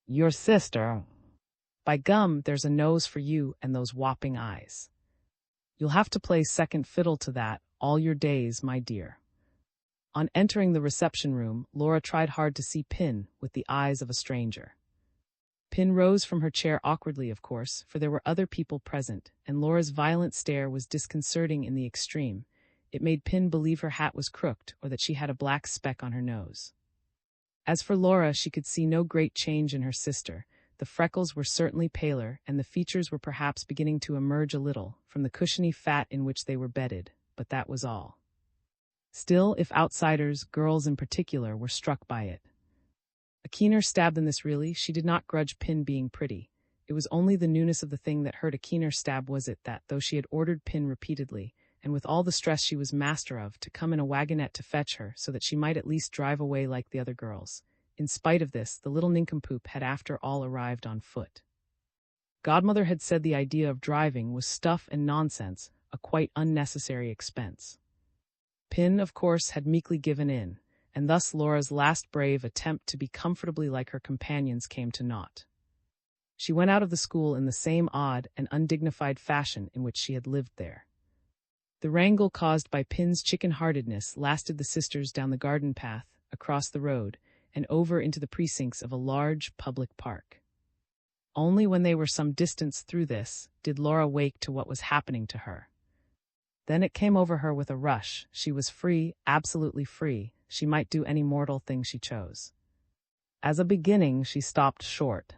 "Your sister. By gum, there's a nose for you and those whopping eyes. You'll have to play second fiddle to that all your days, my dear." On entering the reception room, Laura tried hard to see Pin with the eyes of a stranger. Pin rose from her chair awkwardly, of course, for there were other people present, and Laura's violent stare was disconcerting in the extreme. It made Pin believe her hat was crooked or that she had a black speck on her nose. As for Laura, she could see no great change in her sister. The freckles were certainly paler, and the features were perhaps beginning to emerge a little from the cushiony fat in which they were bedded, but that was all. Still, if outsiders, girls in particular, were struck by it. A keener stab than this really, she did not grudge Pin being pretty. It was only the newness of the thing that hurt. A keener stab was it that, though she had ordered Pin repeatedly, and with all the stress she was master of, to come in a wagonette to fetch her so that she might at least drive away like the other girls, in spite of this, the little nincompoop had after all arrived on foot. Godmother had said the idea of driving was stuff and nonsense, a quite unnecessary expense. Pin, of course, had meekly given in, and thus Laura's last brave attempt to be comfortably like her companions came to naught. She went out of the school in the same odd and undignified fashion in which she had lived there. The wrangle caused by Pin's chicken-heartedness lasted the sisters down the garden path, across the road, and over into the precincts of a large public park. Only when they were some distance through this did Laura wake to what was happening to her. Then it came over her with a rush. She was free, absolutely free. She might do any mortal thing she chose. As a beginning, she stopped short.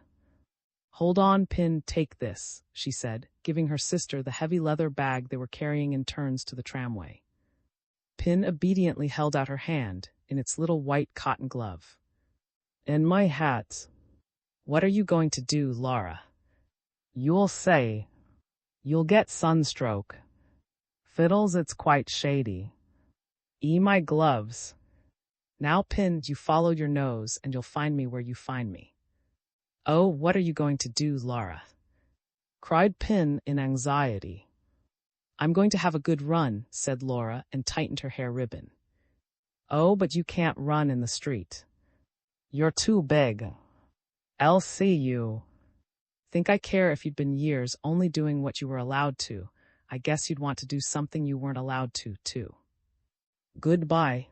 "Hold on, Pin, take this," she said, giving her sister the heavy leather bag they were carrying in turns to the tramway. Pin obediently held out her hand, in its little white cotton glove. "And my hat." "What are you going to do, Laura?" "You'll say. You'll get sunstroke. Fiddles, it's quite shady. My gloves. Now, Pin, you follow your nose, and you'll find me where you find me." "Oh, what are you going to do, Laura?" cried Pin in anxiety. "I'm going to have a good run," said Laura, and tightened her hair ribbon. "Oh, but you can't run in the street. You're too big. I'll see you." "Think I care if you'd been years only doing what you were allowed to? I guess you'd want to do something you weren't allowed to, too. Goodbye."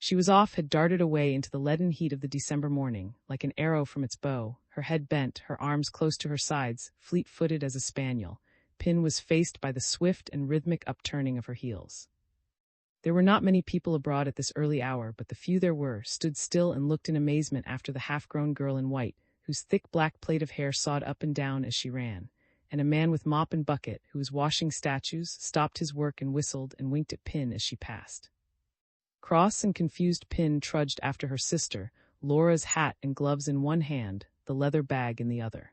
She was off, had darted away into the leaden heat of the December morning, like an arrow from its bow, her head bent, her arms close to her sides, fleet-footed as a spaniel. Pin was faced by the swift and rhythmic upturning of her heels. There were not many people abroad at this early hour, but the few there were stood still and looked in amazement after the half-grown girl in white, whose thick black plait of hair sawed up and down as she ran, and a man with mop and bucket, who was washing statues, stopped his work and whistled and winked at Pin as she passed. Cross and confused Pin trudged after her sister, Laura's hat and gloves in one hand, the leather bag in the other.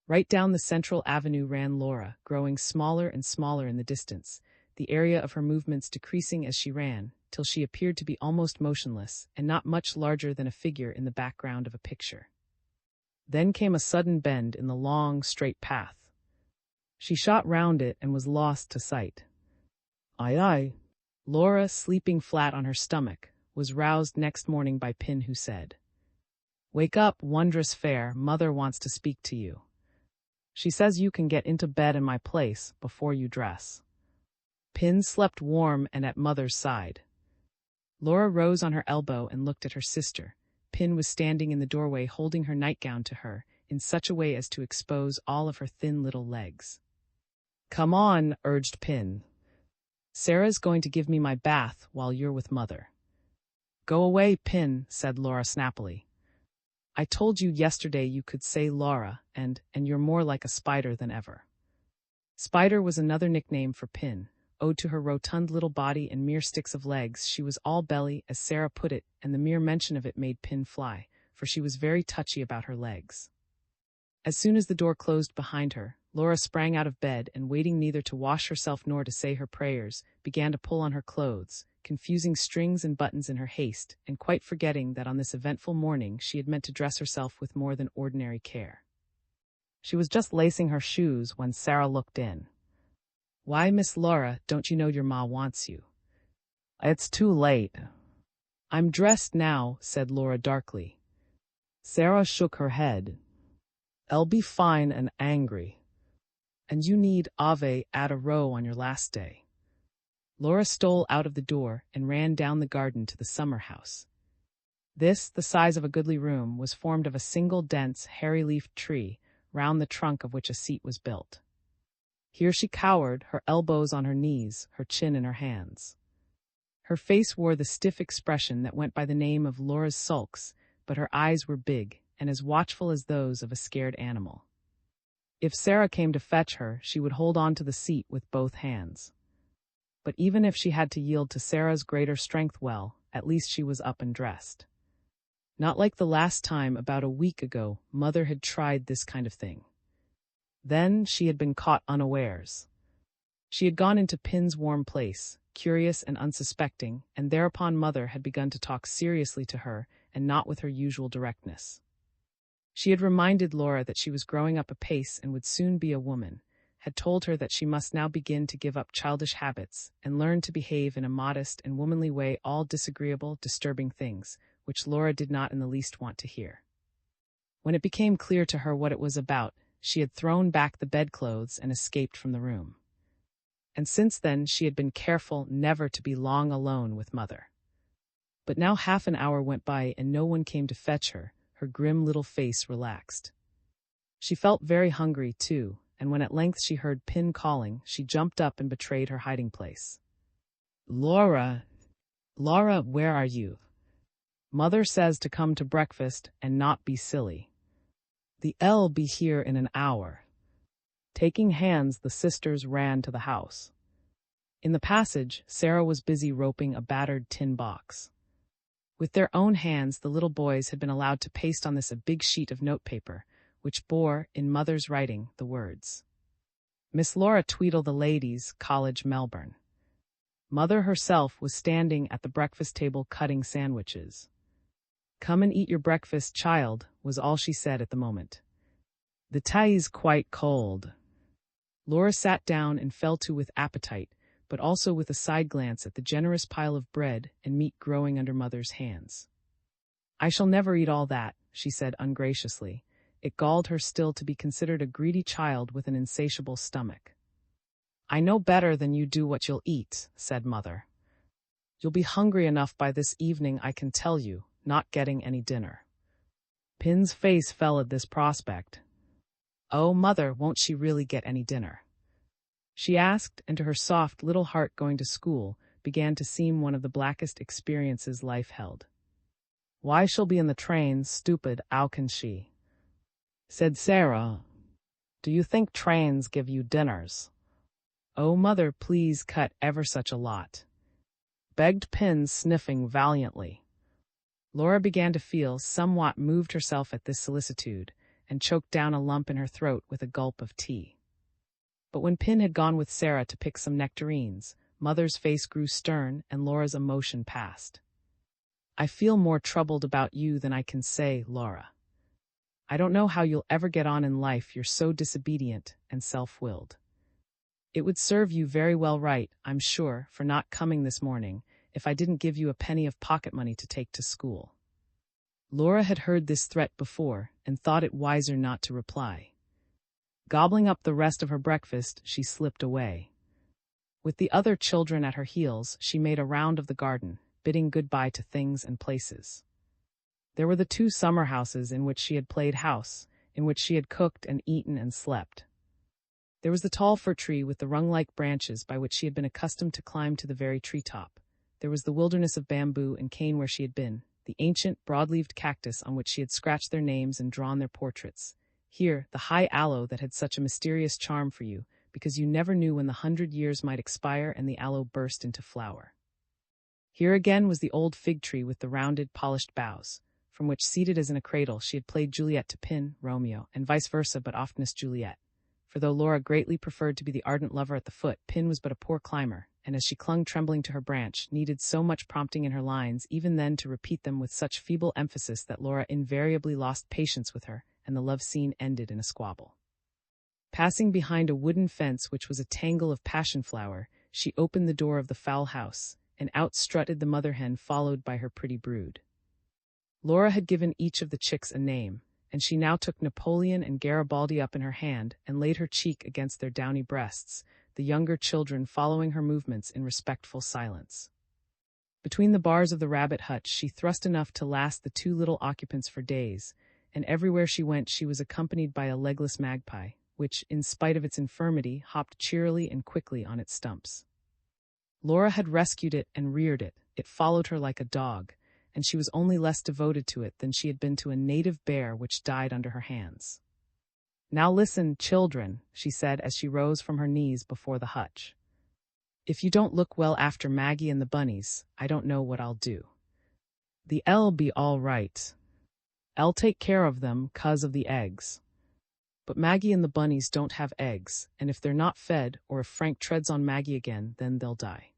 Right down the central avenue ran Laura, growing smaller and smaller in the distance, the area of her movements decreasing as she ran, till she appeared to be almost motionless, and not much larger than a figure in the background of a picture. Then came a sudden bend in the long, straight path. She shot round it and was lost to sight. Aye, aye. Laura, sleeping flat on her stomach, was roused next morning by Pin, who said, "Wake up, wondrous fair, mother wants to speak to you. She says you can get into bed in my place before you dress." Pin slept warm and at mother's side. Laura rose on her elbow and looked at her sister. Pin was standing in the doorway holding her nightgown to her, in such a way as to expose all of her thin little legs. "Come on," urged Pin. "Sarah's going to give me my bath while you're with mother." "Go away, Pin," said Laura snappily. "I told you yesterday you could say Laura, and you're more like a spider than ever." Spider was another nickname for Pin, owed to her rotund little body and mere sticks of legs. She was all belly, as Sarah put it, and the mere mention of it made Pin fly, for she was very touchy about her legs. As soon as the door closed behind her, Laura sprang out of bed and, waiting neither to wash herself nor to say her prayers, began to pull on her clothes, confusing strings and buttons in her haste, and quite forgetting that on this eventful morning she had meant to dress herself with more than ordinary care. She was just lacing her shoes when Sarah looked in. "Why, Miss Laura, don't you know your ma wants you?" "It's too late." "I'm dressed now," said Laura darkly. Sarah shook her head. "I'll be fine and angry. And you need Ave add a row on your last day." Laura stole out of the door and ran down the garden to the summer house. This, the size of a goodly room, was formed of a single dense, hairy-leafed tree, round the trunk of which a seat was built. Here she cowered, her elbows on her knees, her chin in her hands. Her face wore the stiff expression that went by the name of Laura's sulks, but her eyes were big and as watchful as those of a scared animal. If Sarah came to fetch her, she would hold on to the seat with both hands. But even if she had to yield to Sarah's greater strength, well, at least she was up and dressed. Not like the last time, about a week ago, Mother had tried this kind of thing. Then she had been caught unawares. She had gone into Pin's warm place, curious and unsuspecting, and thereupon Mother had begun to talk seriously to her, and not with her usual directness. She had reminded Laura that she was growing up apace and would soon be a woman, had told her that she must now begin to give up childish habits and learn to behave in a modest and womanly way, all disagreeable, disturbing things, which Laura did not in the least want to hear. When it became clear to her what it was about, she had thrown back the bedclothes and escaped from the room. And since then she had been careful never to be long alone with Mother. But now half an hour went by and no one came to fetch her. Her grim little face relaxed. She felt very hungry, too, and when at length she heard Pin calling, she jumped up and betrayed her hiding place. "Laura, Laura, where are you? Mother says to come to breakfast and not be silly. They'll be here in an hour." Taking hands, the sisters ran to the house. In the passage, Sarah was busy roping a battered tin box. With their own hands, the little boys had been allowed to paste on this a big sheet of notepaper, which bore, in Mother's writing, the words, "Miss Laura Tweedle the Ladies, College, Melbourne." Mother herself was standing at the breakfast table cutting sandwiches. "Come and eat your breakfast, child," was all she said at the moment. "The tay's quite cold." Laura sat down and fell to with appetite, but also with a side glance at the generous pile of bread and meat growing under Mother's hands. "I shall never eat all that," she said ungraciously. It galled her still to be considered a greedy child with an insatiable stomach. "I know better than you do what you'll eat," said Mother. "You'll be hungry enough by this evening, I can tell you, not getting any dinner." Pin's face fell at this prospect. "Oh, Mother, won't she really get any dinner?" she asked, and to her soft little heart going to school, began to seem one of the blackest experiences life held. "Why she'll be in the train, stupid, how can she?" said Sarah. "Do you think trains give you dinners?" "Oh, mother, please cut ever such a lot," begged Pin, sniffing valiantly. Laura began to feel somewhat moved herself at this solicitude, and choked down a lump in her throat with a gulp of tea. But when Pin had gone with Sarah to pick some nectarines, Mother's face grew stern and Laura's emotion passed. "I feel more troubled about you than I can say, Laura. I don't know how you'll ever get on in life, you're so disobedient and self-willed. It would serve you very well right, I'm sure, for not coming this morning, if I didn't give you a penny of pocket money to take to school." Laura had heard this threat before and thought it wiser not to reply. Gobbling up the rest of her breakfast, she slipped away. With the other children at her heels, she made a round of the garden, bidding goodbye to things and places. There were the 2 summer houses in which she had played house, in which she had cooked and eaten and slept. There was the tall fir tree with the rung-like branches by which she had been accustomed to climb to the very treetop. There was the wilderness of bamboo and cane where she had been, the ancient, broad-leaved cactus on which she had scratched their names and drawn their portraits. Here, the high aloe that had such a mysterious charm for you, because you never knew when the 100 years might expire and the aloe burst into flower. Here again was the old fig tree with the rounded, polished boughs, from which, seated as in a cradle, she had played Juliet to Pin, Romeo, and vice versa, but oftenest Juliet. For though Laura greatly preferred to be the ardent lover at the foot, Pin was but a poor climber, and as she clung trembling to her branch, needed so much prompting in her lines even then to repeat them with such feeble emphasis that Laura invariably lost patience with her, and the love scene ended in a squabble. Passing behind a wooden fence which was a tangle of passion-flower, she opened the door of the fowl house, and out strutted the mother hen followed by her pretty brood. Laura had given each of the chicks a name, and she now took Napoleon and Garibaldi up in her hand and laid her cheek against their downy breasts, the younger children following her movements in respectful silence. Between the bars of the rabbit hutch she thrust enough to last the 2 little occupants for days, and everywhere she went she was accompanied by a legless magpie, which, in spite of its infirmity, hopped cheerily and quickly on its stumps. Laura had rescued it and reared it. It followed her like a dog, and she was only less devoted to it than she had been to a native bear which died under her hands. "Now listen, children," she said as she rose from her knees before the hutch. "If you don't look well after Maggie and the bunnies, I don't know what I'll do. The L'll be all right. I'll take care of them 'cause of the eggs. But Maggie and the bunnies don't have eggs, and if they're not fed, or if Frank treads on Maggie again, then they'll die.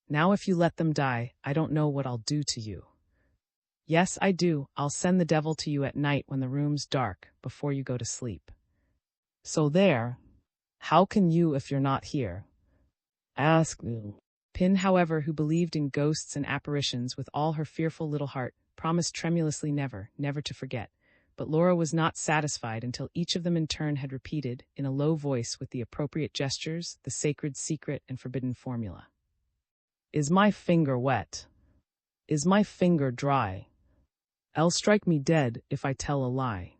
Now if you let them die, I don't know what I'll do to you. Yes, I do, I'll send the devil to you at night when the room's dark, before you go to sleep. So there. How can you if you're not here? Ask you." Pin, however, who believed in ghosts and apparitions with all her fearful little heart, promised tremulously never, never to forget. But Laura was not satisfied until each of them in turn had repeated, in a low voice with the appropriate gestures, the sacred secret and forbidden formula. "Is my finger wet? Is my finger dry? I'll strike me dead if I tell a lie."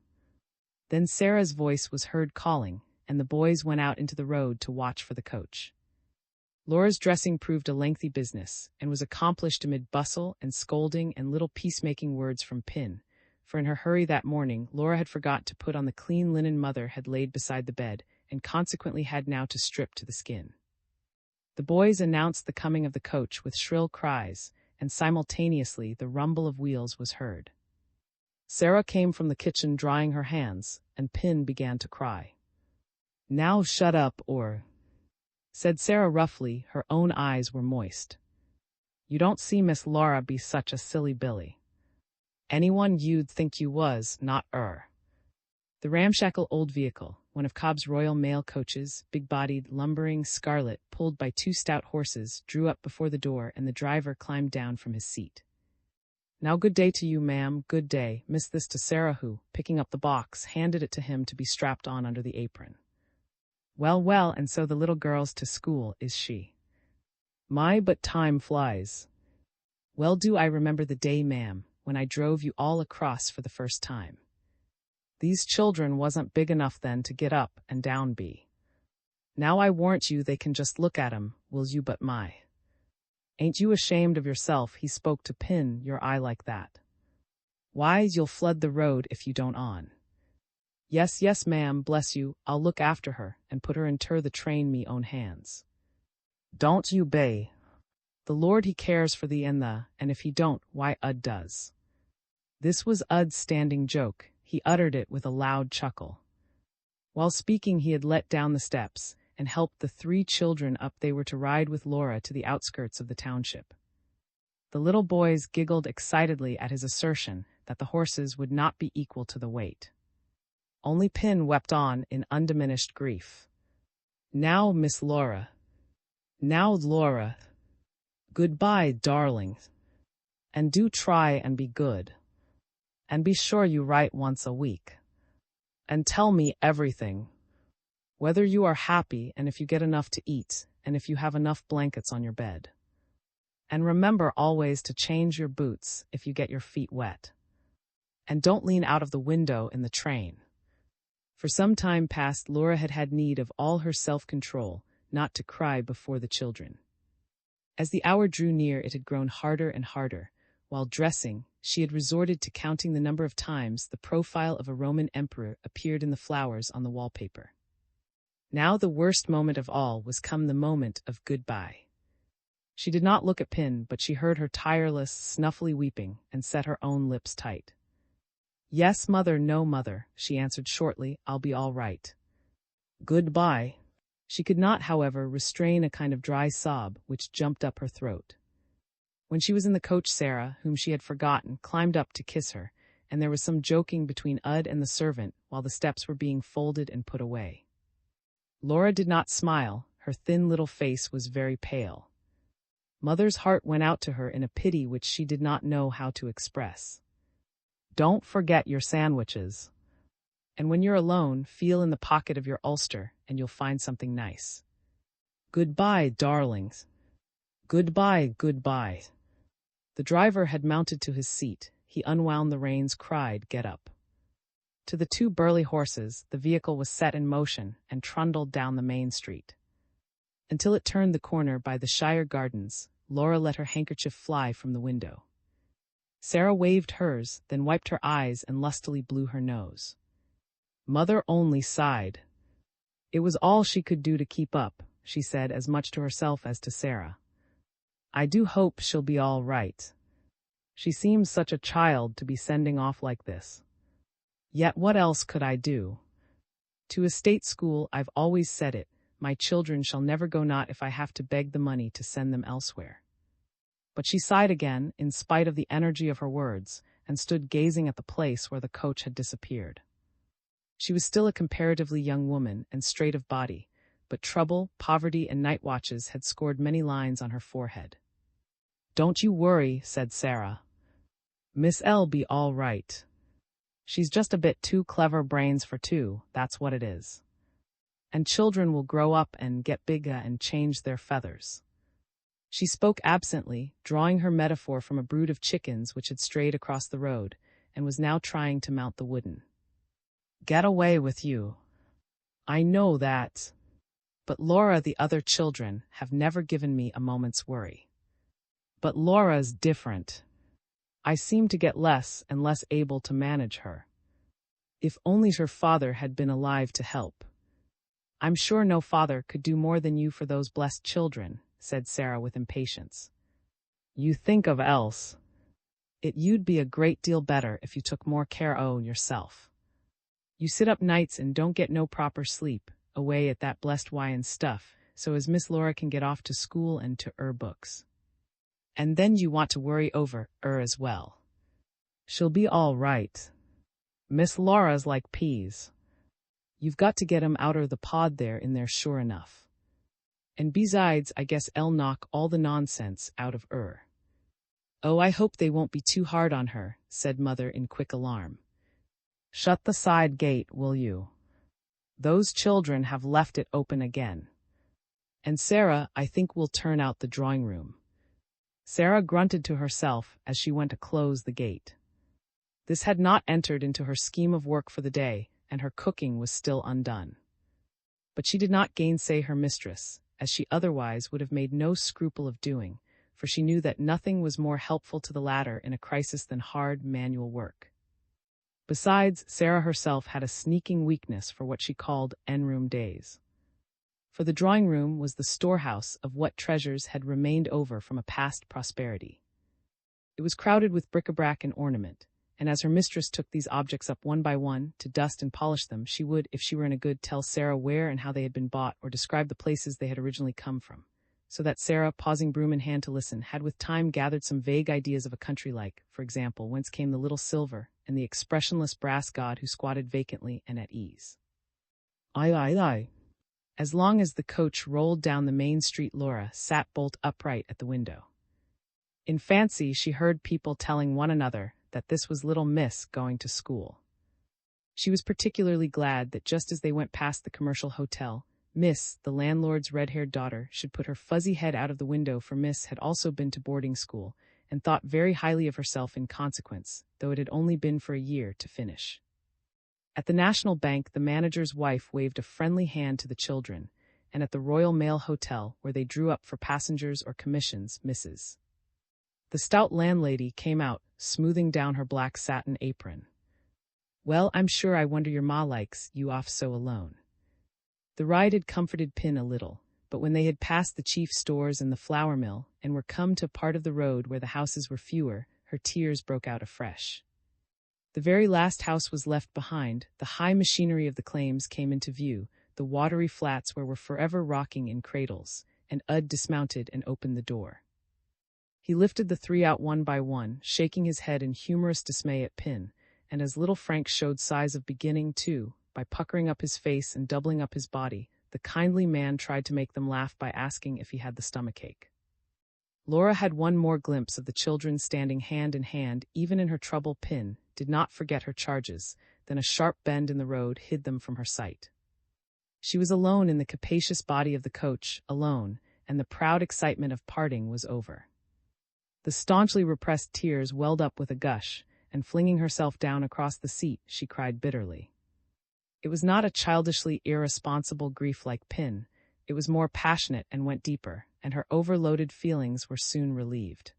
Then Sarah's voice was heard calling, and the boys went out into the road to watch for the coach. Laura's dressing proved a lengthy business, and was accomplished amid bustle and scolding and little peacemaking words from Pin, for in her hurry that morning Laura had forgot to put on the clean linen Mother had laid beside the bed, and consequently had now to strip to the skin. The boys announced the coming of the coach with shrill cries, and simultaneously the rumble of wheels was heard. Sarah came from the kitchen drying her hands, and Pin began to cry. "Now shut up, or," said Sarah roughly, her own eyes were moist. "You don't see Miss Laura be such a silly Billy. Anyone you'd think you was, not her." The ramshackle old vehicle, one of Cobb's Royal Mail coaches, big-bodied, lumbering, scarlet, pulled by 2 stout horses, drew up before the door, and the driver climbed down from his seat. "Now good day to you, ma'am, good day," Miss this to Sarah, who, picking up the box, handed it to him to be strapped on under the apron. "Well, well, and so the little girl's to school, is she? My, but time flies. Well do I remember the day, ma'am, when I drove you all across for the first time. These children wasn't big enough then to get up and down be. Now I warrant you they can just look at 'em, will you but my. Ain't you ashamed of yourself he spoke to pin your eye like that? Why, you'll flood the road if you don't on. Yes, yes, ma'am, bless you, I'll look after her, and put her inter the train me own hands. Don't you bay. The Lord he cares for thee and if he don't, why Ud does. This was Ud's standing joke, he uttered it with a loud chuckle. While speaking he had let down the steps, and helped the 3 children up. They were to ride with Laura to the outskirts of the township. The little boys giggled excitedly at his assertion that the horses would not be equal to the weight. Only Pin wept on in undiminished grief. Now, Miss Laura. Now, Laura. Goodbye, darling. And do try and be good. And be sure you write once a week. And tell me everything. Whether you are happy and if you get enough to eat and if you have enough blankets on your bed. And remember always to change your boots if you get your feet wet. And don't lean out of the window in the train. For some time past, Laura had had need of all her self-control not to cry before the children. As the hour drew near, it had grown harder and harder. While dressing, she had resorted to counting the number of times the profile of a Roman emperor appeared in the flowers on the wallpaper. Now the worst moment of all was come, the moment of goodbye. She did not look at Pin, but she heard her tireless, snuffly weeping, and set her own lips tight. Yes, mother, no, mother, she answered shortly, I'll be all right. Goodbye. She could not, however, restrain a kind of dry sob which jumped up her throat. When she was in the coach, Sarah, whom she had forgotten, climbed up to kiss her, and there was some joking between Ud and the servant while the steps were being folded and put away. Laura did not smile, her thin little face was very pale. Mother's heart went out to her in a pity which she did not know how to express. Don't forget your sandwiches. And when you're alone, feel in the pocket of your ulster, and you'll find something nice. Goodbye, darlings. Goodbye, goodbye. The driver had mounted to his seat. He unwound the reins, cried, Get up. To the 2 burly horses, the vehicle was set in motion and trundled down the main street. Until it turned the corner by the Shire Gardens, Laura let her handkerchief fly from the window. Sarah waved hers, then wiped her eyes and lustily blew her nose. Mother only sighed. It was all she could do to keep up, she said as much to herself as to Sarah. I do hope she'll be all right. She seems such a child to be sending off like this. Yet what else could I do? To a state school, I've always said it, my children shall never go, not if I have to beg the money to send them elsewhere. But she sighed again, in spite of the energy of her words, and stood gazing at the place where the coach had disappeared. She was still a comparatively young woman and straight of body, but trouble, poverty, and night watches had scored many lines on her forehead. Don't you worry, said Sarah. Miss L be all right. She's just a bit too clever brains for 2, that's what it is. And children will grow up and get bigger and change their feathers. She spoke absently, drawing her metaphor from a brood of chickens which had strayed across the road, and was now trying to mount the wooden. Get away with you. I know that. But Laura, the other children, have never given me a moment's worry. But Laura's different. I seem to get less and less able to manage her. If only her father had been alive to help. I'm sure no father could do more than you for those blessed children, said Sarah with impatience. You think of else. You'd be a great deal better if you took more care o' yourself. You sit up nights and don't get no proper sleep, away at that blessed wine stuff, so as Miss Laura can get off to school and to books. And then you want to worry over as well. She'll be all right. Miss Laura's like peas. You've got to get 'em outer the pod there in there sure enough. And besides, I guess I'll knock all the nonsense out of her. Oh, I hope they won't be too hard on her, said Mother in quick alarm. Shut the side gate, will you? Those children have left it open again. And Sarah, I think we'll turn out the drawing room. Sarah grunted to herself as she went to close the gate. This had not entered into her scheme of work for the day, and her cooking was still undone. But she did not gainsay her mistress, as she otherwise would have made no scruple of doing, for she knew that nothing was more helpful to the latter in a crisis than hard manual work. Besides, Sarah herself had a sneaking weakness for what she called end-room days. For the drawing room was the storehouse of what treasures had remained over from a past prosperity. It was crowded with bric-a-brac and ornament, and as her mistress took these objects up one by one to dust and polish them, she would, if she were in a good, tell Sarah where and how they had been bought or describe the places they had originally come from, so that Sarah, pausing broom in hand to listen, had with time gathered some vague ideas of a country like, for example, whence came the little silver and the expressionless brass god who squatted vacantly and at ease. Aye. As long as the coach rolled down the main street, Laura sat bolt upright at the window. In fancy, she heard people telling one another that this was little Miss going to school. She was particularly glad that just as they went past the commercial hotel, Miss, the landlord's red-haired daughter, should put her fuzzy head out of the window, for Miss had also been to boarding school, and thought very highly of herself in consequence, though it had only been for a year to finish. At the National Bank, the manager's wife waved a friendly hand to the children, and at the Royal Mail Hotel, where they drew up for passengers or commissions, Mrs. The stout landlady came out, smoothing down her black satin apron. "Well, I'm sure I wonder your ma likes you off so alone." The ride had comforted Pin a little, but when they had passed the chief stores and the flour mill, and were come to a part of the road where the houses were fewer, her tears broke out afresh. The very last house was left behind, the high machinery of the claims came into view, the watery flats where were forever rocking in cradles, and Ud dismounted and opened the door. He lifted the three out one by one, shaking his head in humorous dismay at Pin, and as little Frank showed signs of beginning too, by puckering up his face and doubling up his body, the kindly man tried to make them laugh by asking if he had the stomachache. Laura had one more glimpse of the children standing hand in hand, even in her trouble. Pin did not forget her charges, then a sharp bend in the road hid them from her sight. She was alone in the capacious body of the coach, alone, and the proud excitement of parting was over. The staunchly repressed tears welled up with a gush, and flinging herself down across the seat, she cried bitterly. It was not a childishly irresponsible grief like Pin, it was more passionate and went deeper, and her overloaded feelings were soon relieved.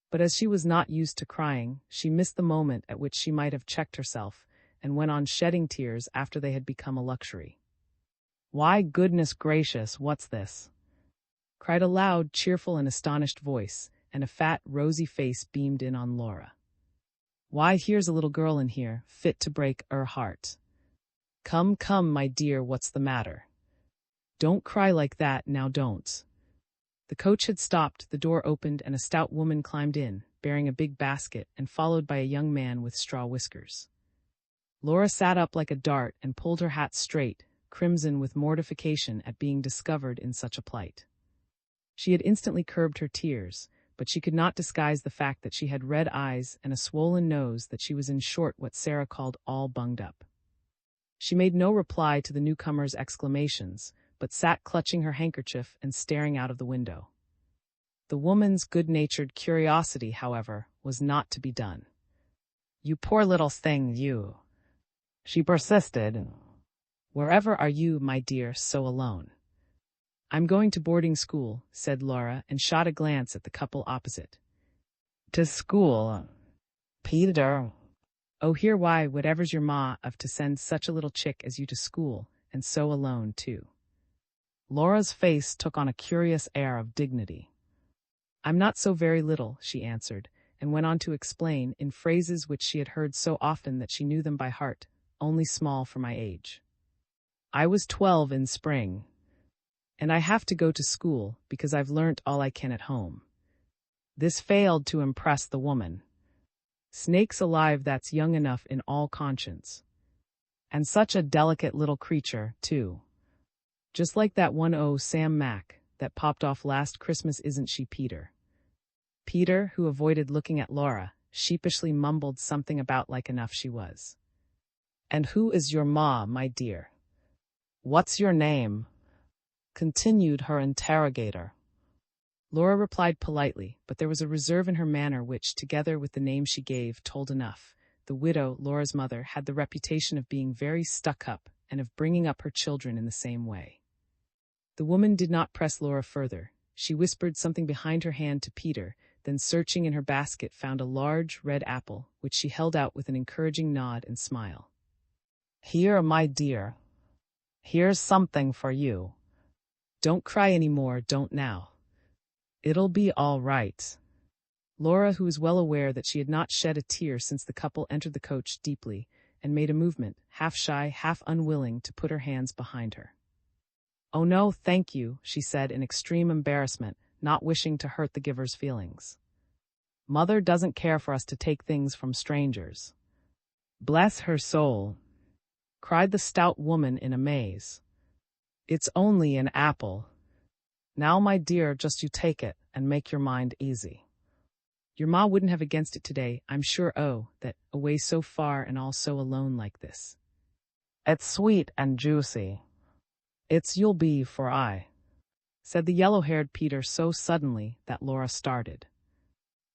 But as she was not used to crying, she missed the moment at which she might have checked herself, and went on shedding tears after they had become a luxury. "Why, goodness gracious, what's this?" cried a loud, cheerful and astonished voice, and a fat, rosy face beamed in on Laura. "Why, here's a little girl in here, fit to break her heart. Come, my dear, what's the matter? Don't cry like that, now don't." The coach had stopped, the door opened, and a stout woman climbed in, bearing a big basket, and followed by a young man with straw whiskers. Laura sat up like a dart and pulled her hat straight, crimson with mortification at being discovered in such a plight. She had instantly curbed her tears, but she could not disguise the fact that she had red eyes and a swollen nose, that she was in short what Sarah called all bunged up. She made no reply to the newcomer's exclamations, but sat clutching her handkerchief and staring out of the window. The woman's good-natured curiosity, however, was not to be done. "You poor little thing, you," she persisted. "Wherever are you, my dear, so alone?" "I'm going to boarding school," said Laura, and shot a glance at the couple opposite. "To school, Peter?" "Oh, here, why, whatever's your ma of to send such a little chick as you to school, and so alone, too?" Laura's face took on a curious air of dignity. "I'm not so very little," she answered, and went on to explain, in phrases which she had heard so often that she knew them by heart, "only small for my age. I was 12 in spring. And I have to go to school, because I've learnt all I can at home." This failed to impress the woman. Snakes alive, that's young enough in all conscience. And such a delicate little creature, too. Just like that one Sam Mack that popped off last Christmas, isn't she, Peter? Peter, who avoided looking at Laura, sheepishly mumbled something about like enough she was. "And who is your ma, my dear? What's your name?" continued her interrogator. Laura replied politely, but there was a reserve in her manner which, together with the name she gave, told enough. The widow, Laura's mother, had the reputation of being very stuck-up and of bringing up her children in the same way. The woman did not press Laura further. she whispered something behind her hand to Peter, then searching in her basket found a large red apple, which she held out with an encouraging nod and smile. "Here, my dear. Here's something for you. Don't cry any more, don't now. It'll be all right." Laura, who was well aware that she had not shed a tear since the couple entered the coach, deeply, and made a movement, half shy, half unwilling, to put her hands behind her. "Oh no, thank you," she said in extreme embarrassment, not wishing to hurt the giver's feelings. "Mother doesn't care for us to take things from strangers." "Bless her soul," cried the stout woman in amaze. "It's only an apple. Now, my dear, just you take it and make your mind easy. Your ma wouldn't have against it today, I'm sure. Oh, that, away so far and all so alone like this. It's sweet and juicy. It's you'll be for I," said the yellow-haired Peter so suddenly that Laura started.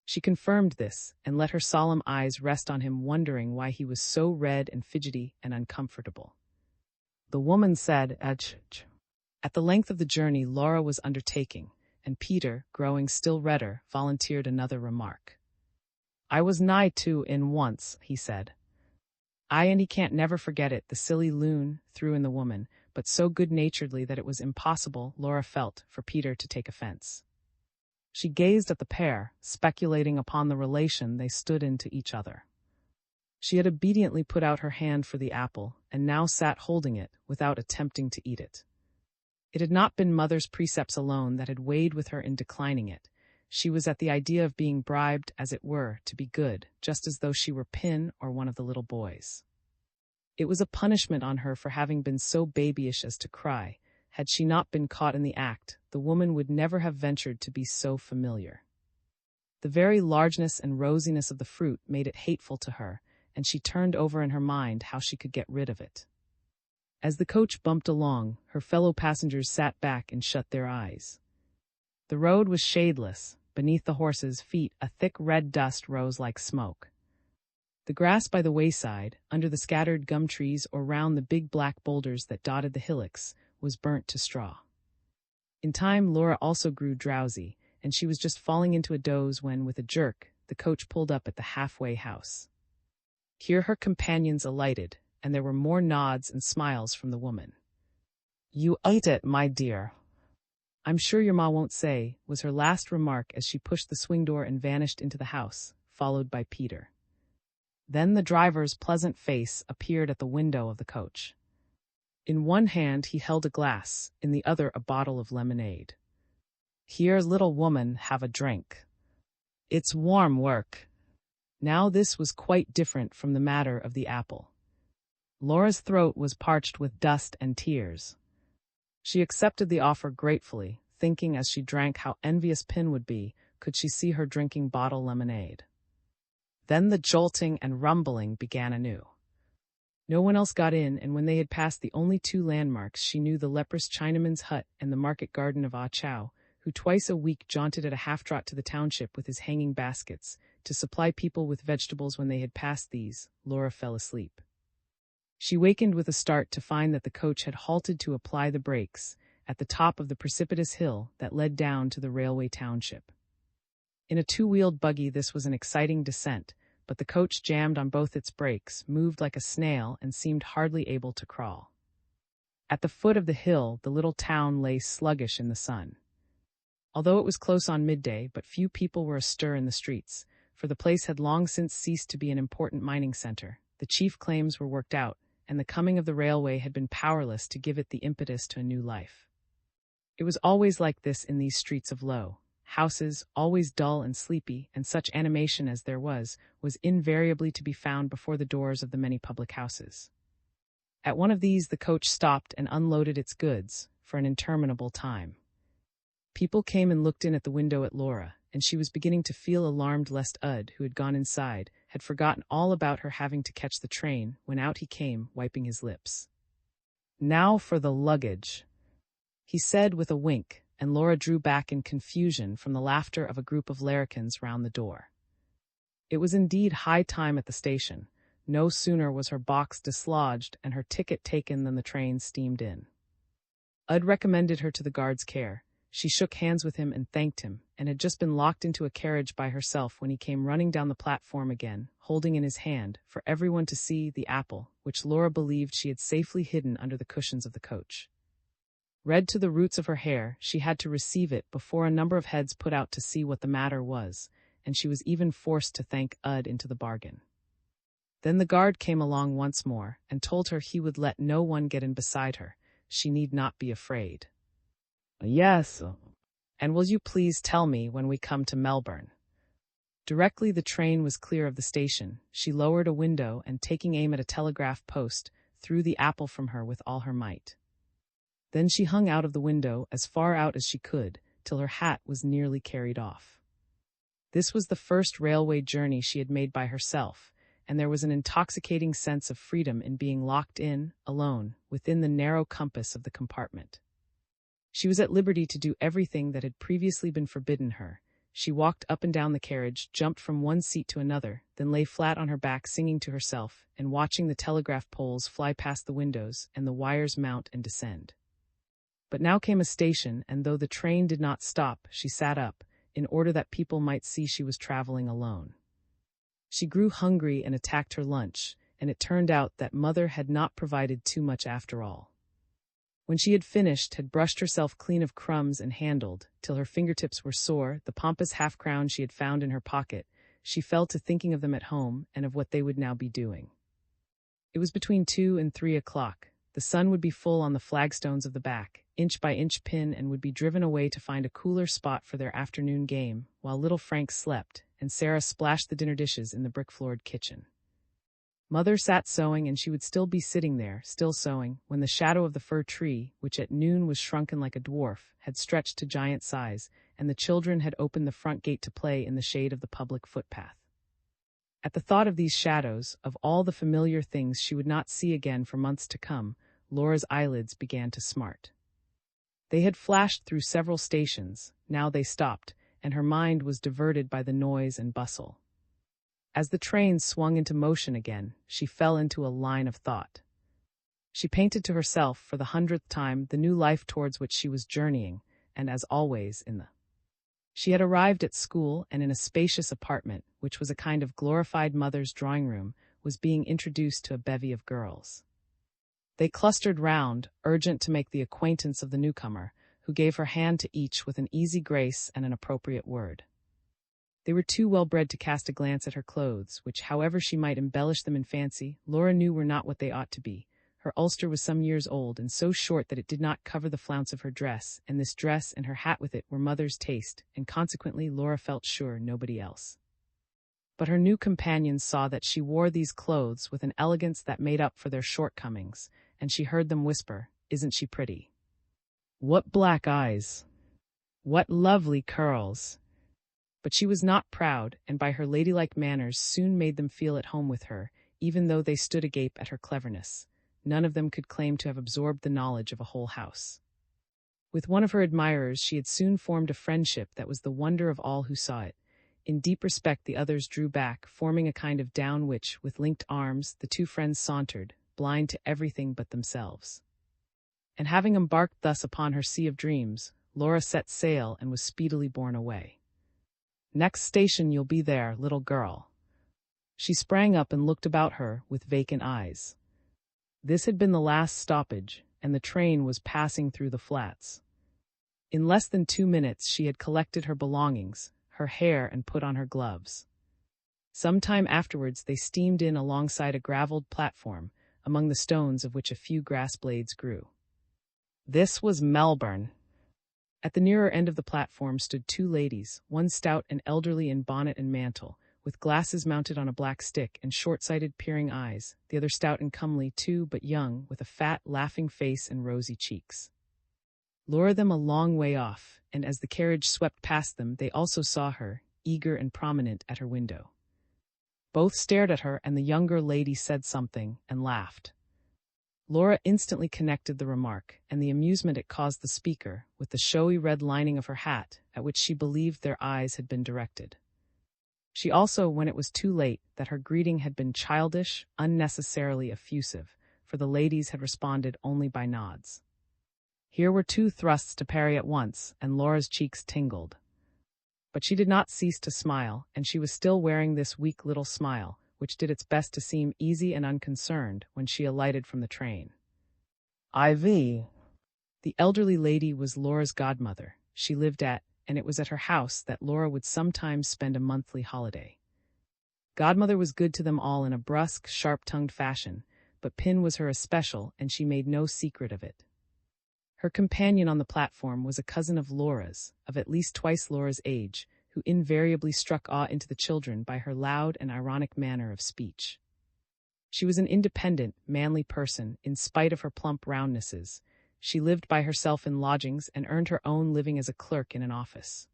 She confirmed this and let her solemn eyes rest on him, wondering why he was so red and fidgety and uncomfortable. The woman said, "Ach." At the length of the journey Laura was undertaking, and Peter, growing still redder, volunteered another remark. "I was nigh to in once," he said. Aye, and he can't never forget it, the silly loon threw in the woman, but so good-naturedly that it was impossible, Laura felt, for Peter to take offense. She gazed at the pair, speculating upon the relation they stood in to each other. She had obediently put out her hand for the apple, and now sat holding it, without attempting to eat it. It had not been Mother's precepts alone that had weighed with her in declining it. She was at the idea of being bribed, as it were, to be good, just as though she were Pin or one of the little boys. It was a punishment on her for having been so babyish as to cry. Had she not been caught in the act, the woman would never have ventured to be so familiar. The very largeness and rosiness of the fruit made it hateful to her, and she turned over in her mind how she could get rid of it. As the coach bumped along, her fellow passengers sat back and shut their eyes. The road was shadeless. Beneath the horses' feet a thick red dust rose like smoke. The grass by the wayside, under the scattered gum trees or round the big black boulders that dotted the hillocks, was burnt to straw. In time Laura also grew drowsy, and she was just falling into a doze when, with a jerk, the coach pulled up at the halfway house. Here her companions alighted, and there were more nods and smiles from the woman. "You ate it, my dear." "I'm sure your ma won't say," was her last remark as she pushed the swing door and vanished into the house, followed by Peter. Then the driver's pleasant face appeared at the window of the coach. In one hand he held a glass, in the other a bottle of lemonade. "Here, little woman, have a drink. It's warm work." Now this was quite different from the matter of the apple. Laura's throat was parched with dust and tears. She accepted the offer gratefully, thinking as she drank how envious Pin would be could she see her drinking bottle lemonade. Then the jolting and rumbling began anew. No one else got in, and when they had passed the only two landmarks, she knew the leprous Chinaman's hut and the market garden of Ah Chow, who twice a week jaunted at a half-trot to the township with his hanging baskets, to supply people with vegetables. When they had passed these, Laura fell asleep. She wakened with a start to find that the coach had halted to apply the brakes at the top of the precipitous hill that led down to the railway township. In a two-wheeled buggy this was an exciting descent, but the coach jammed on both its brakes, moved like a snail, and seemed hardly able to crawl. At the foot of the hill the little town lay sluggish in the sun. Although it was close on midday, but few people were astir in the streets, for the place had long since ceased to be an important mining center. The chief claims were worked out, and the coming of the railway had been powerless to give it the impetus to a new life. It was always like this in these streets of Low. Houses, always dull and sleepy, and such animation as there was invariably to be found before the doors of the many public houses. At one of these the coach stopped and unloaded its goods, for an interminable time. People came and looked in at the window at Laura, and she was beginning to feel alarmed lest Ud, who had gone inside, had forgotten all about her having to catch the train, when out he came, wiping his lips. "Now for the luggage," he said with a wink, and Laura drew back in confusion from the laughter of a group of larrikins round the door. It was indeed high time at the station. No sooner was her box dislodged and her ticket taken than the train steamed in. Ud recommended her to the guard's care. She shook hands with him and thanked him, and had just been locked into a carriage by herself when he came running down the platform again, holding in his hand, for everyone to see, the apple, which Laura believed she had safely hidden under the cushions of the coach. Red to the roots of her hair, she had to receive it before a number of heads put out to see what the matter was, and she was even forced to thank Ud into the bargain. Then the guard came along once more, and told her he would let no one get in beside her. She need not be afraid. Yes. And will you please tell me when we come to Melbourne? Directly the train was clear of the station, she lowered a window and, taking aim at a telegraph post, threw the apple from her with all her might. Then she hung out of the window as far out as she could, till her hat was nearly carried off. This was the first railway journey she had made by herself, and there was an intoxicating sense of freedom in being locked in, alone, within the narrow compass of the compartment. She was at liberty to do everything that had previously been forbidden her. She walked up and down the carriage, jumped from one seat to another, then lay flat on her back singing to herself, and watching the telegraph poles fly past the windows and the wires mount and descend. But now came a station, and though the train did not stop, she sat up, in order that people might see she was traveling alone. She grew hungry and attacked her lunch, and it turned out that Mother had not provided too much after all. When she had finished, had brushed herself clean of crumbs and handled, till her fingertips were sore, the pompous half-crown she had found in her pocket, she fell to thinking of them at home and of what they would now be doing. It was between 2 and 3 o'clock. The sun would be full on the flagstones of the back, inch by inch pin, and would be driven away to find a cooler spot for their afternoon game, while little Frank slept, and Sarah splashed the dinner dishes in the brick-floored kitchen. Mother sat sewing, and she would still be sitting there, still sewing, when the shadow of the fir tree, which at noon was shrunken like a dwarf, had stretched to giant size, and the children had opened the front gate to play in the shade of the public footpath. At the thought of these shadows, of all the familiar things she would not see again for months to come, Laura's eyelids began to smart. They had flashed through several stations, now they stopped, and her mind was diverted by the noise and bustle. As the train swung into motion again, she fell into a line of thought. She painted to herself, for the 100th time, the new life towards which she was journeying, and as always She had arrived at school, and in a spacious apartment, which was a kind of glorified mother's drawing room, was being introduced to a bevy of girls. They clustered round, urgent to make the acquaintance of the newcomer, who gave her hand to each with an easy grace and an appropriate word. They were too well bred to cast a glance at her clothes, which, however she might embellish them in fancy, Laura knew were not what they ought to be. Her ulster was some years old, and so short that it did not cover the flounce of her dress, and this dress and her hat with it were Mother's taste, and consequently Laura felt sure nobody else. But her new companions saw that she wore these clothes with an elegance that made up for their shortcomings, and she heard them whisper, "Isn't she pretty? What black eyes! What lovely curls!" But she was not proud, and by her ladylike manners soon made them feel at home with her, even though they stood agape at her cleverness. None of them could claim to have absorbed the knowledge of a whole house. With one of her admirers she had soon formed a friendship that was the wonder of all who saw it. In deep respect the others drew back, forming a kind of down which, with linked arms, the two friends sauntered, blind to everything but themselves. And having embarked thus upon her sea of dreams, Laura set sail and was speedily borne away. "Next station you'll be there, little girl." She sprang up and looked about her with vacant eyes. This had been the last stoppage, and the train was passing through the flats. In less than 2 minutes she had collected her belongings, her hair, and put on her gloves. Some time afterwards they steamed in alongside a gravelled platform, among the stones of which a few grass blades grew. This was Melbourne. At the nearer end of the platform stood 2 ladies, one stout and elderly in bonnet and mantle, with glasses mounted on a black stick and short-sighted peering eyes, the other stout and comely too, but young, with a fat, laughing face and rosy cheeks. Laura them a long way off, and as the carriage swept past them they also saw her, eager and prominent, at her window. Both stared at her, and the younger lady said something, and laughed. Laura instantly connected the remark, and the amusement it caused the speaker, with the showy red lining of her hat, at which she believed their eyes had been directed. She also, when it was too late, that her greeting had been childish, unnecessarily effusive, for the ladies had responded only by nods. Here were two thrusts to parry at once, and Laura's cheeks tingled. But she did not cease to smile, and she was still wearing this weak little smile, which did its best to seem easy and unconcerned when she alighted from the train. IV. The elderly lady was Laura's godmother. She lived at, and it was at her house that Laura would sometimes spend a monthly holiday. Godmother was good to them all in a brusque, sharp-tongued fashion, but Pin was her especial, and she made no secret of it. Her companion on the platform was a cousin of Laura's, of at least twice Laura's age, who invariably struck awe into the children by her loud and ironic manner of speech. She was an independent, manly person, in spite of her plump roundnesses. She lived by herself in lodgings and earned her own living as a clerk in an office.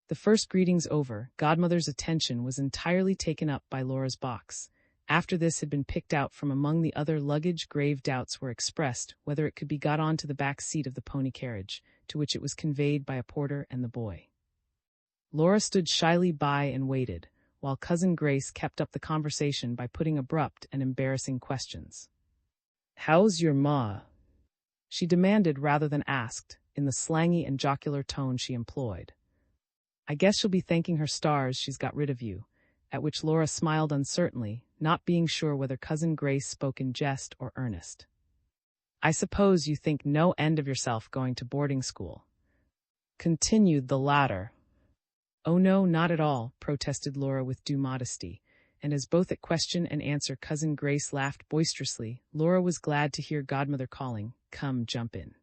The first greetings over, Godmother's attention was entirely taken up by Laura's box. After this had been picked out from among the other luggage, grave doubts were expressed whether it could be got on to the back seat of the pony carriage, to which it was conveyed by a porter and the boy. Laura stood shyly by and waited, while Cousin Grace kept up the conversation by putting abrupt and embarrassing questions. "How's your ma?" she demanded rather than asked, in the slangy and jocular tone she employed. "I guess she'll be thanking her stars she's got rid of you," at which Laura smiled uncertainly, not being sure whether Cousin Grace spoke in jest or earnest. "I suppose you think no end of yourself going to boarding school," continued the latter. "Oh no, not at all," protested Laura with due modesty, and as both at question and answer Cousin Grace laughed boisterously, Laura was glad to hear Godmother calling, "Come, jump in.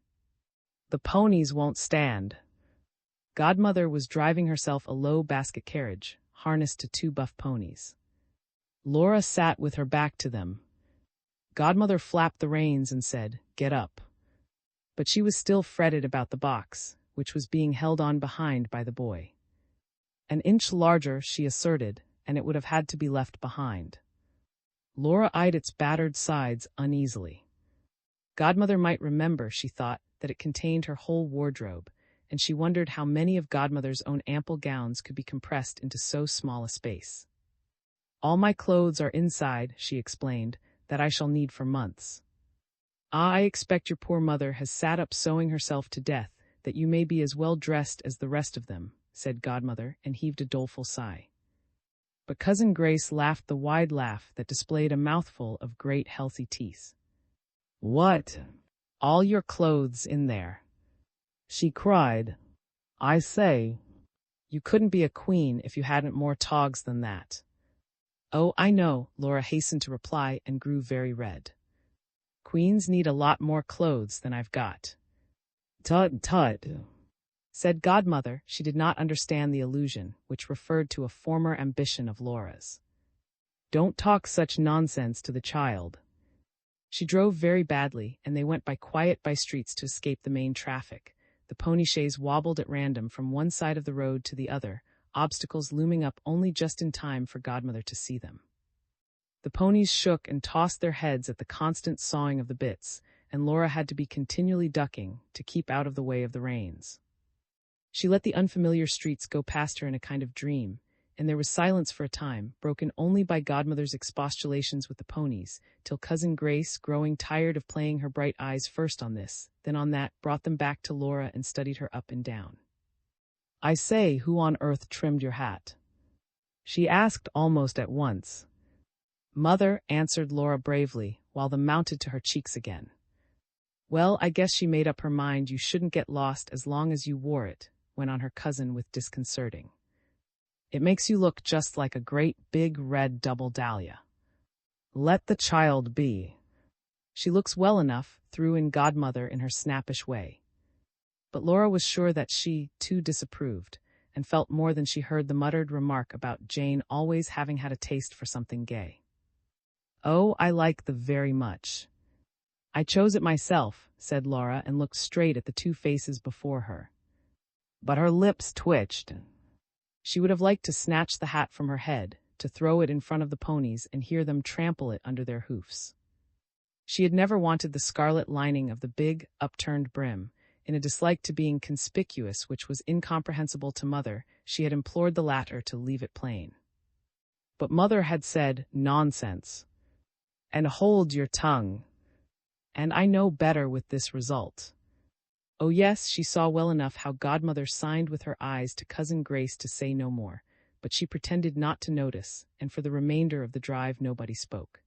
The ponies won't stand." Godmother was driving herself a low basket carriage, harnessed to two buff ponies. Laura sat with her back to them. Godmother flapped the reins and said, "Get up." But she was still fretted about the box, which was being held on behind by the boy. An inch larger, she asserted, and it would have had to be left behind. Laura eyed its battered sides uneasily. Godmother might remember, she thought, that it contained her whole wardrobe, and she wondered how many of Godmother's own ample gowns could be compressed into so small a space. "All my clothes are inside," she explained, "that I shall need for months." "Ah, I expect your poor mother has sat up sewing herself to death, that you may be as well dressed as the rest of them," said Godmother, and heaved a doleful sigh. But Cousin Grace laughed the wide laugh that displayed a mouthful of great healthy teeth. "What? All your clothes in there?" she cried. "I say, you couldn't be a queen if you hadn't more togs than that." "Oh, I know," Laura hastened to reply and grew very red. "Queens need a lot more clothes than I've got." "Tut, tut," said Godmother. She did not understand the allusion, which referred to a former ambition of Laura's. "Don't talk such nonsense to the child." She drove very badly, and they went by quiet by-streets to escape the main traffic. The pony chaise wobbled at random from one side of the road to the other, obstacles looming up only just in time for Godmother to see them. The ponies shook and tossed their heads at the constant sawing of the bits, and Laura had to be continually ducking to keep out of the way of the reins. She let the unfamiliar streets go past her in a kind of dream, and there was silence for a time, broken only by Godmother's expostulations with the ponies, till Cousin Grace, growing tired of playing her bright eyes first on this, then on that, brought them back to Laura and studied her up and down. "I say, who on earth trimmed your hat?" she asked almost at once. "Mother," answered Laura bravely, while the mounted to her cheeks again. "Well, I guess she made up her mind you shouldn't get lost as long as you wore it," went on her cousin with disconcerting. "It makes you look just like a great big red double dahlia." "Let the child be. She looks well enough," threw in Godmother in her snappish way. But Laura was sure that she, too, disapproved, and felt more than she heard the muttered remark about Jane always having had a taste for something gay. "Oh, I like the very much. I chose it myself," said Laura, and looked straight at the two faces before her. But her lips twitched. She would have liked to snatch the hat from her head, to throw it in front of the ponies and hear them trample it under their hoofs. She had never wanted the scarlet lining of the big, upturned brim. In a dislike to being conspicuous which was incomprehensible to Mother, she had implored the latter to leave it plain. But Mother had said, "Nonsense," and "Hold your tongue," and I know better with this result. Oh yes, she saw well enough how Godmother signed with her eyes to Cousin Grace to say no more, but she pretended not to notice, and for the remainder of the drive nobody spoke.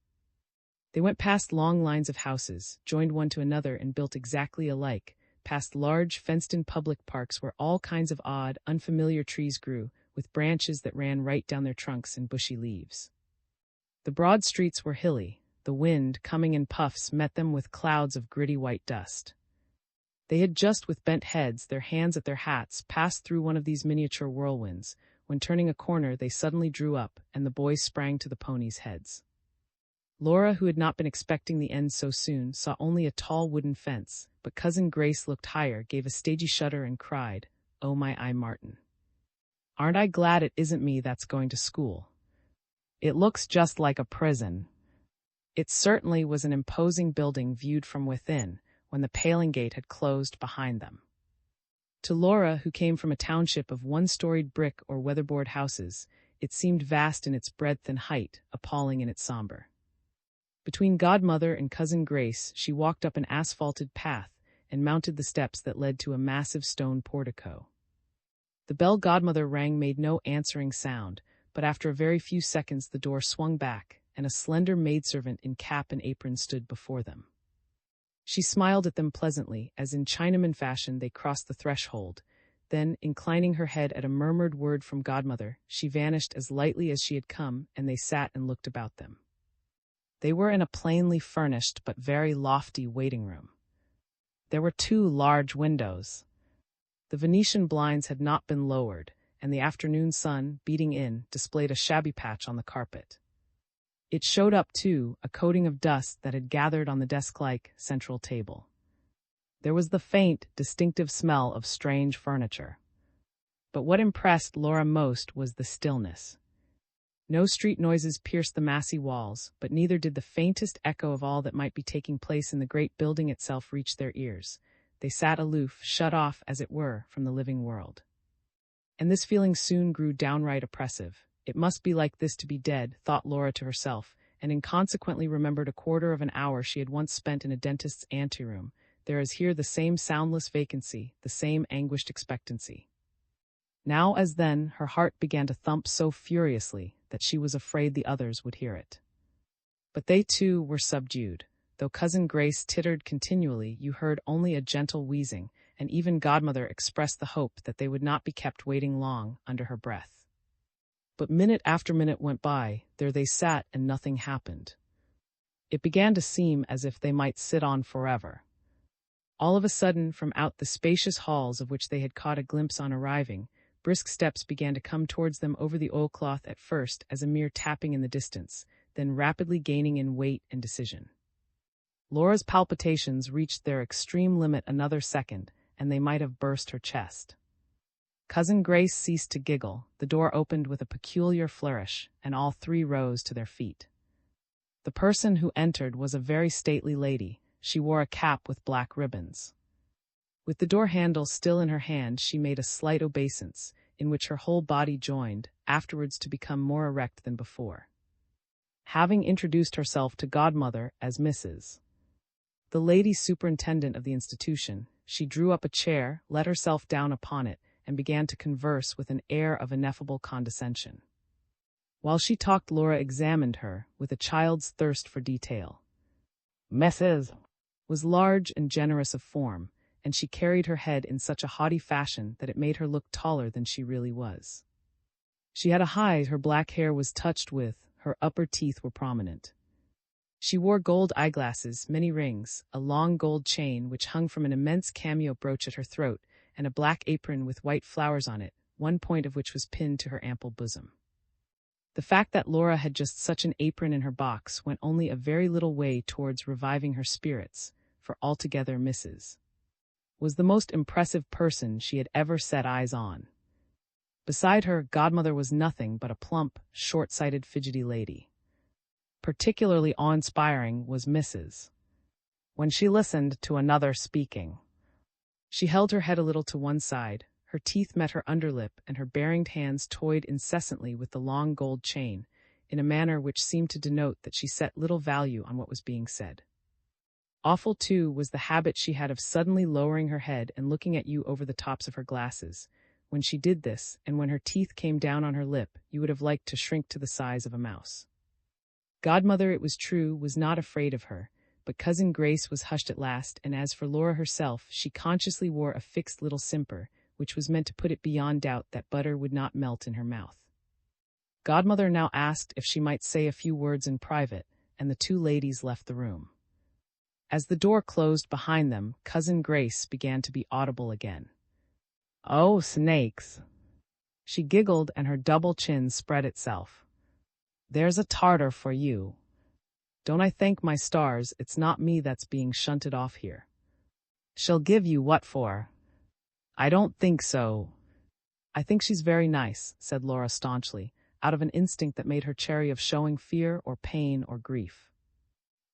They went past long lines of houses, joined one to another and built exactly alike, past large fenced-in public parks where all kinds of odd, unfamiliar trees grew, with branches that ran right down their trunks and bushy leaves. The broad streets were hilly. The wind, coming in puffs, met them with clouds of gritty white dust. They had just, with bent heads, their hands at their hats, passed through one of these miniature whirlwinds, when turning a corner they suddenly drew up, and the boys sprang to the ponies' heads. Laura, who had not been expecting the end so soon, saw only a tall wooden fence, but Cousin Grace looked higher, gave a stagey shudder, and cried, "Oh my eye, Martin. Aren't I glad it isn't me that's going to school. It looks just like a prison." It certainly was an imposing building viewed from within, when the paling gate had closed behind them. To Laura, who came from a township of one-storied brick or weatherboard houses, it seemed vast in its breadth and height, appalling in its somber. Between Godmother and Cousin Grace, she walked up an asphalted path and mounted the steps that led to a massive stone portico. The bell Godmother rang made no answering sound, but after a very few seconds the door swung back, and a slender maidservant in cap and apron stood before them. She smiled at them pleasantly, as in Chinaman fashion they crossed the threshold. Then, inclining her head at a murmured word from Godmother, she vanished as lightly as she had come, and they sat and looked about them. They were in a plainly furnished but very lofty waiting room. There were 2 large windows. The Venetian blinds had not been lowered, and the afternoon sun, beating in, displayed a shabby patch on the carpet. It showed up, too, a coating of dust that had gathered on the desk-like central table. There was the faint, distinctive smell of strange furniture. But what impressed Laura most was the stillness. No street noises pierced the massy walls, but neither did the faintest echo of all that might be taking place in the great building itself reach their ears. They sat aloof, shut off, as it were, from the living world. And this feeling soon grew downright oppressive. It must be like this to be dead, thought Laura to herself, and inconsequently remembered a quarter of an hour she had once spent in a dentist's anteroom. There is here the same soundless vacancy, the same anguished expectancy. Now as then, her heart began to thump so furiously that she was afraid the others would hear it. But they too were subdued. Though Cousin Grace tittered continually, you heard only a gentle wheezing, and even Godmother expressed the hope that they would not be kept waiting long, under her breath. But minute after minute went by, there they sat, and nothing happened. It began to seem as if they might sit on forever. All of a sudden, from out the spacious halls of which they had caught a glimpse on arriving, brisk steps began to come towards them over the oilcloth, at first as a mere tapping in the distance, then rapidly gaining in weight and decision. Laura's palpitations reached their extreme limit another second, and they might have burst her chest. Cousin Grace ceased to giggle, the door opened with a peculiar flourish, and all 3 rose to their feet. The person who entered was a very stately lady. She wore a cap with black ribbons. With the door handle still in her hand, she made a slight obeisance, in which her whole body joined, afterwards to become more erect than before. Having introduced herself to Godmother as Mrs. the lady superintendent of the institution, she drew up a chair, let herself down upon it, and began to converse with an air of ineffable condescension. While she talked, Laura examined her, with a child's thirst for detail. Mrs. was large and generous of form, and she carried her head in such a haughty fashion that it made her look taller than she really was. She had a hide, her black hair was touched with, her upper teeth were prominent. She wore gold eyeglasses, many rings, a long gold chain which hung from an immense cameo brooch at her throat, and a black apron with white flowers on it, one point of which was pinned to her ample bosom. The fact that Laura had just such an apron in her box went only a very little way towards reviving her spirits, for altogether Mrs. was the most impressive person she had ever set eyes on. Beside her, Godmother was nothing but a plump, short-sighted, fidgety lady. Particularly awe-inspiring was Mrs. when she listened to another speaking. She held her head a little to one side, her teeth met her underlip, and her baringed hands toyed incessantly with the long gold chain, in a manner which seemed to denote that she set little value on what was being said. Awful, too, was the habit she had of suddenly lowering her head and looking at you over the tops of her glasses. When she did this, and when her teeth came down on her lip, you would have liked to shrink to the size of a mouse. Godmother, it was true, was not afraid of her, but Cousin Grace was hushed at last, and as for Laura herself, she consciously wore a fixed little simper, which was meant to put it beyond doubt that butter would not melt in her mouth. Godmother now asked if she might say a few words in private, and the two ladies left the room. As the door closed behind them, Cousin Grace began to be audible again. "Oh, snakes!" She giggled, and her double chin spread itself. "There's a tartar for you. Don't I thank my stars it's not me that's being shunted off here. She'll give you what for?" "I don't think so." "I think she's very nice," said Laura staunchly, out of an instinct that made her chary of showing fear or pain or grief.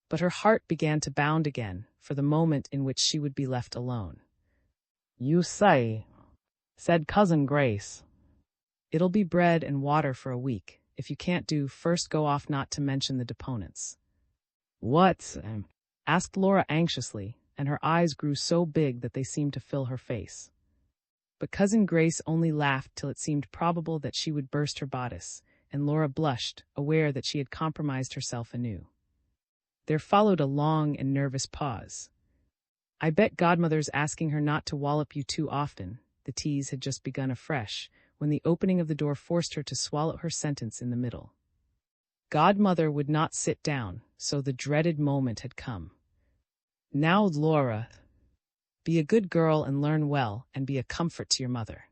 But her heart began to bound again for the moment in which she would be left alone. "You say," said Cousin Grace. "It'll be bread and water for a week. If you can't do, first go off, not to mention the deponents." "What's—" asked Laura anxiously, and her eyes grew so big that they seemed to fill her face. But Cousin Grace only laughed till it seemed probable that she would burst her bodice, and Laura blushed, aware that she had compromised herself anew. There followed a long and nervous pause. "I bet Godmother's asking her not to wallop you too often." The tease had just begun afresh, when the opening of the door forced her to swallow her sentence in the middle. Godmother would not sit down, so the dreaded moment had come. "Now, Laura, be a good girl and learn well, and be a comfort to your mother."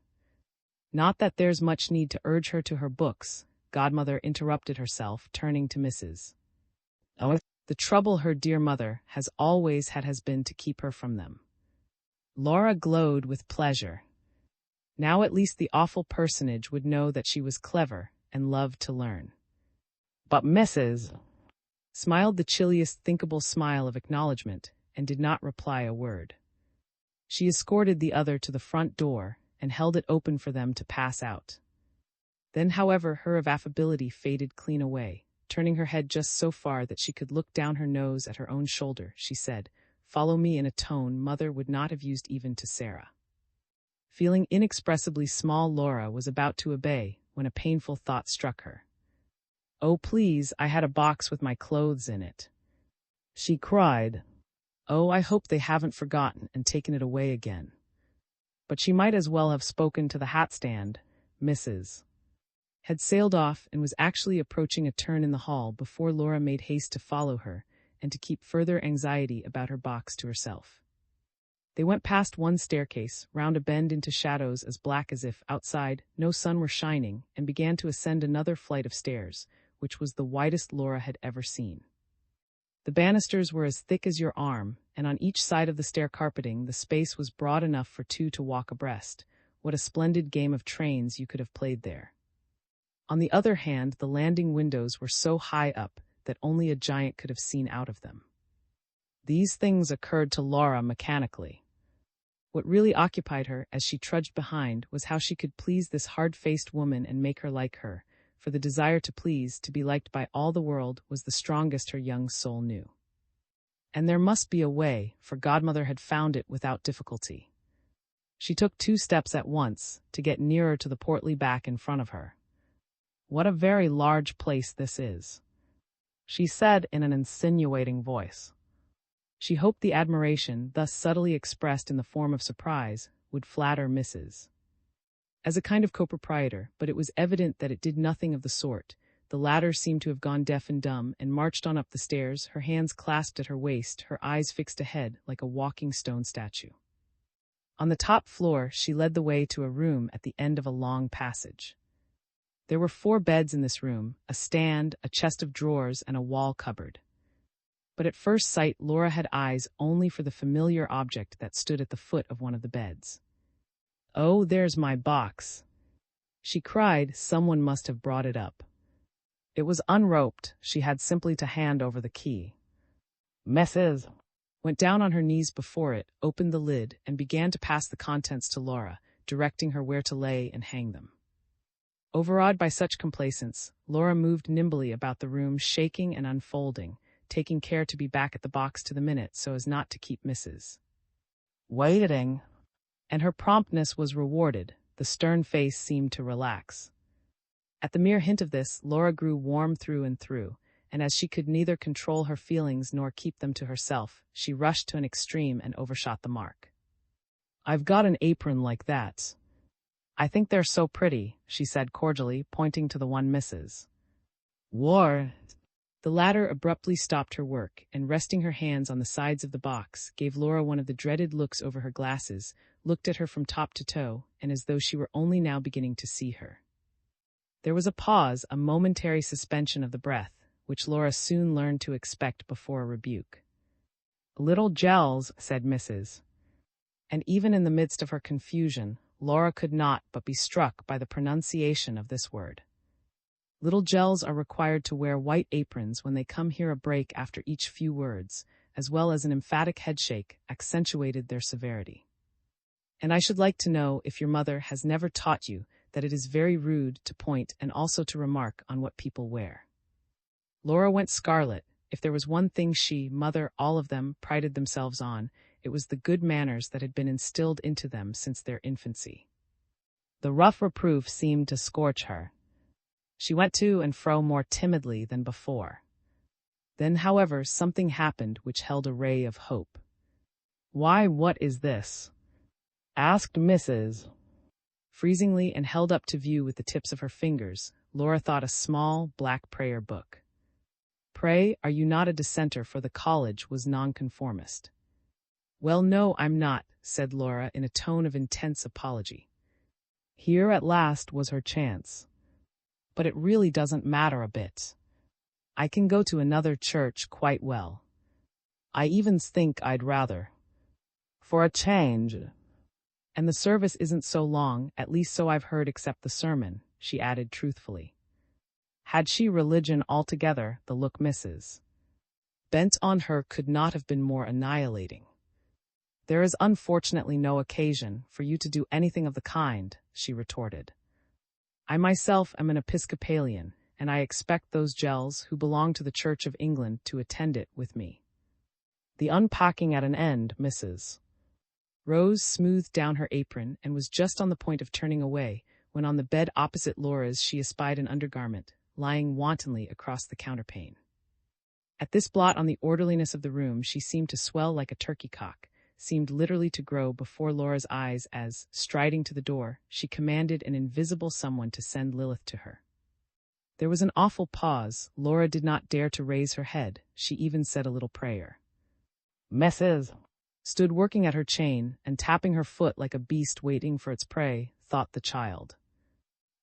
"Not that there's much need to urge her to her books," Godmother interrupted herself, turning to Mrs. "Oh, the trouble her dear mother has always had has been to keep her from them." Laura glowed with pleasure. Now at least the awful personage would know that she was clever and loved to learn. "But Mrs." smiled the chilliest thinkable smile of acknowledgment, and did not reply a word. She escorted the other to the front door, and held it open for them to pass out. Then, however, her of affability faded clean away. Turning her head just so far that she could look down her nose at her own shoulder, she said, "Follow me," in a tone Mother would not have used even to Sarah. Feeling inexpressibly small, Laura was about to obey, when a painful thought struck her. "Oh, please, I had a box with my clothes in it," she cried. "Oh, I hope they haven't forgotten and taken it away again." But she might as well have spoken to the hat stand. Mrs. had sailed off and was actually approaching a turn in the hall before Laura made haste to follow her and to keep further anxiety about her box to herself. They went past one staircase, round a bend into shadows as black as if, outside, no sun were shining, and began to ascend another flight of stairs, which was the widest Laura had ever seen. The banisters were as thick as your arm, and on each side of the stair carpeting the space was broad enough for two to walk abreast. What a splendid game of trains you could have played there. On the other hand, the landing windows were so high up that only a giant could have seen out of them. These things occurred to Laura mechanically. What really occupied her, as she trudged behind, was how she could please this hard-faced woman and make her like her, for the desire to please, to be liked by all the world, was the strongest her young soul knew. And there must be a way, for Godmother had found it without difficulty. She took 2 steps at once, to get nearer to the portly back in front of her. "What a very large place this is," she said in an insinuating voice. She hoped the admiration, thus subtly expressed in the form of surprise, would flatter Mrs. as a kind of co-proprietor, but it was evident that it did nothing of the sort. The latter seemed to have gone deaf and dumb, and marched on up the stairs, her hands clasped at her waist, her eyes fixed ahead like a walking stone statue. On the top floor, she led the way to a room at the end of a long passage. There were 4 beds in this room, a stand, a chest of drawers, and a wall cupboard. But at first sight, Laura had eyes only for the familiar object that stood at the foot of one of the beds. "Oh, there's my box," she cried. Someone must have brought it up. It was unroped. She had simply to hand over the key. Mrs. went down on her knees before it, opened the lid, and began to pass the contents to Laura, directing her where to lay and hang them. Overawed by such complacence, Laura moved nimbly about the room, shaking and unfolding, taking care to be back at the box to the minute so as not to keep Mrs. waiting. And her promptness was rewarded. The stern face seemed to relax. At the mere hint of this, Laura grew warm through and through, and as she could neither control her feelings nor keep them to herself, she rushed to an extreme and overshot the mark. "I've got an apron like that. I think they're so pretty," she said cordially, pointing to the one Mrs. wore. The latter abruptly stopped her work, and resting her hands on the sides of the box, gave Laura one of the dreaded looks over her glasses, looked at her from top to toe, and as though she were only now beginning to see her. There was a pause, a momentary suspension of the breath, which Laura soon learned to expect before a rebuke. "Little gels," said Mrs. And even in the midst of her confusion, Laura could not but be struck by the pronunciation of this word. Little gels are required to wear white aprons when they come here. A break after each few words, as well as an emphatic headshake, accentuated their severity. "And I should like to know if your mother has never taught you that it is very rude to point and also to remark on what people wear." Laura went scarlet. If there was one thing she, mother, all of them, prided themselves on, it was the good manners that had been instilled into them since their infancy. The rough reproof seemed to scorch her. She went to and fro more timidly than before. Then, however, something happened which held a ray of hope. "Why, what is this?" asked Mrs. Freezingly, and held up to view with the tips of her fingers, Laura thought a small, black prayer book. "Pray, are you not a dissenter, for the college was nonconformist?" "Well, no, I'm not," said Laura in a tone of intense apology. Here at last was her chance. "But it really doesn't matter a bit. I can go to another church quite well. I even think I'd rather. For a change. And the service isn't so long, at least so I've heard, except the sermon," she added truthfully. Had she religion altogether, the look Mrs. bent on her could not have been more annihilating. "There is unfortunately no occasion for you to do anything of the kind," she retorted. "I myself am an Episcopalian, and I expect those gels who belong to the Church of England to attend it with me." The unpacking at an end, Mrs. Rose smoothed down her apron and was just on the point of turning away, when on the bed opposite Laura's she espied an undergarment, lying wantonly across the counterpane. At this blot on the orderliness of the room she seemed to swell like a turkey-cock, seemed literally to grow before Laura's eyes as, striding to the door, she commanded an invisible someone to send Lilith to her. There was an awful pause. Laura did not dare to raise her head. She even said a little prayer. Mrs. stood working at her chain and tapping her foot like a beast waiting for its prey, thought the child.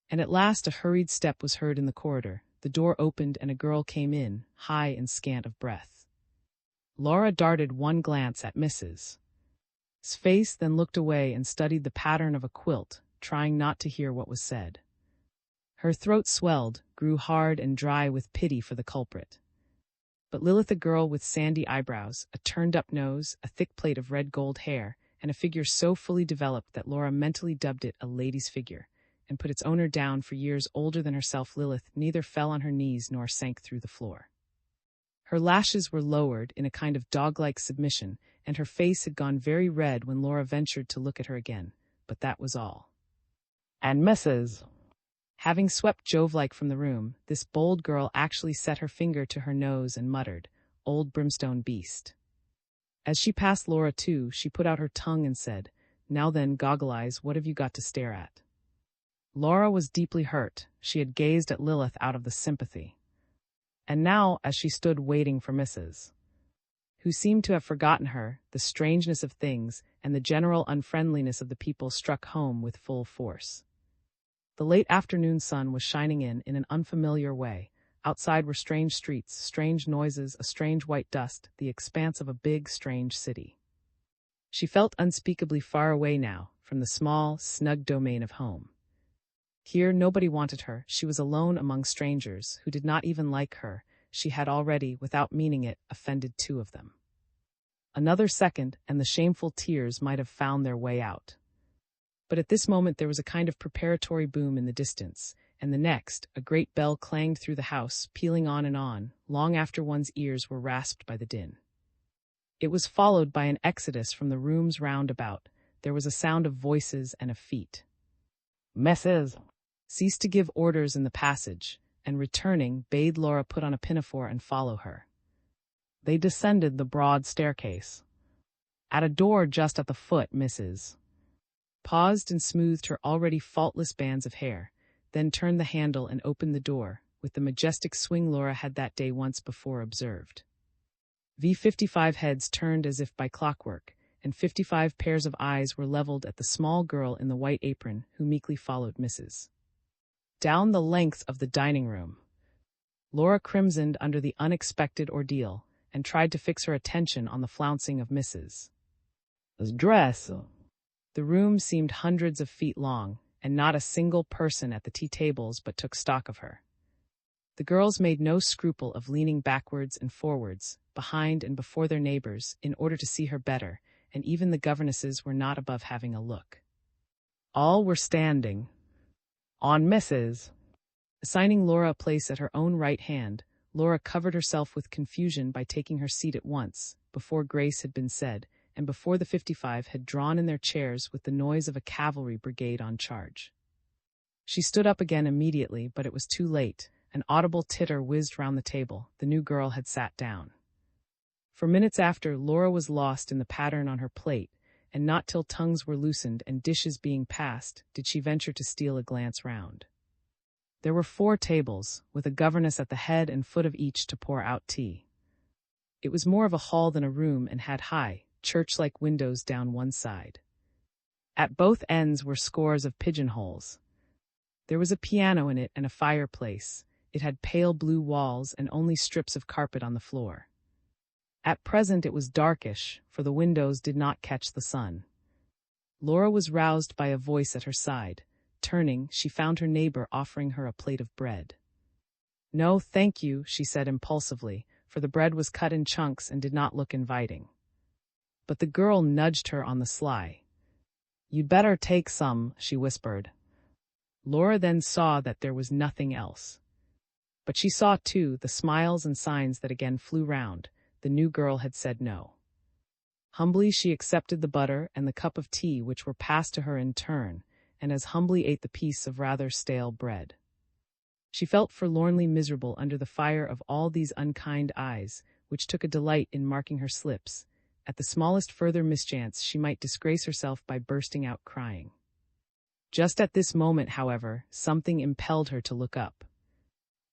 And at last a hurried step was heard in the corridor. The door opened and a girl came in, high and scant of breath. Laura darted one glance at Mrs. face, then looked away and studied the pattern of a quilt, trying not to hear what was said. Her throat swelled, grew hard and dry with pity for the culprit. But Lilith, a girl with sandy eyebrows, a turned-up nose, a thick plait of red gold hair, and a figure so fully developed that Laura mentally dubbed it a lady's figure, and put its owner down for years older than herself, Lilith neither fell on her knees nor sank through the floor. Her lashes were lowered in a kind of dog-like submission, and her face had gone very red when Laura ventured to look at her again, but that was all. And Mrs. Having swept Jove-like from the room, this bold girl actually set her finger to her nose and muttered, "Old brimstone beast." As she passed Laura too, she put out her tongue and said, "Now then, goggle eyes, what have you got to stare at?" Laura was deeply hurt. She had gazed at Lilith out of the sympathy. And now, as she stood waiting for Mrs. who seemed to have forgotten her, the strangeness of things and the general unfriendliness of the people struck home with full force. The late afternoon sun was shining in an unfamiliar way. Outside were strange streets, strange noises, a strange white dust, the expanse of a big, strange city. She felt unspeakably far away now from the small, snug domain of home. Here nobody wanted her. She was alone among strangers who did not even like her. She had already, without meaning it, offended 2 of them. Another second, and the shameful tears might have found their way out. But at this moment there was a kind of preparatory boom in the distance, and the next, a great bell clanged through the house, pealing on and on, long after one's ears were rasped by the din. It was followed by an exodus from the rooms round about. There was a sound of voices and of feet. Mrs. ceased to give orders in the passage, and returning, bade Laura put on a pinafore and follow her. They descended the broad staircase. At a door just at the foot, Mrs. paused and smoothed her already faultless bands of hair, then turned the handle and opened the door, with the majestic swing Laura had that day once before observed. 55 heads turned as if by clockwork, and 55 pairs of eyes were leveled at the small girl in the white apron who meekly followed Mrs. down the length of the dining room. Laura crimsoned under the unexpected ordeal, and tried to fix her attention on the flouncing of Mrs. dress. The room seemed hundreds of feet long, and not a single person at the tea tables but took stock of her. The girls made no scruple of leaning backwards and forwards, behind and before their neighbors, in order to see her better, and even the governesses were not above having a look. All were standing. On Mrs. assigning Laura a place at her own right hand, Laura covered herself with confusion by taking her seat at once, before grace had been said, and before the 55 had drawn in their chairs with the noise of a cavalry brigade on charge. She stood up again immediately, but it was too late. An audible titter whizzed round the table. The new girl had sat down. For minutes after, Laura was lost in the pattern on her plate, and not till tongues were loosened and dishes being passed did she venture to steal a glance round. There were 4 tables, with a governess at the head and foot of each to pour out tea. It was more of a hall than a room and had high, church-like windows down one side. At both ends were scores of pigeonholes. There was a piano in it and a fireplace. It had pale blue walls and only strips of carpet on the floor. At present it was darkish, for the windows did not catch the sun. Laura was roused by a voice at her side. Turning, she found her neighbor offering her a plate of bread. "No, thank you," she said impulsively, for the bread was cut in chunks and did not look inviting. But the girl nudged her on the sly. "You'd better take some," she whispered. Laura then saw that there was nothing else. But she saw, too, the smiles and signs that again flew round. The new girl had said no. Humbly she accepted the butter and the cup of tea which were passed to her in turn, and as humbly ate the piece of rather stale bread. She felt forlornly miserable under the fire of all these unkind eyes, which took a delight in marking her slips. At the smallest further mischance she might disgrace herself by bursting out crying. Just at this moment, however, something impelled her to look up.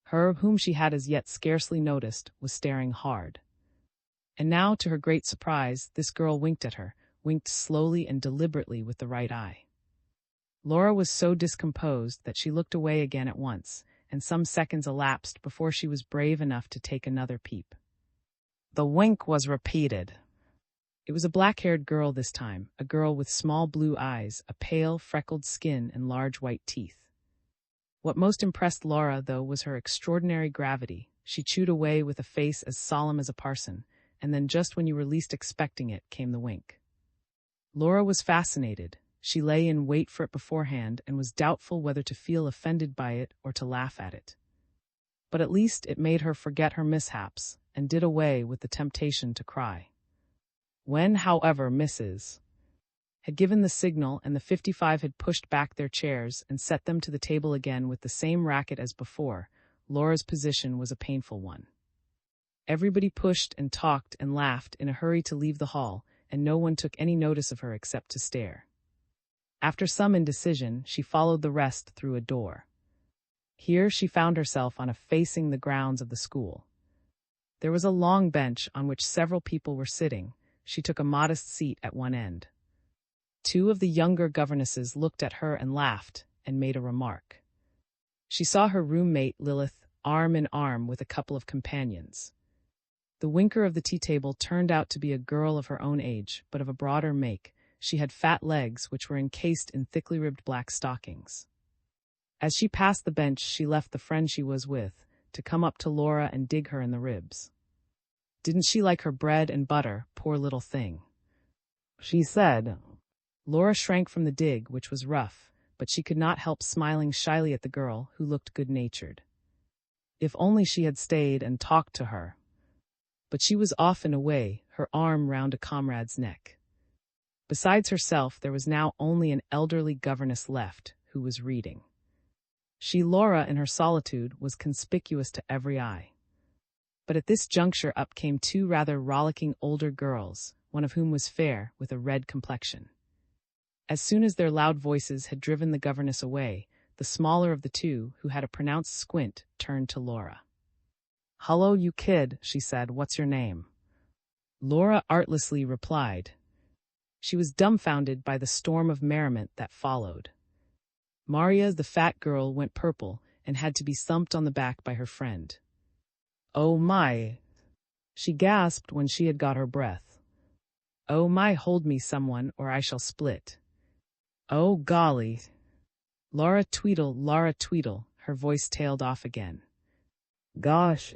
Her, whom she had as yet scarcely noticed, was staring hard. And now, to her great surprise, this girl winked at her, winked slowly and deliberately with the right eye. Laura was so discomposed that she looked away again at once, and some seconds elapsed before she was brave enough to take another peep. The wink was repeated. It was a black-haired girl this time, a girl with small blue eyes, a pale, freckled skin, and large white teeth. What most impressed Laura, though, was her extraordinary gravity. She chewed away with a face as solemn as a parson, and then just when you were least expecting it came the wink. Laura was fascinated. She lay in wait for it beforehand and was doubtful whether to feel offended by it or to laugh at it. But at least it made her forget her mishaps and did away with the temptation to cry. When, however, Mrs. had given the signal and the 55 had pushed back their chairs and set them to the table again with the same racket as before, Laura's position was a painful one. Everybody pushed and talked and laughed in a hurry to leave the hall, and no one took any notice of her except to stare. After some indecision, she followed the rest through a door. Here she found herself on a facing the grounds of the school. There was a long bench on which several people were sitting. She took a modest seat at one end. 2 of the younger governesses looked at her and laughed, and made a remark. She saw her roommate, Lilith, arm in arm with a couple of companions. The winker of the tea table turned out to be a girl of her own age, but of a broader make. She had fat legs which were encased in thickly ribbed black stockings. As she passed the bench, she left the friend she was with, to come up to Laura and dig her in the ribs. Didn't she like her bread and butter, poor little thing? She said. Laura shrank from the dig, which was rough, but she could not help smiling shyly at the girl, who looked good-natured. If only she had stayed and talked to her. But she was off and away, her arm round a comrade's neck. Besides herself, there was now only an elderly governess left, who was reading. She, Laura, in her solitude, was conspicuous to every eye. But at this juncture up came two rather rollicking older girls, one of whom was fair, with a red complexion. As soon as their loud voices had driven the governess away, the smaller of the two, who had a pronounced squint, turned to Laura. "Hullo, you kid," she said, "what's your name?" Laura artlessly replied. She was dumbfounded by the storm of merriment that followed. Maria, the fat girl, went purple and had to be thumped on the back by her friend. "Oh my!" she gasped when she had got her breath. "Oh my, hold me someone, or I shall split. Oh golly!" Laura Tweedle, her voice tailed off again. "Gosh,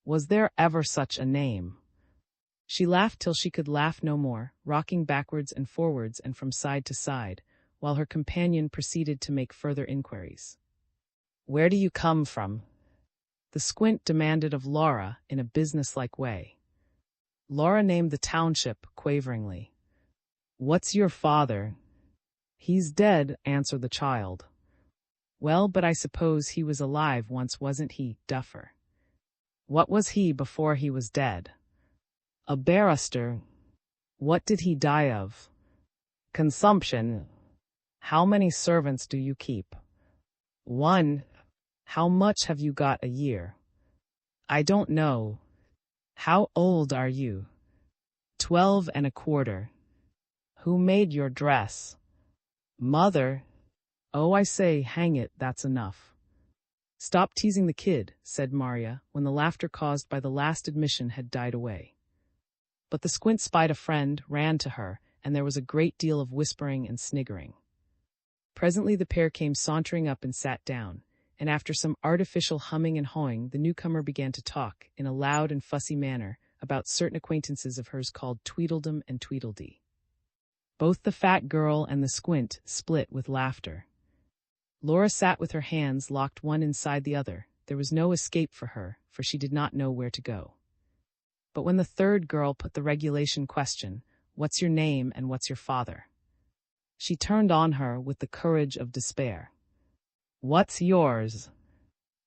was there ever such a name?" She laughed till she could laugh no more, rocking backwards and forwards and from side to side, while her companion proceeded to make further inquiries. "Where do you come from?" the squint demanded of Laura in a businesslike way. Laura named the township quaveringly. "What's your father?" "He's dead," answered the child. "Well, but I suppose he was alive once, wasn't he, duffer?" "What was he before he was dead?" "A barrister." "What did he die of?" "Consumption." "How many servants do you keep?" "One." "How much have you got a year?" "I don't know." "How old are you?" 12 1/4. "Who made your dress?" "Mother." "Oh, I say, hang it, that's enough." "Stop teasing the kid," said Maria, when the laughter caused by the last admission had died away. But the squint spied a friend, ran to her, and there was a great deal of whispering and sniggering. Presently the pair came sauntering up and sat down, and after some artificial humming and hawing, the newcomer began to talk, in a loud and fussy manner, about certain acquaintances of hers called Tweedledum and Tweedledee. Both the fat girl and the squint split with laughter. Laura sat with her hands locked one inside the other. There was no escape for her, for she did not know where to go. But when the third girl put the regulation question, "What's your name and what's your father?" she turned on her with the courage of despair. "What's yours?"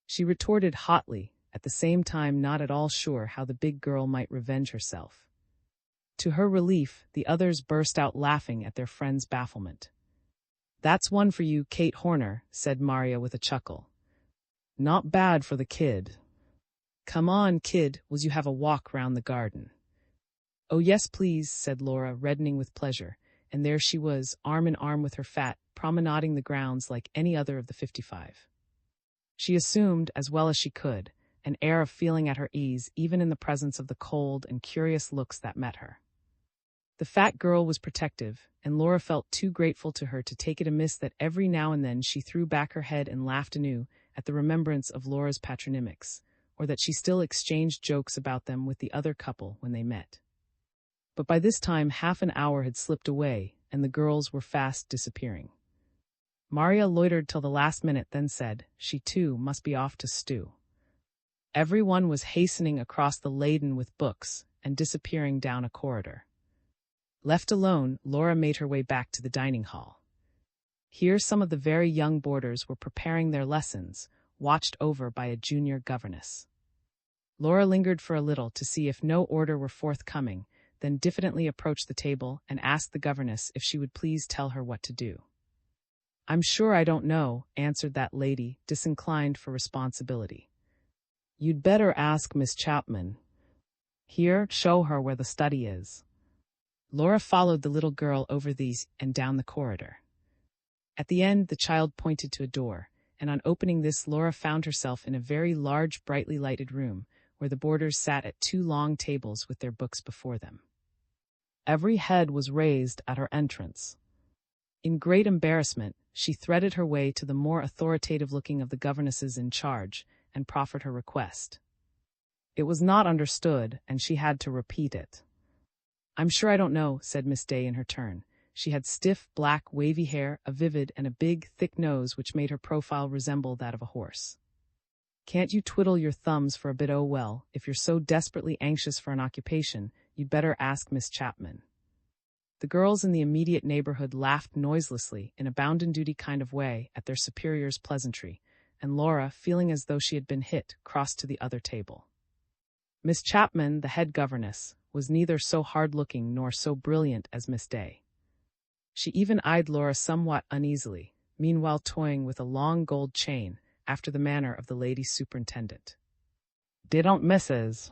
she retorted hotly, at the same time not at all sure how the big girl might revenge herself. To her relief, the others burst out laughing at their friend's bafflement. "That's one for you, Kate Horner," said Maria with a chuckle. "Not bad for the kid." "Come on, kid, will you have a walk round the garden?" "Oh yes, please," said Laura, reddening with pleasure, and there she was, arm in arm with her fat, promenading the grounds like any other of the 55. She assumed, as well as she could, an air of feeling at her ease even in the presence of the cold and curious looks that met her. The fat girl was protective, and Laura felt too grateful to her to take it amiss that every now and then she threw back her head and laughed anew at the remembrance of Laura's patronymics, or that she still exchanged jokes about them with the other couple when they met. But by this time half an hour had slipped away, and the girls were fast disappearing. Maria loitered till the last minute, then said, she too must be off to stew. Every one was hastening across the laden with books, and disappearing down a corridor. Left alone, Laura made her way back to the dining hall. Here some of the very young boarders were preparing their lessons, watched over by a junior governess. Laura lingered for a little to see if no order were forthcoming, then diffidently approached the table and asked the governess if she would please tell her what to do. "I'm sure I don't know," answered that lady, disinclined for responsibility. "You'd better ask Miss Chapman. Here, show her where the study is." Laura followed the little girl over these and down the corridor. At the end, the child pointed to a door, and on opening this, Laura found herself in a very large, brightly lighted room, where the boarders sat at two long tables with their books before them. Every head was raised at her entrance. In great embarrassment, she threaded her way to the more authoritative-looking of the governesses in charge, and proffered her request. It was not understood, and she had to repeat it. "I'm sure I don't know," said Miss Day in her turn, She had stiff, black, wavy hair, a vivid and a big, thick nose which made her profile resemble that of a horse. "Can't you twiddle your thumbs for a bit? Oh well, if you're so desperately anxious for an occupation, you'd better ask Miss Chapman." The girls in the immediate neighborhood laughed noiselessly, in a bounden-duty kind of way, at their superior's pleasantry, and Laura, feeling as though she had been hit, crossed to the other table. Miss Chapman, the head governess, was neither so hard-looking nor so brilliant as Miss Day. She even eyed Laura somewhat uneasily, meanwhile toying with a long gold chain, after the manner of the lady superintendent. "Didn't Mrs.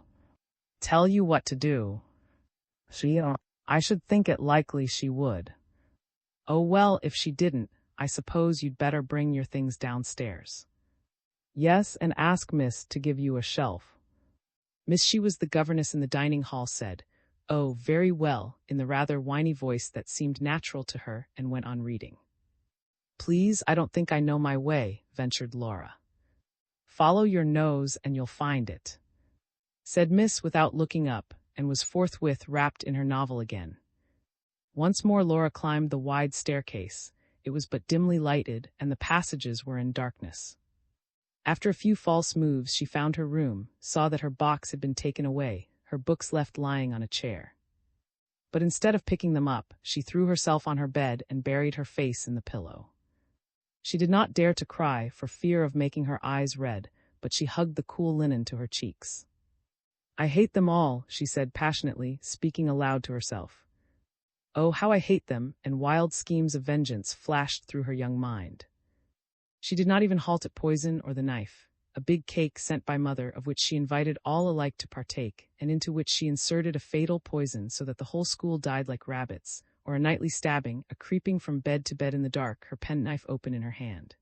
tell you what to do?" "I should think it likely she would." "Oh well, if she didn't, I suppose you'd better bring your things downstairs." "Yes, and ask Miss to give you a shelf." Miss, she was the governess in the dining hall, said, "Oh, very well," in the rather whiny voice that seemed natural to her, and went on reading. "Please, I don't think I know my way," ventured Laura. "Follow your nose and you'll find it," said Miss without looking up, and was forthwith wrapped in her novel again. Once more Laura climbed the wide staircase. It was but dimly lighted, and the passages were in darkness. After a few false moves, she found her room, saw that her box had been taken away, her books left lying on a chair. But instead of picking them up, she threw herself on her bed and buried her face in the pillow. She did not dare to cry for fear of making her eyes red, but she hugged the cool linen to her cheeks. "I hate them all," she said passionately, speaking aloud to herself. Oh, how I hate them, and wild schemes of vengeance flashed through her young mind. She did not even halt at poison or the knife, a big cake sent by Mother of which she invited all alike to partake, and into which she inserted a fatal poison so that the whole school died like rabbits, or a nightly stabbing, a creeping from bed to bed in the dark, her penknife open in her hand.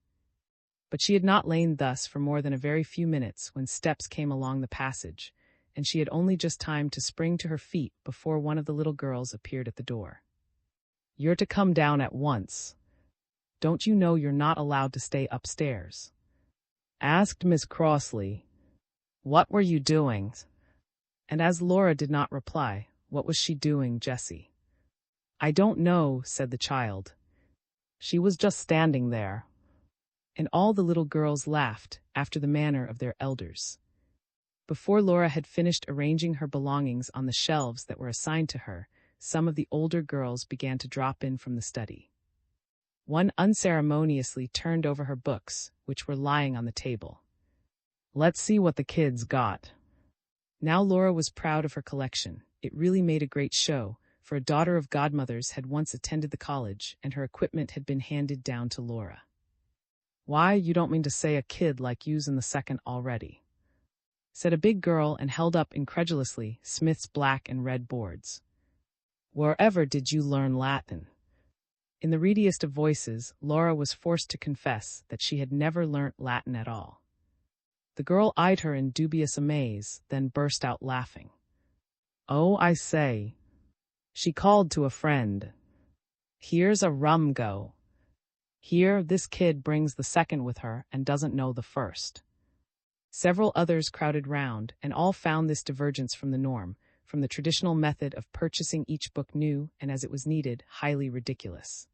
But she had not lain thus for more than a very few minutes when steps came along the passage, and she had only just time to spring to her feet before one of the little girls appeared at the door. "You're to come down at once. Don't you know you're not allowed to stay upstairs?" asked Miss crossly. "What were you doing?" And as Laura did not reply, what was she doing, Jessie? "I don't know," said the child. "She was just standing there." And all the little girls laughed, after the manner of their elders. Before Laura had finished arranging her belongings on the shelves that were assigned to her, some of the older girls began to drop in from the study. One unceremoniously turned over her books, which were lying on the table. "Let's see what the kids got." Now Laura was proud of her collection. It really made a great show, for a daughter of godmothers had once attended the college, and her equipment had been handed down to Laura. "Why, you don't mean to say a kid like you's in the second already?" said a big girl, and held up incredulously Smith's black and red boards. "Wherever did you learn Latin?" In the readiest of voices, Laura was forced to confess that she had never learnt Latin at all. The girl eyed her in dubious amaze, then burst out laughing. "Oh, I say," she called to a friend. "Here's a rum go. Here, this kid brings the second with her and doesn't know the first." Several others crowded round, and all found this divergence from the norm, from the traditional method of purchasing each book new and as it was needed, highly ridiculous.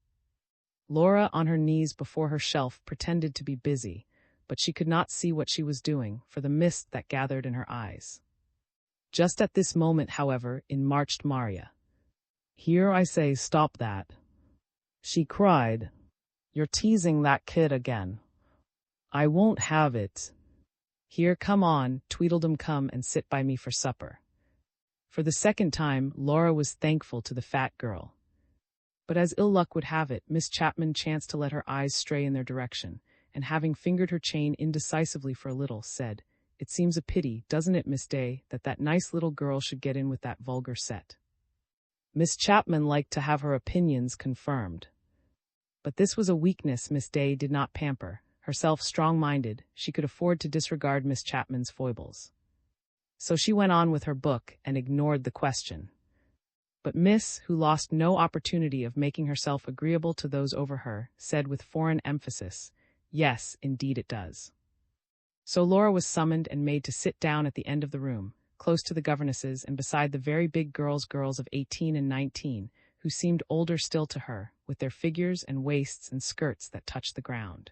Laura, on her knees before her shelf, pretended to be busy, but she could not see what she was doing for the mist that gathered in her eyes. Just at this moment, however, in marched Maria. "Here, I say, stop that!" she cried. "You're teasing that kid again. I won't have it. Here, come on, Tweedledum, come and sit by me for supper." For the second time, Laura was thankful to the fat girl. But as ill luck would have it, Miss Chapman chanced to let her eyes stray in their direction, and having fingered her chain indecisively for a little, said, "It seems a pity, doesn't it, Miss Day, that nice little girl should get in with that vulgar set?" Miss Chapman liked to have her opinions confirmed. But this was a weakness Miss Day did not pamper. Herself strong-minded, she could afford to disregard Miss Chapman's foibles. So she went on with her book and ignored the question. But Miss, who lost no opportunity of making herself agreeable to those over her, said with foreign emphasis, "Yes, indeed it does." So Laura was summoned and made to sit down at the end of the room, close to the governesses and beside the very big girls of 18 and 19, who seemed older still to her, with their figures and waists and skirts that touched the ground.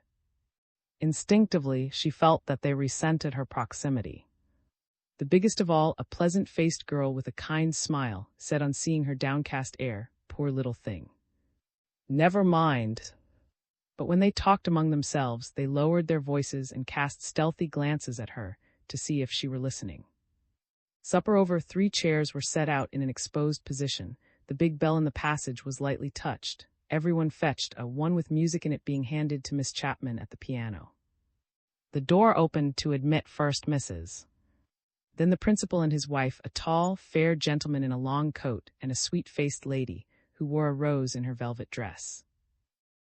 Instinctively, she felt that they resented her proximity. The biggest of all, a pleasant-faced girl with a kind smile, said on seeing her downcast air, "Poor little thing. Never mind." But when they talked among themselves, they lowered their voices and cast stealthy glances at her to see if she were listening. Supper over, 3 chairs were set out in an exposed position. The big bell in the passage was lightly touched. Everyone fetched one with music in it being handed to Miss Chapman at the piano. The door opened to admit first Mrs. Then the principal and his wife, a tall, fair gentleman in a long coat, and a sweet-faced lady who wore a rose in her velvet dress.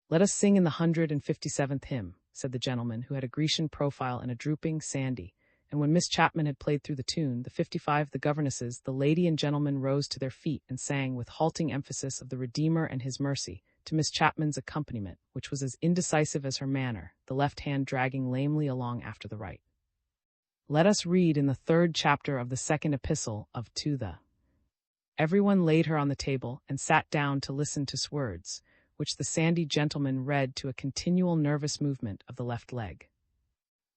"Let us sing in the 157th hymn," said the gentleman, who had a Grecian profile and a drooping, sandy. And when Miss Chapman had played through the tune, the 55, the governesses, the lady and gentleman rose to their feet and sang with halting emphasis of the Redeemer and his mercy, to Miss Chapman's accompaniment, which was as indecisive as her manner, the left hand dragging lamely along after the right. "Let us read in the 3rd chapter of the 2nd epistle of to the." Everyone laid her on the table and sat down to listen to words, which the sandy gentleman read to a continual nervous movement of the left leg.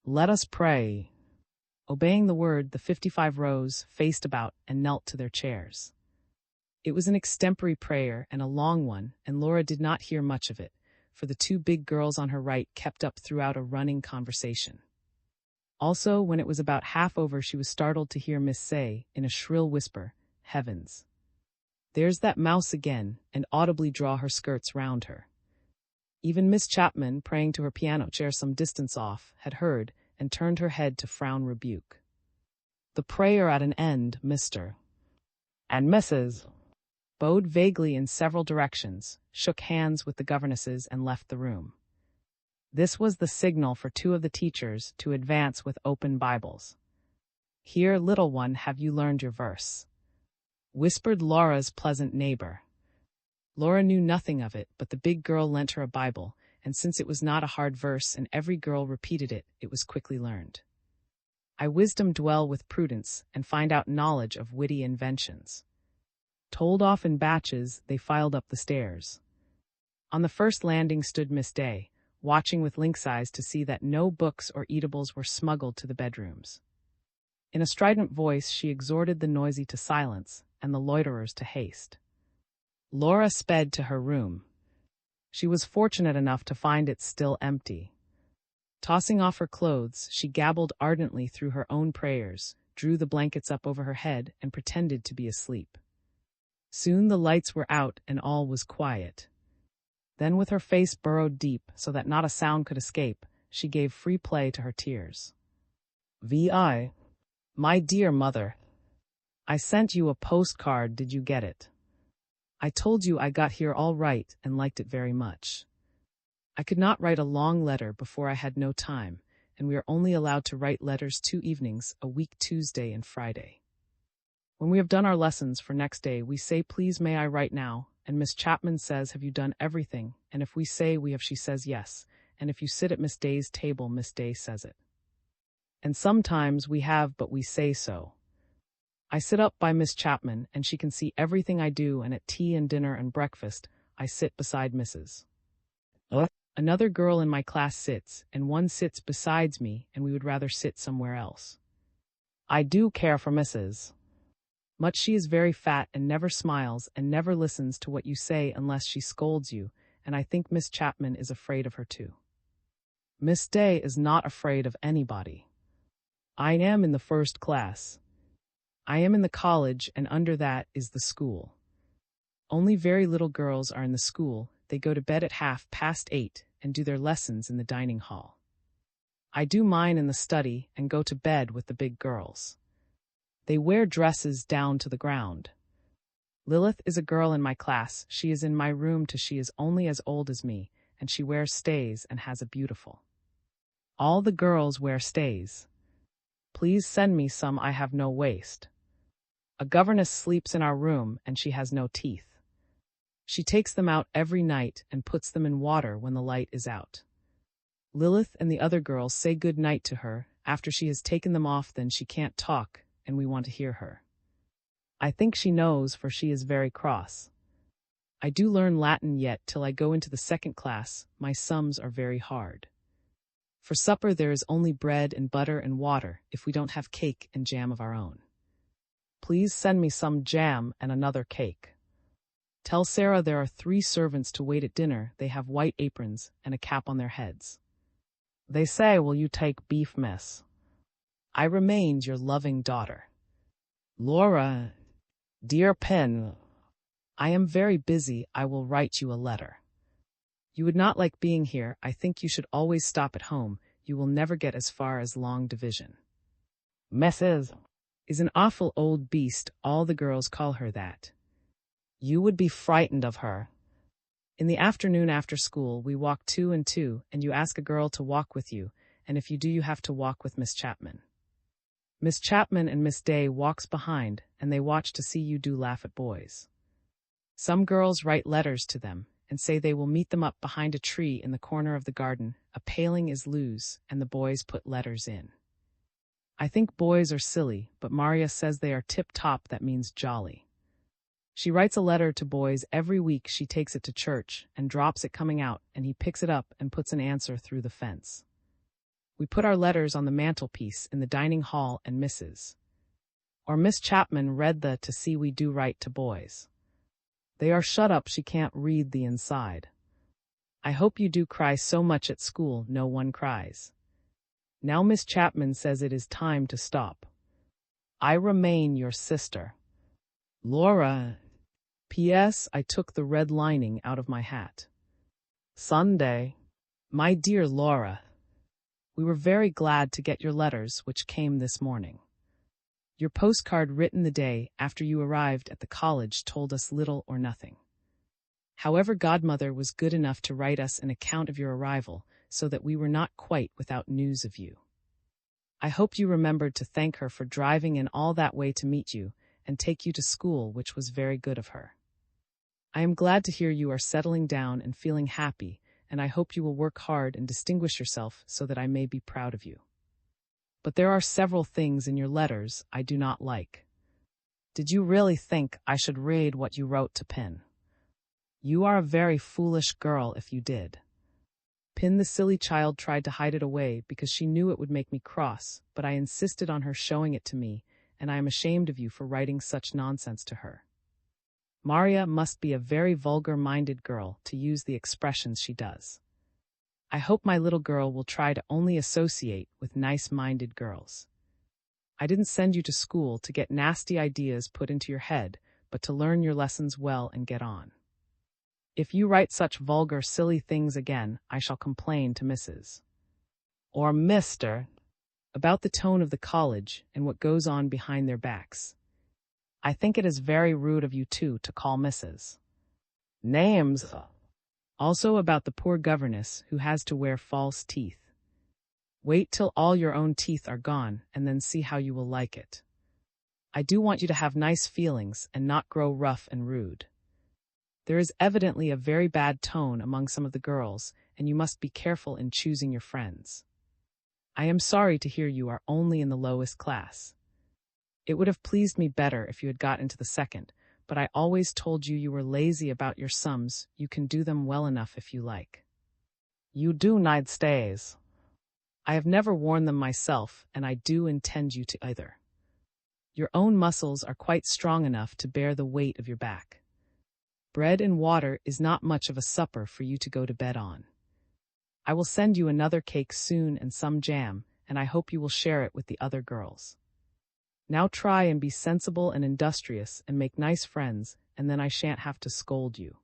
"Let us pray." Obeying the word, the 55 rose, faced about, and knelt to their chairs. It was an extempore prayer and a long one, and Laura did not hear much of it, for the 2 big girls on her right kept up throughout a running conversation. Also, when it was about half over, she was startled to hear Miss say, in a shrill whisper, "Heavens! There's that mouse again," and audibly draw her skirts round her. Even Miss Chapman, praying to her piano chair some distance off, had heard, and turned her head to frown rebuke. The prayer at an end, Mr. and Mrs. bowed vaguely in several directions, shook hands with the governesses, and left the room. This was the signal for 2 of the teachers to advance with open Bibles. "Here, little one, have you learned your verse?" whispered Laura's pleasant neighbor. Laura knew nothing of it, but the big girl lent her a Bible, and since it was not a hard verse and every girl repeated it, it was quickly learned. "I wisdom dwell with prudence, and find out knowledge of witty inventions." Told off in batches, they filed up the stairs. On the first landing stood Miss Day, watching with lynx eyes to see that no books or eatables were smuggled to the bedrooms. In a strident voice, she exhorted the noisy to silence and the loiterers to haste. Laura sped to her room. She was fortunate enough to find it still empty. Tossing off her clothes, she gabbled ardently through her own prayers, drew the blankets up over her head, and pretended to be asleep. Soon the lights were out and all was quiet. Then, with her face burrowed deep so that not a sound could escape, she gave free play to her tears. "Vi, my dear mother, I sent you a postcard, did you get it? I told you I got here all right and liked it very much. I could not write a long letter before I had no time, and we are only allowed to write letters 2 evenings a week, Tuesday and Friday. When we have done our lessons for next day, we say, 'Please may I write now?' And Miss Chapman says, 'Have you done everything?' And if we say we have, she says yes. And if you sit at Miss Day's table, Miss Day says it. And sometimes we have, but we say so. I sit up by Miss Chapman, and she can see everything I do, and at tea and dinner and breakfast, I sit beside Mrs. Another girl in my class sits, and one sits besides me, and we would rather sit somewhere else. I do care for Mrs. Much. She is very fat and never smiles and never listens to what you say unless she scolds you, and I think Miss Chapman is afraid of her too. Miss Day is not afraid of anybody. I am in the 1st class. I am in the college, and under that is the school. Only very little girls are in the school. They go to bed at 8:30 and do their lessons in the dining hall. I do mine in the study and go to bed with the big girls. They wear dresses down to the ground. Lilith is a girl in my class. She is in my room till she is only as old as me, and she wears stays and has a beautiful. All the girls wear stays. Please send me some, I have no waist. A governess sleeps in our room, and she has no teeth. She takes them out every night and puts them in water when the light is out. Lilith and the other girls say good night to her. After she has taken them off, then she can't talk, and we want to hear her. I think she knows, for she is very cross. I do learn Latin yet till I go into the second class. My sums are very hard. For supper there is only bread and butter and water if we don't have cake and jam of our own. Please send me some jam and another cake. Tell Sarah there are 3 servants to wait at dinner. They have white aprons and a cap on their heads. They say, will you take beef, miss? I remain your loving daughter. Laura, dear Pen, I am very busy. I will write you a letter. You would not like being here. I think you should always stop at home. You will never get as far as long division. Mrs. is an awful old beast. All the girls call her that. You would be frightened of her. In the afternoon after school, we walk 2 and 2, and you ask a girl to walk with you, and if you do, you have to walk with Miss Chapman. Miss Chapman and Miss Day walks behind, and they watch to see you do laugh at boys. Some girls write letters to them, and say they will meet them up behind a tree in the corner of the garden. A paling is loose, and the boys put letters in. I think boys are silly, but Maria says they are tip-top. That means jolly. She writes a letter to boys every week. She takes it to church and drops it coming out, and he picks it up and puts an answer through the fence. We put our letters on the mantelpiece in the dining hall, and Miss Chapman read the to see we do write to boys. They are shut up, she can't read the inside. I hope you do cry so much at school. No one cries. Now Miss Chapman says it is time to stop. I remain your sister. Laura. P.S. I took the red lining out of my hat. Sunday. My dear Laura, we were very glad to get your letters, which came this morning. Your postcard written the day after you arrived at the college told us little or nothing. However, Godmother was good enough to write us an account of your arrival, so that we were not quite without news of you. I hope you remembered to thank her for driving in all that way to meet you and take you to school, which was very good of her. I am glad to hear you are settling down and feeling happy, and I hope you will work hard and distinguish yourself so that I may be proud of you. But there are several things in your letters I do not like. Did you really think I should read what you wrote to Pin? You are a very foolish girl if you did. Pin, the silly child, tried to hide it away because she knew it would make me cross, but I insisted on her showing it to me, and I am ashamed of you for writing such nonsense to her. Maria must be a very vulgar-minded girl to use the expressions she does. I hope my little girl will try to only associate with nice-minded girls. I didn't send you to school to get nasty ideas put into your head, but to learn your lessons well and get on. If you write such vulgar, silly things again, I shall complain to Mrs. or Mr. about the tone of the college and what goes on behind their backs. I think it is very rude of you two to call Mrs. names. Also about the poor governess who has to wear false teeth. Wait till all your own teeth are gone, and then see how you will like it. I do want you to have nice feelings and not grow rough and rude. There is evidently a very bad tone among some of the girls, and you must be careful in choosing your friends. I am sorry to hear you are only in the lowest class. It would have pleased me better if you had got into the second, but I always told you you were lazy about your sums. You can do them well enough if you like. You do need stays. I have never worn them myself, and I do intend you to either. Your own muscles are quite strong enough to bear the weight of your back. Bread and water is not much of a supper for you to go to bed on. I will send you another cake soon and some jam, and I hope you will share it with the other girls. Now try and be sensible and industrious and make nice friends, and then I shan't have to scold you.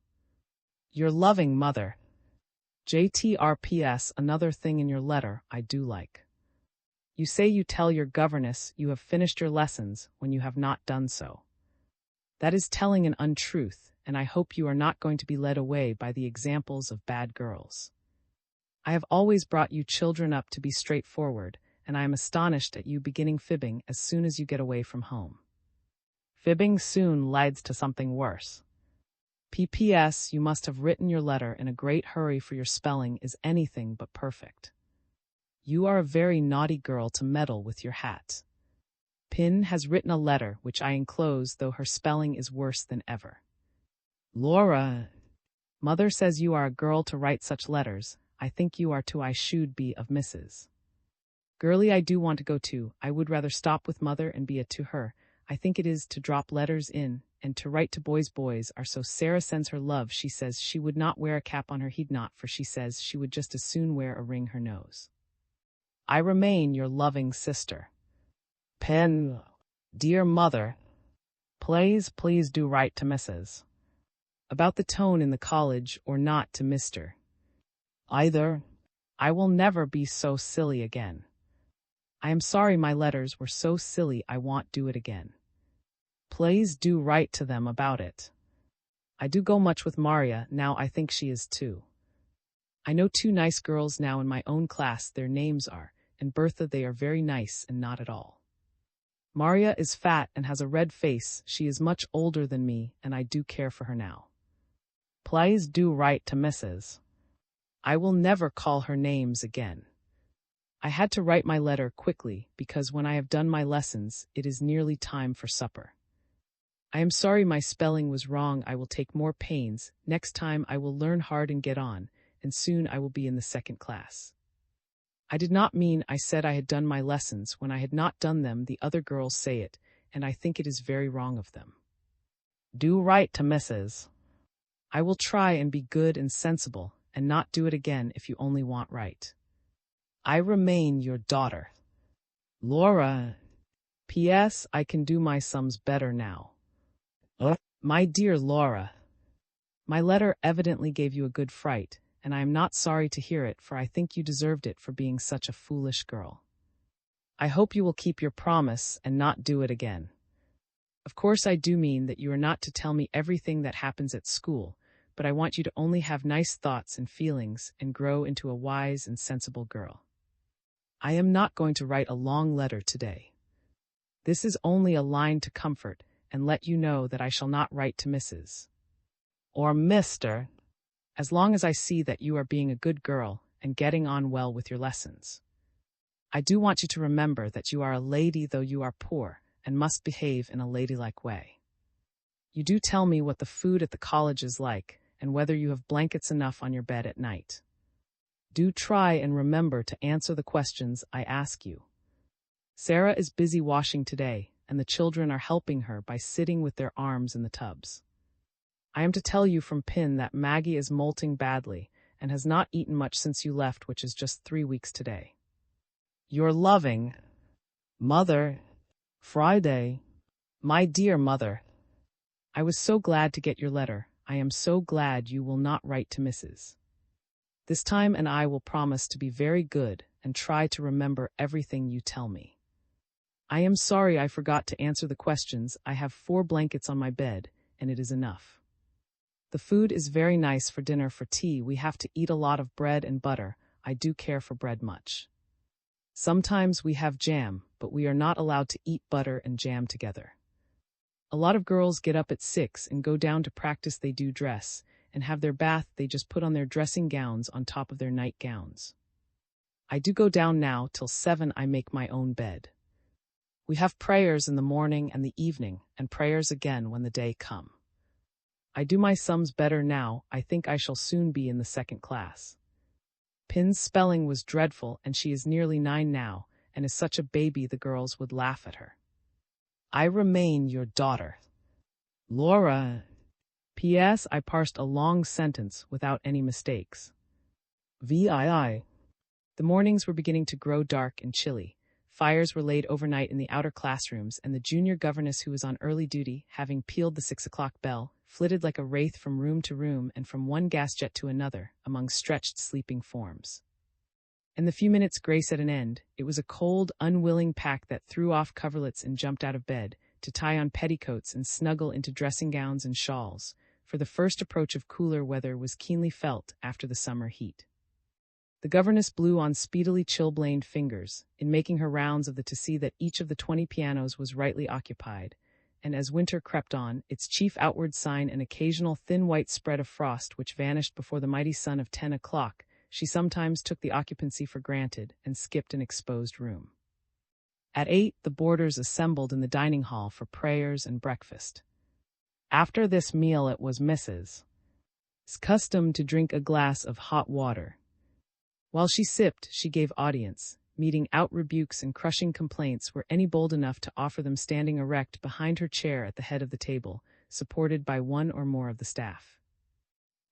Your loving mother. JTRPS. Another thing in your letter I do like. You say you tell your governess you have finished your lessons when you have not done so. That is telling an untruth, and I hope you are not going to be led away by the examples of bad girls. I have always brought you children up to be straightforward, and I am astonished at you beginning fibbing as soon as you get away from home. Fibbing soon leads to something worse. P.P.S. You must have written your letter in a great hurry, for your spelling is anything but perfect. You are a very naughty girl to meddle with your hat. Pin has written a letter which I enclose, though her spelling is worse than ever. Laura, mother says you are a girl to write such letters. I think you are too. I should be of Mrs. Girlie, I do want to go too. I would rather stop with mother and be a to her. I think it is to drop letters in, and to write to boys. Boys are so. Sarah sends her love. She says she would not wear a cap on her head, not for she says she would just as soon wear a ring her nose. I remain your loving sister. Pen. Dear mother, please do write to Mrs. about the tone in the college, or not to Mr. either. I will never be so silly again. I am sorry my letters were so silly. I won't do it again. Please do write to them about it. I do go much with Maria now. I think she is too. I know two nice girls now in my own class. Their names are, and Bertha. They are very nice and not at all. Maria is fat and has a red face. She is much older than me, and I do care for her now. Please do write to Mrs. I will never call her names again. I had to write my letter quickly because when I have done my lessons, it is nearly time for supper. I am sorry my spelling was wrong. I will take more pains. Next time I will learn hard and get on, and soon I will be in the second class. I did not mean I said I had done my lessons when I had not done them. The other girls say it, and I think it is very wrong of them. Do write to Mrs. I will try and be good and sensible, and not do it again if you only want right. I remain your daughter. Laura. P.S. I can do my sums better now. My dear Laura, my letter evidently gave you a good fright, and I am not sorry to hear it, for I think you deserved it for being such a foolish girl. I hope you will keep your promise and not do it again. Of course I do mean that you are not to tell me everything that happens at school, but I want you to only have nice thoughts and feelings and grow into a wise and sensible girl. I am not going to write a long letter today. This is only a line to comfort and let you know that I shall not write to Mrs. or Mr. as long as I see that you are being a good girl and getting on well with your lessons. I do want you to remember that you are a lady though you are poor and must behave in a ladylike way. You do tell me what the food at the college is like and whether you have blankets enough on your bed at night. Do try and remember to answer the questions I ask you. Sarah is busy washing today, and the children are helping her by sitting with their arms in the tubs. I am to tell you from Pin that Maggie is molting badly and has not eaten much since you left, which is just 3 weeks today. Your loving mother. Friday. My dear mother, I was so glad to get your letter. I am so glad you will not write to Mrs. This time, and I will promise to be very good and try to remember everything you tell me. I am sorry I forgot to answer the questions. I have 4 blankets on my bed, and it is enough. The food is very nice for dinner. For tea, we have to eat a lot of bread and butter. I do care for bread much. Sometimes we have jam, but we are not allowed to eat butter and jam together. A lot of girls get up at 6 and go down to practice. They do dress and have their bath. They just put on their dressing gowns on top of their night gowns. I do go down now till 7. I make my own bed. We have prayers in the morning and the evening, and prayers again when the day come. I do my sums better now. I think I shall soon be in the second class. Pin's spelling was dreadful, and she is nearly 9 now, and is such a baby the girls would laugh at her. I remain your daughter. Laura. P.S. I parsed a long sentence without any mistakes. VII. The mornings were beginning to grow dark and chilly. Fires were laid overnight in the outer classrooms, and the junior governess, who was on early duty, having pealed the 6 o'clock bell, flitted like a wraith from room to room and from one gas jet to another, among stretched sleeping forms. In the few minutes Grace at an end, it was a cold, unwilling pack that threw off coverlets and jumped out of bed, to tie on petticoats and snuggle into dressing gowns and shawls, for the first approach of cooler weather was keenly felt after the summer heat. The governess blew on speedily chilblained fingers, in making her rounds of to see that each of the 20 pianos was rightly occupied, and as winter crept on, its chief outward sign an occasional thin white spread of frost which vanished before the mighty sun of 10 o'clock, she sometimes took the occupancy for granted and skipped an exposed room. At 8, the boarders assembled in the dining hall for prayers and breakfast. After this meal it was Mrs. S custom to drink a glass of hot water. While she sipped, she gave audience, meting out rebukes and crushing complaints were any bold enough to offer them standing erect behind her chair at the head of the table, supported by one or more of the staff.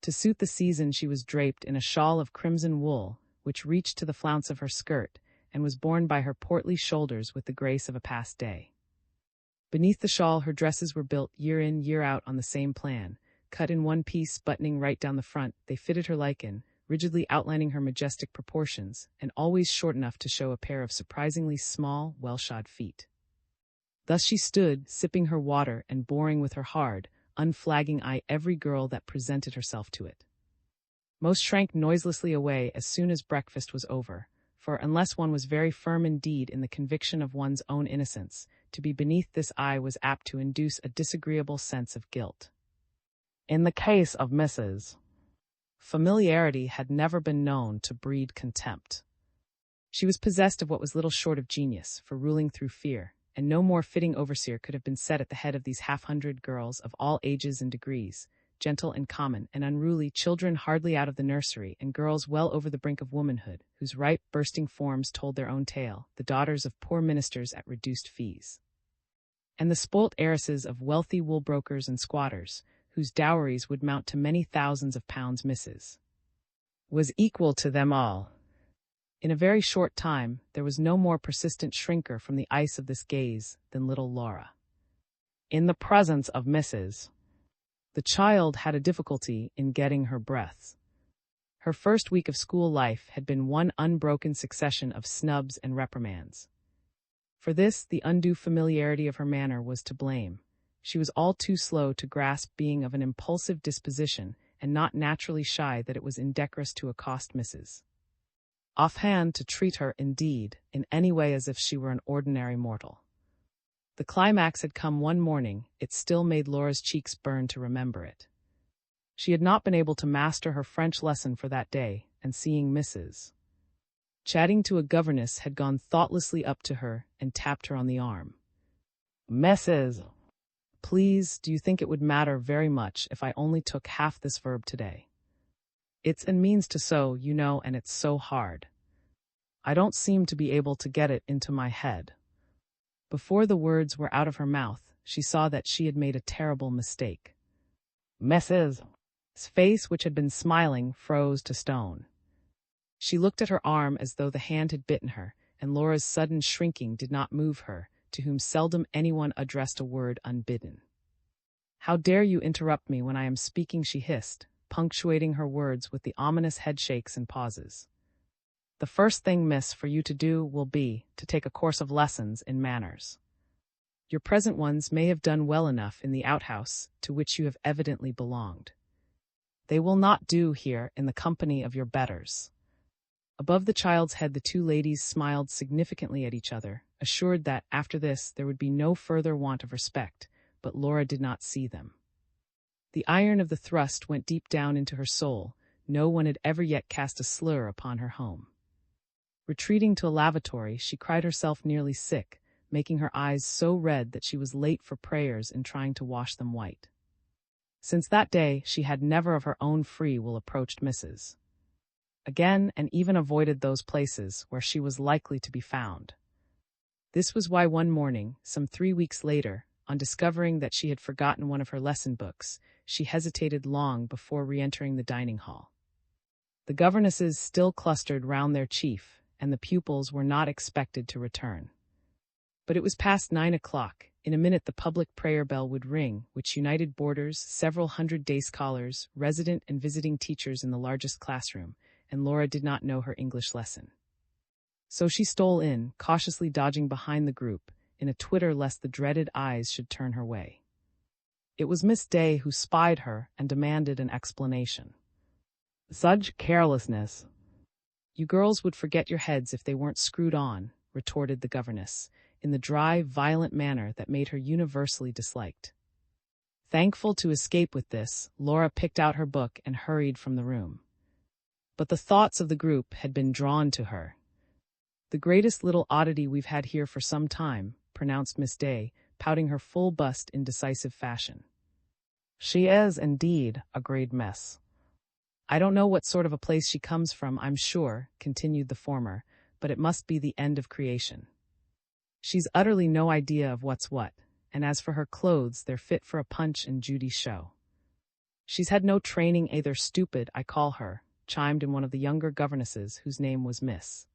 To suit the season she was draped in a shawl of crimson wool, which reached to the flounce of her skirt, and was borne by her portly shoulders with the grace of a past day. Beneath the shawl her dresses were built year in, year out on the same plan, cut in one piece, buttoning right down the front. They fitted her lichen, rigidly outlining her majestic proportions, and always short enough to show a pair of surprisingly small, well-shod feet. Thus she stood, sipping her water and boring with her hard, unflagging eye every girl that presented herself to it. Most shrank noiselessly away as soon as breakfast was over, for unless one was very firm indeed in the conviction of one's own innocence, to be beneath this eye was apt to induce a disagreeable sense of guilt. In the case of Mrs. Familiarity had never been known to breed contempt. She was possessed of what was little short of genius for ruling through fear, and no more fitting overseer could have been set at the head of these 500 girls of all ages and degrees, gentle and common and unruly, children hardly out of the nursery and girls well over the brink of womanhood, whose ripe, bursting forms told their own tale, the daughters of poor ministers at reduced fees, and the spoilt heiresses of wealthy wool-brokers and squatters, whose dowries would mount to many thousands of pounds. Mrs. was equal to them all. In a very short time, there was no more persistent shrinker from the ice of this gaze than little Laura. In the presence of Mrs. the child had a difficulty in getting her breath. Her first week of school life had been one unbroken succession of snubs and reprimands. For this, the undue familiarity of her manner was to blame. She was all too slow to grasp, being of an impulsive disposition and not naturally shy, that it was indecorous to accost Mrs. offhand, to treat her, indeed, in any way as if she were an ordinary mortal. The climax had come one morning. It still made Laura's cheeks burn to remember it. She had not been able to master her French lesson for that day, and seeing Mrs. chatting to a governess, had gone thoughtlessly up to her and tapped her on the arm. "Mrs. please, do you think it would matter very much if I only took half this verb today? It's and means to sow, you know, and it's so hard. I don't seem to be able to get it into my head." Before the words were out of her mouth, she saw that she had made a terrible mistake. Mrs.'s face, which had been smiling, froze to stone. She looked at her arm as though the hand had bitten her, and Laura's sudden shrinking did not move her, to whom seldom anyone addressed a word unbidden. "How dare you interrupt me when I am speaking?" she hissed, punctuating her words with the ominous headshakes and pauses. "The first thing, miss, for you to do will be to take a course of lessons in manners. Your present ones may have done well enough in the outhouse to which you have evidently belonged. They will not do here in the company of your betters." Above the child's head the two ladies smiled significantly at each other, assured that, after this, there would be no further want of respect, but Laura did not see them. The iron of the thrust went deep down into her soul. No one had ever yet cast a slur upon her home. Retreating to a lavatory, she cried herself nearly sick, making her eyes so red that she was late for prayers in trying to wash them white. Since that day, she had never of her own free will approached Mrs. again, and even avoided those places where she was likely to be found. This was why one morning, some 3 weeks later, on discovering that she had forgotten one of her lesson books, she hesitated long before re-entering the dining hall. The governesses still clustered round their chief, and the pupils were not expected to return. But it was past 9 o'clock. In a minute the public prayer bell would ring, which united boarders, several hundred day scholars, resident and visiting teachers in the largest classroom, and Laura did not know her English lesson. So she stole in, cautiously dodging behind the group, in a twitter lest the dreaded eyes should turn her way. It was Miss Day who spied her and demanded an explanation. "Such carelessness! You girls would forget your heads if they weren't screwed on," retorted the governess, in the dry, violent manner that made her universally disliked. Thankful to escape with this, Laura picked out her book and hurried from the room. But the thoughts of the group had been drawn to her. "The greatest little oddity we've had here for some time," pronounced Miss Day, pouting her full bust in decisive fashion. She is, indeed, agreed Miss. I don't know what sort of a place she comes from, I'm sure, continued the former, but it must be the end of creation. She's utterly no idea of what's what, and as for her clothes, they're fit for a Punch and Judy show. She's had no training either. Stupid, I call her, chimed in one of the younger governesses whose name was Miss.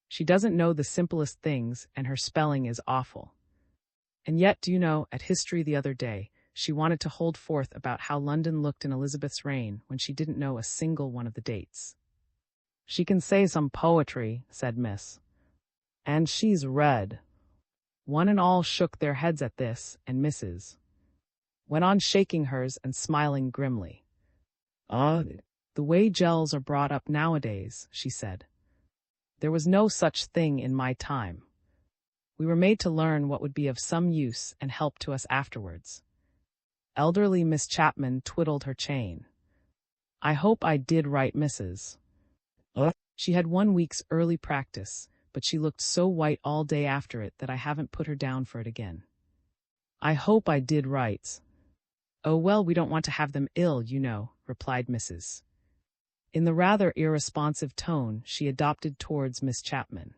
She doesn't know the simplest things, and her spelling is awful. And yet, do you know, at history the other day, she wanted to hold forth about how London looked in Elizabeth's reign when she didn't know a single one of the dates. She can say some poetry, said Miss. And she's read. One and all shook their heads at this, and Mrs. went on shaking hers and smiling grimly. The way gels are brought up nowadays, she said. There was no such thing in my time. We were made to learn what would be of some use and help to us afterwards. Elderly Miss Chapman twiddled her chain. I hope I did right, Mrs. She had 1 week's early practice, but she looked so white all day after it that I haven't put her down for it again. I hope I did right. Oh well, we don't want to have them ill, you know, replied Mrs. in the rather irresponsive tone she adopted towards Miss Chapman.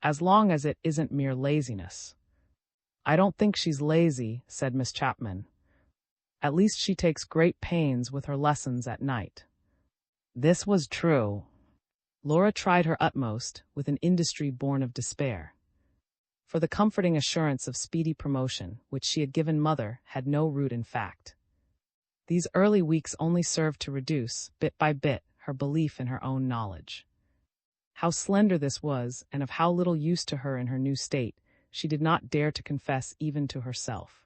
As long as it isn't mere laziness. I don't think she's lazy, said Miss Chapman. At least she takes great pains with her lessons at night. This was true. Laura tried her utmost, with an industry born of despair. For the comforting assurance of speedy promotion, which she had given Mother, had no root in fact. These early weeks only served to reduce, bit by bit, her belief in her own knowledge. How slender this was, and of how little use to her in her new state, she did not dare to confess even to herself.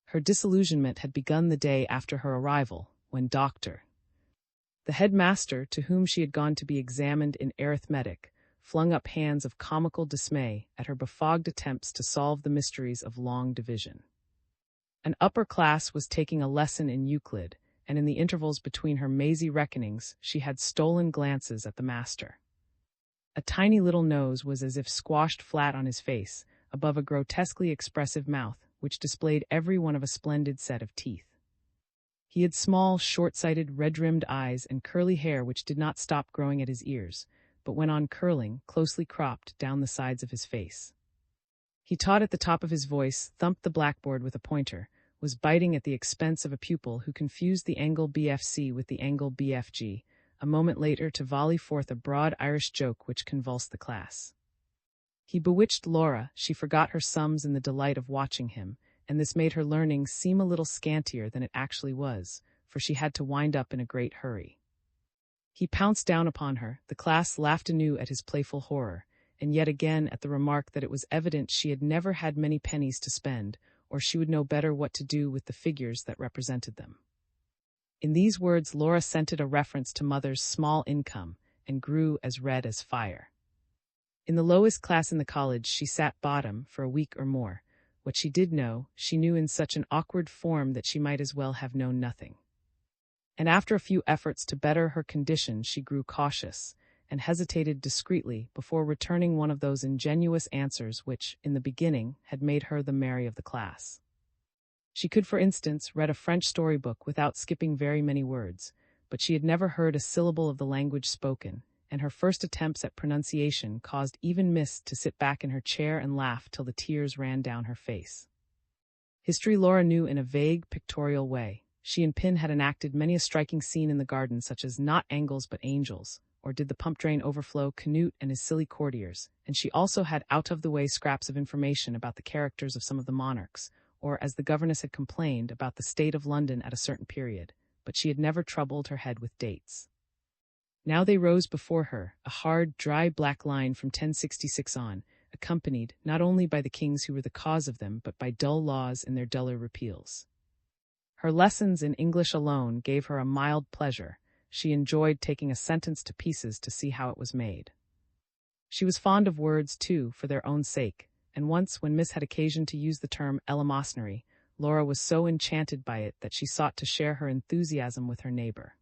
Her disillusionment had begun the day after her arrival, when the headmaster, to whom she had gone to be examined in arithmetic, flung up hands of comical dismay at her befogged attempts to solve the mysteries of long division. An upper class was taking a lesson in Euclid, and in the intervals between her mazy reckonings she had stolen glances at the master. A tiny little nose was as if squashed flat on his face, above a grotesquely expressive mouth, which displayed every one of a splendid set of teeth. He had small, short-sighted, red-rimmed eyes and curly hair which did not stop growing at his ears, but went on curling, closely cropped, down the sides of his face. He taught at the top of his voice, thumped the blackboard with a pointer, was biting at the expense of a pupil who confused the angle BFC with the angle BFG, a moment later to volley forth a broad Irish joke which convulsed the class. He bewitched Laura, she forgot her sums in the delight of watching him, and this made her learning seem a little scantier than it actually was, for she had to wind up in a great hurry. He pounced down upon her, the class laughed anew at his playful horror, and yet again at the remark that it was evident she had never had many pennies to spend, or she would know better what to do with the figures that represented them. In these words Laura scented a reference to Mother's small income, and grew as red as fire. In the lowest class in the college she sat bottom for a week or more. What she did know, she knew in such an awkward form that she might as well have known nothing. And after a few efforts to better her condition she grew cautious, and hesitated discreetly before returning one of those ingenuous answers which, in the beginning, had made her the Mary of the class. She could, for instance, read a French storybook without skipping very many words, but she had never heard a syllable of the language spoken, and her first attempts at pronunciation caused even Miss to sit back in her chair and laugh till the tears ran down her face. History Laura knew in a vague, pictorial way. She and Pin had enacted many a striking scene in the garden, such as Not Angles but Angels, or Did the Pump Drain Overflow, Canute and His Silly Courtiers, and she also had out-of-the-way scraps of information about the characters of some of the monarchs, or, as the governess had complained, about the state of London at a certain period, but she had never troubled her head with dates. Now they rose before her, a hard, dry black line from 1066 on, accompanied not only by the kings who were the cause of them, but by dull laws and their duller repeals. Her lessons in English alone gave her a mild pleasure. She enjoyed taking a sentence to pieces to see how it was made. She was fond of words, too, for their own sake, and once, when Miss had occasion to use the term eleemosynary, Laura was so enchanted by it that she sought to share her enthusiasm with her neighbor.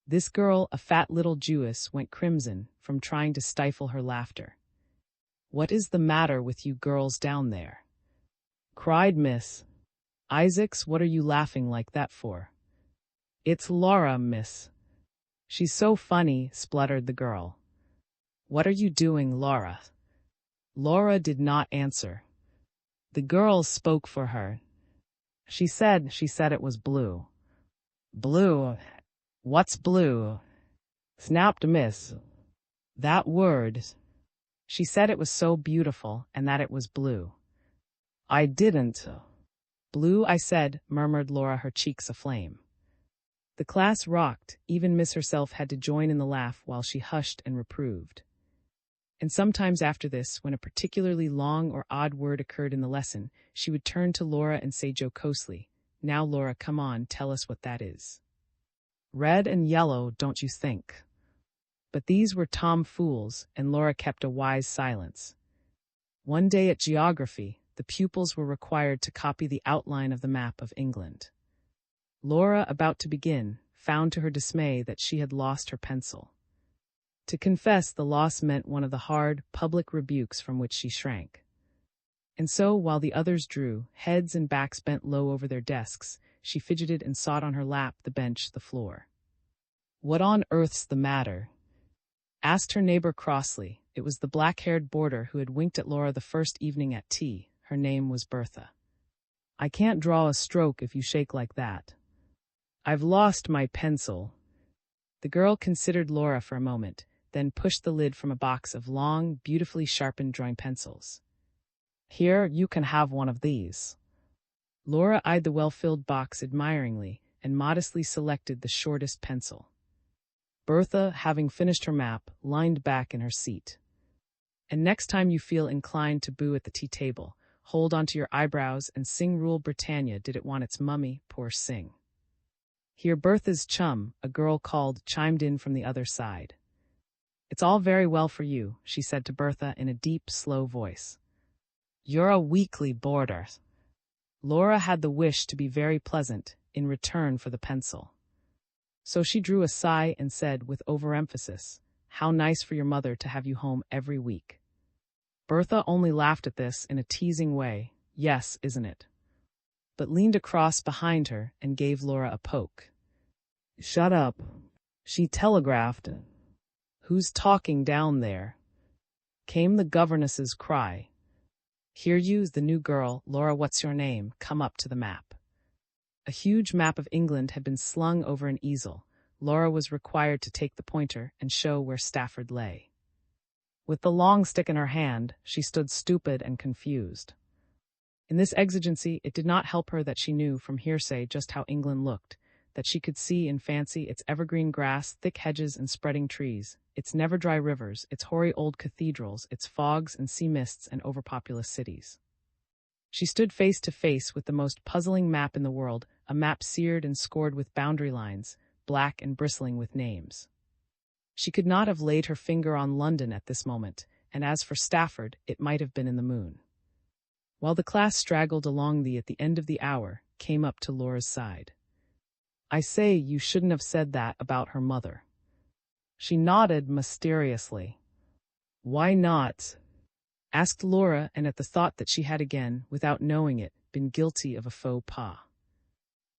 This girl, a fat little Jewess, went crimson from trying to stifle her laughter. "What is the matter with you girls down there?" cried Miss. Isaacs, what are you laughing like that for? It's Laura, miss. She's so funny, spluttered the girl. What are you doing, Laura? Laura did not answer. The girl spoke for her. She said it was blue. Blue? What's blue? Snapped miss. That word. She said it was so beautiful and that it was blue. I didn't. Blue, I said, murmured Laura, her cheeks aflame. The class rocked, even Miss herself had to join in the laugh while she hushed and reproved. And sometimes after this, when a particularly long or odd word occurred in the lesson, she would turn to Laura and say jocosely, "Now, Laura, come on, tell us what that is." Red and yellow, don't you think? But these were tomfools, and Laura kept a wise silence. One day at geography, the pupils were required to copy the outline of the map of England. Laura, about to begin, found to her dismay that she had lost her pencil. To confess the loss meant one of the hard, public rebukes from which she shrank. And so, while the others drew, heads and backs bent low over their desks, she fidgeted and sought on her lap, the bench, the floor. "What on earth's the matter?" asked her neighbor crossly. It was the black-haired boarder who had winked at Laura the first evening at tea. Her name was Bertha. "I can't draw a stroke if you shake like that." "I've lost my pencil." The girl considered Laura for a moment, then pushed the lid from a box of long, beautifully sharpened drawing pencils. "Here, you can have one of these." Laura eyed the well-filled box admiringly and modestly selected the shortest pencil. Bertha, having finished her map, leaned back in her seat. "And next time you feel inclined to boo at the tea table, hold onto your eyebrows and sing Rule Britannia did it want its mummy, poor sing." Here Bertha's chum, a girl called, chimed in from the other side. "It's all very well for you," she said to Bertha in a deep, slow voice. "You're a weakly boarder." Laura had the wish to be very pleasant, in return for the pencil. So she drew a sigh and said with overemphasis, "How nice for your mother to have you home every week." Bertha only laughed at this in a teasing way. "Yes, isn't it?" But leaned across behind her and gave Laura a poke. "Shut up," she telegraphed. "Who's talking down there?" came the governess's cry. "Here you's the new girl, Laura, what's your name, come up to the map." A huge map of England had been slung over an easel. Laura was required to take the pointer and show where Stafford lay. With the long stick in her hand, she stood stupid and confused. In this exigency, it did not help her that she knew from hearsay just how England looked, that she could see in fancy its evergreen grass, thick hedges and spreading trees, its never-dry rivers, its hoary old cathedrals, its fogs and sea mists and overpopulous cities. She stood face to face with the most puzzling map in the world, a map seared and scored with boundary lines, black and bristling with names. She could not have laid her finger on London at this moment, and as for Stafford, it might have been in the moon. While the class straggled along at the end of the hour, came up to Laura's side. "I say, you shouldn't have said that about her mother." She nodded mysteriously. "Why not?" asked Laura, and at the thought that she had again, without knowing it, been guilty of a faux pas.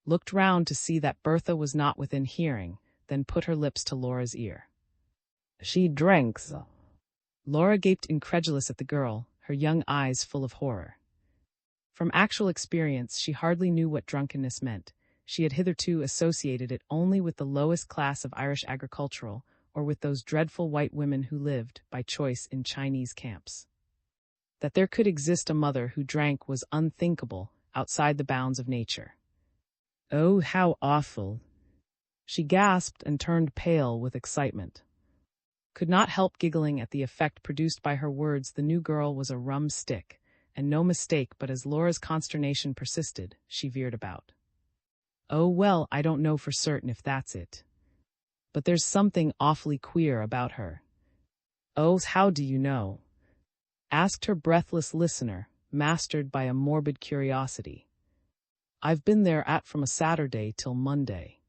Looked round to see that Bertha was not within hearing, then put her lips to Laura's ear. "She drinks." Laura gaped incredulous at the girl, her young eyes full of horror. From actual experience, she hardly knew what drunkenness meant. She had hitherto associated it only with the lowest class of Irish agricultural, or with those dreadful white women who lived, by choice, in Chinese camps. That there could exist a mother who drank was unthinkable, outside the bounds of nature. "Oh, how awful!" She gasped and turned pale with excitement. Could not help giggling at the effect produced by her words. The new girl was a rum stick, and no mistake, but as Laura's consternation persisted, she veered about. "Oh, well, I don't know for certain if that's it. But there's something awfully queer about her." "Oh, how do you know?" asked her breathless listener, mastered by a morbid curiosity. "I've been there from a Saturday till Monday.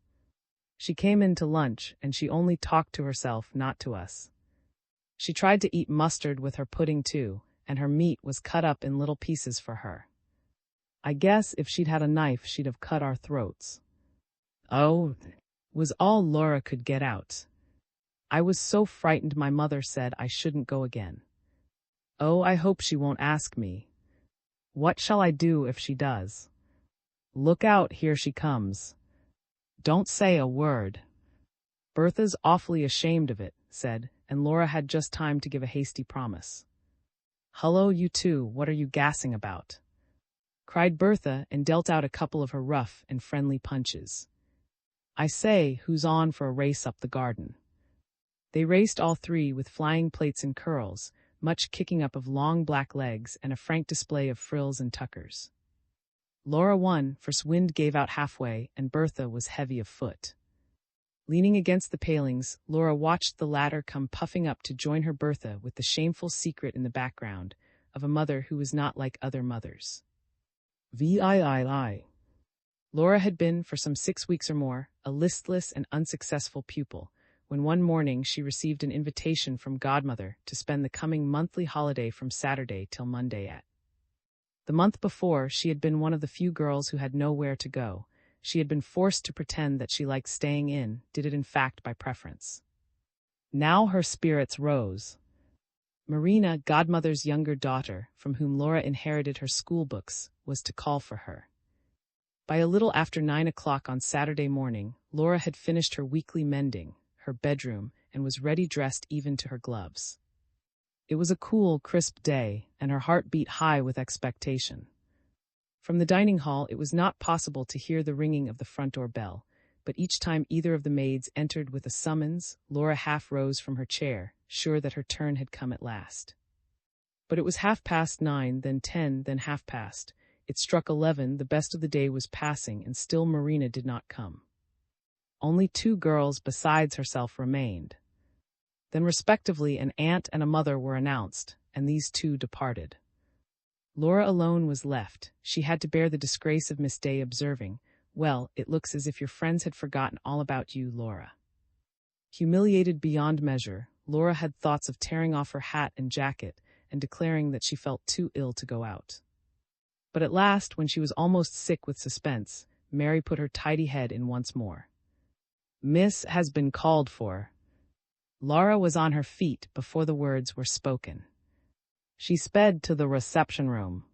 She came in to lunch, and she only talked to herself, not to us. She tried to eat mustard with her pudding too, and her meat was cut up in little pieces for her. I guess if she'd had a knife, she'd have cut our throats. Oh, was all Laura could get out. I was so frightened my mother said I shouldn't go again. Oh, I hope she won't ask me. What shall I do if she does? Look out, here she comes. Don't say a word. Bertha's awfully ashamed of it, said, and Laura had just time to give a hasty promise. Hullo, you two, what are you gassing about? Cried Bertha and dealt out a couple of her rough and friendly punches. I say, who's on for a race up the garden? They raced all three with flying plaits and curls, much kicking up of long black legs and a frank display of frills and tuckers. Laura won, for Swind gave out halfway, and Bertha was heavy of foot. Leaning against the palings, Laura watched the latter come puffing up to join her Bertha with the shameful secret in the background of a mother who was not like other mothers. VIII. Laura had been, for some 6 weeks or more, a listless and unsuccessful pupil, when one morning she received an invitation from Godmother to spend the coming monthly holiday from Saturday till Monday at. The month before, she had been one of the few girls who had nowhere to go. She had been forced to pretend that she liked staying in, did it in fact by preference. Now her spirits rose. Marina, Godmother's younger daughter, from whom Laura inherited her school books, was to call for her. By a little after 9 o'clock on Saturday morning, Laura had finished her weekly mending, her bedroom, and was ready dressed even to her gloves. It was a cool, crisp day, and her heart beat high with expectation. From the dining hall it was not possible to hear the ringing of the front door bell, but each time either of the maids entered with a summons, Laura half rose from her chair, sure that her turn had come at last. But it was 9:30, then 10, then 10:30. It struck 11, the best of the day was passing, and still Marina did not come. Only 2 girls besides herself remained. Then respectively an aunt and a mother were announced, and these 2 departed. Laura alone was left. She had to bear the disgrace of Miss Day observing, "Well, it looks as if your friends had forgotten all about you, Laura." Humiliated beyond measure, Laura had thoughts of tearing off her hat and jacket and declaring that she felt too ill to go out. But at last, when she was almost sick with suspense, Mary put her tidy head in once more. "Miss has been called for." Laura was on her feet before the words were spoken. She sped to the reception room.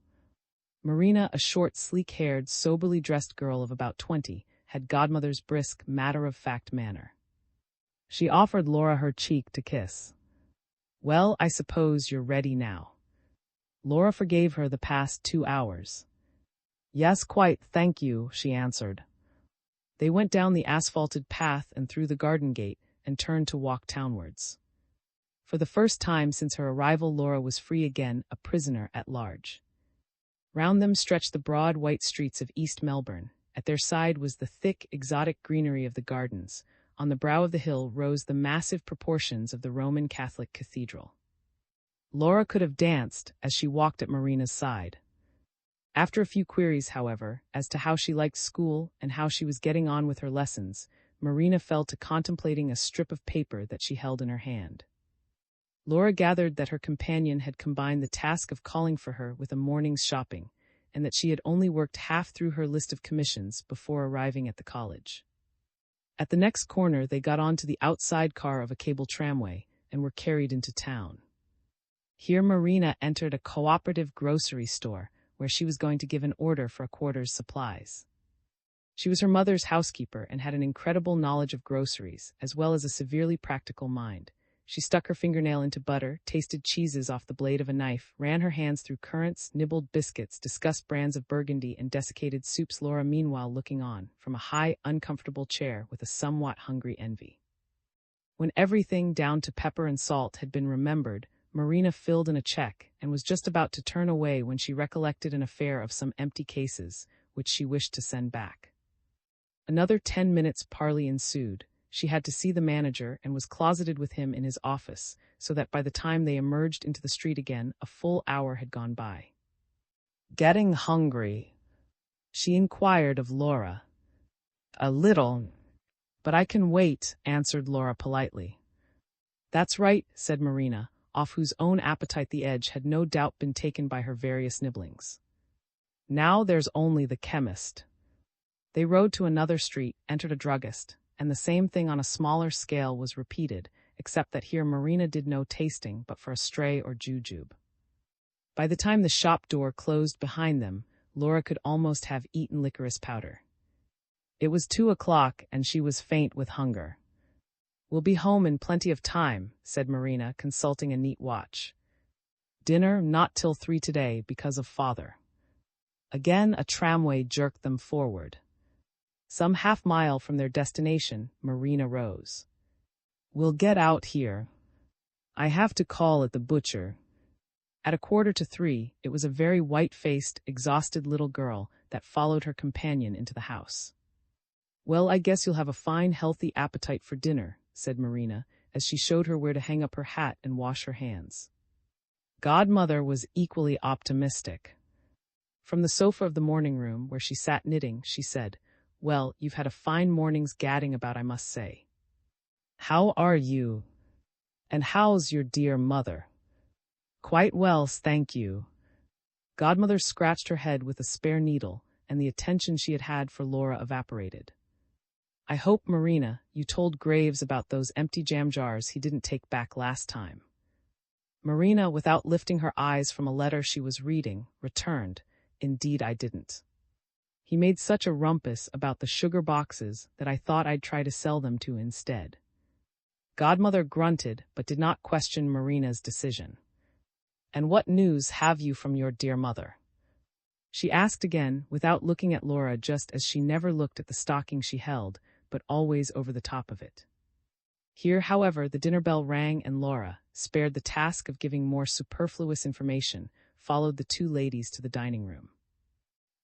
Marina, a short, sleek-haired, soberly dressed girl of about 20, had Godmother's brisk, matter-of-fact manner. She offered Laura her cheek to kiss. "Well, I suppose you're ready now." Laura forgave her the past 2 hours. "Yes, quite, thank you," she answered. They went down the asphalted path and through the garden gate, and turned to walk townwards. For the first time since her arrival, Laura was free again, a prisoner at large. Round them stretched the broad white streets of East Melbourne. At their side was the thick, exotic greenery of the gardens. On the brow of the hill rose the massive proportions of the Roman Catholic cathedral. Laura could have danced as she walked at Marina's side. After a few queries, however, as to how she liked school and how she was getting on with her lessons, Marina fell to contemplating a strip of paper that she held in her hand. Laura gathered that her companion had combined the task of calling for her with a morning's shopping, and that she had only worked half through her list of commissions before arriving at the college. At the next corner they got on to the outside car of a cable tramway and were carried into town. Here Marina entered a cooperative grocery store, where she was going to give an order for a quarter's supplies. She was her mother's housekeeper and had an incredible knowledge of groceries, as well as a severely practical mind. She stuck her fingernail into butter, tasted cheeses off the blade of a knife, ran her hands through currants, nibbled biscuits, discussed brands of burgundy, and desiccated soups, Laura meanwhile looking on, from a high, uncomfortable chair with a somewhat hungry envy. When everything, down to pepper and salt, had been remembered, Marina filled in a check, and was just about to turn away when she recollected an affair of some empty cases, which she wished to send back. Another 10 minutes' parley ensued. She had to see the manager and was closeted with him in his office, so that by the time they emerged into the street again, a full hour had gone by. "Getting hungry?" she inquired of Laura. "A little, but I can wait," answered Laura politely. "That's right," said Marina, off whose own appetite the edge had no doubt been taken by her various nibblings. Now there's only the chemist. They rode to another street, entered a druggist, and the same thing on a smaller scale was repeated, except that here Marina did no tasting but for a stray or jujube. By the time the shop door closed behind them, Laura could almost have eaten licorice powder. It was 2 o'clock, and she was faint with hunger. "We'll be home in plenty of time," said Marina, consulting a neat watch. "Dinner not till 3 today because of father." Again a tramway jerked them forward. Some half-mile from their destination, Marina rose. "We'll get out here. I have to call at the butcher." At 2:45, it was a very white-faced, exhausted little girl that followed her companion into the house. "Well, I guess you'll have a fine, healthy appetite for dinner," said Marina, as she showed her where to hang up her hat and wash her hands. Godmother was equally optimistic. From the sofa of the morning room, where she sat knitting, she said, "Well, you've had a fine morning's gadding about, I must say. How are you? And how's your dear mother?" "Quite well, thank you." Godmother scratched her head with a spare needle, and the attention she had had for Laura evaporated. "I hope, Marina, you told Graves about those empty jam jars he didn't take back last time." Marina, without lifting her eyes from a letter she was reading, returned, "Indeed I didn't. He made such a rumpus about the sugar boxes that I thought I'd try to sell them to instead." Godmother grunted, but did not question Marina's decision. "And what news have you from your dear mother?" she asked again, without looking at Laura, just as she never looked at the stocking she held, but always over the top of it. Here, however, the dinner bell rang, and Laura, spared the task of giving more superfluous information, followed the two ladies to the dining room.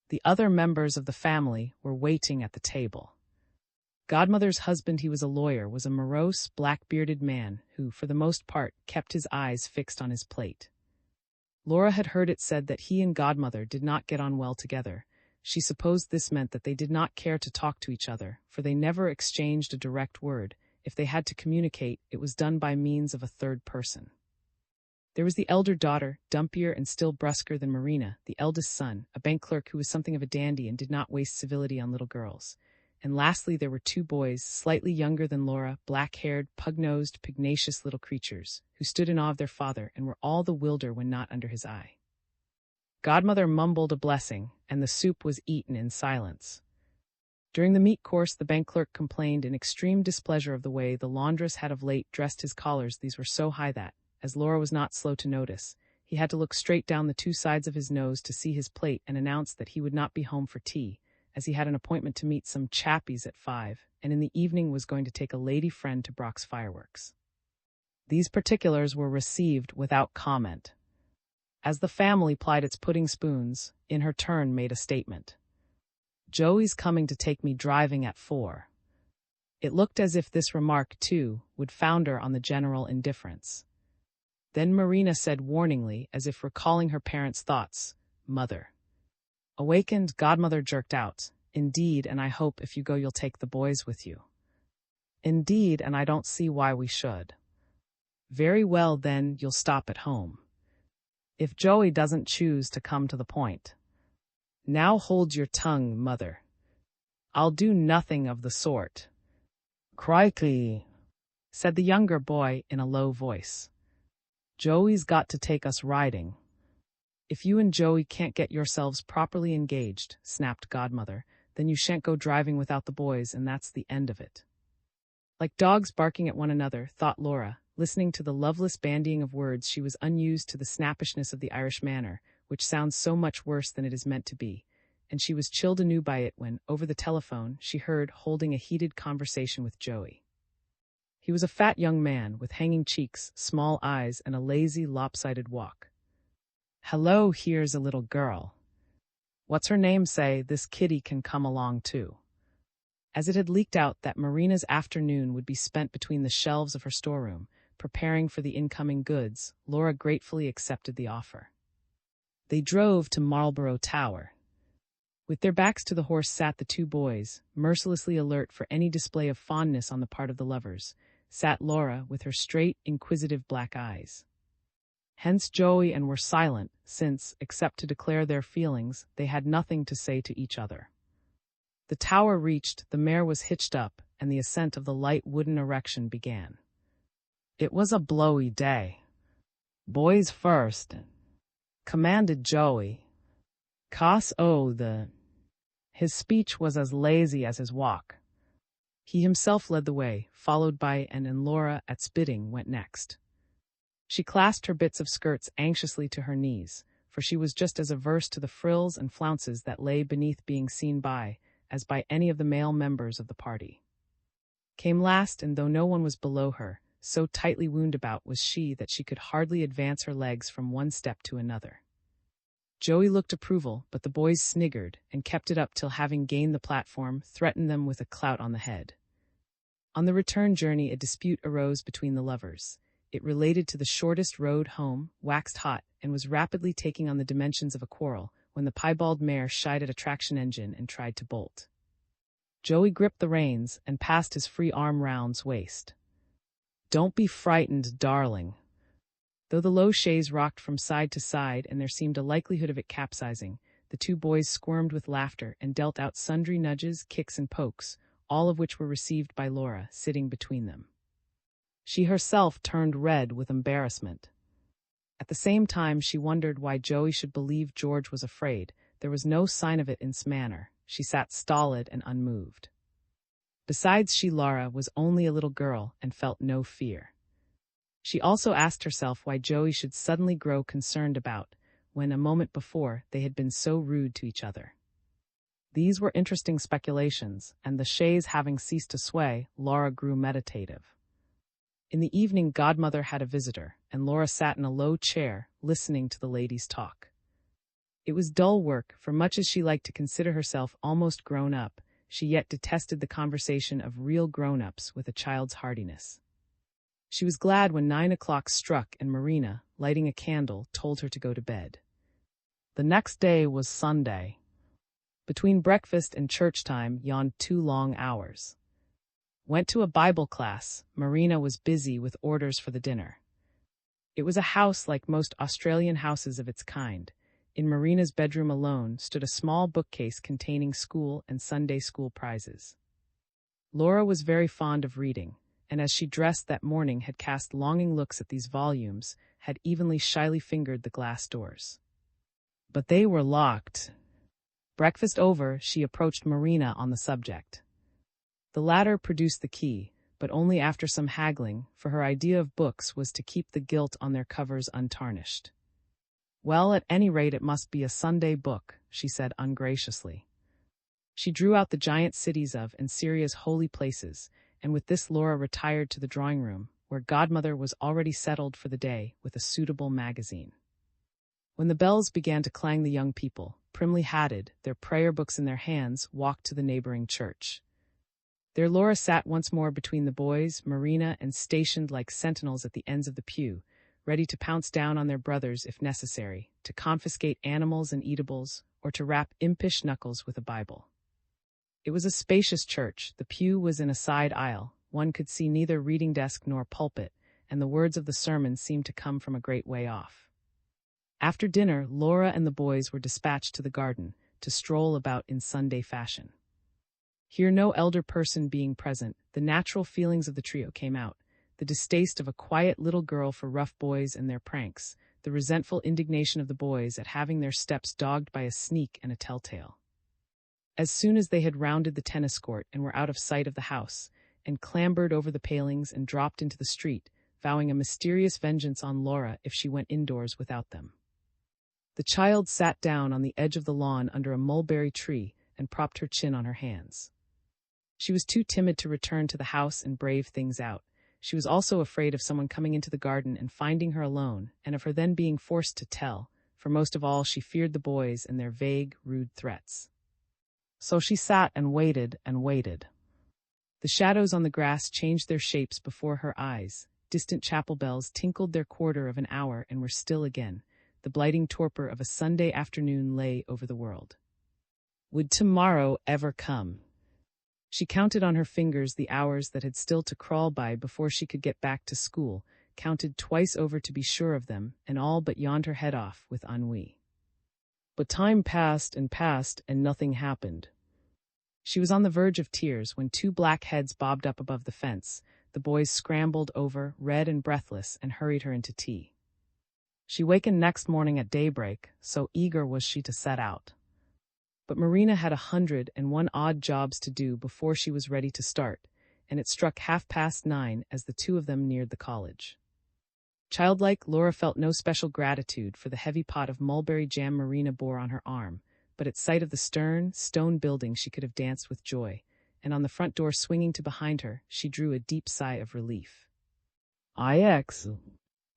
The other members of the family were waiting at the table. Godmother's husband, he was a lawyer, was a morose, black-bearded man who, for the most part, kept his eyes fixed on his plate. Laura had heard it said that he and Godmother did not get on well together. She supposed this meant that they did not care to talk to each other, for they never exchanged a direct word. If they had to communicate, it was done by means of a third person. There was the elder daughter, dumpier and still brusquer than Marina, the eldest son, a bank clerk who was something of a dandy and did not waste civility on little girls. And lastly there were two boys, slightly younger than Laura, black-haired, pug-nosed, pugnacious little creatures, who stood in awe of their father and were all the wilder when not under his eye. Godmother mumbled a blessing, and the soup was eaten in silence. During the meat course the bank clerk complained in extreme displeasure of the way the laundress had of late dressed his collars. These were so high that, as Laura was not slow to notice, he had to look straight down the two sides of his nose to see his plate and announce that he would not be home for tea, as he had an appointment to meet some chappies at 5, and in the evening was going to take a lady friend to Brock's fireworks. These particulars were received without comment. As the family plied its pudding spoons, in her turn made a statement. "Joey's coming to take me driving at 4. It looked as if this remark, too, would founder on the general indifference. Then Marina said warningly, as if recalling her parents' thoughts, "Mother." Awakened, Godmother jerked out, "Indeed, and I hope if you go you'll take the boys with you." "Indeed, and I don't see why we should." "Very well, then, you'll stop at home. If Joey doesn't choose to come to the point." "Now hold your tongue, Mother. I'll do nothing of the sort." "Crikey," said the younger boy in a low voice. "Joey's got to take us riding." "If you and Joey can't get yourselves properly engaged," snapped Godmother, "then you shan't go driving without the boys, and that's the end of it." Like dogs barking at one another, thought Laura. Listening to the loveless bandying of words, she was unused to the snappishness of the Irish manner, which sounds so much worse than it is meant to be, and she was chilled anew by it when, over the telephone, she heard holding a heated conversation with Joey. He was a fat young man with hanging cheeks, small eyes, and a lazy, lopsided walk. "Hello, here's a little girl. What's her name? Say, this kitty can come along too." As it had leaked out that Marina's afternoon would be spent between the shelves of her storeroom, preparing for the incoming goods, Laura gratefully accepted the offer. They drove to Marlborough Tower. With their backs to the horse sat the two boys, mercilessly alert for any display of fondness on the part of the lovers, sat Laura with her straight, inquisitive black eyes. Hence Joey and were silent, since, except to declare their feelings, they had nothing to say to each other. The tower reached, the mare was hitched up, and the ascent of the light wooden erection began. It was a blowy day. "Boys first," commanded Joey. "Cos the—" His speech was as lazy as his walk. He himself led the way, followed by and Laura, at spitting, went next. She clasped her bits of skirts anxiously to her knees, for she was just as averse to the frills and flounces that lay beneath being seen by, as by any of the male members of the party. Came last, and though no one was below her, so tightly wound about was she that she could hardly advance her legs from one step to another. Joey looked approval, but the boys sniggered, and kept it up till, having gained the platform, threatened them with a clout on the head. On the return journey a dispute arose between the lovers. It related to the shortest road home, waxed hot, and was rapidly taking on the dimensions of a quarrel, when the piebald mare shied at a traction engine and tried to bolt. Joey gripped the reins, and passed his free arm round's waist. "Don't be frightened, darling." Though the low chaise rocked from side to side and there seemed a likelihood of it capsizing, the two boys squirmed with laughter and dealt out sundry nudges, kicks, and pokes, all of which were received by Laura, sitting between them. She herself turned red with embarrassment. At the same time she wondered why Joey should believe George was afraid. There was no sign of it in his manner. She sat stolid and unmoved. Besides, she, Laura, was only a little girl and felt no fear. She also asked herself why Joey should suddenly grow concerned about, when a moment before they had been so rude to each other. These were interesting speculations, and the chaise having ceased to sway, Laura grew meditative. In the evening Godmother had a visitor, and Laura sat in a low chair, listening to the ladies' talk. It was dull work, for much as she liked to consider herself almost grown up, she yet detested the conversation of real grown-ups with a child's heartiness. She was glad when 9 o'clock struck and Marina, lighting a candle, told her to go to bed. The next day was Sunday. Between breakfast and church time yawned 2 long hours. Went to a Bible class. Marina was busy with orders for the dinner. It was a house like most Australian houses of its kind. In Marina's bedroom alone stood a small bookcase containing school and Sunday school prizes. Laura was very fond of reading, and as she dressed that morning had cast longing looks at these volumes, had evenly shyly fingered the glass doors. But they were locked. Breakfast over, she approached Marina on the subject. The latter produced the key, but only after some haggling, for her idea of books was to keep the gilt on their covers untarnished. "Well, at any rate it must be a Sunday book," she said ungraciously. She drew out the giant cities of and Syria's holy places, and with this Laura retired to the drawing-room, where Godmother was already settled for the day with a suitable magazine. When the bells began to clang, the young people, primly hatted, their prayer books in their hands, walked to the neighboring church. There Laura sat once more between the boys, Marina, and stationed like sentinels at the ends of the pew, ready to pounce down on their brothers if necessary, to confiscate animals and eatables, or to rap impish knuckles with a Bible. It was a spacious church. The pew was in a side aisle. One could see neither reading desk nor pulpit, and the words of the sermon seemed to come from a great way off. After dinner, Laura and the boys were dispatched to the garden, to stroll about in Sunday fashion. Here, no elder person being present, the natural feelings of the trio came out: the distaste of a quiet little girl for rough boys and their pranks, the resentful indignation of the boys at having their steps dogged by a sneak and a telltale. As soon as they had rounded the tennis court and were out of sight of the house, and clambered over the palings and dropped into the street, vowing a mysterious vengeance on Laura if she went indoors without them. The child sat down on the edge of the lawn under a mulberry tree and propped her chin on her hands. She was too timid to return to the house and brave things out. She was also afraid of someone coming into the garden and finding her alone, and of her then being forced to tell, for most of all she feared the boys and their vague, rude threats. So she sat and waited and waited. The shadows on the grass changed their shapes before her eyes. Distant chapel bells tinkled their quarter of an hour and were still again. The blighting torpor of a Sunday afternoon lay over the world. Would tomorrow ever come? She counted on her fingers the hours that had still to crawl by before she could get back to school, counted twice over to be sure of them, and all but yawned her head off with ennui. But time passed, and nothing happened. She was on the verge of tears when two black heads bobbed up above the fence. The boys scrambled over, red and breathless, and hurried her into tea. She wakened next morning at daybreak, so eager was she to set out. But Marina had 101 odd jobs to do before she was ready to start, and it struck 9:30 as the two of them neared the college. Childlike, Laura felt no special gratitude for the heavy pot of mulberry jam Marina bore on her arm, but at sight of the stern, stone building she could have danced with joy, and on the front door swinging to behind her, she drew a deep sigh of relief. IX.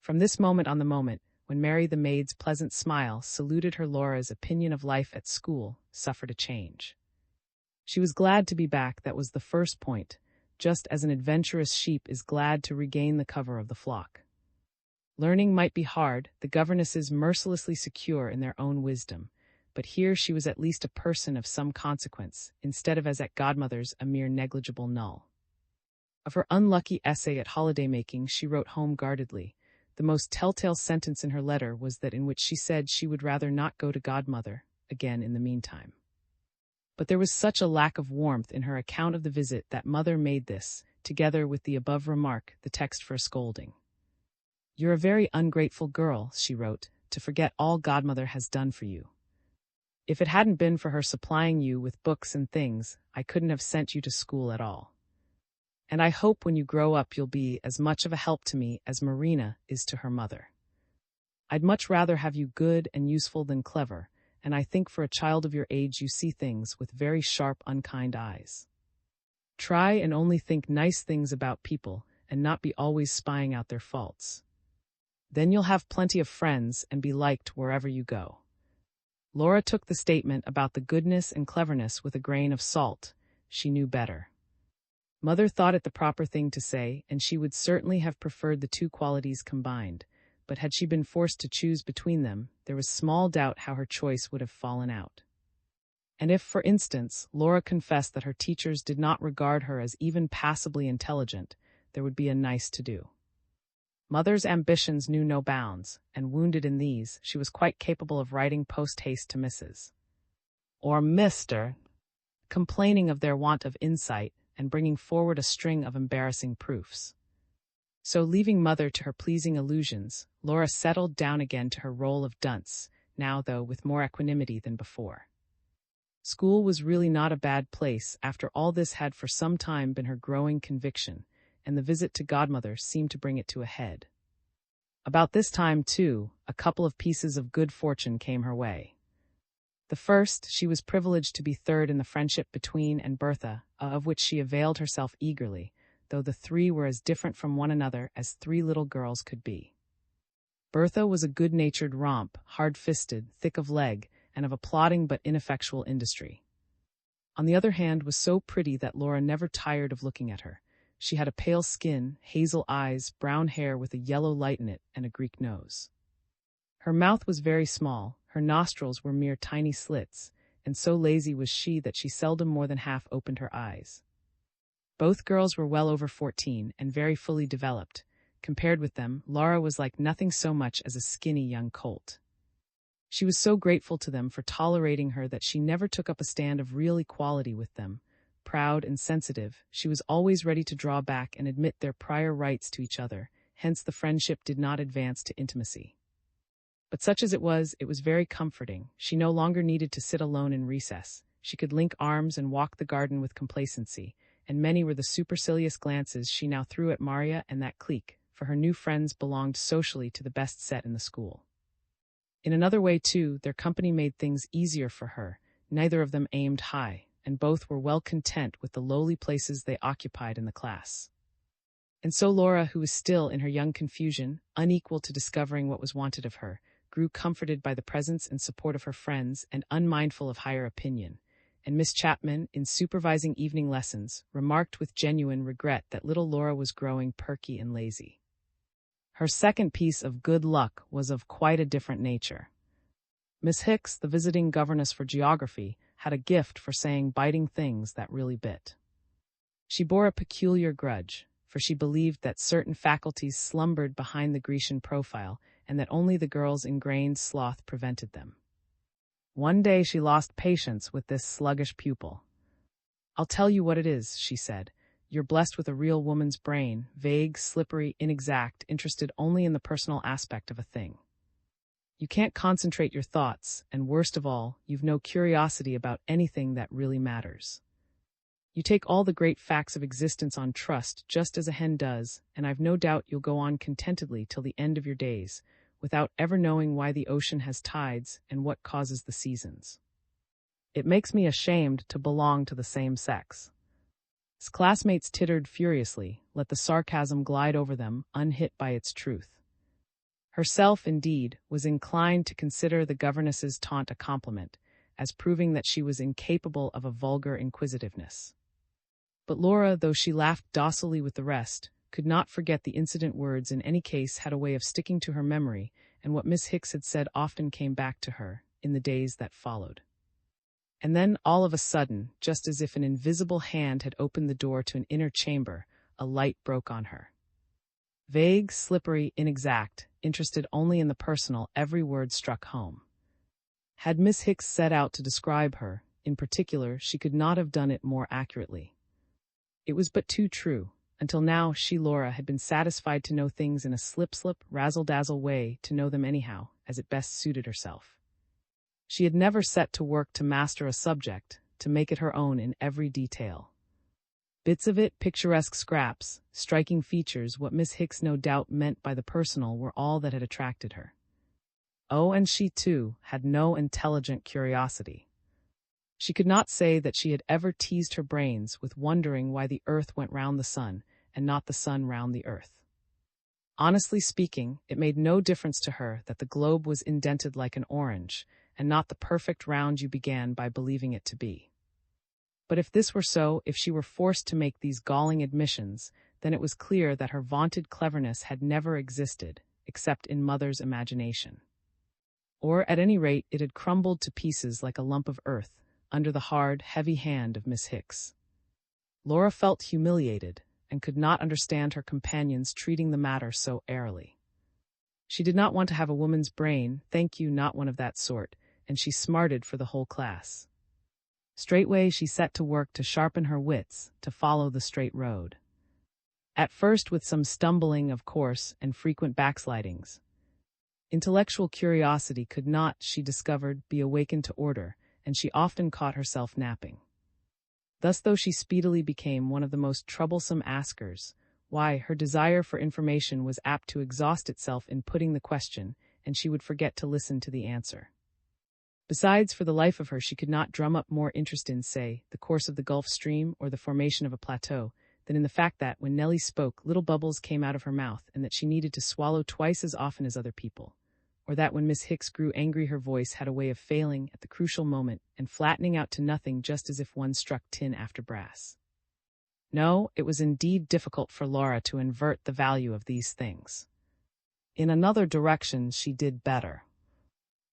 From this moment on the moment, when Mary the maid's pleasant smile saluted her, Laura's opinion of life at school suffered a change. She was glad to be back, that was the first point, just as an adventurous sheep is glad to regain the cover of the flock. Learning might be hard, the governesses mercilessly secure in their own wisdom, but here she was at least a person of some consequence, instead of as at Godmother's a mere negligible null. Of her unlucky essay at holiday-making she wrote home guardedly. The most telltale sentence in her letter was that in which she said she would rather not go to Godmother again in the meantime. But there was such a lack of warmth in her account of the visit that Mother made this, together with the above remark, the text for a scolding. "You're a very ungrateful girl," she wrote, "to forget all Godmother has done for you. If it hadn't been for her supplying you with books and things, I couldn't have sent you to school at all. And I hope when you grow up you'll be as much of a help to me as Marina is to her mother. I'd much rather have you good and useful than clever, and I think for a child of your age you see things with very sharp, unkind eyes. Try and only think nice things about people, and not be always spying out their faults. Then you'll have plenty of friends and be liked wherever you go." Laura took the statement about the goodness and cleverness with a grain of salt. She knew better. Mother thought it the proper thing to say, and she would certainly have preferred the two qualities combined, but had she been forced to choose between them, there was small doubt how her choice would have fallen out. And if, for instance, Laura confessed that her teachers did not regard her as even passably intelligent, there would be a nice to-do. Mother's ambitions knew no bounds, and wounded in these, she was quite capable of writing post-haste to Mrs. or Mr., complaining of their want of insight, and bringing forward a string of embarrassing proofs. So leaving Mother to her pleasing illusions, Laura settled down again to her role of dunce, now though with more equanimity than before. School was really not a bad place. After all, this had for some time been her growing conviction, and the visit to Godmother seemed to bring it to a head. About this time, too, a couple of pieces of good fortune came her way. The first, she was privileged to be third in the friendship between and Bertha, of which she availed herself eagerly, though the three were as different from one another as three little girls could be. Bertha was a good-natured romp, hard-fisted, thick of leg, and of a plodding but ineffectual industry. On the other hand, was so pretty that Laura never tired of looking at her. She had a pale skin, hazel eyes, brown hair with a yellow light in it, and a Greek nose. Her mouth was very small, her nostrils were mere tiny slits, and so lazy was she that she seldom more than half opened her eyes. Both girls were well over 14 and very fully developed. Compared with them, Laura was like nothing so much as a skinny young colt. She was so grateful to them for tolerating her that she never took up a stand of real equality with them. Proud and sensitive, she was always ready to draw back and admit their prior rights to each other, hence the friendship did not advance to intimacy. But such as it was very comforting. She no longer needed to sit alone in recess. She could link arms and walk the garden with complacency, and many were the supercilious glances she now threw at Maria and that clique, for her new friends belonged socially to the best set in the school. In another way, too, their company made things easier for her. Neither of them aimed high, and both were well content with the lowly places they occupied in the class. And so Laura, who was still in her young confusion, unequal to discovering what was wanted of her, grew comforted by the presence and support of her friends and unmindful of higher opinion, and Miss Chapman, in supervising evening lessons, remarked with genuine regret that little Laura was growing perky and lazy. Her second piece of good luck was of quite a different nature. Miss Hicks, the visiting governess for geography, had a gift for saying biting things that really bit. She bore a peculiar grudge, for she believed that certain faculties slumbered behind the Grecian profile and that only the girl's ingrained sloth prevented them. One day she lost patience with this sluggish pupil. "I'll tell you what it is," she said. "You're blessed with a real woman's brain, vague, slippery, inexact, interested only in the personal aspect of a thing. You can't concentrate your thoughts, and worst of all, you've no curiosity about anything that really matters. You take all the great facts of existence on trust just as a hen does, and I've no doubt you'll go on contentedly till the end of your days, without ever knowing why the ocean has tides and what causes the seasons. It makes me ashamed to belong to the same sex." His classmates tittered furiously, let the sarcasm glide over them, unhit by its truth. Herself, indeed, was inclined to consider the governess's taunt a compliment, as proving that she was incapable of a vulgar inquisitiveness. But Laura, though she laughed docilely with the rest, could not forget the incident. Words in any case had a way of sticking to her memory, and what Miss Hicks had said often came back to her in the days that followed. And then, all of a sudden, just as if an invisible hand had opened the door to an inner chamber, a light broke on her. Vague, slippery, inexact, interested only in the personal, every word struck home. Had Miss Hicks set out to describe her, in particular, she could not have done it more accurately. It was but too true. Until now, she, Laura, had been satisfied to know things in a slip, razzle-dazzle way, to know them anyhow, as it best suited herself. She had never set to work to master a subject, to make it her own in every detail. Bits of it, picturesque scraps, striking features, what Miss Hicks no doubt meant by the personal, were all that had attracted her. Oh, and she, too, had no intelligent curiosity. She could not say that she had ever teased her brains with wondering why the earth went round the sun, and not the sun round the earth. Honestly speaking, it made no difference to her that the globe was indented like an orange, and not the perfect round you began by believing it to be. But if this were so, if she were forced to make these galling admissions, then it was clear that her vaunted cleverness had never existed, except in Mother's imagination. Or, at any rate, it had crumbled to pieces like a lump of earth, under the hard, heavy hand of Miss Hicks. Laura felt humiliated, and could not understand her companions treating the matter so airily. She did not want to have a woman's brain, thank you, not one of that sort, and she smarted for the whole class. Straightway she set to work to sharpen her wits, to follow the straight road. At first with some stumbling, of course, and frequent backslidings. Intellectual curiosity could not, she discovered, be awakened to order, and she often caught herself napping. Thus, though she speedily became one of the most troublesome askers, why, her desire for information was apt to exhaust itself in putting the question, and she would forget to listen to the answer. Besides, for the life of her, she could not drum up more interest in, say, the course of the Gulf Stream or the formation of a plateau, than in the fact that, when Nellie spoke, little bubbles came out of her mouth, and that she needed to swallow twice as often as other people. Or that when Miss Hicks grew angry, her voice had a way of failing at the crucial moment and flattening out to nothing, just as if one struck tin after brass. No, it was indeed difficult for Laura to invert the value of these things. In another direction she did better.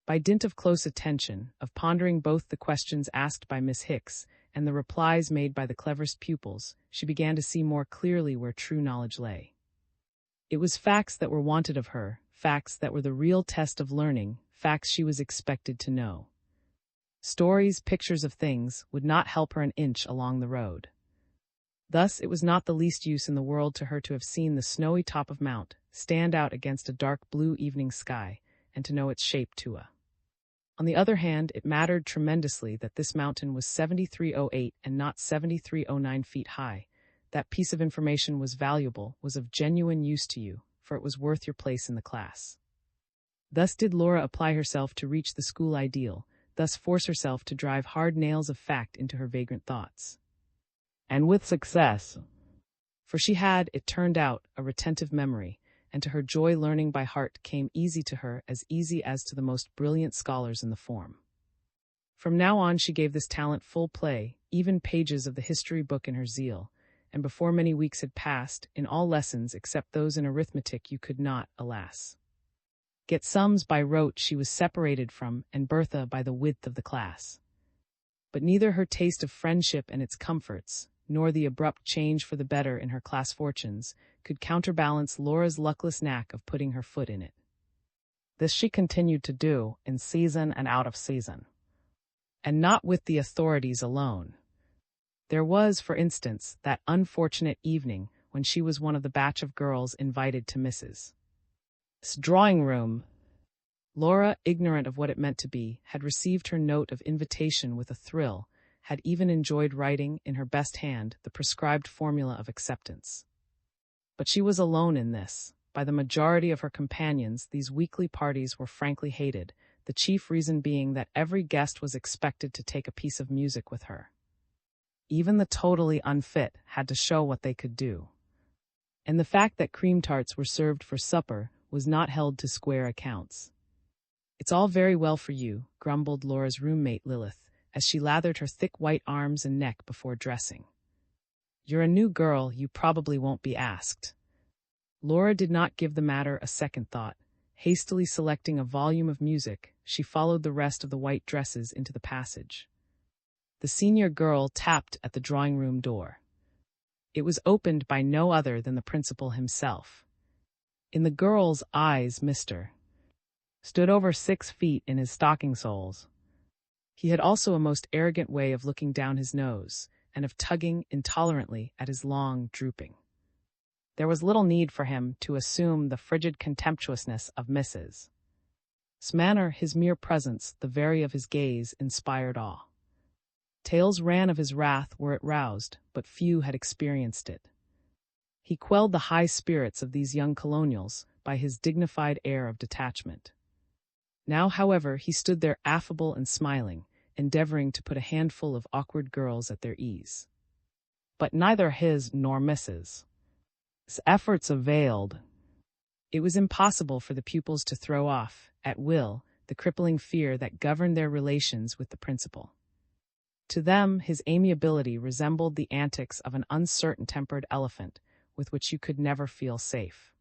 By dint of close attention, of pondering both the questions asked by Miss Hicks and the replies made by the cleverest pupils, she began to see more clearly where true knowledge lay. It was facts that were wanted of her, facts that were the real test of learning, facts she was expected to know. Stories, pictures of things, would not help her an inch along the road. Thus, it was not the least use in the world to her to have seen the snowy top of Mount stand out against a dark blue evening sky, and to know its shape too. On the other hand, it mattered tremendously that this mountain was 7308 and not 7309 feet high. That piece of information was valuable, was of genuine use to you, for it was worth your place in the class. Thus did Laura apply herself to reach the school ideal, thus force herself to drive hard nails of fact into her vagrant thoughts. And with success. For she had, it turned out, a retentive memory, and to her joy learning by heart came easy to her, as easy as to the most brilliant scholars in the form. From now on she gave this talent full play, even pages of the history book in her zeal, and before many weeks had passed, in all lessons except those in arithmetic you could not, alas, get sums by rote, she was separated from, and Bertha by the width of the class. But neither her taste of friendship and its comforts, nor the abrupt change for the better in her class fortunes, could counterbalance Laura's luckless knack of putting her foot in it. This she continued to do, in season and out of season. And not with the authorities alone. There was, for instance, that unfortunate evening when she was one of the batch of girls invited to Mrs. S. drawing room. Laura, ignorant of what it meant to be, had received her note of invitation with a thrill, had even enjoyed writing, in her best hand, the prescribed formula of acceptance. But she was alone in this. By the majority of her companions, these weekly parties were frankly hated, the chief reason being that every guest was expected to take a piece of music with her. Even the totally unfit had to show what they could do. And the fact that cream tarts were served for supper was not held to square accounts. "It's all very well for you," grumbled Laura's roommate Lilith, as she lathered her thick white arms and neck before dressing. "You're a new girl, you probably won't be asked." Laura did not give the matter a second thought. Hastily selecting a volume of music, she followed the rest of the white dresses into the passage. The senior girl tapped at the drawing-room door. It was opened by no other than the principal himself. In the girl's eyes, Mr. stood over 6 feet in his stocking soles. He had also a most arrogant way of looking down his nose, and of tugging intolerantly at his long drooping. There was little need for him to assume the frigid contemptuousness of Mrs. S. manner. His mere presence, the very of his gaze, inspired awe. Tales ran of his wrath were it roused, but few had experienced it. He quelled the high spirits of these young colonials by his dignified air of detachment. Now, however, he stood there affable and smiling, endeavoring to put a handful of awkward girls at their ease. But neither his nor Mrs. S. efforts availed. It was impossible for the pupils to throw off, at will, the crippling fear that governed their relations with the principal. To them, his amiability resembled the antics of an uncertain-tempered elephant, with which you could never feel safe.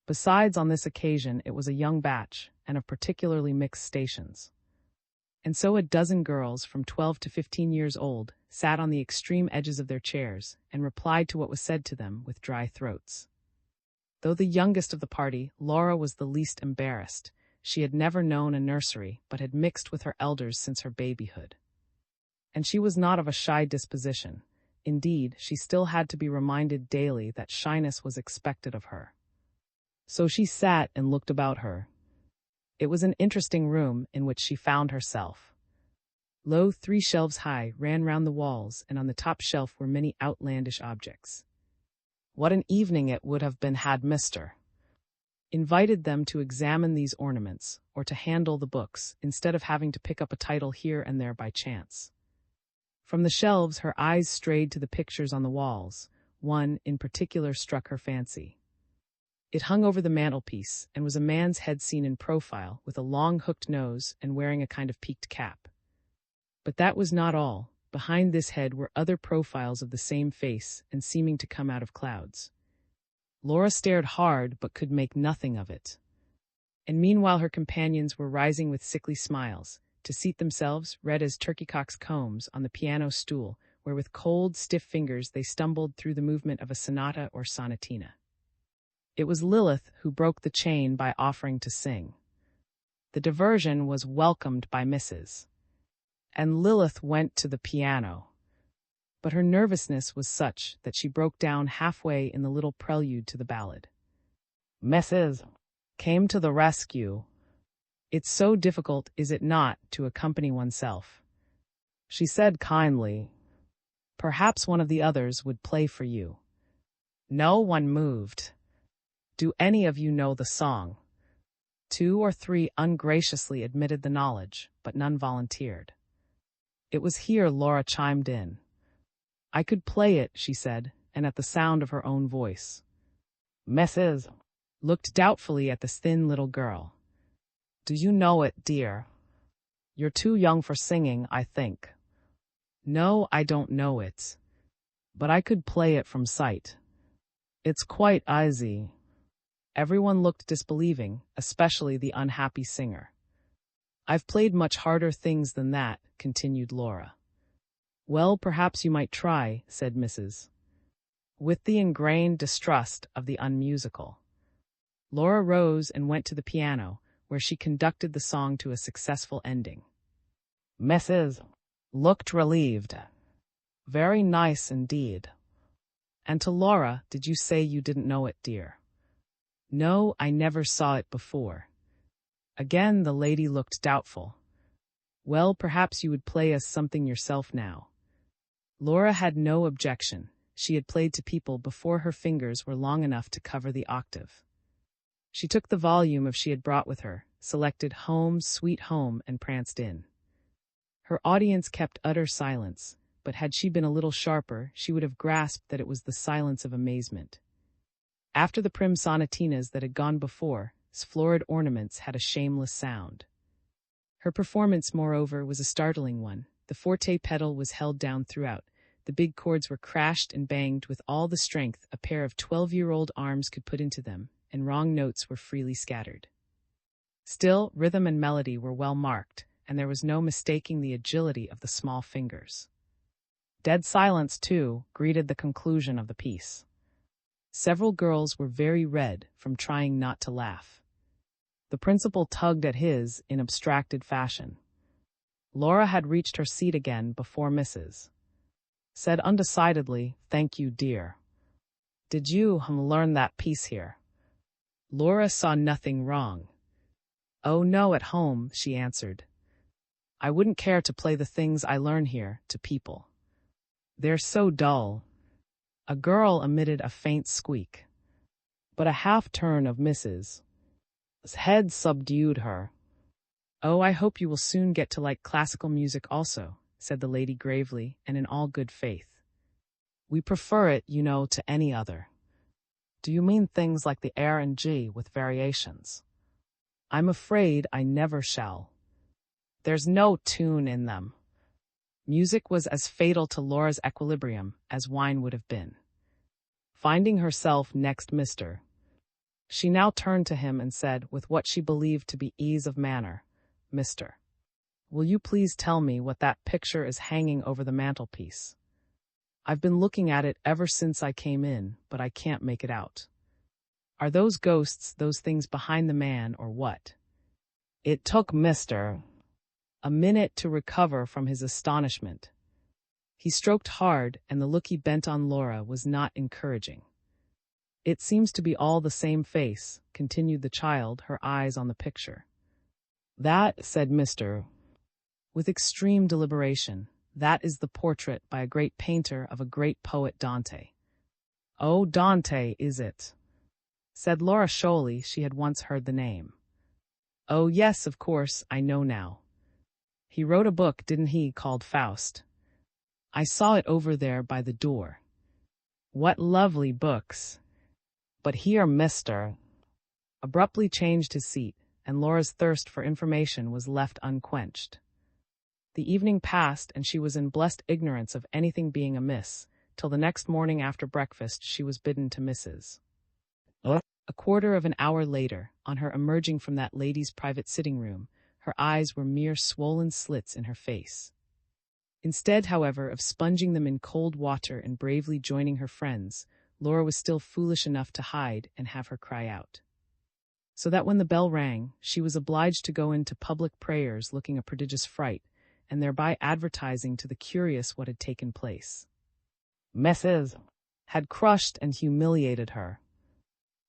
Besides, on this occasion, it was a young batch, and of particularly mixed stations. And so a dozen girls from 12 to 15 years old sat on the extreme edges of their chairs and replied to what was said to them with dry throats. Though the youngest of the party, Laura was the least embarrassed. She had never known a nursery, but had mixed with her elders since her babyhood. And she was not of a shy disposition. Indeed, she still had to be reminded daily that shyness was expected of her. So she sat and looked about her. It was an interesting room in which she found herself. Low 3 shelves high ran round the walls, and on the top shelf were many outlandish objects. What an evening it would have been had Mr. invited them to examine these ornaments, or to handle the books, instead of having to pick up a title here and there by chance. From the shelves her eyes strayed to the pictures on the walls. One, in particular, struck her fancy. It hung over the mantelpiece, and was a man's head seen in profile, with a long hooked nose and wearing a kind of peaked cap. But that was not all. Behind this head were other profiles of the same face, and seeming to come out of clouds. Laura stared hard, but could make nothing of it. And meanwhile her companions were rising with sickly smiles, to seat themselves, red as turkeycocks' combs, on the piano stool, where with cold, stiff fingers they stumbled through the movement of a sonata or sonatina. It was Lilith who broke the chain by offering to sing. The diversion was welcomed by Mrs. And Lilith went to the piano. But her nervousness was such that she broke down halfway in the little prelude to the ballad. Mrs. came to the rescue. "It's so difficult, is it not, to accompany oneself?" she said kindly. "Perhaps one of the others would play for you." No one moved. "Do any of you know the song?" 2 or 3 ungraciously admitted the knowledge, but none volunteered. It was here Laura chimed in. "I could play it," she said, and at the sound of her own voice. Mrs. looked doubtfully at the thin little girl. "Do you know it, dear? You're too young for singing, I think." "No, I don't know it. But I could play it from sight. It's quite easy." Everyone looked disbelieving, especially the unhappy singer. "I've played much harder things than that," continued Laura. Well, perhaps you might try, said Mrs. with the ingrained distrust of the unmusical. Laura rose and went to the piano, where she conducted the song to a successful ending. Mrs. looked relieved. Very nice indeed. And to Laura, did you say you didn't know it, dear? No, I never saw it before. Again the lady looked doubtful. Well, perhaps you would play us something yourself now. Laura had no objection. She had played to people before her fingers were long enough to cover the octave. She took the volume of she had brought with her, selected Home, Sweet Home, and pranced in. Her audience kept utter silence, but had she been a little sharper, she would have grasped that it was the silence of amazement. After the prim sonatinas that had gone before, florid ornaments had a shameless sound. Her performance, moreover, was a startling one. The forte pedal was held down throughout. The big chords were crashed and banged with all the strength a pair of 12-year-old arms could put into them, and wrong notes were freely scattered. Still, rhythm and melody were well marked, and there was no mistaking the agility of the small fingers. Dead silence, too, greeted the conclusion of the piece. Several girls were very red from trying not to laugh. The principal tugged at his in abstracted fashion. Laura had reached her seat again before Mrs. said undecidedly, "Thank you, dear. Did you learn that piece here?" Laura saw nothing wrong. "Oh, no, at home," she answered. "I wouldn't care to play the things I learn here to people. They're so dull." A girl emitted a faint squeak. But a half-turn of Mrs. head subdued her. "Oh, I hope you will soon get to like classical music also," said the lady gravely and in all good faith. "We prefer it, you know, to any other." "Do you mean things like the air in G with variations?" "I'm afraid I never shall. There's no tune in them." Music was as fatal to Laura's equilibrium as wine would have been. Finding herself next Mr. She now turned to him and said, with what she believed to be ease of manner, "Mr. will you please tell me what that picture is hanging over the mantelpiece? I've been looking at it ever since I came in, but I can't make it out. Are those ghosts those things behind the man, or what?" It took Mr. a minute to recover from his astonishment. He stroked hard, and the look he bent on Laura was not encouraging. "It seems to be all the same face," continued the child, her eyes on the picture. "That," said Mr. with extreme deliberation, "that is the portrait by a great painter of a great poet, Dante." "Oh, Dante, is it?" said Laura showily. She had once heard the name. "Oh, yes, of course, I know now. He wrote a book, didn't he, called Faust? I saw it over there by the door. What lovely books. But here Mr. abruptly changed his seat, and Laura's thirst for information was left unquenched. The evening passed, and she was in blessed ignorance of anything being amiss, till the next morning after breakfast she was bidden to Mrs. A quarter of an hour later, on her emerging from that lady's private sitting-room, her eyes were mere swollen slits in her face. Instead, however, of sponging them in cold water and bravely joining her friends, Laura was still foolish enough to hide and have her cry out. So that when the bell rang, she was obliged to go into public prayers looking a prodigious fright, and thereby advertising to the curious what had taken place. Mrs. had crushed and humiliated her.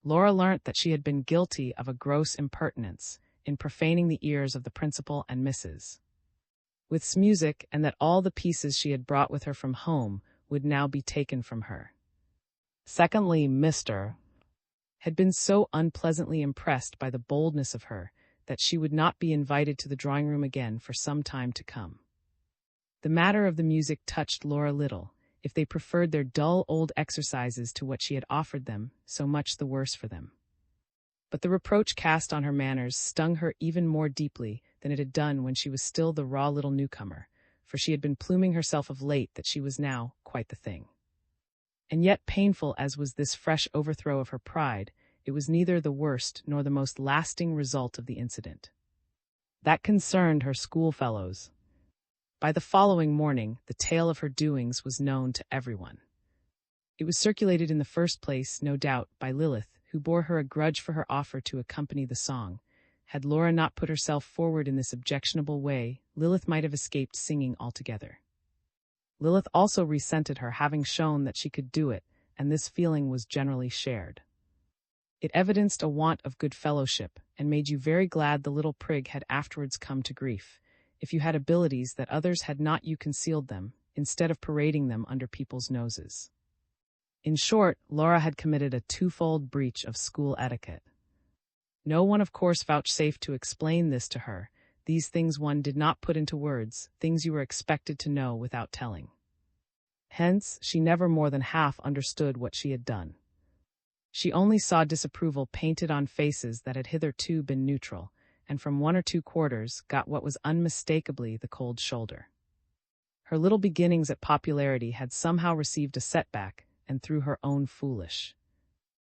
Laura learnt that she had been guilty of a gross impertinence in profaning the ears of the principal and Mrs. with music, and that all the pieces she had brought with her from home would now be taken from her. Secondly, Mr. had been so unpleasantly impressed by the boldness of her that she would not be invited to the drawing-room again for some time to come. The matter of the music touched Laura little. If they preferred their dull old exercises to what she had offered them, so much the worse for them. But the reproach cast on her manners stung her even more deeply than it had done when she was still the raw little newcomer, for she had been pluming herself of late that she was now quite the thing. And yet, painful as was this fresh overthrow of her pride, it was neither the worst nor the most lasting result of the incident. That concerned her schoolfellows. By the following morning, the tale of her doings was known to everyone. It was circulated in the first place, no doubt, by Lilith, who bore her a grudge for her offer to accompany the song. Had Laura not put herself forward in this objectionable way, Lilith might have escaped singing altogether. Lilith also resented her having shown that she could do it, and this feeling was generally shared. It evidenced a want of good fellowship, and made you very glad the little prig had afterwards come to grief. If you had abilities that others had not, you concealed them, instead of parading them under people's noses. In short, Laura had committed a twofold breach of school etiquette. No one, of course, vouchsafed to explain this to her. These things one did not put into words, things you were expected to know without telling. Hence, she never more than half understood what she had done. She only saw disapproval painted on faces that had hitherto been neutral, and from one or two quarters got what was unmistakably the cold shoulder. Her little beginnings at popularity had somehow received a setback, and through her own foolish